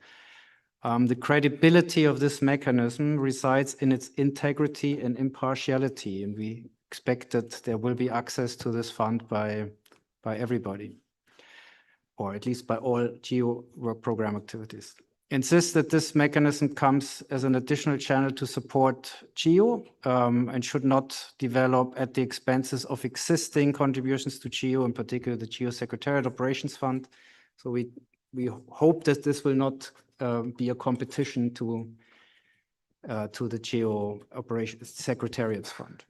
The credibility of this mechanism resides in its integrity and impartiality, and we expect that there will be access to this fund by everybody, or at least by all GEO work program activities. Insist that this mechanism comes as an additional channel to support GEO and should not develop at the expenses of existing contributions to GEO, in particular the GEO Secretariat Operations Fund. So we hope that this will not be a competition to the GEO Operations Secretariats Fund.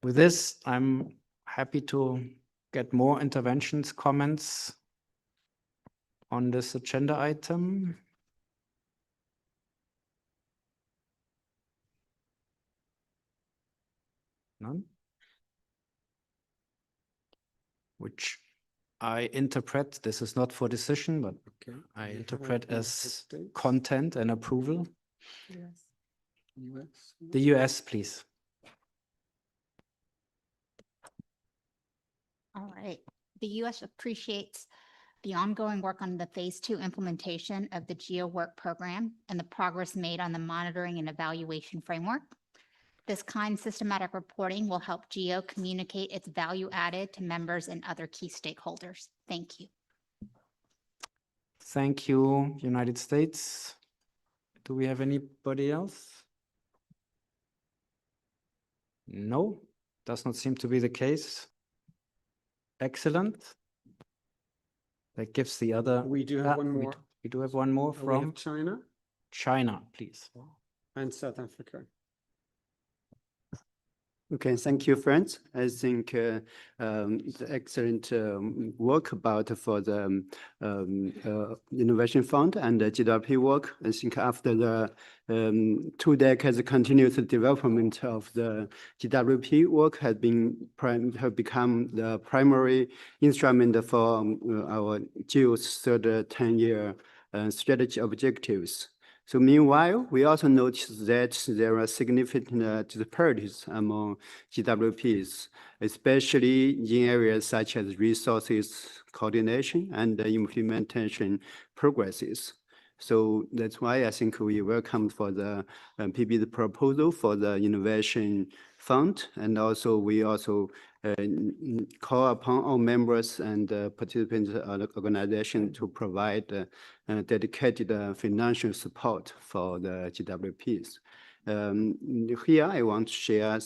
With this, I'm happy to get more interventions, comments on this agenda item. None? Which I interpret, this is not for decision, but I interpret as content and approval. The US, please. All right. The U.S. appreciates the ongoing work on the Phase 2 implementation of the GEO Work Program and the progress made on the monitoring and evaluation framework. This kind systematic reporting will help GEO communicate its value added to members and other key stakeholders. Thank you. Thank you, United States. Do we have anybody else? No, does not seem to be the case. Excellent. That gives the other. We do have one more. We do have one more from China. China, please. And South Africa. Okay, thank you, friends. I think it's excellent work for the Innovation Fund and the GWP work. I think after the 2 decades continuous development of the GWP work have become the primary instrument for our GEO's third 10-year strategy objectives. So meanwhile, we also noticed that there are significant disparities among GWPs, especially in areas such as resources coordination and implementation progresses. So that's why I think we welcome for the PB's proposal for the innovation fund, and also we also call upon all members and participants of the organization to provide dedicated financial support for the GWPs. Here, I want to share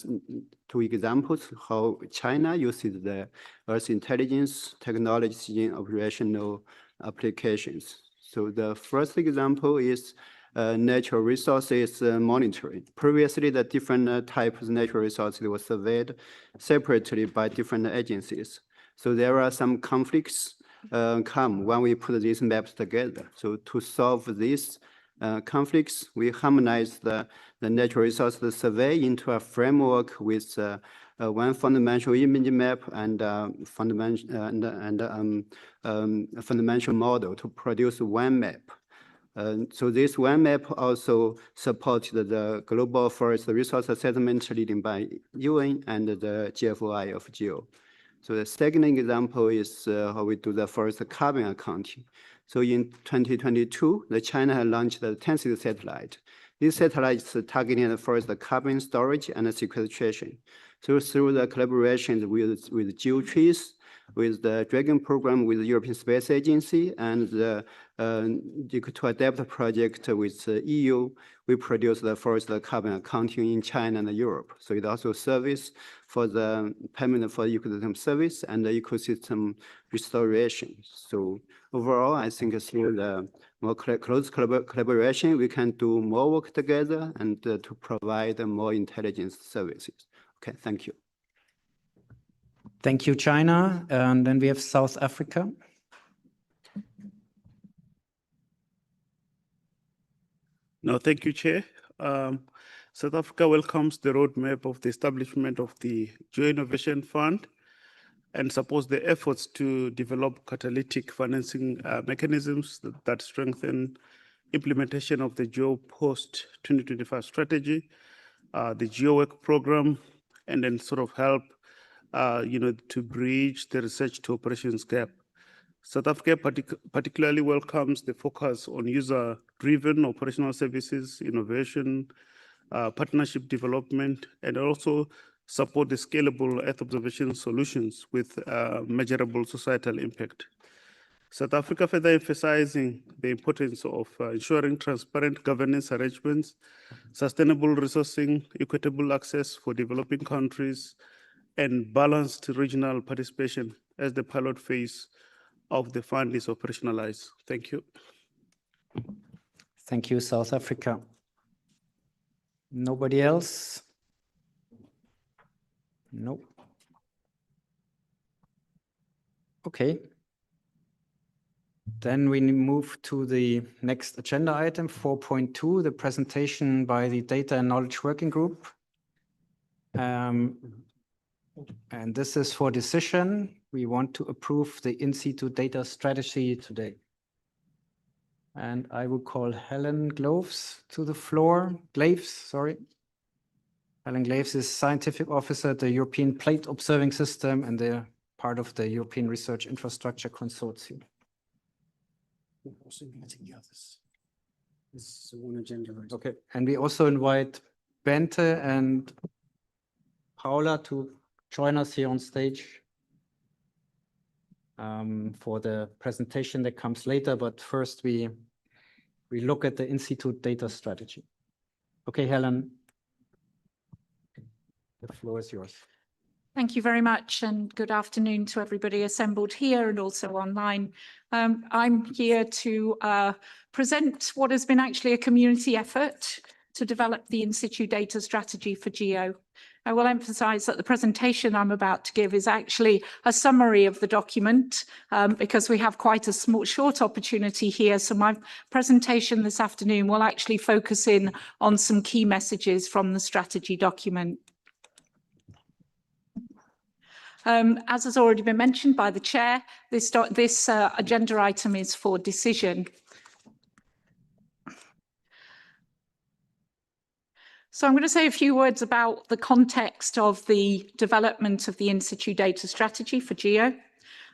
2 examples how China uses the Earth intelligence technology in operational applications. So the first example is natural resources monitoring. Previously, the different types of natural resources were surveyed separately by different agencies. So there are some conflicts come when we put these maps together. So to solve these conflicts, we harmonize the natural resources survey into a framework with one fundamental image map and fundamental model to produce one map. So this one map also supports the global forest resource assessment leading by UN and the GFOI of GEO. So the second example is how we do the forest carbon accounting. So in 2022, China launched the 10th satellite. This satellite is targeting the forest carbon storage and sequestration. So through the collaboration with GeoTrees, with the Dragon program with the European Space Agency and the to adapt project with the EU, we produce the forest carbon accounting in China and Europe. So it also serves for the payment for ecosystem service and the ecosystem restoration. So overall, I think through the more close collaboration, we can do more work together and to provide more intelligence services. Okay, thank you. Thank you, China. And then we have South Africa. No, thank you, Chair. South Africa welcomes the roadmap of the establishment of the GEO-Innovation Fund and supports the efforts to develop catalytic financing mechanisms that strengthen implementation of the GEO post-2025 strategy, the GEO work program, and then sort of help to bridge the research to operations gap. South Africa particularly welcomes the focus on user-driven operational services, innovation, partnership development, and also support the scalable Earth observation solutions with measurable societal impact. South Africa further emphasizing the importance of ensuring transparent governance arrangements, sustainable resourcing, equitable access for developing countries, and balanced regional participation as the pilot phase of the fund is operationalized. Thank you. Thank you, South Africa. Nobody else? Nope. Okay. Then we move to the next agenda item, 4.2, the presentation by the Data and Knowledge Working Group. And this is for decision. We want to approve the in-situ data strategy today. And I will call Helen Gloves to the floor. Glaves, sorry. Helen Glaves is Scientific Officer at the European Plate Observing System, and they're part of the European Research Infrastructure Consortium. Okay, and we also invite Bente and Paula to join us here on stage for the presentation that comes later. But first, we look at the in-situ data strategy. Okay, Helen, the floor is yours. Thank you very much, and good afternoon to everybody assembled here and also online. I'm here to present what has been actually a community effort to develop the in-situ data strategy for GEO. I will emphasize that the presentation I'm about to give is actually a summary of the document because we have quite a short opportunity here. So my presentation this afternoon will actually focus in on some key messages from the strategy document. As has already been mentioned by the chair, this agenda item is for decision. So I'm going to say a few words about the context of the development of the in-situ data strategy for GEO.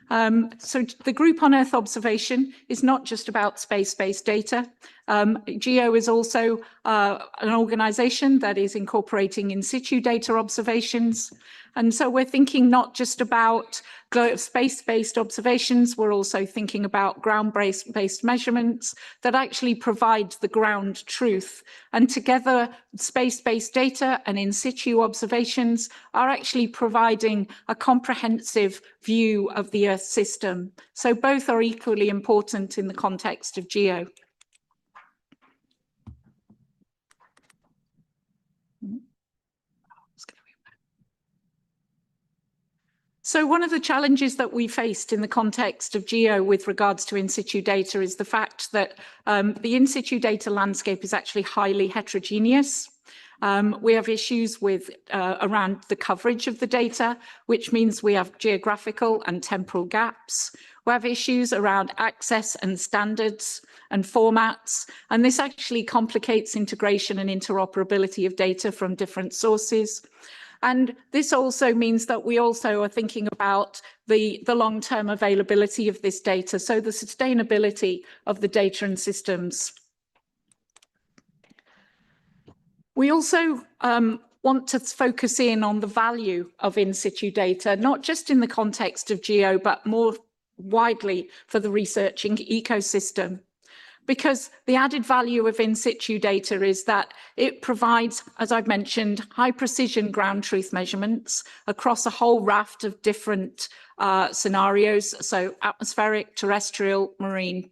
So the Group on Earth Observation is not just about space-based data. GEO is also an organization that is incorporating in-situ data observations. And so we're thinking not just about space-based observations, we're also thinking about ground-based measurements that actually provide the ground truth. And together, space-based data and in-situ observations are actually providing a comprehensive view of the Earth system. So both are equally important in the context of GEO. So one of the challenges that we faced in the context of GEO with regards to in-situ data is the fact that the in-situ data landscape is actually highly heterogeneous. We have issues with around the coverage of the data, which means we have geographical and temporal gaps. We have issues around access and standards and formats, and this actually complicates integration and interoperability of data from different sources. And this also means that we also are thinking about the long-term availability of this data, so the sustainability of the data and systems. We also want to focus in on the value of in-situ data, not just in the context of GEO, but more widely for the researching ecosystem. Because the added value of in-situ data is that it provides, as I've mentioned, high-precision ground truth measurements across a whole raft of different scenarios, so atmospheric, terrestrial, marine.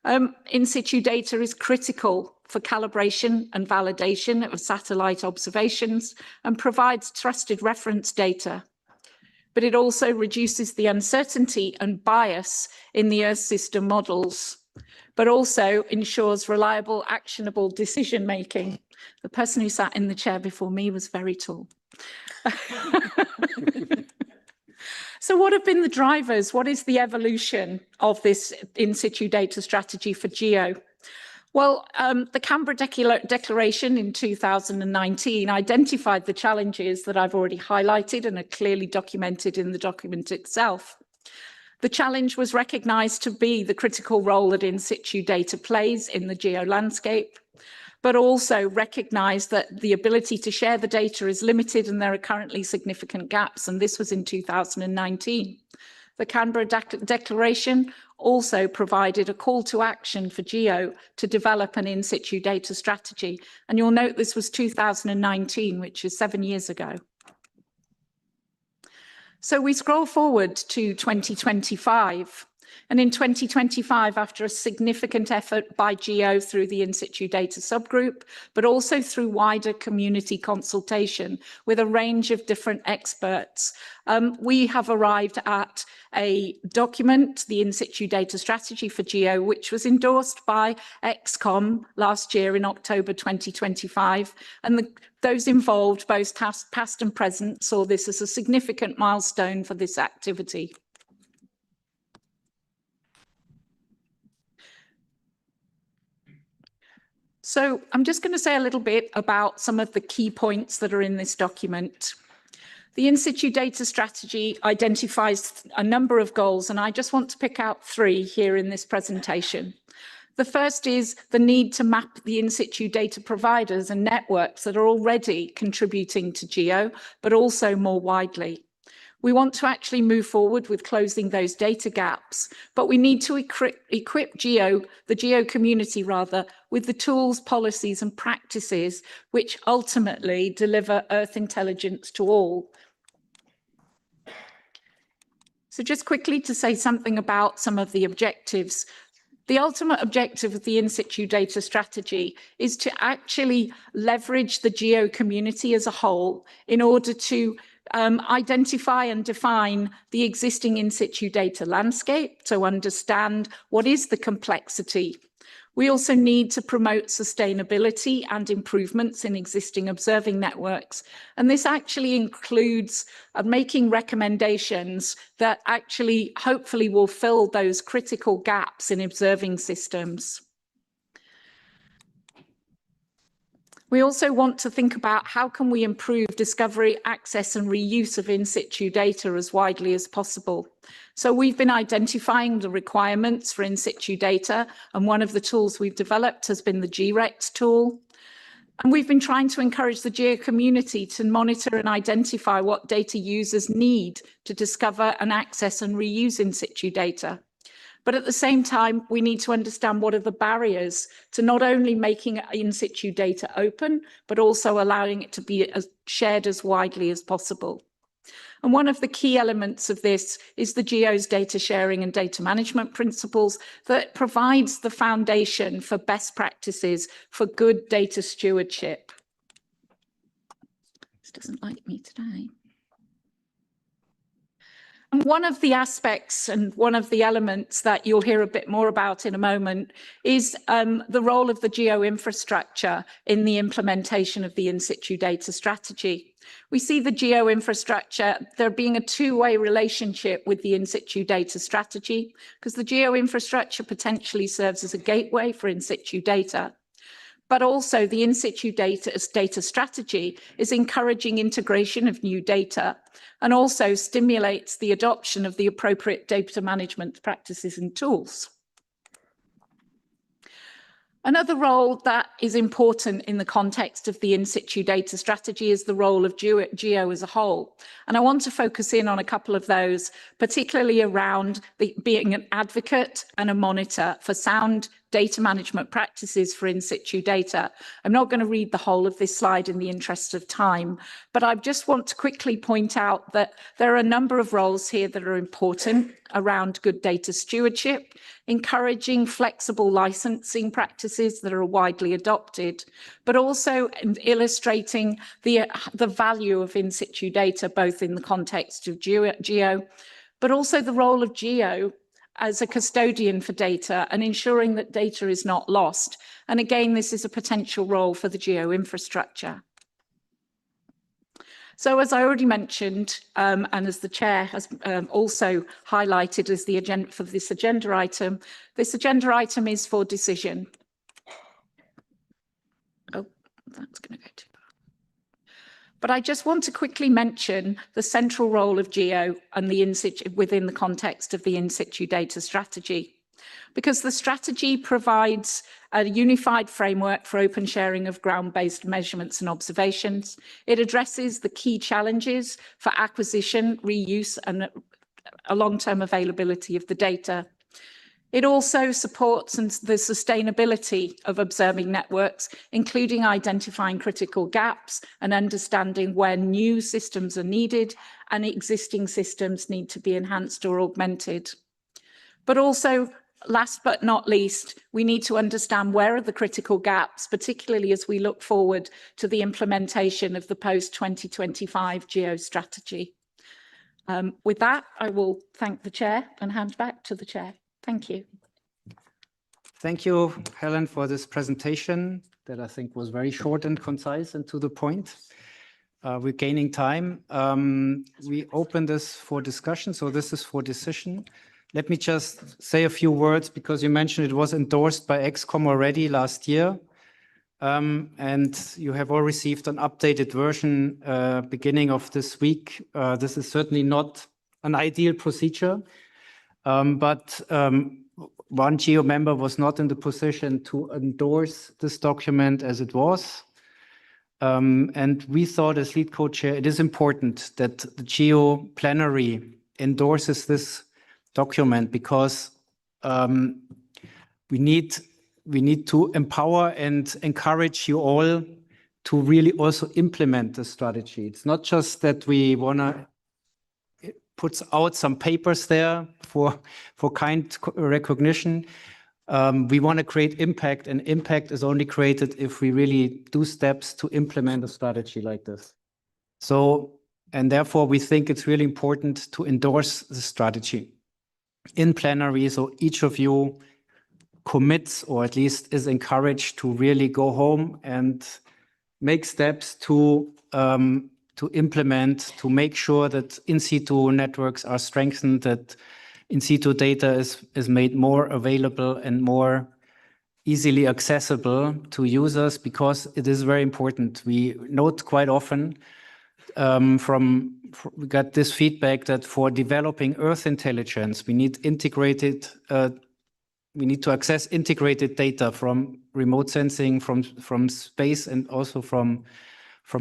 In-situ data is critical for calibration and validation of satellite observations and provides trusted reference data. But it also reduces the uncertainty and bias in the Earth system models, but also ensures reliable, actionable decision-making. The person who sat in the chair before me was very tall. So what have been the drivers? What is the evolution of this in-situ data strategy for GEO? Well, the Canberra Declaration in 2019 identified the challenges that I've already highlighted and are clearly documented in the document itself. The challenge was recognised to be the critical role that in-situ data plays in the GEO landscape, but also recognised that the ability to share the data is limited and there are currently significant gaps, and this was in 2019. The Canberra Declaration also provided a call to action for GEO to develop an in-situ data strategy, and you'll note this was 2019, which is 7 years ago. So we scroll forward to 2025. And in 2025, after a significant effort by GEO through the in-situ data subgroup, but also through wider community consultation with a range of different experts, we have arrived at a document, the in-situ data strategy for GEO, which was endorsed by XCOM last year in October 2025. And those involved, both past and present, saw this as a significant milestone for this activity. So I'm just going to say a little bit about some of the key points that are in this document. The in-situ data strategy identifies a number of goals, and I just want to pick out 3 here in this presentation. The first is the need to map the in-situ data providers and networks that are already contributing to GEO, but also more widely. We want to actually move forward with closing those data gaps, but we need to equip GEO, the GEO community rather, with the tools, policies and practices which ultimately deliver Earth intelligence to all. So just quickly to say something about some of the objectives. The ultimate objective of the in-situ data strategy is to actually leverage the GEO community as a whole in order to identify and define the existing in-situ data landscape, to understand what is the complexity. We also need to promote sustainability and improvements in existing observing networks. And this actually includes making recommendations that actually hopefully will fill those critical gaps in observing systems. We also want to think about how can we improve discovery, access and reuse of in situ data as widely as possible. So we've been identifying the requirements for in situ data, and one of the tools we've developed has been the GREX tool. And we've been trying to encourage the GEO community to monitor and identify what data users need to discover and access and reuse in situ data. But at the same time, we need to understand what are the barriers to not only making in situ data open, but also allowing it to be shared as widely as possible. And one of the key elements of this is the GEO's data sharing and data management principles that provides the foundation for best practices for good data stewardship. This doesn't like me today. And one of the aspects and one of the elements that you'll hear a bit more about in a moment is the role of the GEO infrastructure in the implementation of the in situ data strategy. We see the GEO infrastructure there being a two-way relationship with the in situ data strategy, because the GEO infrastructure potentially serves as a gateway for in situ data. But also the in situ data strategy is encouraging integration of new data and also stimulates the adoption of the appropriate data management practices and tools. Another role that is important in the context of the in situ data strategy is the role of GEO as a whole. And I want to focus in on a couple of those, particularly around being an advocate and a monitor for sound data management practices for in situ data. I'm not going to read the whole of this slide in the interest of time, but I just want to quickly point out that there are a number of roles here that are important around good data stewardship, encouraging flexible licensing practices that are widely adopted, but also illustrating the value of in situ data, both in the context of GEO, but also the role of GEO as a custodian for data and ensuring that data is not lost. And again, this is a potential role for the GEO infrastructure. So as I already mentioned, and as the chair has also highlighted as the agenda for this agenda item is for decision. Oh, that's going to go too far. But I just want to quickly mention the central role of GEO and the in situ within the context of the in situ data strategy, because the strategy provides a unified framework for open sharing of ground-based measurements and observations. It addresses the key challenges for acquisition, reuse, and a long-term availability of the data. It also supports the sustainability of observing networks, including identifying critical gaps and understanding where new systems are needed and existing systems need to be enhanced or augmented. But also, last but not least, we need to understand where are the critical gaps, particularly as we look forward to the implementation of the post-2025 GEO strategy. With that, I will thank the chair and hand back to the chair. Thank you. Thank you, Helen, for this presentation that I think was very short and concise and to the point. We're gaining time. We open this for discussion, so this is for decision. Let me just say a few words because you mentioned it was endorsed by ExCom already last year. And you have all received an updated version beginning of this week. This is certainly not an ideal procedure. But one GEO member was not in the position to endorse this document as it was. And we thought as lead co-chair, it is important that the GEO Plenary endorses this document because we need to empower and encourage you all to really also implement the strategy. It's not just that we want to puts out some papers there for kind recognition. We want to create impact, and impact is only created if we really do steps to implement a strategy like this. So, and therefore we think it's really important to endorse the strategy in plenary. So each of you commits, or at least is encouraged to really go home and make steps to implement, to make sure that in situ networks are strengthened, that in situ data is made more available and more easily accessible to users because it is very important. We note quite often we got this feedback that for developing Earth intelligence, we need to access integrated data from remote sensing, from space, and also from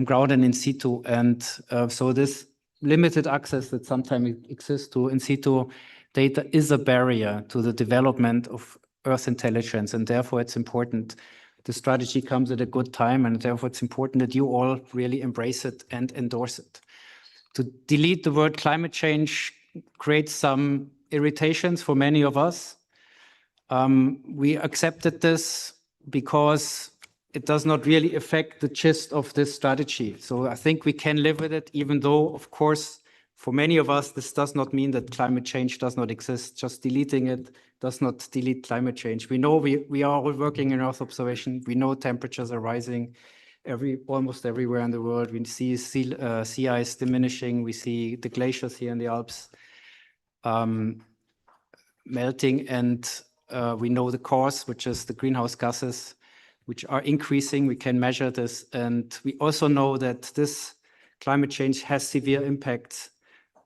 ground and in situ. And so this limited access that sometimes exists to in situ data is a barrier to the development of Earth intelligence, and therefore it's important. The strategy comes at a good time, and therefore it's important that you all really embrace it and endorse it. To delete the word climate change creates some irritations for many of us. We accepted this because it does not really affect the gist of this strategy. So I think we can live with it, even though, of course, for many of us, this does not mean that climate change does not exist. Just deleting it does not delete climate change. We know we are all working in Earth observation. We know temperatures are rising almost everywhere in the world. We see sea ice diminishing. We see the glaciers here in the Alps melting, and we know the cause, which is the greenhouse gases, which are increasing. We can measure this, and we also know that this climate change has severe impacts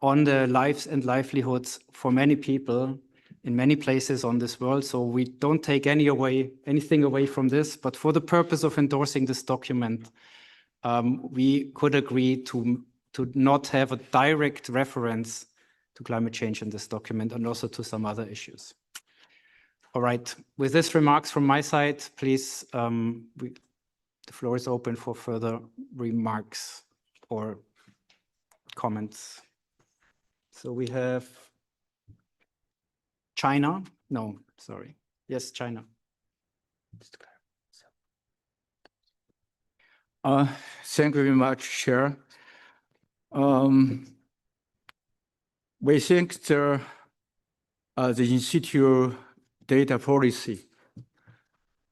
on the lives and livelihoods for many people in many places on this world. So we don't take anything away from this, but for the purpose of endorsing this document, we could agree to not have a direct reference to climate change in this document, and also to some other issues. All right, with these remarks from my side, please, the floor is open for further remarks or comments. So we have China. No, sorry. Yes, China. Thank you very much, Chair. We think the institute data policy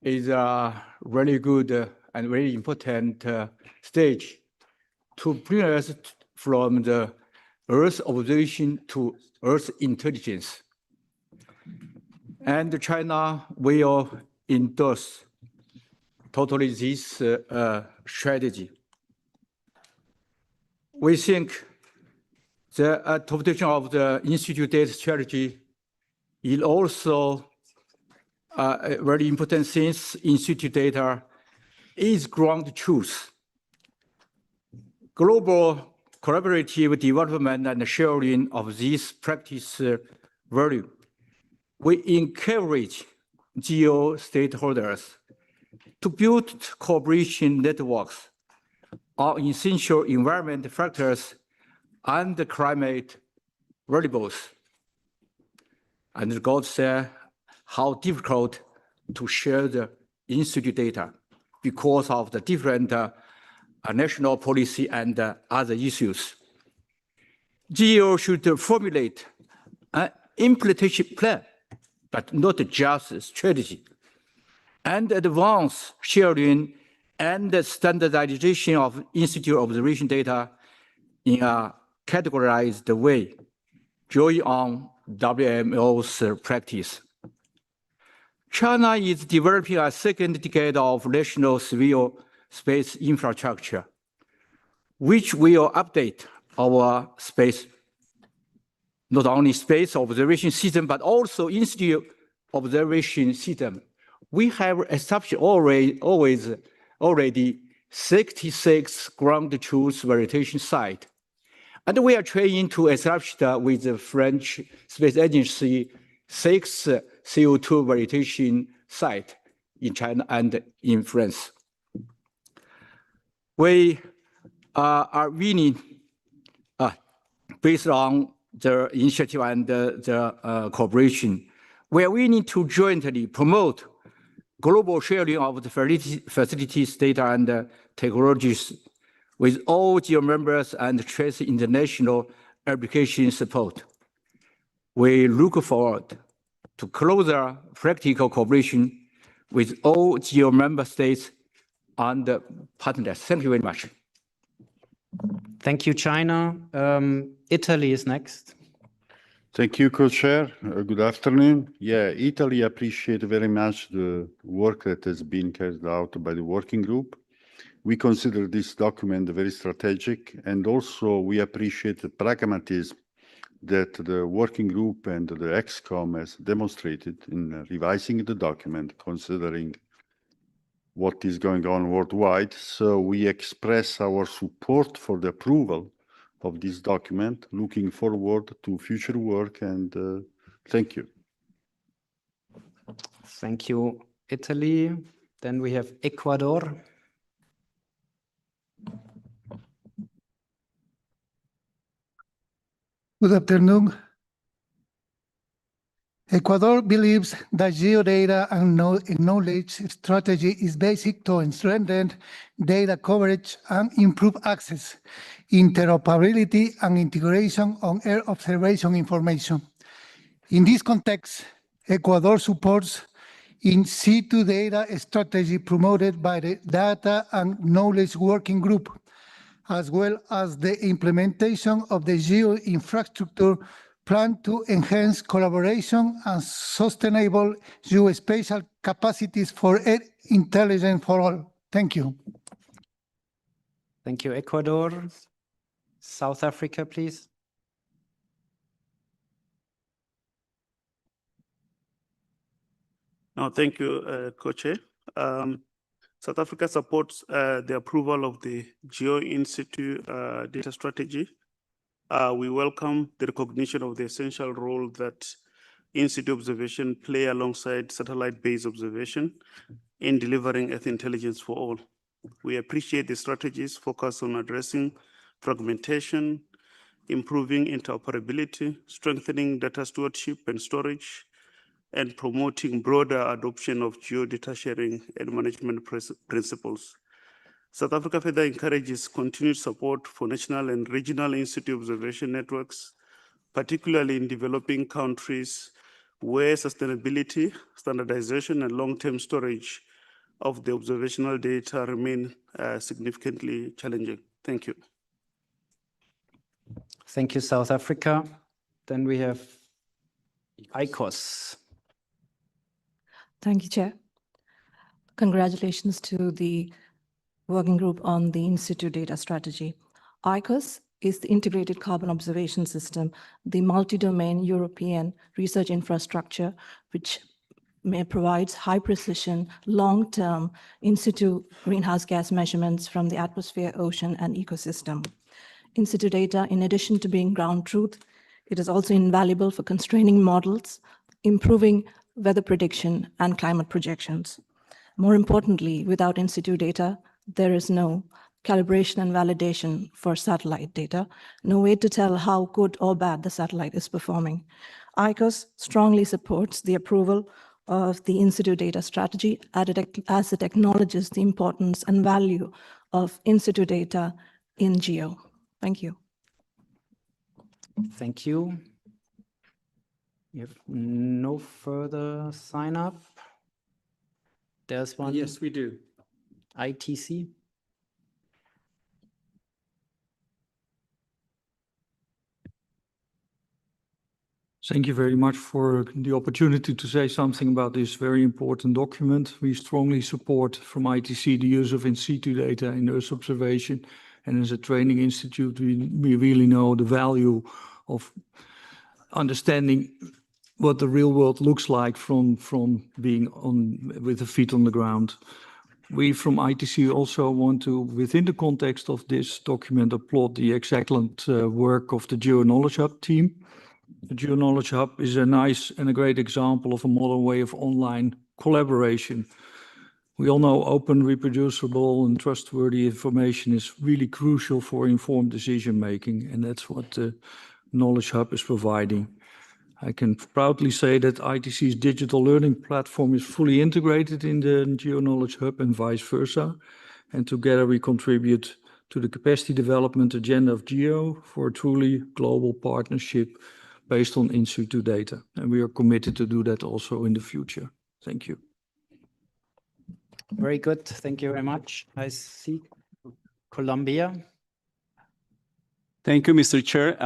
is a really good and very important stage to bring us from the Earth observation to Earth intelligence. And China will endorse totally this strategy. We think the adoption of the institute data strategy is also very important, since institute data is ground truth. Global collaborative development and sharing of this practice value. We encourage GEO stakeholders to build cooperation networks on essential environment factors and climate variables. And God said how difficult to share the institute data because of the different national policy and other issues. GEO should formulate an implementation plan, but not just a strategy, and advance sharing and standardization of institute observation data in a categorized way, drawing on WMO's practice. China is developing a second decade of national civil space infrastructure, which will update our space, not only space observation system, but also institute observation system. We have established already 66 ground truth verification sites. And we are trying to establish with the French Space Agency 6 CO2 verification sites in China and in France. We are winning based on the initiative and the cooperation. We are willing to jointly promote global sharing of the facilities, data, and technologies with all GEO members and trace international application support. We look forward to closer practical cooperation with all GEO member states and partners. Thank you very much. Thank you, China. Italy is next. Thank you, Co-Chair. Good afternoon. Yeah, Italy appreciate very much the work that has been carried out by the working group. We consider this document very strategic, and also we appreciate the pragmatism that the working group and the ExCom has demonstrated in revising the document, considering what is going on worldwide. So we express our support for the approval of this document, looking forward to future work, and thank you. Thank you, Italy. Then we have Ecuador. Good afternoon. Ecuador believes that geodata and knowledge strategy is basic to strengthen data coverage and improve access, interoperability, and integration on air observation information. In this context, Ecuador supports in situ data strategy promoted by the Data and Knowledge Working Group, as well as the implementation of the GEO infrastructure plan to enhance collaboration and sustainable geospatial capacities for air intelligence for all. Thank you. Thank you, Ecuador. South Africa, please. No, thank you, Co-Chair. South Africa supports the approval of the GEO Institute data strategy. We welcome the recognition of the essential role that in-situ observation play alongside satellite-based observation in delivering Earth intelligence for all. We appreciate the strategies focused on addressing fragmentation, improving interoperability, strengthening data stewardship and storage, and promoting broader adoption of geodata sharing and management principles. South Africa further encourages continued support for national and regional in-situ observation networks, particularly in developing countries where sustainability, standardization, and long-term storage of the observational data remain significantly challenging. Thank you. Thank you, South Africa. Then we have ICOS. Thank you, Chair. Congratulations to the working group on the in-situ data strategy. ICOS is the Integrated Carbon Observation System, the multi-domain European research infrastructure, which provides high-precision, long-term in-situ greenhouse gas measurements from the atmosphere, ocean, and ecosystem. In-situ data, in addition to being ground truth, it is also invaluable for constraining models, improving weather prediction, and climate projections. More importantly, without in-situ data, there is no calibration and validation for satellite data, no way to tell how good or bad the satellite is performing. ICOS strongly supports the approval of the in-situ data strategy as it acknowledges the importance and value of in-situ data in GEO. Thank you. Thank you. We have no further sign up. There's one. Yes, we do. ITC. Thank you very much for the opportunity to say something about this very important document. We strongly support from ITC the use of in-situ data in Earth observation. And as a training institute, we really know the value of understanding what the real world looks like from being with the feet on the ground. We from ITC also want to, within the context of this document, applaud the excellent work of the GEO Knowledge Hub team. The GEO Knowledge Hub is a nice and a great example of a modern way of online collaboration. We all know open, reproducible, and trustworthy information is really crucial for informed decision making, and that's what the Knowledge Hub is providing. I can proudly say that ITC's digital learning platform is fully integrated in the GEO Knowledge Hub and vice versa. And together we contribute to the capacity development agenda of GEO for a truly global partnership based on in-situ data. And we are committed to do that also in the future. Thank you. Very good. Thank you very much. I see Colombia. Thank you, Mr. Chair.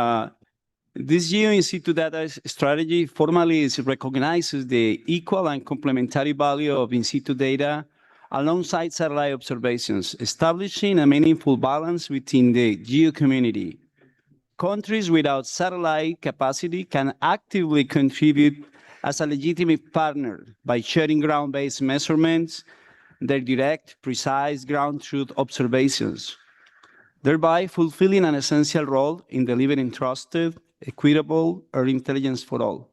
This GEO in situ data strategy formally recognizes the equal and complementary value of in situ data alongside satellite observations, establishing a meaningful balance within the GEO community. Countries without satellite capacity can actively contribute as a legitimate partner by sharing ground-based measurements, their direct, precise ground truth observations, thereby fulfilling an essential role in delivering trusted, equitable Earth intelligence for all.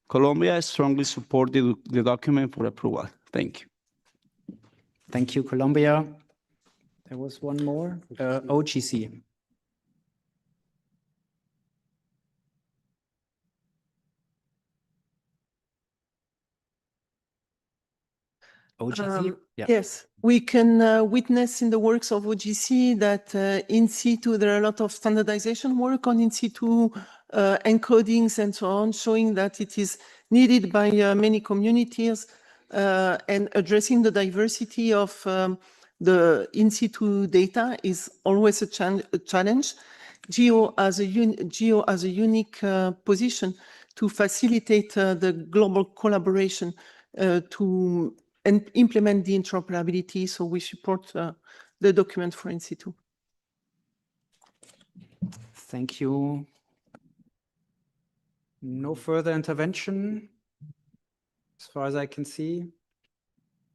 Colombia strongly supports the document for approval. Thank you. Thank you, Colombia. There was one more, OGC. OGC? Yeah. Yes, we can witness in the works of OGC that in situ there are a lot of standardization work on in situ encodings and so on, showing that it is needed by many communities and addressing the diversity of the in situ data is always a challenge. GEO has a unique position to facilitate the global collaboration and implement the interoperability. So we support the document for in situ. Thank you. No further intervention, as far as I can see.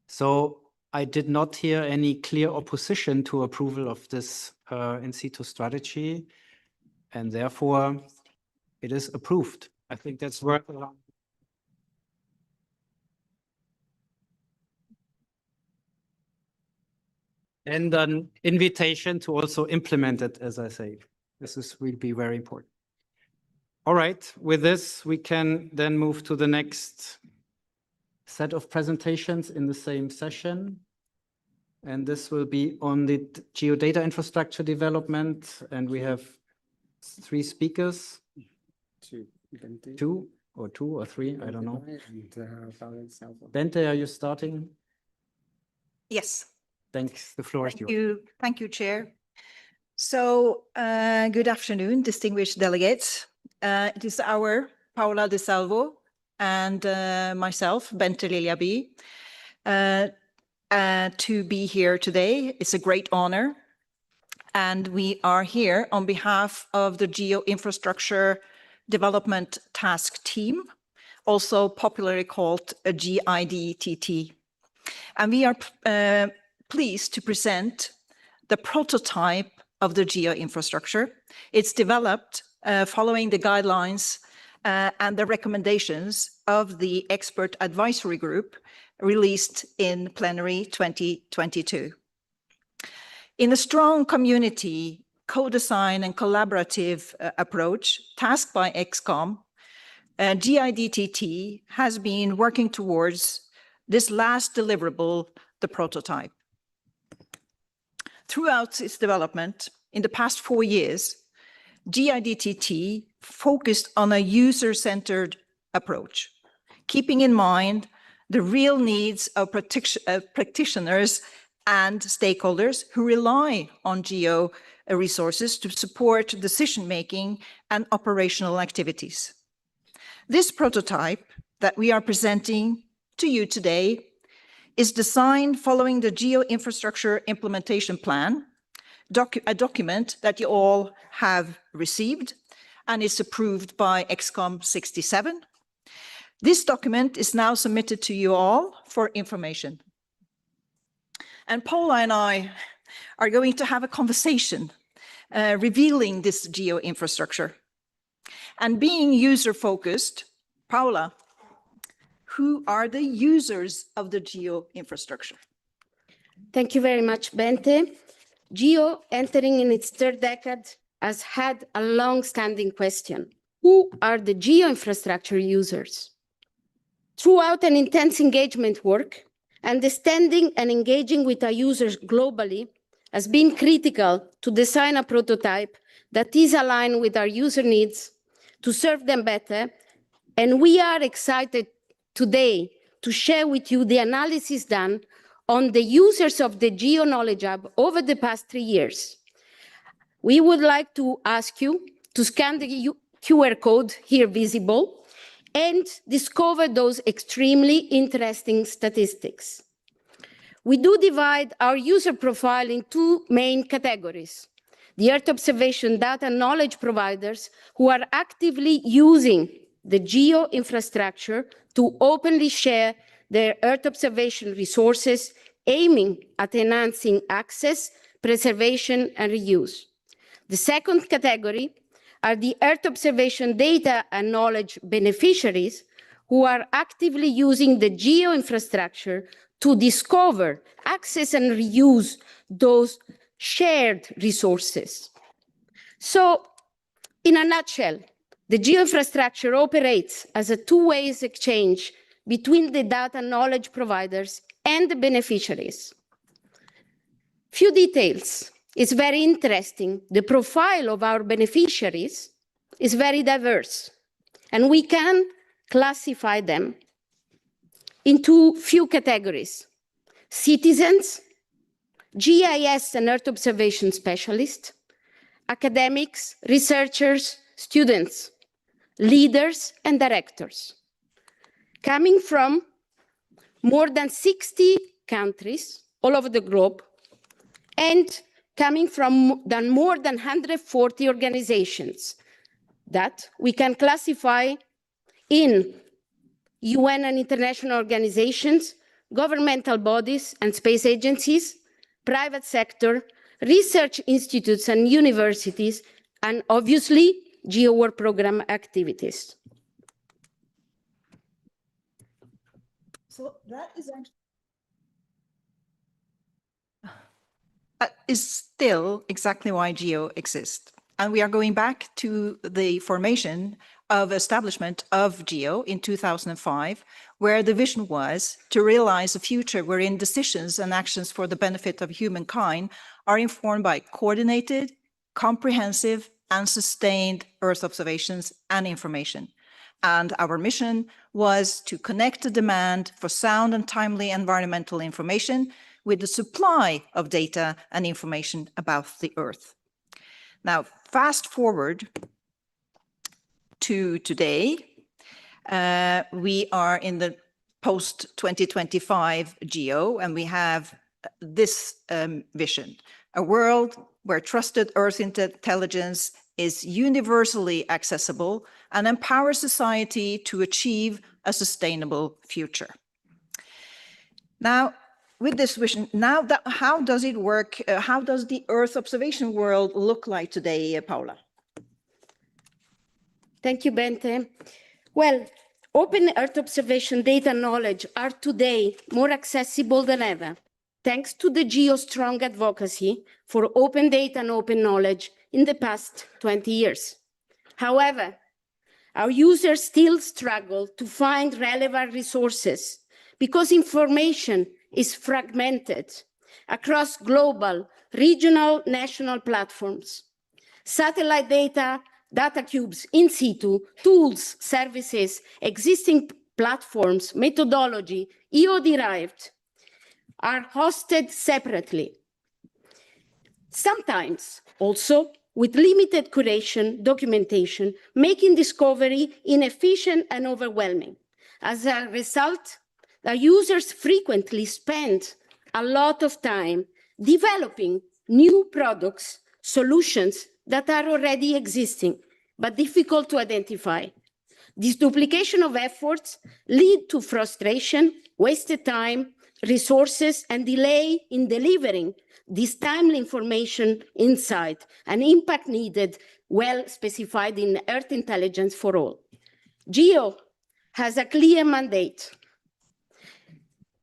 So I did not hear any clear opposition to approval of this in situ strategy, and therefore it is approved. I think that's worth. And an invitation to also implement it, as I say. Will be very important. All right, with this, we can then move to the next set of presentations in the same session. And this will be on the geodata infrastructure development. And we have 3 speakers. Two or three, I don't know. Bente, are you starting? Yes. Thanks, the floor is yours. Thank you, Chair. So good afternoon, distinguished delegates. It is our Paula De Salvo and myself, Bente Liliaby, to be here today. It's a great honor. And we are here on behalf of the GEO Infrastructure Development Task Team, also popularly called a GIDTT. And we are pleased to present the prototype of the GEO infrastructure. It's developed following the guidelines and the recommendations of the expert advisory group released in plenary 2022. In a strong community, co-design and collaborative approach tasked by ExCom, GIDTT has been working towards this last deliverable, the prototype. Throughout its development, in the past 4 years, GIDTT focused on a user-centered approach, keeping in mind the real needs of practitioners and stakeholders who rely on GEO resources to support decision-making and operational activities. This prototype that we are presenting to you today is designed following the GEO Infrastructure Implementation Plan, a document that you all have received and is approved by ExCom 67. This document is now submitted to you all for information. And Paula and I are going to have a conversation revealing this GEO infrastructure. And being user-focused, Paula, who are the users of the GEO infrastructure? Thank you very much, Bente. GEO, entering in its 3rd decade, has had a long-standing question. Who are the GEO infrastructure users? Throughout an intense engagement work, understanding and engaging with our users globally has been critical to design a prototype that is aligned with our user needs to serve them better. And we are excited today to share with you the analysis done on the users of the GEO Knowledge Hub over the past 3 years. We would like to ask you to scan the QR code here visible, and discover those extremely interesting statistics. We do divide our user profile in two main categories: the Earth observation data knowledge providers who are actively using the GEO infrastructure to openly share their Earth observation resources, aiming at enhancing access, preservation, and reuse. The second category are the Earth observation data and knowledge beneficiaries who are actively using the GEO infrastructure to discover, access, and reuse those shared resources. So, in a nutshell, the GEO infrastructure operates as a two-way exchange between the data knowledge providers and the beneficiaries. Few details. It's very interesting. The profile of our beneficiaries is very diverse, and we can classify them into few categories: citizens, GIS and Earth observation specialists, academics, researchers, students, leaders, and directors, coming from more than 60 countries all over the globe, and coming from more than 140 organizations that we can classify in UN and international organizations, governmental bodies and space agencies, private sector, research institutes and universities, and obviously GEO work program activities. So that is still exactly why GEO exists. And we are going back to the formation of establishment of GEO in 2005, where the vision was to realize a future wherein decisions and actions for the benefit of humankind are informed by coordinated, comprehensive, and sustained Earth observations and information. And our mission was to connect the demand for sound and timely environmental information with the supply of data and information about the Earth. Now, fast forward to today, we are in the post-2025 GEO, and we have this vision: a world where trusted Earth intelligence is universally accessible and empowers society to achieve a sustainable future. Now, with this vision, how does it work? How does the Earth observation world look like today, Paula? Thank you, Bente. Well, open Earth observation data knowledge are today more accessible than ever, thanks to the GEO strong advocacy for open data and open knowledge in the past 20 years. However, our users still struggle to find relevant resources because information is fragmented across global, regional, national platforms. Satellite data, data cubes, in situ, tools, services, existing platforms, methodology, EO-derived, are hosted separately. Sometimes also with limited curation, documentation, making discovery inefficient and overwhelming. As a result, the users frequently spend a lot of time developing new products, solutions that are already existing, but difficult to identify. This duplication of efforts lead to frustration, wasted time, resources, and delay in delivering this timely information, insight, and impact needed, well specified in Earth Intelligence for All. GEO has a clear mandate.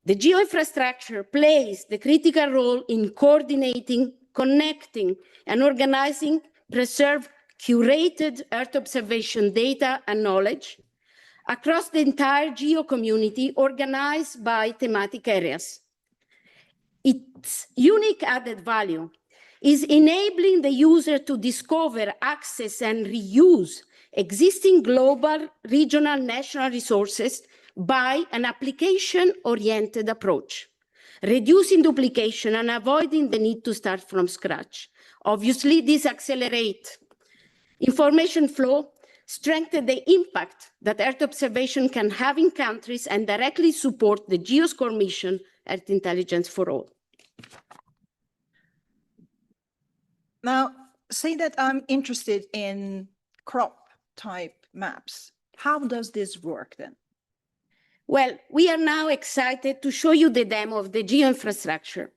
The GEO infrastructure plays the critical role in coordinating, connecting, and organizing, preserve curated Earth observation data and knowledge across the entire GEO community organized by thematic areas. Its unique added value is enabling the user to discover, access, and reuse existing global, regional, national resources by an application-oriented approach, reducing duplication and avoiding the need to start from scratch. Obviously, this accelerates information flow, strengthen the impact that Earth observation can have in countries, and directly support the GEOSCORE mission, Earth Intelligence for All. Now, say that I'm interested in crop type maps. How does this work then? Well, we are now excited to show you the demo of the GEO-infrastructure.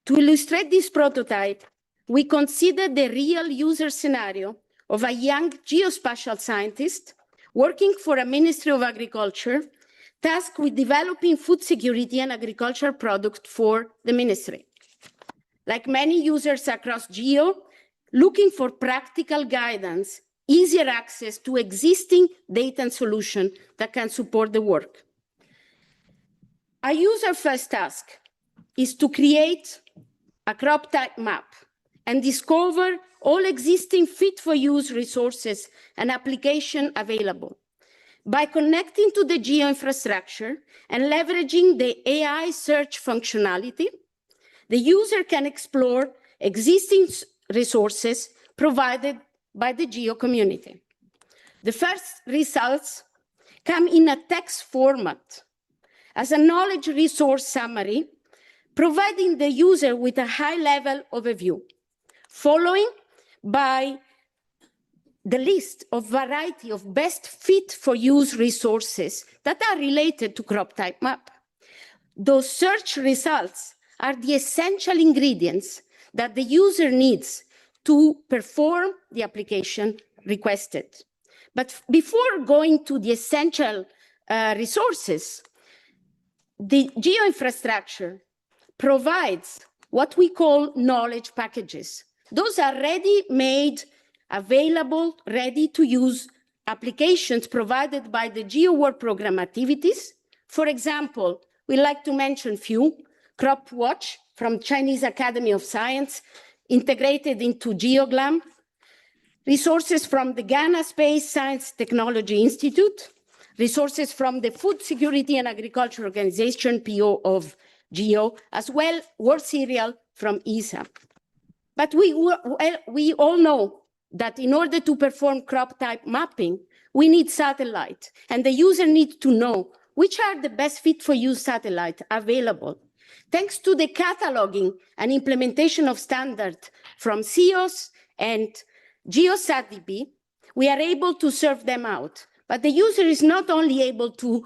To illustrate this prototype, we considered the real user scenario of a young geospatial scientist working for a Ministry of Agriculture tasked with developing food security and agricultural products for the ministry. Like many users across GEO, looking for practical guidance, easier access to existing data and solutions that can support the work. Our user-first task is to create a crop type map and discover all existing fit-for-use resources and applications available. By connecting to the GEO infrastructure and leveraging the AI search functionality, the user can explore existing resources provided by the GEO community. The first results come in a text format as a knowledge resource summary, providing the user with a high-level overview, following by the list of variety of best fit for use resources that are related to crop type map. Those search results are the essential ingredients that the user needs to perform the application requested. But before going to the essential resources, the GEO infrastructure provides what we call knowledge packages. Those are ready-made, available, ready-to-use applications provided by the GEO Work Program activities. For example, we like to mention few: Crop Watch from Chinese Academy of Science, integrated into GeoGlam, resources from the Ghana Space Science Technology Institute, resources from the Food Security and Agriculture Organization, PO of GEO, as well World Cereal from ESA. But we all know that in order to perform crop type mapping, we need satellite, and the user needs to know which are the best fit for use satellite available. Thanks to the cataloging and implementation of standards from CEOS and GeoSatDB, we are able to serve them out. But the user is not only able to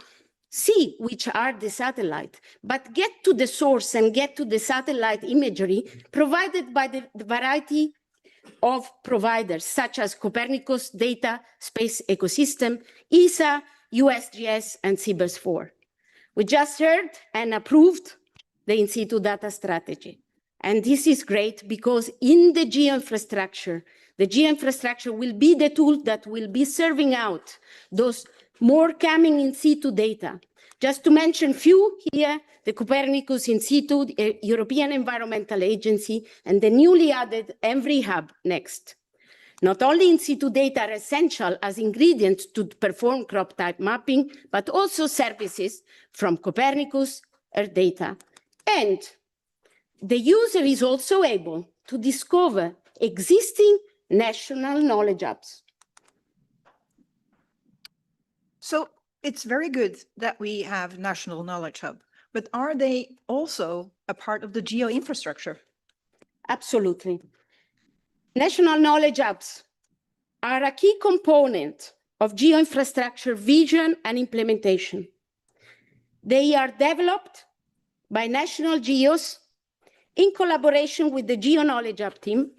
see which are the satellite, but get to the source and get to the satellite imagery provided by the variety of providers, such as Copernicus Data Space Ecosystem, ESA, USGS, and CBERS-4. We just heard and approved the in situ data strategy. And this is great because in the GEO infrastructure, the GEO infrastructure will be the tool that will be serving out those more coming in situ data. Just to mention few here, the Copernicus in situ, the European Environmental Agency, and the newly added ENVRI Hub next. Not only in situ data are essential as ingredients to perform crop type mapping, but also services from Copernicus, Earth Data. And the user is also able to discover existing national knowledge hubs. So it's very good that we have National Knowledge Hub, but are they also a part of the GEO infrastructure? Absolutely. National knowledge hubs are a key component of GEO infrastructure vision and implementation. They are developed by national GEOs in collaboration with the GEO Knowledge Hub team,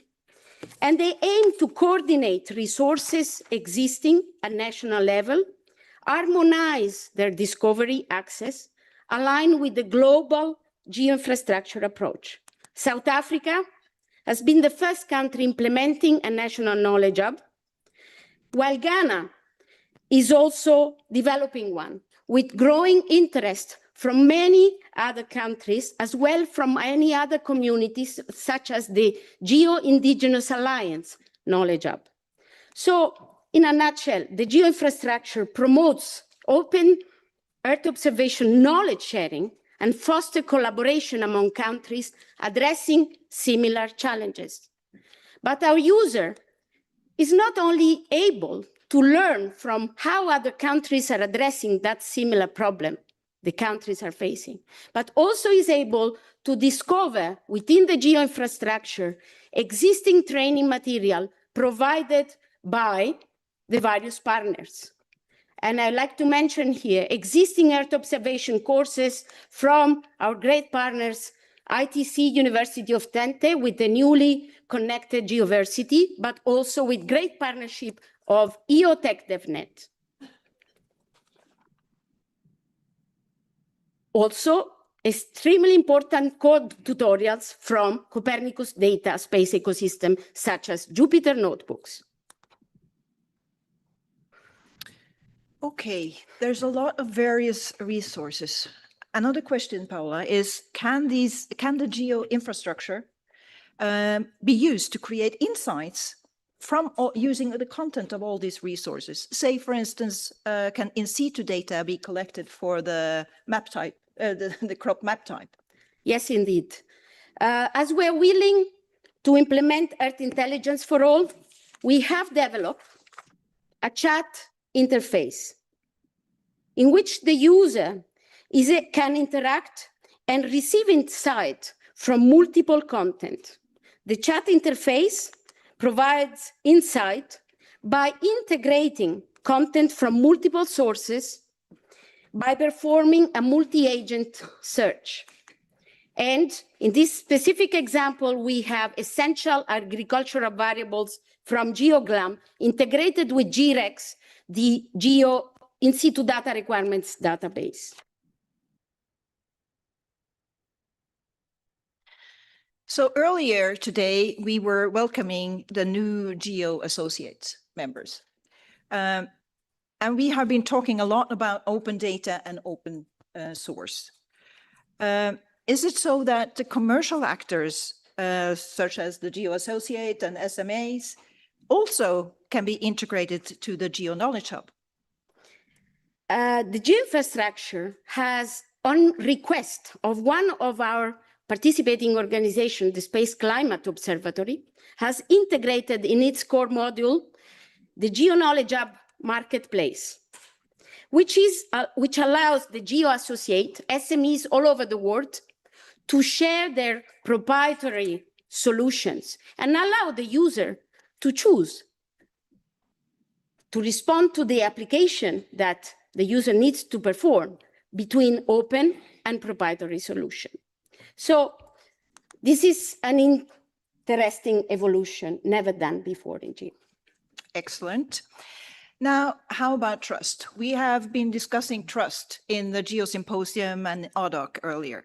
and they aim to coordinate resources existing at national level, harmonize their discovery access, align with the global GEO infrastructure approach. South Africa has been the first country implementing a national knowledge hub, while Ghana is also developing one, with growing interest from many other countries, as well from any other communities, such as the GEO Indigenous Alliance Knowledge Hub. So, in a nutshell, the GEO infrastructure promotes open Earth observation knowledge sharing and foster collaboration among countries addressing similar challenges. But our user is not only able to learn from how other countries are addressing that similar problem the countries are facing, but also is able to discover within the GEO infrastructure existing training material provided by the various partners. And I'd like to mention here existing Earth observation courses from our great partners, ITC University of Twente with the newly connected Geoversity, but also with great partnership of EOTech DevNet. Also, extremely important code tutorials from Copernicus data space ecosystem, such as Jupyter Notebooks. Okay, there's a lot of various resources. Another question, Paola, is can the GEO infrastructure be used to create insights from using the content of all these resources? Say, for instance, can in situ data be collected for the map type, the crop map type? Yes, indeed. As we're willing to implement Earth Intelligence for All, we have developed a chat interface in which the user can interact and receive insight from multiple content. The chat interface provides insight by integrating content from multiple sources by performing a multi-agent search. And in this specific example, we have essential agricultural variables from GeoGLAM integrated with GREX, the Geo in situ data requirements database. So earlier today, we were welcoming the new GEO Associates members. And we have been talking a lot about open data and open source. Is it so that the commercial actors, such as the GEO Associate and SMAs, also can be integrated to the GEO Knowledge Hub? The GEO infrastructure has, on request of one of our participating organizations, the Space Climate Observatory, has integrated in its core module the GEO Knowledge Hub Marketplace, which allows the GEO Associate SMEs all over the world to share their proprietary solutions and allow the user to choose to respond to the application that the user needs to perform between open and proprietary solution. So this is an interesting evolution, never done before in GEO. Excellent. Now, how about trust? We have been discussing trust in the GEO Symposium and ODOC earlier.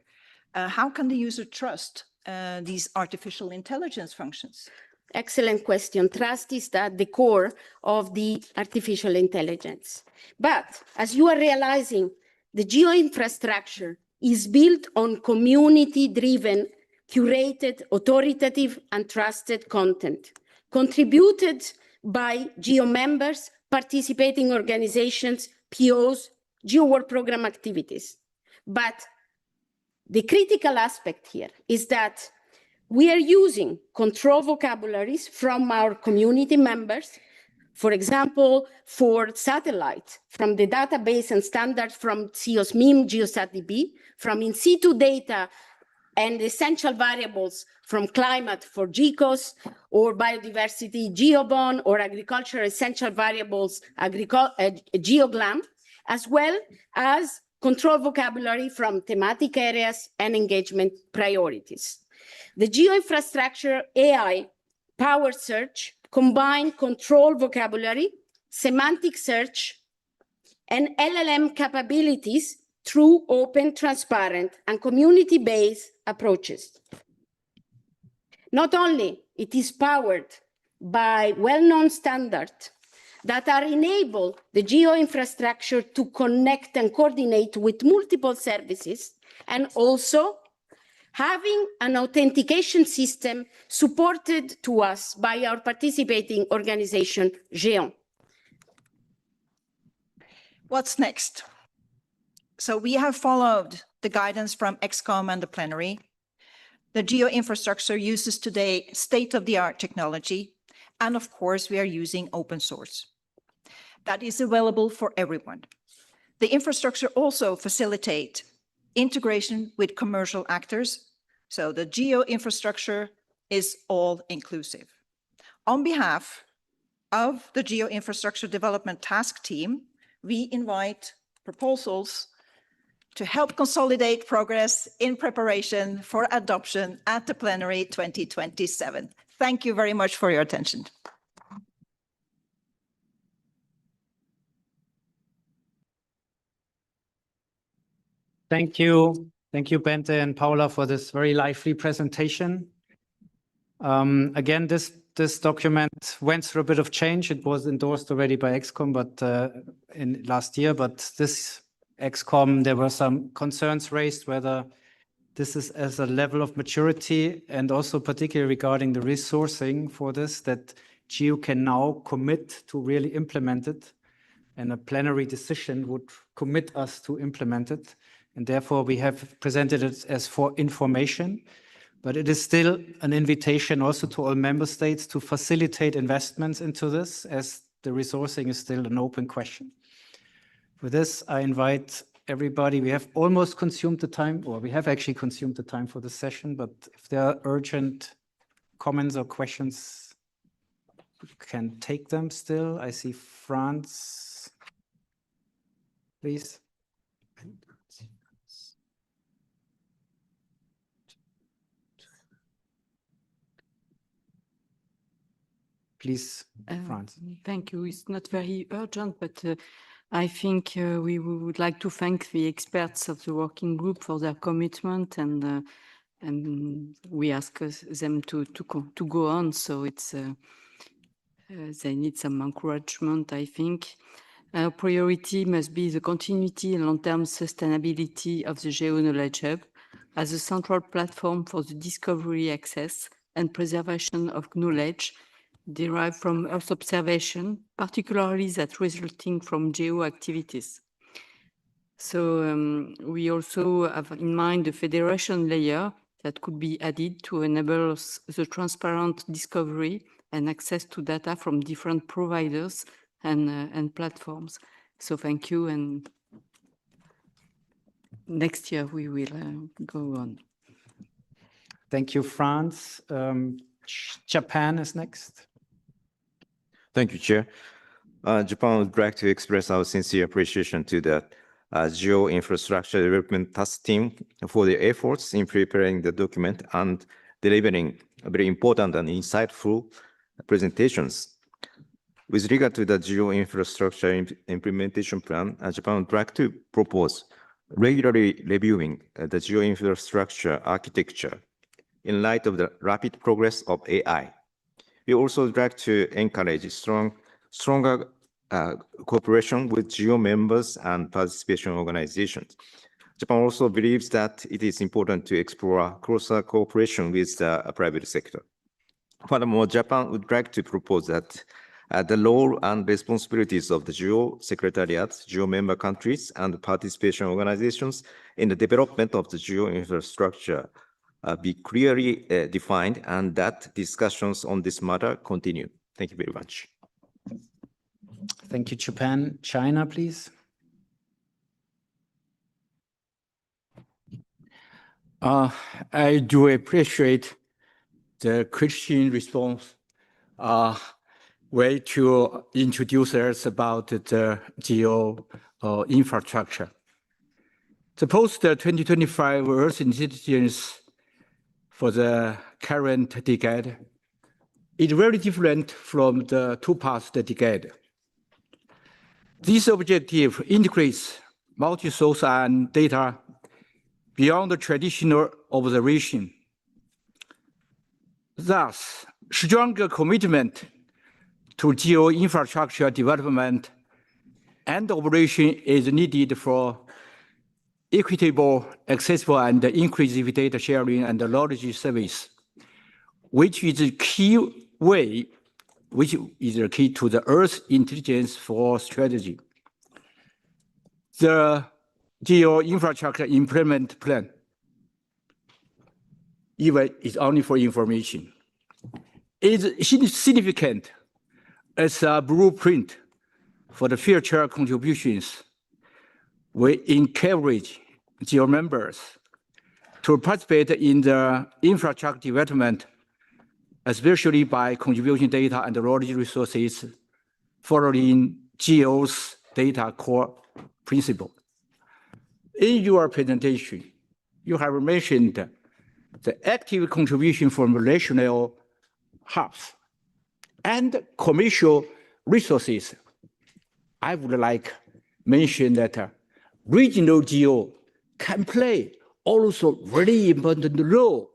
How can the user trust these artificial intelligence functions? Excellent question. Trust is at the core of the artificial intelligence. But as you are realizing, the GEO infrastructure is built on community-driven, curated, authoritative, and trusted content, contributed by GEO members, participating organizations, POs, GEO work program activities. But the critical aspect here is that we are using control vocabularies from our community members, for example, for satellite, from the database and standards from CEOS-MIM, GeoSatDB, from in situ data and essential variables from climate for GECOS, or biodiversity GeoBon, or agriculture essential variables GeoGLAM, as well as control vocabulary from thematic areas and engagement priorities. The GEO infrastructure AI powered search combine control vocabulary, semantic search, and LLM capabilities through open, transparent, and community-based approaches. Not only it is powered by well-known standards that are enable the GEO infrastructure to connect and coordinate with multiple services, and also having an authentication system supported to us by our participating organization, GEO. What's next? So we have followed the guidance from XCOM and the plenary. The GEO infrastructure uses today state-of-the-art technology, and of course, we are using open source. that is available for everyone. The infrastructure also facilitates integration with commercial actors, so the GEO infrastructure is all inclusive. On behalf of the GEO Infrastructure Development Task Team, we invite proposals to help consolidate progress in preparation for adoption at the plenary 2027. Thank you very much for your attention. Thank you. Thank you, Bente and Paula, for this very lively presentation. Again, this document went through a bit of change. It was endorsed already by ExCom, but in last year. But this ExCom, there were some concerns raised whether this is as a level of maturity, and also particularly regarding the resourcing for this, that GEO can now commit to really implement it, and a plenary decision would commit us to implement it. And therefore, we have presented it as for information. But it is still an invitation also to all member states to facilitate investments into this, as the resourcing is still an open question. With this, I invite everybody. We have almost consumed the time, or we have actually consumed the time for this session, but if there are urgent comments or questions, we can take them still. I see France, please. Please, France. Thank you. It's not very urgent, but I think we would like to thank the experts of the working group for their commitment, and we ask them to go on. So it's they need some encouragement, I think. Our priority must be the continuity and long-term sustainability of the GEO Knowledge Hub as a central platform for the discovery, access, and preservation of knowledge derived from Earth observation, particularly that resulting from GEO activities. So we also have in mind the federation layer that could be added to enable the transparent discovery and access to data from different providers and platforms. So thank you, and next year we will go on. Thank you, France. Japan is next. Thank you, Chair. Japan would like to express our sincere appreciation to the GEO Infrastructure Development Task Team for their efforts in preparing the document and delivering very important and insightful presentations. With regard to the GEO Infrastructure Implementation Plan, Japan would like to propose regularly reviewing the GEO infrastructure architecture in light of the rapid progress of AI. We also would like to encourage stronger cooperation with GEO members and participation organizations. Japan also believes that it is important to explore closer cooperation with the private sector. Furthermore, Japan would like to propose that the role and responsibilities of the GEO Secretariat, GEO member countries, and participation organizations in the development of the GEO infrastructure be clearly defined, and that discussions on this matter continue. Thank you very much. Thank you, Japan. China, please. I do appreciate the Christian response way to introduce us about the GEO infrastructure. Suppose the 2025 Earth intelligence for the current decade is very different from the two past decades. This objective integrates multi-source and data beyond the traditional observation. Thus, stronger commitment to GEO infrastructure development and operation is needed for equitable, accessible, and inclusive data sharing and knowledge service, which is a key to the Earth intelligence for strategy. The GEO infrastructure implement plan, even is only for information, is significant as a blueprint for the future contributions, we encourage GEO members to participate in the infrastructure development, especially by contributing data and knowledge resources following GEO's data core principle. In your presentation, you have mentioned the active contribution from regional hubs and commercial resources. I would like mention that regional GEO can play also very important role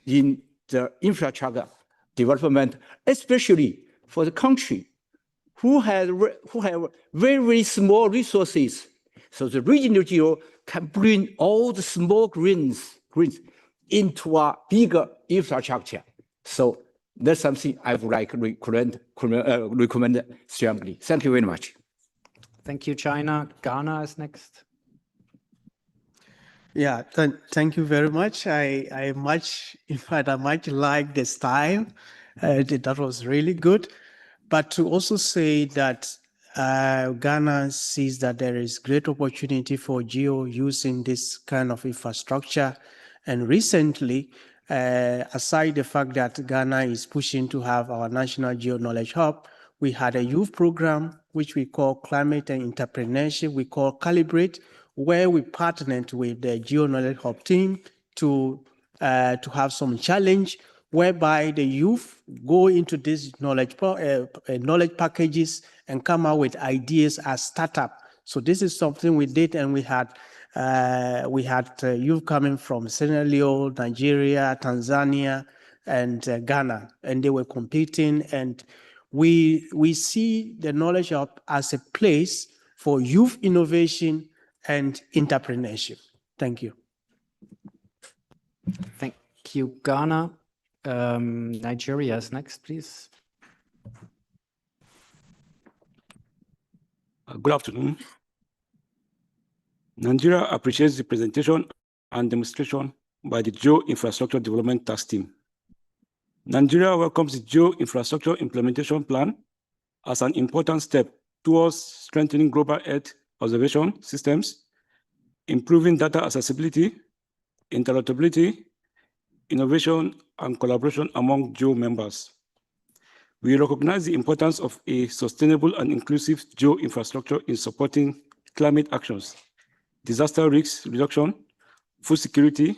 in the infrastructure development, especially for the country who have very small resources. So the regional GEO can bring all the small greens into a bigger infrastructure. So that's something I would like to recommend strongly. Thank you very much. Thank you, China. Ghana is next. Yeah, thank you very much. I much like the style. That was really good. But to also say that Ghana sees that there is great opportunity for GEO using this kind of infrastructure. And recently, aside the fact that Ghana is pushing to have our National GEO Knowledge Hub, we had a youth program, which we call Climate and Entrepreneurship, we call Calibrate, where we partnered with the GEO Knowledge Hub team to have some challenge whereby the youth go into these knowledge packages and come out with ideas as startup. So this is something we did, and we had youth coming from Sierra Leone, Nigeria, Tanzania, and Ghana, and they were competing. And we see the Knowledge Hub as a place for youth innovation and entrepreneurship. Thank you. Thank you, Ghana. Nigeria is next, please. Good afternoon. Nigeria appreciates the presentation and demonstration by the GEO Infrastructure Development Task Team. Nigeria welcomes the GEO Infrastructure Implementation Plan as an important step towards strengthening global Earth observation systems, improving data accessibility, interoperability, innovation, and collaboration among GEO members. We recognize the importance of a sustainable and inclusive GEO infrastructure in supporting climate actions, disaster risk reduction, food security,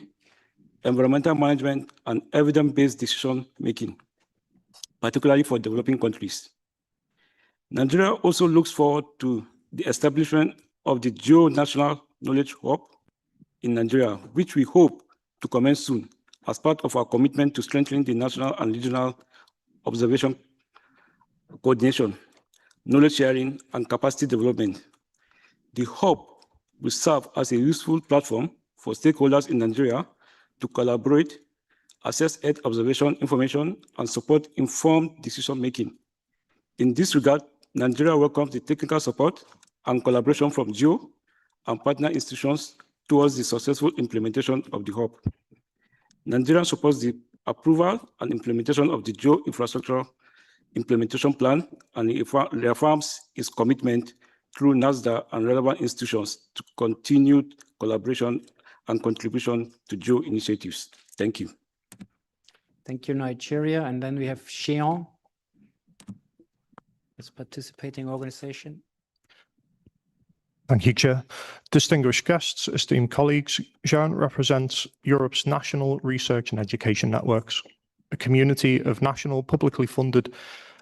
environmental management, and evidence-based decision-making, particularly for developing countries. Nigeria also looks forward to the establishment of the GEO National Knowledge Hub in Nigeria, which we hope to commence soon as part of our commitment to strengthening the national and regional observation coordination, knowledge sharing, and capacity development. The hub will serve as a useful platform for stakeholders in Nigeria to collaborate, assess Earth observation information, and support informed decision-making. In this regard, Nigeria welcomes the technical support and collaboration from GEO and partner institutions towards the successful implementation of the hub. Nigeria supports the approval and implementation of the GEO Infrastructure Implementation Plan and reaffirms its commitment through NASDA and relevant institutions to continued collaboration and contribution to GEO initiatives. Thank you. Thank you, Nigeria. And then we have Xi'an as participating organization. Thank you, Chair. Distinguished guests, esteemed colleagues, GEON represents Europe's national research and education networks, a community of national publicly funded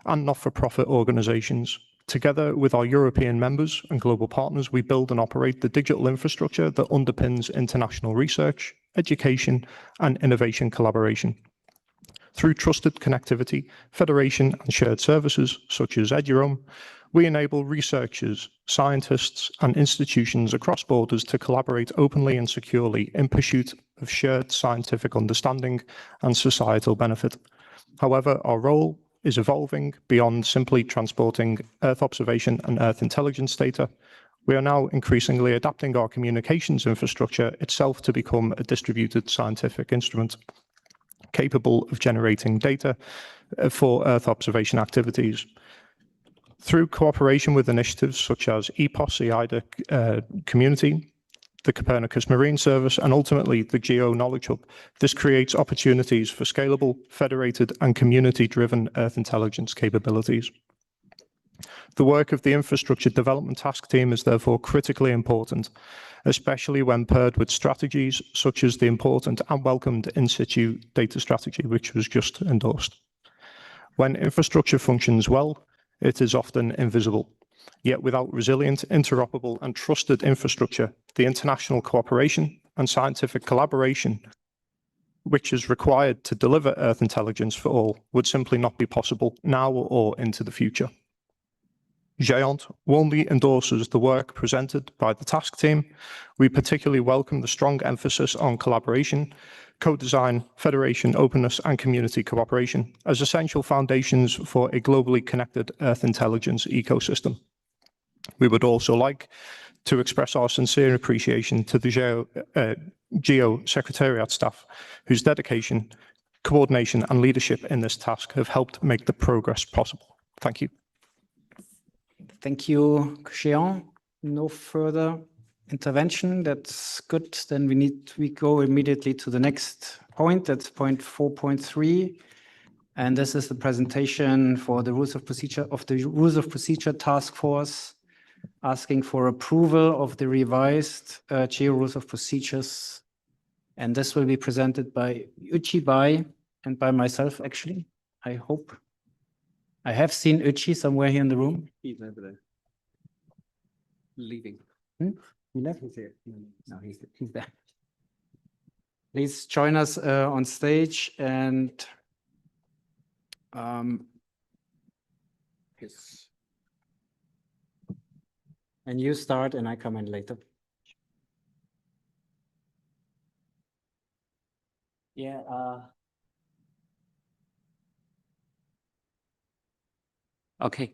and not-for-profit organizations. Together with our European members and global partners, we build and operate the digital infrastructure that underpins international research, education, and innovation collaboration. Through trusted connectivity, federation, and shared services, such as EduRoam, we enable researchers, scientists, and institutions across borders to collaborate openly and securely in pursuit of shared scientific understanding and societal benefit. However, our role is evolving beyond simply transporting Earth observation and Earth intelligence data. We are now increasingly adapting our communications infrastructure itself to become a distributed scientific instrument, capable of generating data for Earth observation activities. Through cooperation with initiatives such as EPOS, the IDA community, the Copernicus Marine Service, and ultimately the GEO Knowledge Hub, this creates opportunities for scalable, federated, and community-driven Earth intelligence capabilities. The work of the Infrastructure Development Task Team is therefore critically important, especially when paired with strategies such as the important and welcomed in situ data strategy, which was just endorsed. When infrastructure functions well, it is often invisible. Yet without resilient, interoperable, and trusted infrastructure, the international cooperation and scientific collaboration which is required to deliver Earth intelligence for all would simply not be possible now or into the future. GEONT warmly endorses the work presented by the task team. We particularly welcome the strong emphasis on collaboration, co-design, federation, openness, and community cooperation as essential foundations for a globally connected Earth intelligence ecosystem. We would also like to express our sincere appreciation to the GEO Secretariat staff, whose dedication, coordination, and leadership in this task have helped make the progress possible. Thank you. Thank you, Xian. No further intervention. That's good. Then we go immediately to the next point. That's point 4.3. And this is the presentation for the rules of procedure of the Rules of Procedure Task Force, asking for approval of the revised GEO Rules of Procedures. And this will be presented by Uchi Bai and by myself, actually, I hope. I have seen Uchi somewhere here in the room. He's over there. Leaving. He left? He's here. No, he's there. Please join us on stage and yes. And you start and I come in later. Yeah, okay.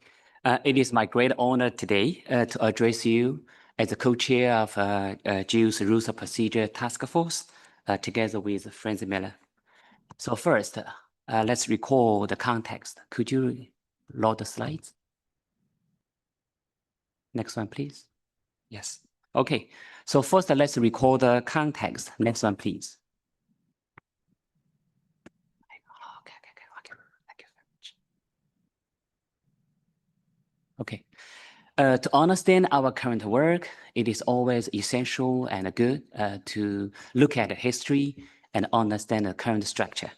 It is my great honor today to address you as the co-chair of GEO's Rules of Procedure Task Force, together with Franz Miller. So first, let's recall the context. Could you load the slides? Next one, please. Yes. Okay. So first, let's recall the context. Next one, please. Okay. To understand our current work, it is always essential and good to look at the history and understand the current structure.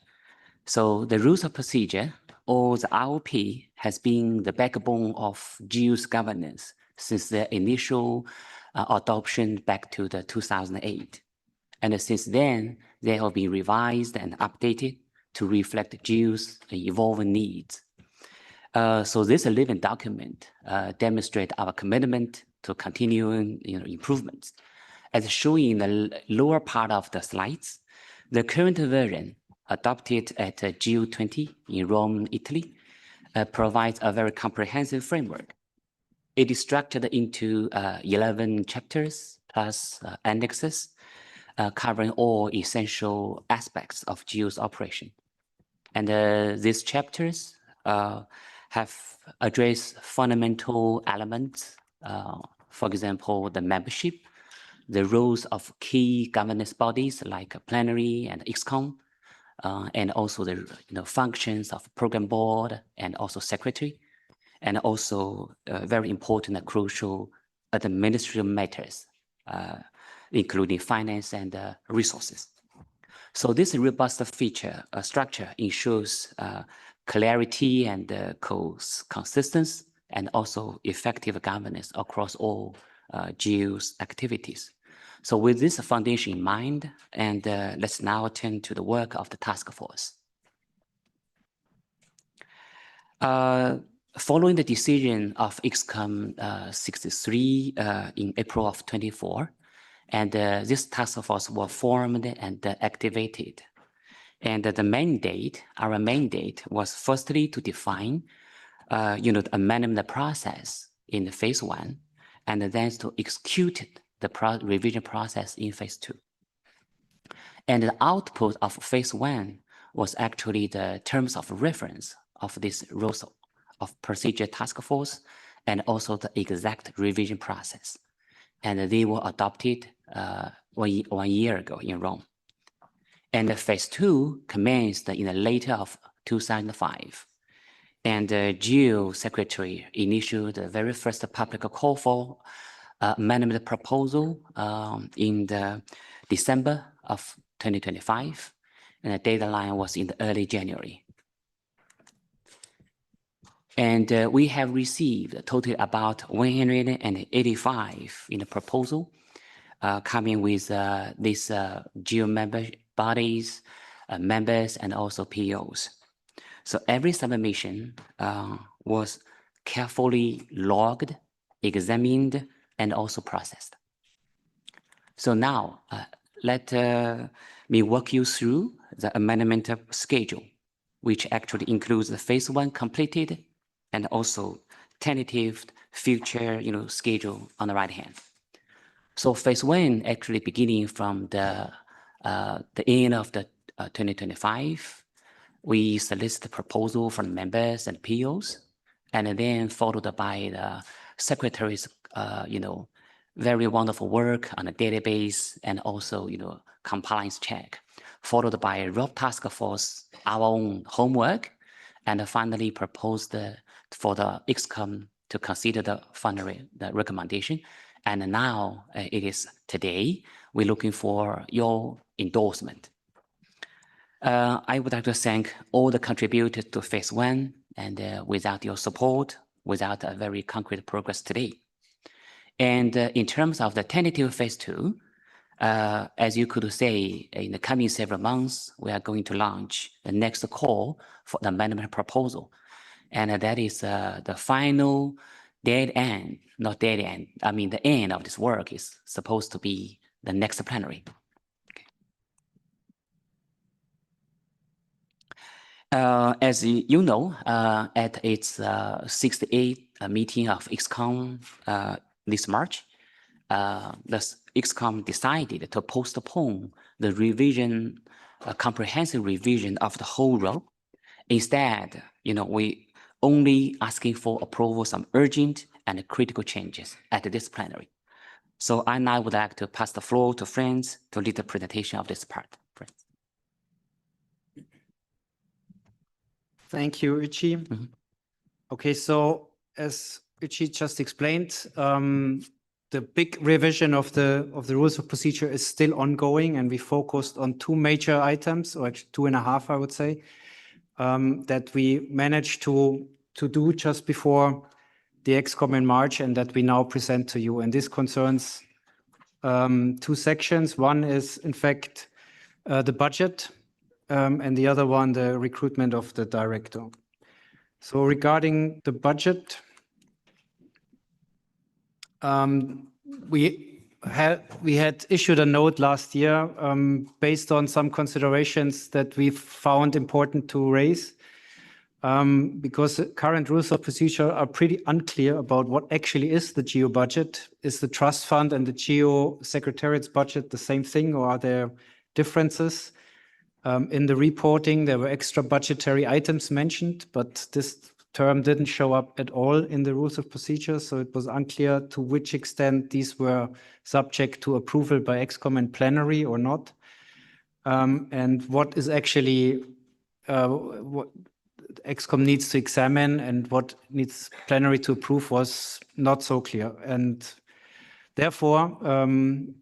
So the rules of procedure, or the ROP, has been the backbone of GEO's governance since the initial adoption back to the 2008. And since then, they have been revised and updated to reflect GEO's evolving needs. So this living document demonstrates our commitment to continuing improvements. As shown in the lower part of the slides, the current version adopted at GEO-20 in Rome, Italy, provides a very comprehensive framework. It is structured into 11 chapters plus annexes, covering all essential aspects of GEO's operation. And these chapters have addressed fundamental elements, for example, the membership, the roles of key governance bodies like Plenary and XCOM, and also the functions of program board and also secretary, and also very important and crucial administrative matters, including finance and resources. So this robust feature structure ensures clarity and consistency, and also effective governance across all GEO's activities. So with this foundation in mind, and let's now turn to the work of the task force. Following the decision of XCOM 63 in April of 24, and this task force was formed and activated. And the mandate, our mandate was firstly to define, the amendment process in the phase 1, and then to execute the revision process in phase 2. And the output of phase 1 was actually the terms of reference of this rules of procedure task force and also the exact revision process. And they were adopted 1 year ago in Rome. And the phase 2 commenced in the later of 2005. And the GEO secretary initiated the very first public call for amendment proposal in the December of 2025. And the deadline was in the early January. And we have received a total about 185 in the proposal, coming with these GEO member bodies, members, and also POs. So every submission was carefully logged, examined, and also processed. So now let me walk you through the amendment schedule, which actually includes the phase 1 completed and also tentative future schedule on the right hand. So phase 1 actually beginning from the end of the 2025, we solicit the proposal from members and POs, and then followed by the secretary's very wonderful work on the database and also compliance check, followed by a rough task force, our own homework, and finally proposed for the ExCom to consider the final recommendation. And now it is today, we're looking for your endorsement. I would like to thank all the contributors to phase 1, and without your support, without a very concrete progress today. And in terms of the tentative phase 2, as you could say, in the coming several months, we are going to launch the next call for the amendment proposal. And that is the final dead end, not dead end. I mean, the end of this work is supposed to be the next plenary. As you know, at its 68th meeting of ExCom this March, the ExCom decided to postpone the revision, comprehensive revision of the whole road. Instead, we only asking for approval some urgent and critical changes at this plenary. So I now would like to pass the floor to Franz to lead the presentation of this part. Franz. Thank you, Uchi. Okay, so as Uchi just explained, the big revision of the rules of procedure is still ongoing, and we focused on 2 major items, or actually 2.5, I would say, that we managed to do just before the ExCom in March, and that we now present to you. And this concerns 2 sections. One is, in fact, the budget, and the other one, the recruitment of the director. So regarding the budget, we had issued a note last year based on some considerations that we found important to raise, because current rules of procedure are pretty unclear about what actually is the GEO budget. Is the trust fund and the GEO secretariat's budget the same thing, or are there differences? In the reporting, there were extra budgetary items mentioned, but this term didn't show up at all in the rules of procedure, so it was unclear to which extent these were subject to approval by ExCom and plenary or not. And what is actually what ExCom needs to examine and what needs plenary to approve was not so clear. And therefore,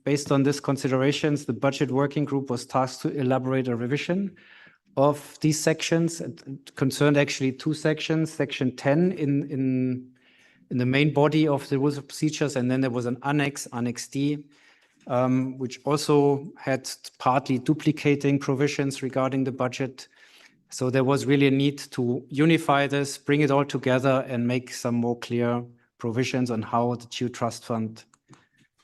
based on these considerations, the budget working group was tasked to elaborate a revision of these sections. It concerned actually 2 sections, section 10 in the main body of the rules of procedures, and then there was an annex, Annex D, which also had partly duplicating provisions regarding the budget. So there was really a need to unify this, bring it all together, and make some more clear provisions on how the GEO Trust Fund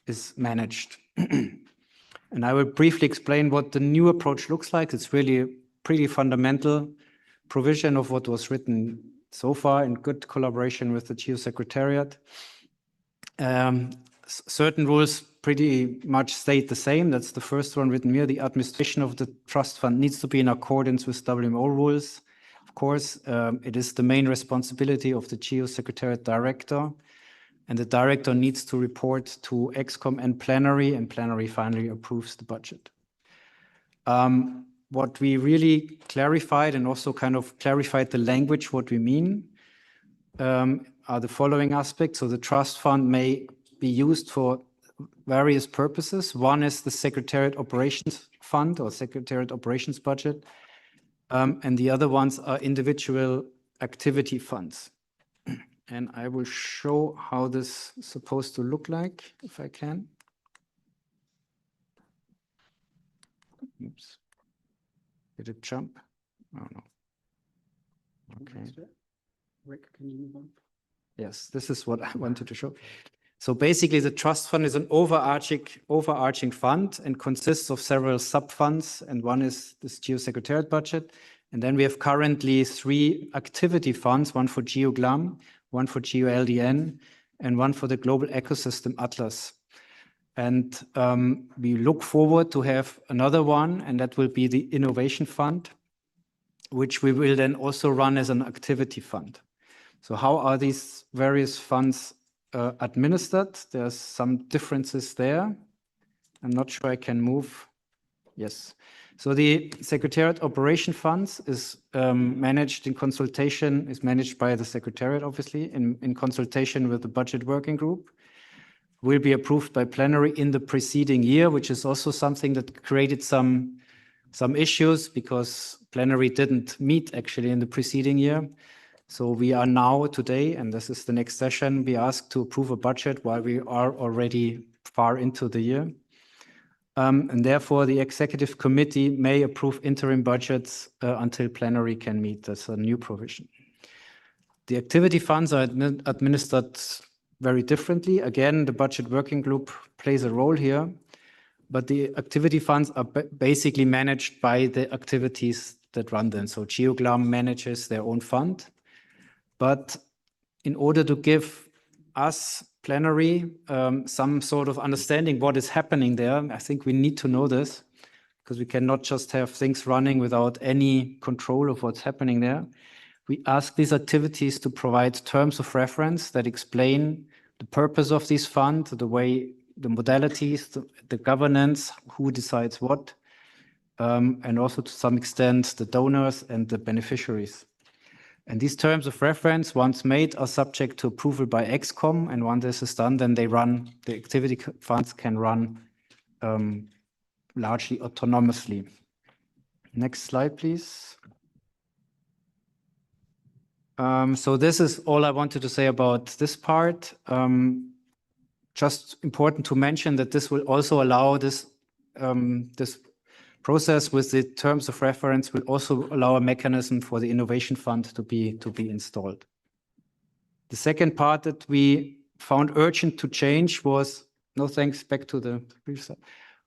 is managed. And I will briefly explain what the new approach looks like. It's really a pretty fundamental provision of what was written so far in good collaboration with the GEO Secretariat. Certain rules pretty much stayed the same. That's the first one written here. The administration of the trust fund needs to be in accordance with WMO rules. Of Of course, it is the main responsibility of the GEO Secretariat Director, and the director needs to report to ExCom and plenary finally approves the budget. What we really clarified and also kind of clarified the language, what we mean, are the following aspects. So the trust fund may be used for various purposes. One is the Secretariat Operations Fund or Secretariat Operations Budget, and the other ones are individual activity funds. And I will show how this is supposed to look like, if I can. Oops. Did it jump? Oh, no. Okay. Rick, can you move on? Yes, this is what I wanted to show. So basically, the trust fund is an overarching fund and consists of several sub-funds, and one is this GEO Secretariat budget. And then we have currently 3 activity funds, one for GEO-GLAM, one for GEO-LDN, and one for the Global Ecosystem Atlas. And we look forward to have another one, and that will be the Innovation Fund, which we will then also run as an activity fund. So how are these various funds administered? There's some differences there. I'm not sure I can move. Yes. So the Secretariat Operation Funds is managed by the Secretariat, obviously, in consultation with the Budget Working Group. Will be approved by plenary in the preceding year, which is also something that created some issues because plenary didn't meet actually in the preceding year. So we are now today, and this is the next session, be asked to approve a budget while we are already far into the year. And therefore, the Executive Committee may approve interim budgets until plenary can meet. That's a new provision. The activity funds are administered very differently. Again, the Budget Working Group plays a role here, but the activity funds are basically managed by the activities that run them. So GEO-GLAM manages their own fund. But in order to give us, plenary, some sort of understanding what is happening there, I think we need to know this, because we cannot just have things running without any control of what's happening there. We ask these activities to provide terms of reference that explain the purpose of this fund, the way, the modalities, the governance, who decides what, and also to some extent the donors and the beneficiaries. And these terms of reference, once made, are subject to approval by ExCom, and once this is done, then they run, the activity funds can run largely autonomously. Next slide, please. So this is all I wanted to say about this part. Just important to mention that this will also allow this process with the terms of reference will also allow a mechanism for the Innovation Fund to be installed. The second part that we found urgent to change was, no thanks, back to the previous slide,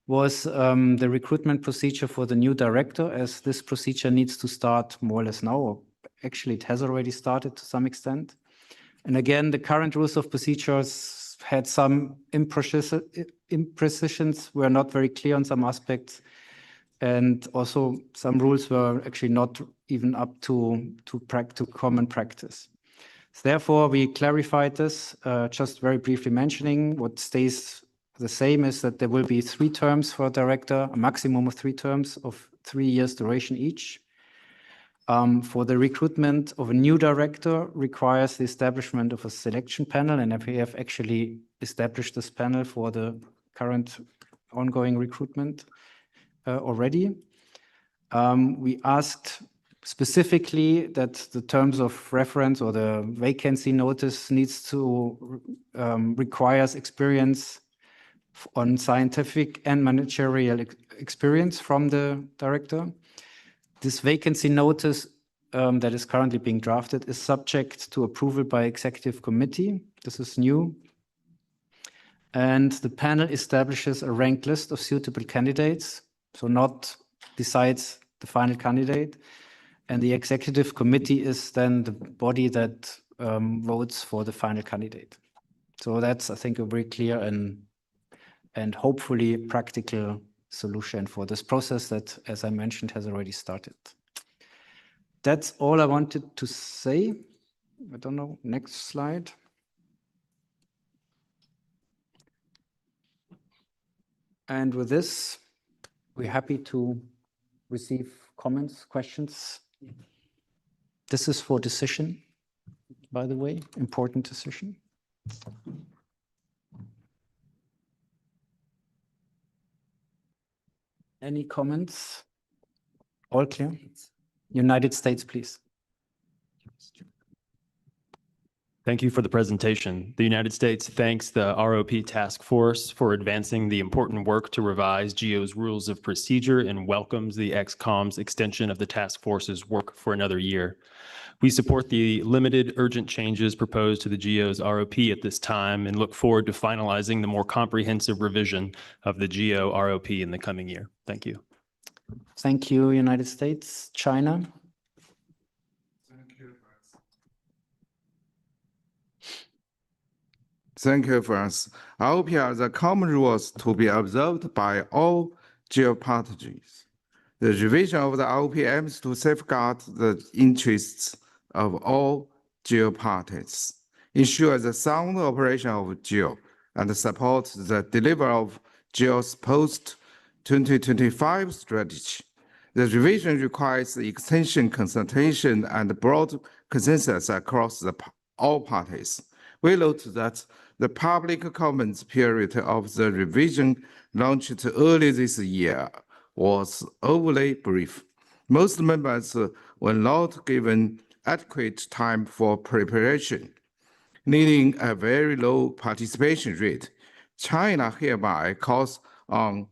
was the recruitment procedure for the new director, as this procedure needs to start more or less now, or actually it has already started to some extent. And again, the current rules of procedures had some imprecisions, were not very clear on some aspects. And also some rules were actually not even up to common practice. So therefore, we clarified this, just very briefly mentioning what stays the same is that there will be 3 terms for a director, a maximum of 3 terms of 3 years duration each. For the recruitment of a new director requires the establishment of a selection panel, and we have actually established this panel for the current ongoing recruitment already. We asked specifically that the terms of reference or the vacancy notice needs to requires experience on scientific and managerial experience from the director. This vacancy notice that is currently being drafted is subject to approval by Executive Committee. This is new. And the panel establishes a ranked list of suitable candidates, so not decides the final candidate. And the Executive Committee is then the body that votes for the final candidate. So that's, I think, a very clear and hopefully practical solution for this process that, as I mentioned, has already started. That's all I wanted to say. I don't know, next slide. And with this, we're happy to receive comments, questions. This is for decision, by the way, important decision. Any comments? All clear? United States, please. Thank you for the presentation. The United States thanks the ROP Task Force for advancing the important work to revise GEO's rules of procedure and welcomes the XCOM's extension of the task force's work for another year. We support the limited urgent changes proposed to the GEO's ROP at this time and look forward to finalizing the more comprehensive revision of the GEO ROP in the coming year. Thank you. Thank you, United States. China? Thank you, France. ROP are the common rules to be observed by all GEO parties. The revision of the ROP aims to safeguard the interests of all GEO parties, ensure the sound operation of GEO, and support the delivery of GEO's post-2025 strategy. The revision requires extension, consultation, and broad consensus across all parties. We note that the public comments period of the revision launched early this year was overly brief. Most members were not given adequate time for preparation, leading a very low participation rate. China hereby calls on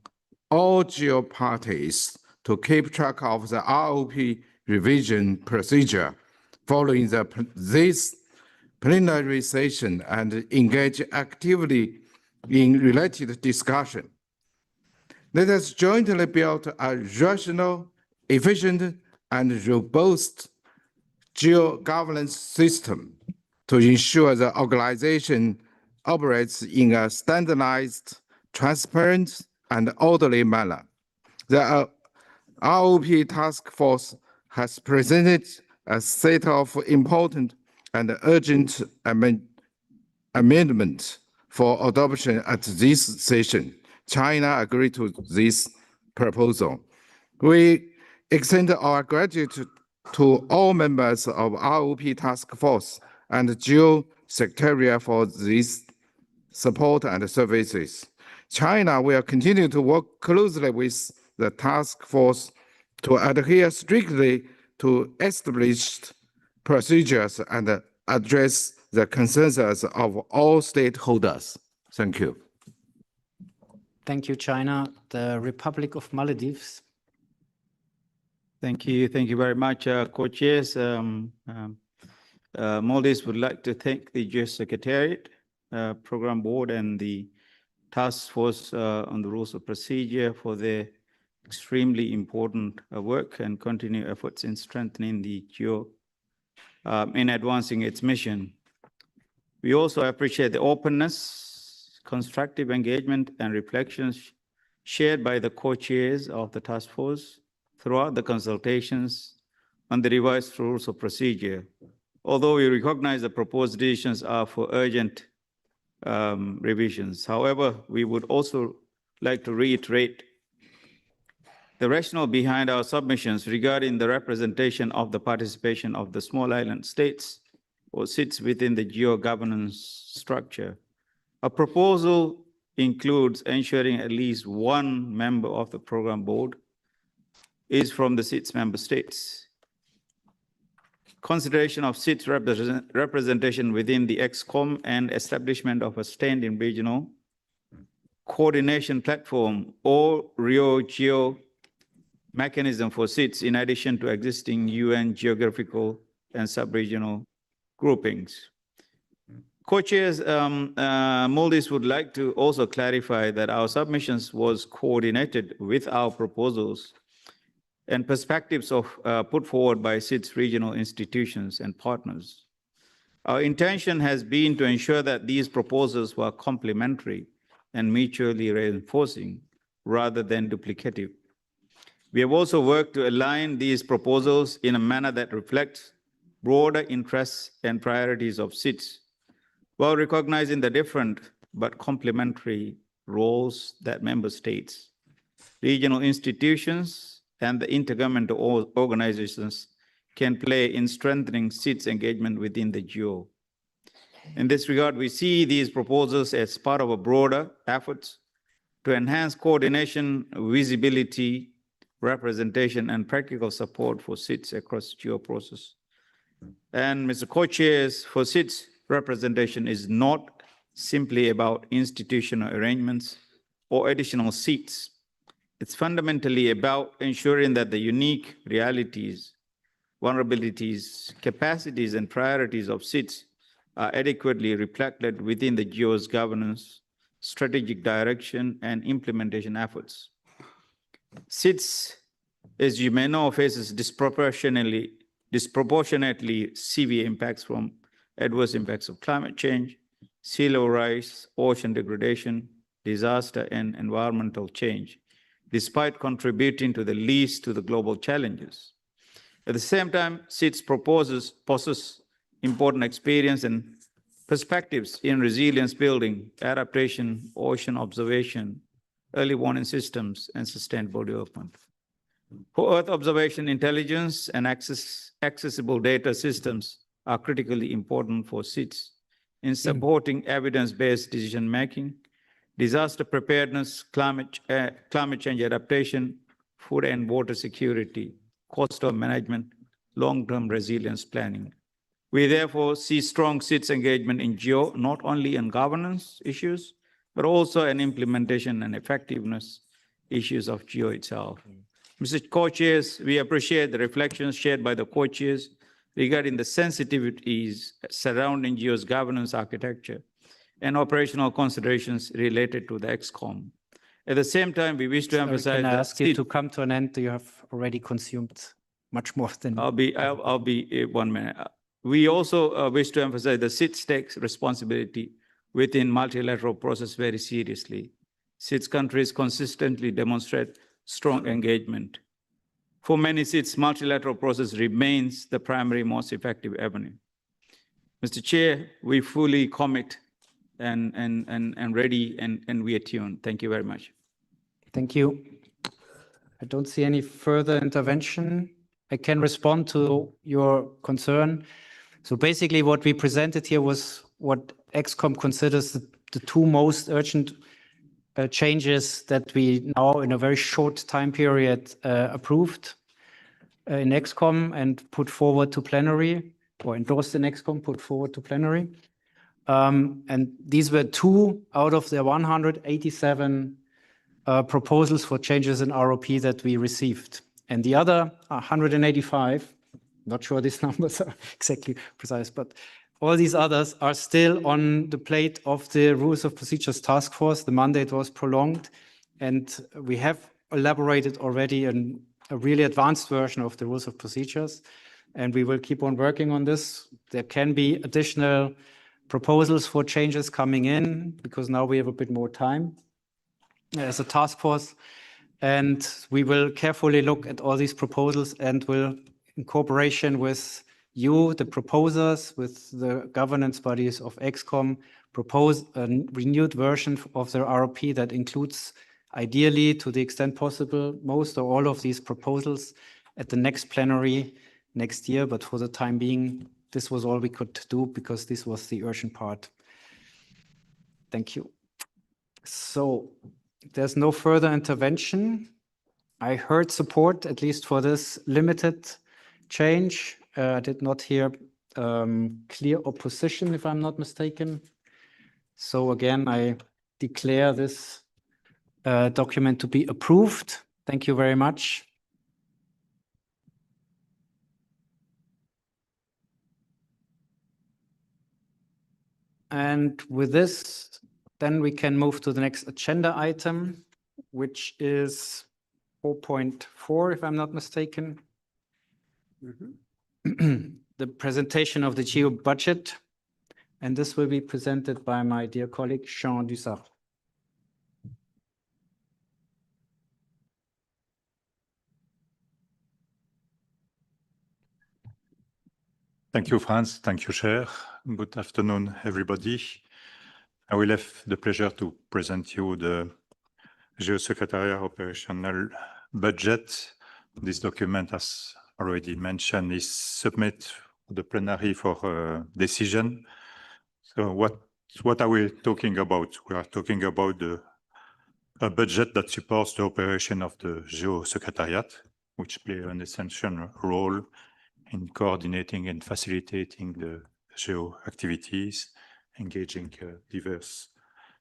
all GEO parties to keep track of the ROP revision procedure following this plenary session and engage actively in related discussion. Let us jointly build a rational, efficient, and robust GEO governance system to ensure the organization operates in a standardized, transparent, and orderly manner. The ROP Task Force has presented a set of important and urgent amendments for adoption at this session. China agreed to this proposal. We extend our gratitude to all members of ROP Task Force and GEO Secretariat for this support and services. China will continue to work closely with the task force to adhere strictly to established procedures and address the concerns of all stakeholders. Thank you. Thank you, China. The Republic of Maldives. Thank you very much, co-chairs. Maldives would like to thank the GEO Secretariat, Program Board, and the Task Force on the Rules of Procedure for their extremely important work and continued efforts in strengthening the GEO in advancing its mission. We also appreciate the openness, constructive engagement, and reflections shared by the co-chairs of the task force throughout the consultations on the revised rules of procedure. Although we recognize the proposed decisions are for urgent revisions. However, we would also like to reiterate the rationale behind our submissions regarding the representation of the participation of the small island states or sits within the GEO governance structure. A proposal includes ensuring at least one member of the program board is from the SITS member states. Consideration of SITS representation within the XCOM and establishment of a standing regional coordination platform or Rio GEO mechanism for SITS in addition to existing UN geographical and sub-regional groupings. Co-chairs, Maldives would like to also clarify that our submissions was coordinated with our proposals and perspectives put forward by SITS regional institutions and partners. Our intention has been to ensure that these proposals were complementary and mutually reinforcing rather than duplicative. We have also worked to align these proposals in a manner that reflects broader interests and priorities of SIDS, while recognizing the different but complementary roles that member states, regional institutions, and the intergovernmental organizations can play in strengthening SIDS engagement within the GEO. In this regard, we see these proposals as part of a broader effort to enhance coordination, visibility, representation, and practical support for SIDS across the GEO process. And Mr. Co-Chairs, for SIDS, representation is not simply about institutional arrangements or additional seats. It's fundamentally about ensuring that the unique realities, vulnerabilities, capacities, and priorities of SIDS are adequately reflected within the GEO's governance, strategic direction, and implementation efforts. SIDS, as you may know, faces disproportionately severe impacts from adverse impacts of climate change, sea level rise, ocean degradation, disaster, and environmental change, despite contributing to the least to the global challenges. At the same time, SIDS possesses important experience and perspectives in resilience building, adaptation, ocean observation, early warning systems, and sustainable development. For Earth observation, intelligence, and accessible data systems are critically important for SIDS in supporting evidence-based decision-making, disaster preparedness, climate change adaptation, food and water security, coastal management, long-term resilience planning. We therefore see strong SIDS engagement in GEO, not only in governance issues, but also in implementation and effectiveness issues of GEO itself. Mr. Co-Chairs, we appreciate the reflections shared by the co-chairs regarding the sensitivities surrounding GEO's governance architecture and operational considerations related to the XCOM. At the same time, we wish to emphasize Can I that ask you to come to an end? You have already consumed much more than. I'll be 1 minute. We also wish to emphasize the SIDS takes responsibility within multilateral process very seriously. SIDS countries consistently demonstrate strong engagement. For many SIDS, multilateral process remains the primary, most effective avenue. Mr. Chair, we fully commit and ready and we are tuned. Thank you very much. Thank you. I don't see any further intervention. I can respond to your concern. So basically what we presented here was what XCOM considers the two most urgent changes that we now in a very short time period approved in XCOM and put forward to plenary, or endorsed in XCOM, put forward to plenary. And these were 2 out of the 187 proposals for changes in ROP that we received. And the other 185, not sure these numbers are exactly precise, but all these others are still on the plate of the Rules of Procedures Task Force. The mandate was prolonged, and we have elaborated already in a really advanced version of the Rules of Procedures, and we will keep on working on this. There can be additional proposals for changes coming in, because now we have a bit more time as a task force, and we will carefully look at all these proposals and will, in cooperation with you, the proposers, with the governance bodies of XCOM, propose a renewed version of the ROP that includes, ideally, to the extent possible, most or all of these proposals at the next plenary next year. But for the time being, this was all we could do because this was the urgent part. Thank you. So there's no further intervention. I heard support, at least for this limited change. I did not hear clear opposition, if I'm not mistaken. So again, I declare this document to be approved. Thank you very much. And with this, then we can move to the next agenda item, which is 4.4, if I'm not mistaken. The presentation of the GEO budget. And this will be presented by my dear colleague, Jean Dussart. Thank you, Franz. Thank you, Chair. Good afternoon, everybody. I will have the pleasure to present you the GEO Secretariat operational budget. This document, as already mentioned, is submitted to the plenary for decision. So what are we talking about? We are talking about a budget that supports the operation of the GEO Secretariat, which play an essential role in coordinating and facilitating the GEO activities, engaging diverse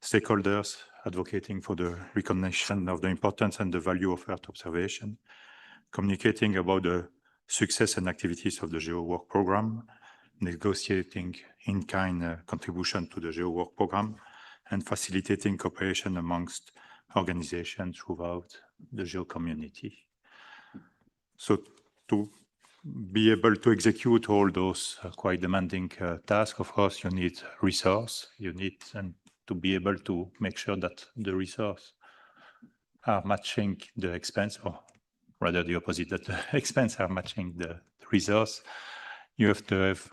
stakeholders, advocating for the recognition of the importance and the value of Earth observation, communicating about the success and activities of the GEO work program, negotiating in-kind contribution to the GEO work program, and facilitating cooperation amongst organizations throughout the GEO community. So to be able to execute all those quite demanding tasks, of course, you need resource. You need and to be able to make sure that the resource are matching the expense, or rather the opposite, that the expense are matching the resource. You have to have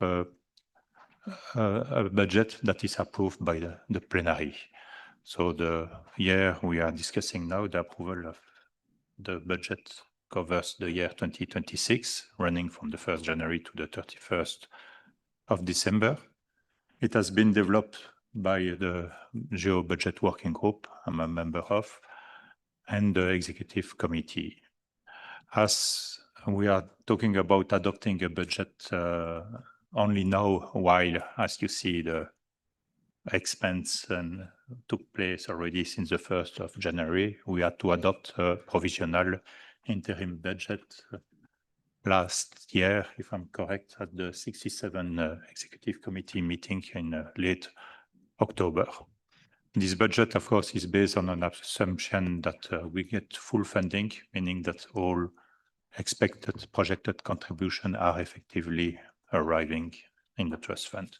a budget that is approved by the plenary. So the year we are discussing now, the approval of the budget covers the year 2026, running from the 1st January to the 31st of December. It has been developed by the GEO Budget Working Group I'm a member of, and the Executive Committee. As we are talking about adopting a budget only now, while, as you see, the expense and took place already since the 1st of January, we had to adopt a provisional interim budget last year, if I'm correct, at the 67 Executive Committee meeting in late October. This budget, of course, is based on an assumption that we get full funding, meaning that all expected projected contributions are effectively arriving in the trust fund.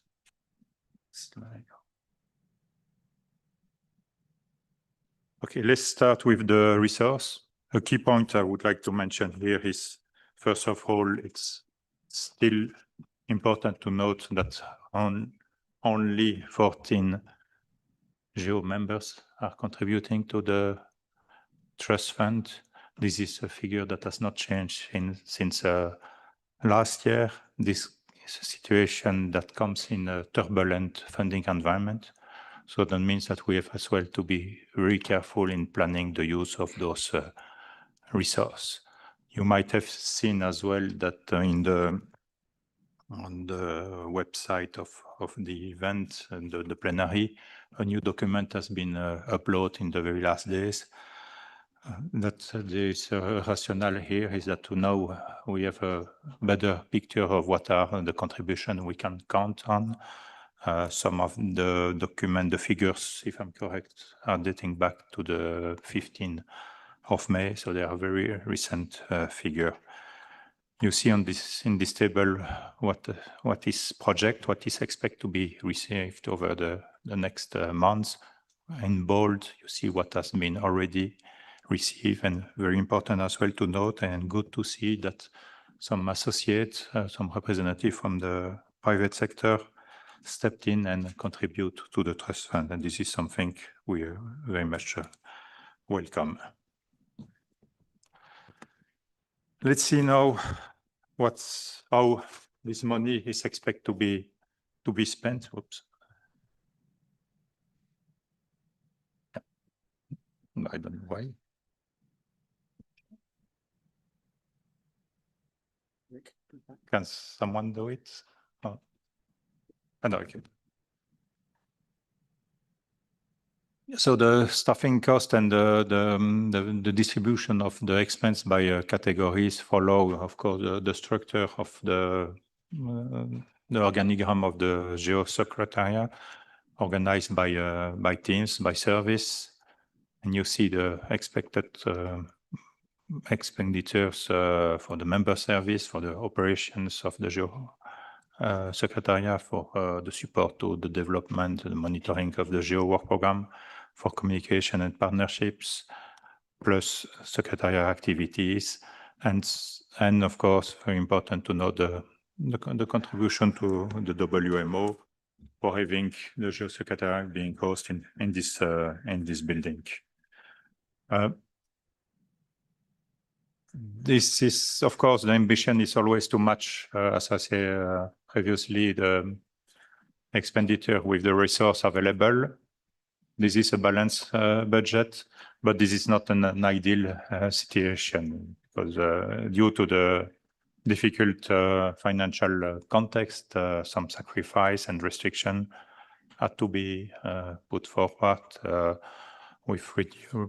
Okay, let's start with the resource. A key point I would like to mention here is, first of all, it's still important to note that only 14 GEO members are contributing to the trust fund. This is a figure that has not changed since last year. This is a situation that comes in a turbulent funding environment. So that means that we have as well to be very careful in planning the use of those resources. You might have seen as well that on the website of the event and the plenary, a new document has been uploaded in the very last days. That there is a rationale here is that now we have a better picture of what are the contributions we can count on. Some of the document, the figures, if I'm correct, are dating back to the 15th of May, so they are very recent figure. You see on this in this table what is project, what is expected to be received over the next months. In bold, you see what has been already received, and very important as well to note, and good to see that some associates, some representative from the private sector stepped in and contribute to the trust fund, and this is something we very much welcome. Let's see now how this money is expected to be spent. Oops. I don't know why. Can someone do it? Oh. No, okay. So the staffing cost and the distribution of the expense by categories follow, of course, the structure of the organigram of the GEO Secretariat, organized by teams, by service, and you see the expected expenditures for the member service, for the operations of the GEO Secretariat, for the support to the development and the monitoring of the GEO work program, for communication and partnerships, plus Secretariat activities, and of course, very important to note the contribution to the WMO for having the Geosecretariat being hosted in this building. This is, of course, the ambition is always to match, as I said previously, the expenditure with the resource available. This is a balanced budget, but this is not an ideal situation because due to the difficult financial context, some sacrifice and restriction had to be put forward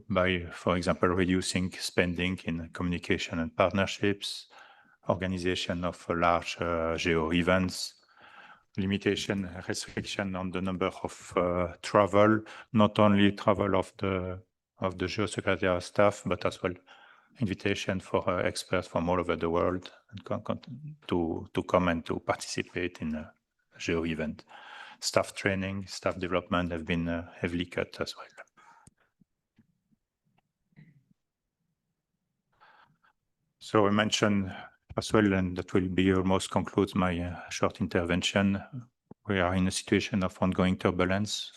by, for example, reducing spending in communication and partnerships, organization of large GEO events, limitation, restriction on the number of travel, not only travel of the Geosecretariat staff, but as well invitation for experts from all over the world to come and to participate in a GEO event. Staff training, staff development have been heavily cut as well. So I mentioned as well, and that will be almost concludes my short intervention. We are in a situation of ongoing turbulence,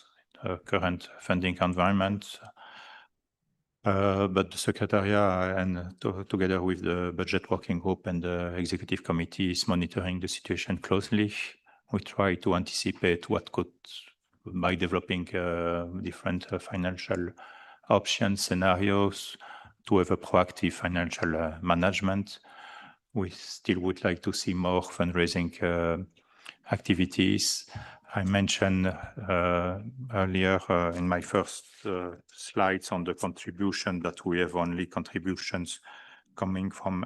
current funding environment, but the Secretariat and together with the Budget Working Group and the Executive Committee is monitoring the situation closely. We try to anticipate what could, by developing different financial options, scenarios, to have a proactive financial management. We still would like to see more fundraising activities. I mentioned earlier in my first slides on the contribution that we have only contributions coming from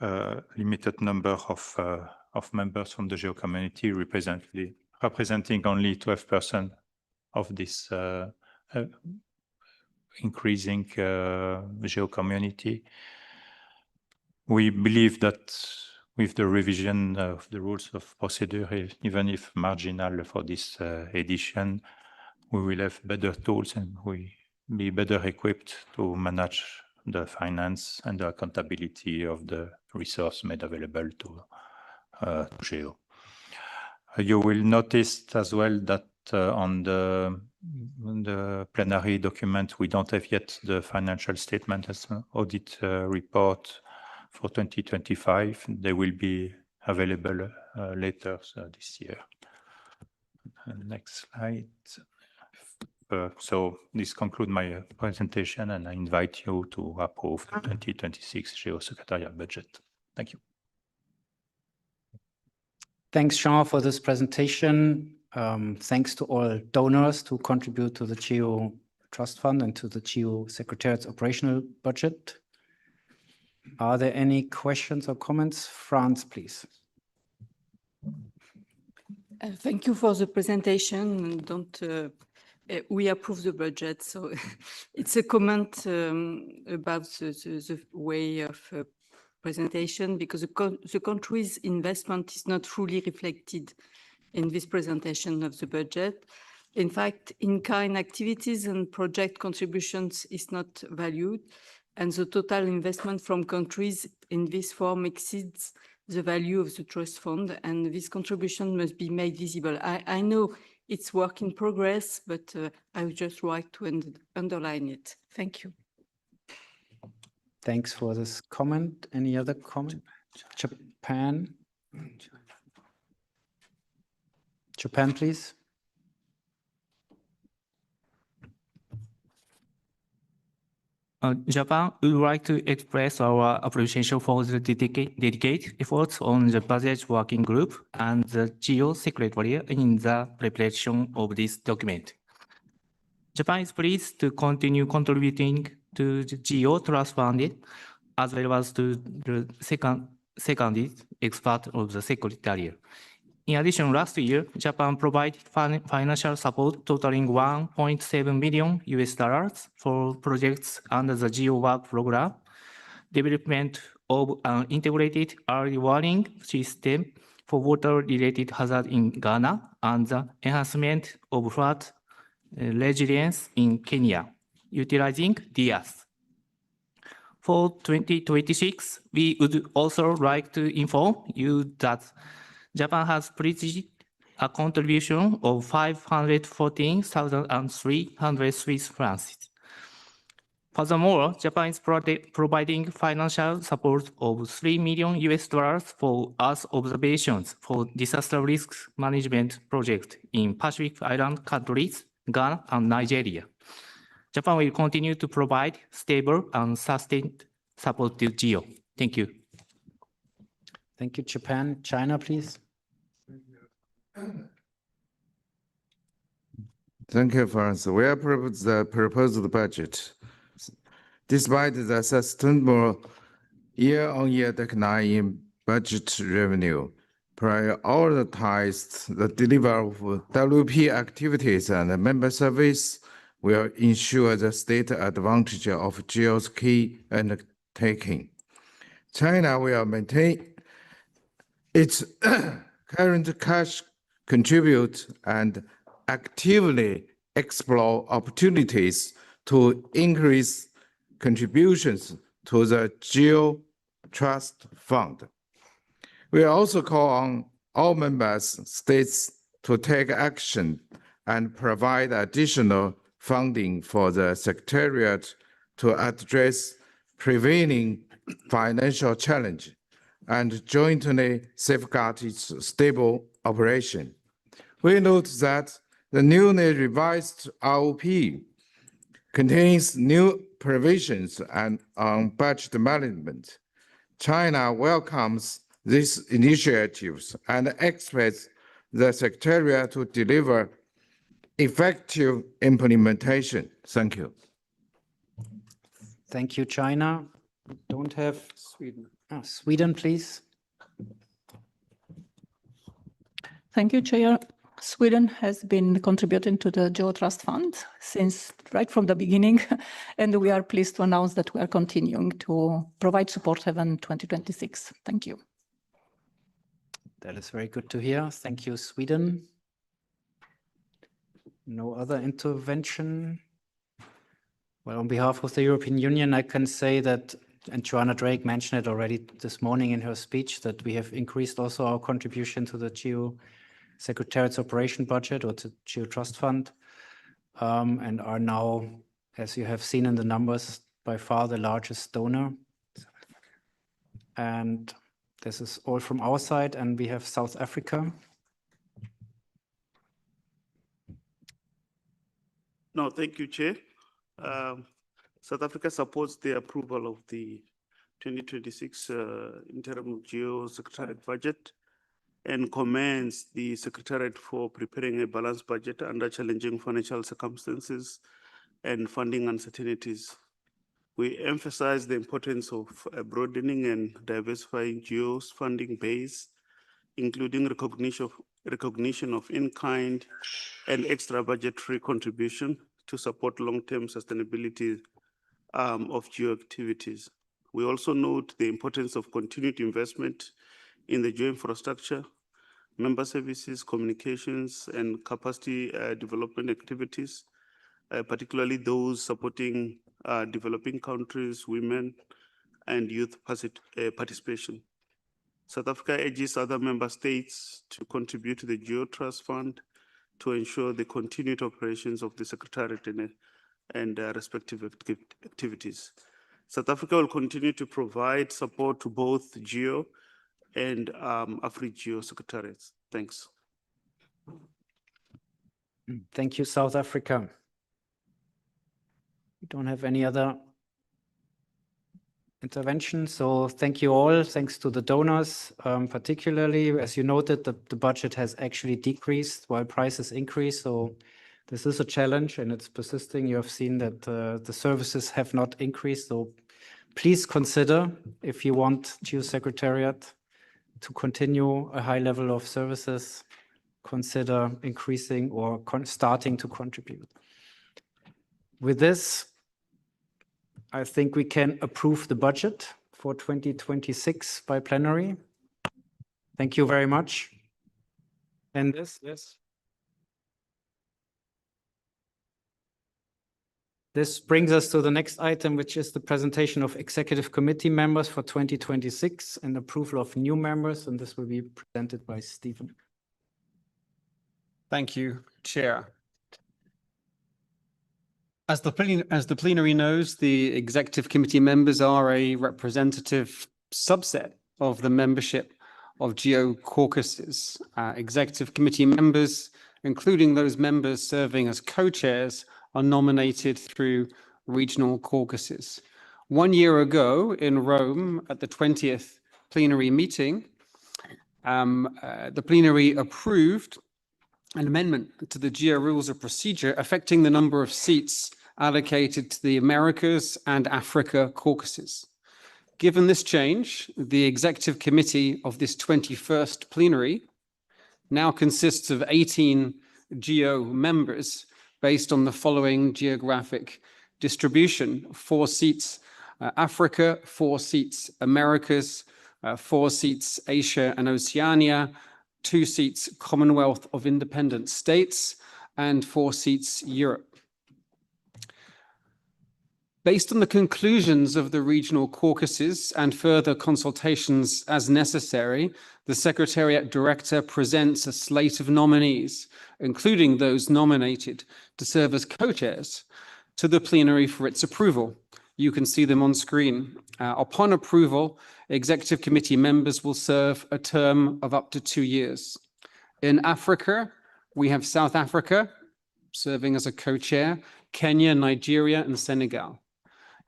a limited number of members from the GEO community, representing only 12% of this increasing GEO community. We believe that with the revision of the rules of procedure, even if marginal for this edition, we will have better tools and we be better equipped to manage the finance and the accountability of the resource made available to GEO. You will notice as well that on the plenary document, we don't have yet the financial statement as an audit report for 2025. They will be available later this year. Next slide. So this concludes my presentation, and I invite you to approve the 2026 Geosecretariat budget. Thank you. Thanks, Jean, for this presentation. Thanks to all donors who contribute to the GEO Trust Fund and to the GEO Secretariat's operational budget. Are there any questions or comments? France, please. Thank you for the presentation. We approve the budget, so it's a comment about the way of presentation, because the country's investment is not fully reflected in this presentation of the budget. In fact, in-kind activities and project contributions is not valued, and the total investment from countries in this form exceeds the value of the trust fund, and this contribution must be made visible. I know it's work in progress, but I would just like to underline it. Thank you. Thanks for this comment. Any other comment? Japan. Japan, please. Japan would like to express our appreciation for the dedicated efforts on the budget working group and the GEO Secretariat in the preparation of this document. Japan is pleased to continue contributing to the GEO Trust Fund as well as to the second expert of the Secretariat. In addition, last year, Japan provided financial support totaling $1.7 million for projects under the GEO Work Program, development of an integrated early warning system for water-related hazard in Ghana, and the enhancement of flood resilience in Kenya, utilizing DIAS. For 2026, we would also like to inform you that Japan has pledged a contribution of 514,300 Swiss francs. Furthermore, Japan is providing financial support of $3 million for Earth observations for disaster risk management project in Pacific Island countries, Ghana and Nigeria. Japan will continue to provide stable and sustained support to GEO. Thank you. Thank you, Japan. China, please. Thank you, France. We approve the proposed budget. Despite the sustainable year-on-year decline in budget revenue, prioritized the delivery of WP activities and member service will ensure the state advantage of GEO's key undertaking. China will maintain its current cash contribute and actively explore opportunities to increase contributions to the GEO Trust Fund. We also call on all member states to take action and provide additional funding for the Secretariat to address prevailing financial challenge and jointly safeguard its stable operation. We note that the newly revised ROP contains new provisions on budget management. China welcomes these initiatives and expects the Secretariat to deliver effective implementation. Thank you. Thank you, China. We don't have Sweden. Sweden, please. Thank you, Chair. Sweden has been contributing to the GEO Trust Fund since right from the beginning, and we are pleased to announce that we are continuing to provide support even 2026. Thank you. That is very good to hear. Thank you, Sweden. No other intervention. Well, on behalf of the European Union, I can say that, and Joanna Drake mentioned it already this morning in her speech, that we have increased also our contribution to the GEO Secretariat's operation budget or to GEO Trust Fund, and are now, as you have seen in the numbers, by far the largest donor. And this is all from our side, and we have South Africa. No, thank you, Chair. South Africa supports the approval of the 2026 interim GEO Secretariat budget and commends the Secretariat for preparing a balanced budget under challenging financial circumstances and funding uncertainties. We emphasize the importance of broadening and diversifying GEO's funding base, including recognition of in-kind and extra budgetary contribution to support long-term sustainability of GEO activities. We also note the importance of continued investment in the GEO infrastructure, member services, communications, and capacity development activities, particularly those supporting developing countries, women, and youth participation. South Africa urges other member states to contribute to the GEO Trust Fund to ensure the continued operations of the Secretariat and respective activities. South Africa will continue to provide support to both GEO and Afri-GEO Secretariats. Thanks. Thank you, South Africa. We don't have any other intervention, so thank you all. Thanks to the donors, particularly. As you noted, the budget has actually decreased while prices increase, so this is a challenge and it's persisting. You have seen that the services have not increased, so please consider, if you want GEO Secretariat to continue a high level of services, consider increasing or starting to contribute. With this, I think we can approve the budget for 2026 by plenary. Thank you very much. And this, yes. This brings us to the next item, which is the presentation of executive committee members for 2026 and approval of new members, and this will be presented by Stephen. Thank you, Chair. As the plenary knows, the executive committee members are a representative subset of the membership of GEO caucuses. Executive committee members, including those members serving as co-chairs, are nominated through regional caucuses. 1 year ago in Rome at the 20th plenary meeting, the plenary approved an amendment to the GEO rules of procedure affecting the number of seats allocated to the Americas and Africa caucuses. Given this change, the executive committee of this 21st plenary now consists of 18 GEO members based on the following geographic distribution: 4 seats Africa, 4 seats Americas, 4 seats Asia and Oceania, 2 seats Commonwealth of Independent States, and 4 seats Europe. Based on the conclusions of the regional caucuses and further consultations as necessary, the Secretariat Director presents a slate of nominees, including those nominated to serve as co-chairs, to the plenary for its approval. You can see them on screen. Upon approval, executive committee members will serve a term of up to 2 years. In Africa, we have South Africa serving as a co-chair, Kenya, Nigeria, and Senegal.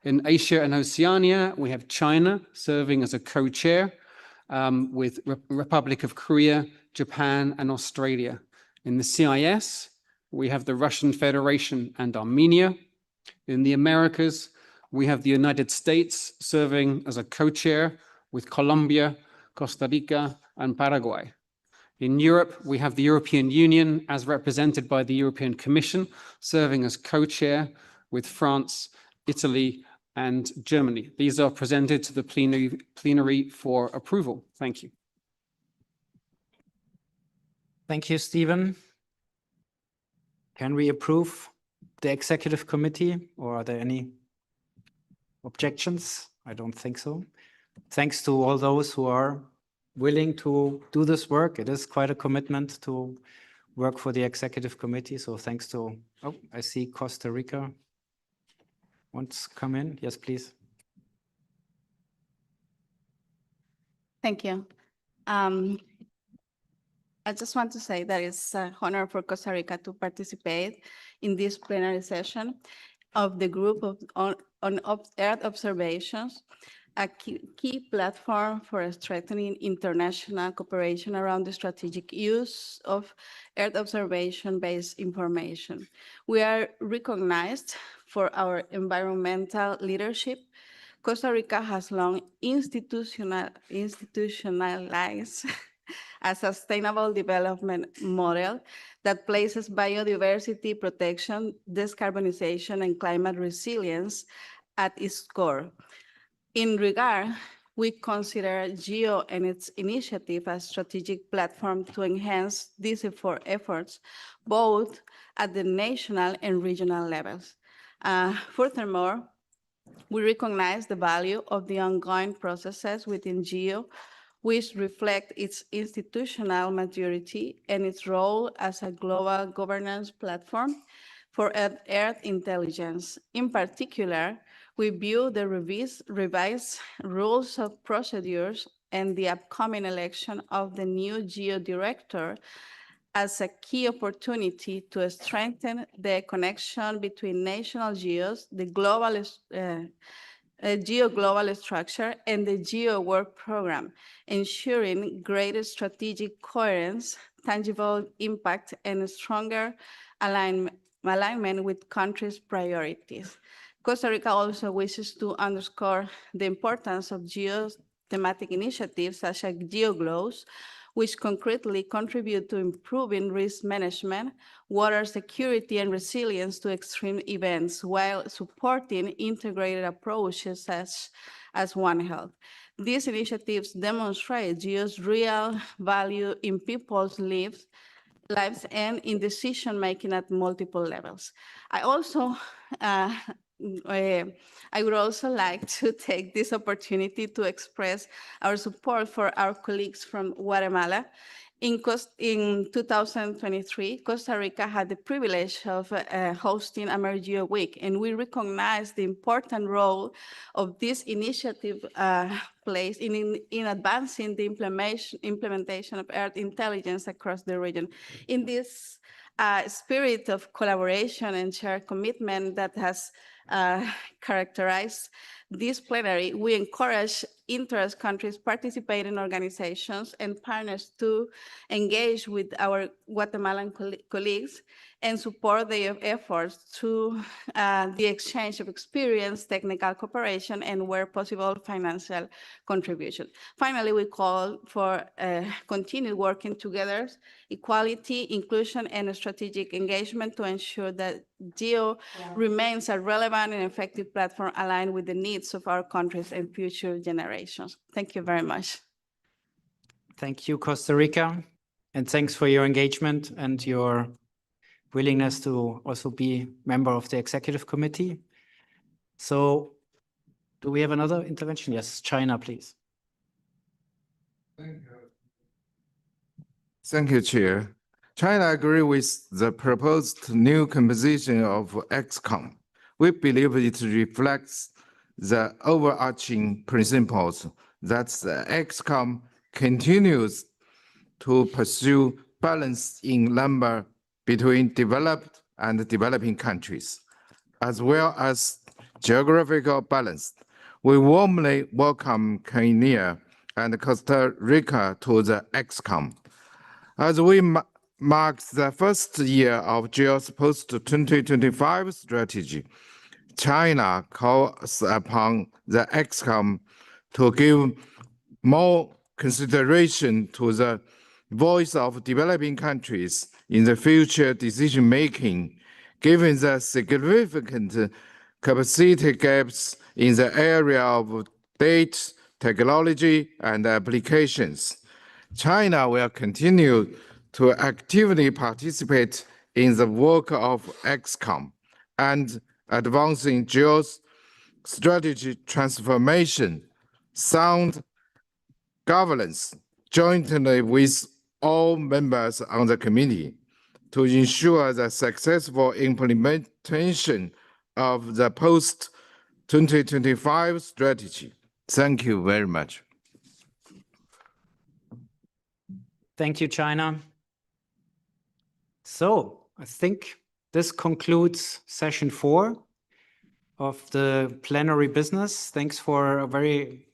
In Asia and Oceania, we have China serving as a co-chair with Republic of Korea, Japan, and Australia. In the CIS, we have the Russian Federation and Armenia. In the Americas, we have the United States serving as a co-chair with Colombia, Costa Rica, and Paraguay. In Europe, we have the European Union as represented by the European Commission, serving as co-chair with France, Italy, and Germany. These are presented to the plenary for approval. Thank you. Thank you, Stephen. Can we approve the executive committee, or are there any objections? I don't think so. Thanks to all those who are willing to do this work. It is quite a commitment to work for the executive committee. So thanks to, oh, I see Costa Rica wants to come in. Yes, please. Thank you. I just want to say that it's an honor for Costa Rica to participate in this plenary session of the group on Earth observations, a key platform for strengthening international cooperation around the strategic use of Earth observation-based information. We are recognized for our environmental leadership. Costa Rica has long institutionalized a sustainable development model that places biodiversity protection, decarbonization, and climate resilience at its core. In regard, we consider GEO and its initiative a strategic platform to enhance these efforts, both at the national and regional levels. Furthermore, we recognize the value of the ongoing processes within GEO, which reflect its institutional maturity and its role as a global governance platform for Earth intelligence. In particular, we view the revised rules of procedures and the upcoming election of the new GEO director as a key opportunity to strengthen the connection between national GEOs, the global GEO global structure, and the GEO work program, ensuring greater strategic coherence, tangible impact, and a stronger alignment with countries' priorities. Costa Rica also wishes to underscore the importance of GEO's thematic initiatives such as GEO Glows, which concretely contribute to improving risk management, water security, and resilience to extreme events, while supporting integrated approaches such as One Health. These initiatives demonstrate GEO's real value in people's lives lives and in decision-making at multiple levels. I would also like to take this opportunity to express our support for our colleagues from Guatemala. In 2023, Costa Rica had the privilege of hosting AmerGeo Week, and we recognize the important role of this initiative plays in advancing the implementation of Earth intelligence across the region. In this spirit of collaboration and shared commitment that has characterized this plenary, we encourage interest countries, participating organizations, and partners to engage with our Guatemalan colleagues and support their efforts to the exchange of experience, technical cooperation, and where possible, financial contribution. Finally, we call for continued working together, equality, inclusion, and strategic engagement to ensure that GEO remains a relevant and effective platform aligned with the needs of our countries and future generations. Thank you very much. Thank you, Costa Rica. And thanks for your engagement and your willingness to also be member of the executive committee. So do we have another intervention? Yes, China, please. Thank you, Chair. China agree with the proposed new composition of ExCom. We believe it reflects the overarching principles that the ExCom continues to pursue balance in number between developed and developing countries, as well as geographical balance. We warmly welcome Kenya and Costa Rica to the ExCom. As we mark the first year of GEO's post-2025 strategy, China calls upon the ExCom to give more consideration to the voice of developing countries in the future decision-making, given the significant capacity gaps in the area of data, technology, and applications. China will continue to actively participate in the work of ExCom and advancing GEO's strategy transformation, sound governance, jointly with all members on the committee to ensure the successful implementation of the post-2025 strategy. Thank you very much. Thank you, China. So I think this concludes session 4 of the plenary business. Thanks for a very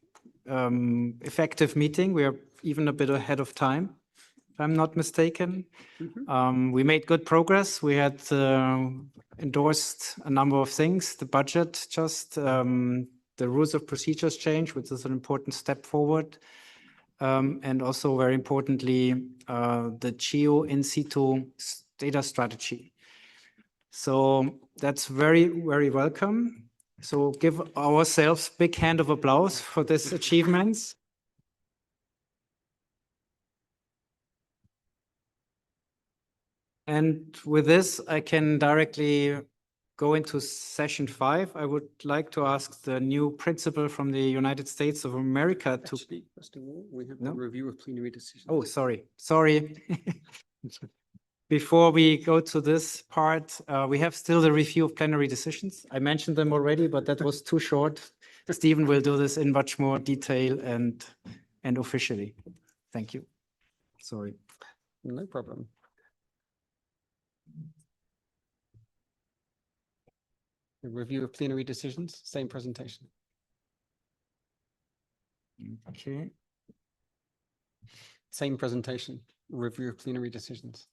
effective meeting. We are even a bit ahead of time, if I'm not mistaken. We made good progress. We had endorsed a number of things, the budget, just the rules of procedures change, which is an important step forward. And also very importantly, the GEO in situ data strategy. So that's very, very welcome. So give ourselves a big hand of applause for these achievements. And with this, I can directly go into session 5. I would like to ask the new principal from the United States of America to... Actually, first of all, we have the review of plenary decisions. Oh, sorry. Before we go to this part, we have still the review of plenary decisions. I mentioned them already, but that was too short. Stephen will do this in much more detail and officially. Thank you. Sorry. No problem. The review of plenary decisions, same presentation. Okay. Same presentation, review of plenary decisions.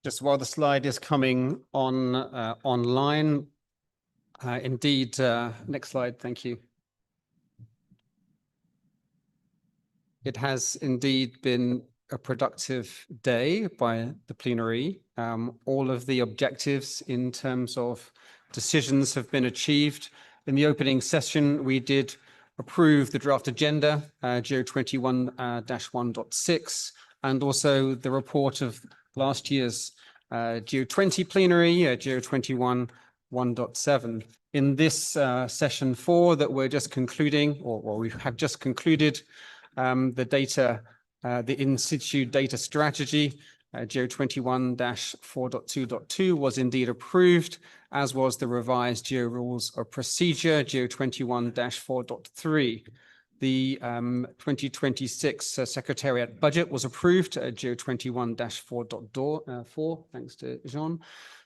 Just while the slide is coming on online, indeed, next slide, thank you. It has indeed been a productive day by the plenary. All of the objectives in terms of decisions have been achieved. In the opening session, we did approve the draft agenda, GEO-21-1.6, and also the report of last year's GEO-20 plenary, GEO-21 1.7. In this session 4 that we're just concluding, or we have just concluded, the in-situ data strategy, GEO-21-4.2.2 was indeed approved, as was the revised GEO rules of procedure, GEO-21-4.3. The 2026 Secretariat budget was approved at GEO-21-4.4. Thanks to Jean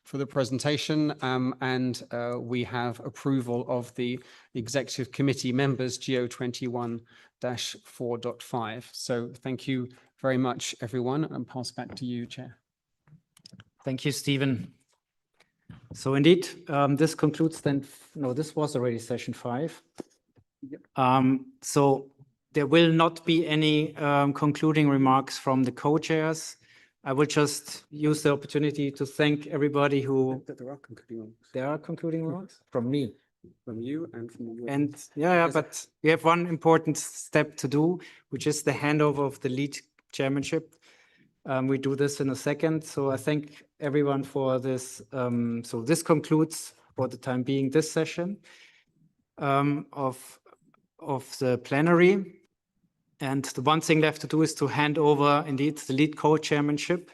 for the presentation. And we have approval of the Executive Committee members, GEO-21-4.5. So thank you very much, everyone, and pass back to you, Chair. Thank you, Stephen. So indeed, this concludes then, no, this was already session 5. So there will not be any concluding remarks from the co-chairs. I will just use the opportunity to thank everybody who... There are concluding remarks? From me. From you and from you. And yeah, but we have one important step to do, which is the handover of the lead chairmanship. We do this in a second. So I thank everyone for this. So this concludes for the time being this session of the plenary. And the one thing left to do is to hand over indeed the lead co-chairmanship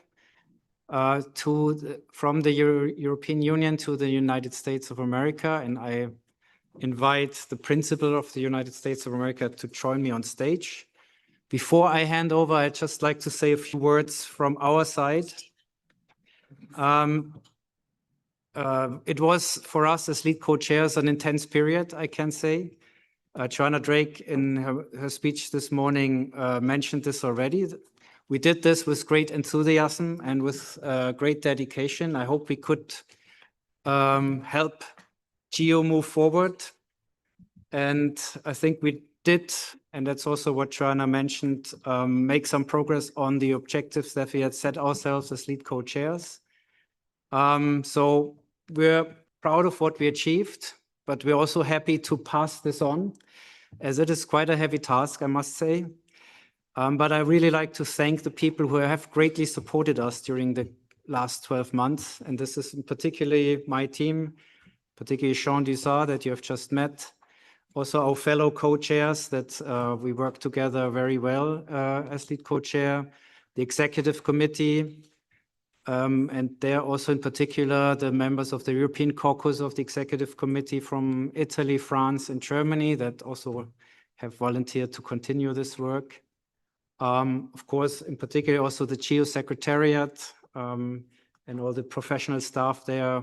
from the European Union to the United States of America. And I invite the Principal of the United States of America to join me on stage. Before I hand over, I'd just like to say a few words from our side. It was for us as lead co-chairs an intense period, I can say. Joanna Drake, in her speech this morning, mentioned this already. We did this with great enthusiasm and with great dedication. I hope we could help GEO move forward. And I think we did, and that's also what Joanna mentioned, make some progress on the objectives that we had set ourselves as lead co-chairs. So we're proud of what we achieved, but we're also happy to pass this on, as it is quite a heavy task, I must say. But I really like to thank the people who have greatly supported us during the last 12 months. And this is particularly my team, particularly Sean Dissart that you have just met. Also our fellow co-chairs that we work together very well as lead co-chair, the executive committee, and there also in particular the members of the European caucus of the executive committee from Italy, France, and Germany that also have volunteered to continue this work. Of course, in particular also the GEO Secretariat and all the professional staff there,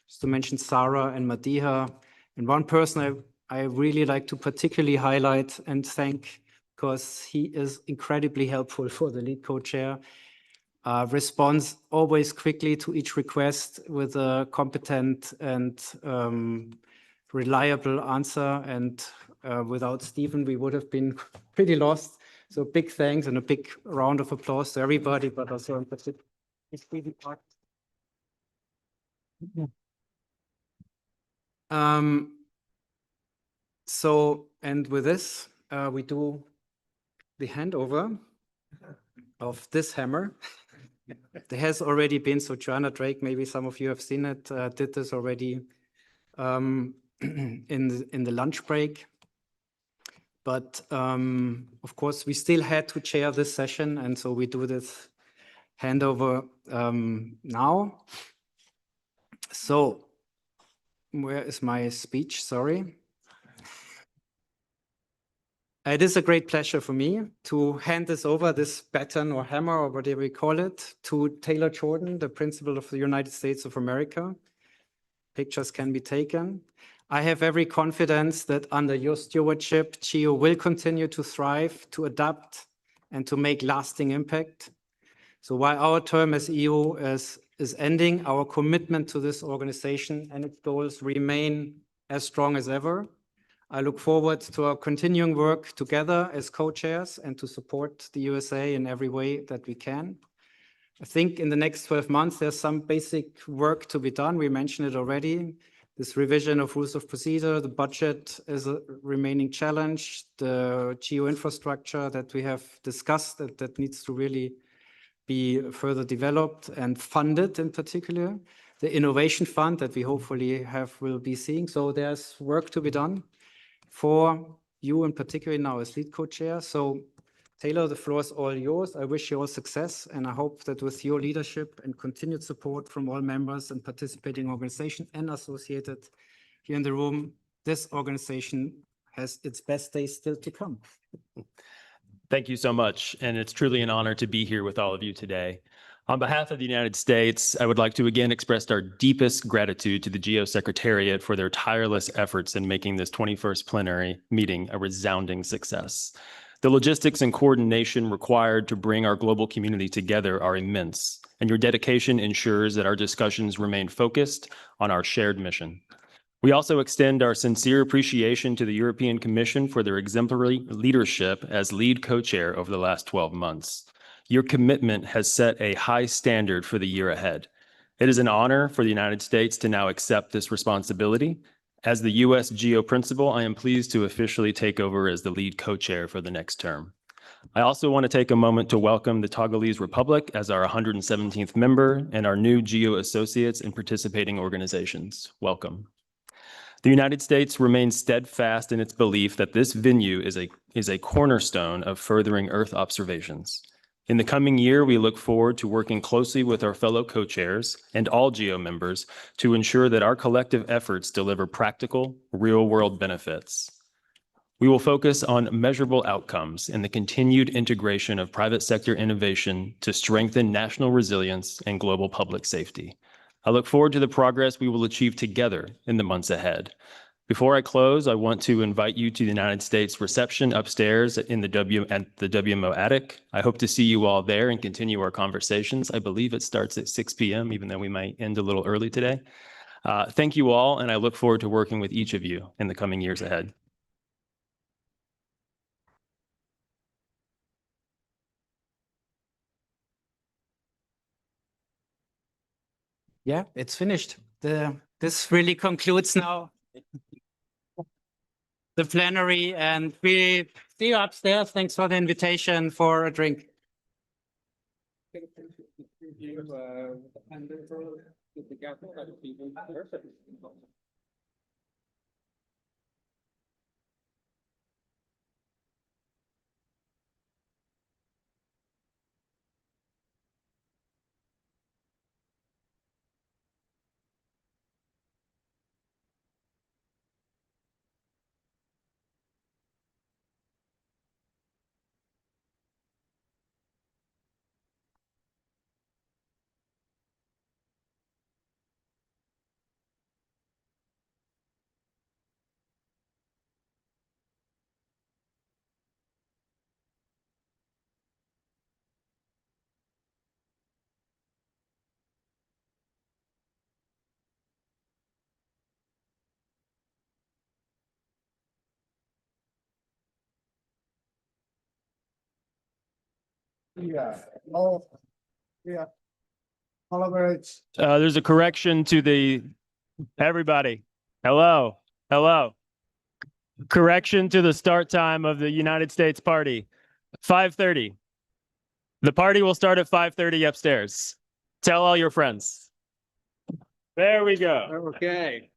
just to mention Sarah and Madiha. And one person I really like to particularly highlight and thank, because he is incredibly helpful for the lead co-chair, responds always quickly to each request with a competent and reliable answer. And without Stephen, we would have been pretty lost. So big thanks and a big round of applause to everybody, but also in particular. So, and with this, we do the handover of this hammer. There has already been, so Joanna Drake, maybe some of you have seen it, did this already in the lunch break. But of course, we still had to chair this session, and so we do this handover now. So, where is my speech? Sorry. It is a great pleasure for me to hand this over, this baton or hammer or whatever we call it, to Taylor Jordan, the Principal of the United States of America. Pictures can be taken. I have every confidence that under your stewardship, GEO will continue to thrive, to adapt, and to make lasting impact. So while our term as EU is ending, our commitment to this organization and its goals remain as strong as ever. I look forward to our continuing work together as co-chairs and to support the USA in every way that we can. I think in the next 12 months, there's some basic work to be done. We mentioned it already. This revision of rules of procedure, the budget is a remaining challenge, the geo infrastructure that we have discussed that needs to really be further developed and funded in particular. The innovation fund that we hopefully will be seeing. So there's work to be done for you in particular now as lead co-chair. So Taylor, the floor is all yours. I wish you all success, and I hope that with your leadership and continued support from all members and participating organizations and associated here in the room, this organization has its best days still to come. Thank you so much, and it's truly an honor to be here with all of you today. On behalf of the United States, I would like to again express our deepest gratitude to the GEO Secretariat for their tireless efforts in making this 21st plenary meeting a resounding success. The logistics and coordination required to bring our global community together are immense, and your dedication ensures that our discussions remain focused on our shared mission. We also extend our sincere appreciation to the European Commission for their exemplary leadership as lead co-chair over the last 12 months. Your commitment has set a high standard for the year ahead. It is an honor for the United States to now accept this responsibility. As the U.S. GEO principal, I am pleased to officially take over as the lead co-chair for the next term. I also want to take a moment to welcome the Togolese Republic as our 117th member and our new GEO associates and participating organizations. Welcome. The United States remains steadfast in its belief that this venue is a cornerstone of furthering Earth observations. In the coming year, we look forward to working closely with our fellow co-chairs and all GEO members to ensure that our collective efforts deliver practical, real-world benefits. We will focus on measurable outcomes and the continued integration of private sector innovation to strengthen national resilience and global public safety. I look forward to the progress we will achieve together in the months ahead. Before I close, I want to invite you to the United States reception upstairs in the WMO attic. I hope to see you all there and continue our conversations. I believe it starts at 6 p.m., even though we might end a little early today. Thank you all, and I look forward to working with each of you in the coming years ahead. Yeah, it's finished. This really concludes now the plenary, and we see you upstairs. Thanks for the invitation for a drink. Yeah. Oh, yeah. Collaborates. There's a correction to the, everybody, hello. Correction to the start time of the United States party, 5:30. The party will start at 5:30 upstairs. Tell all your friends. There we go. Okay.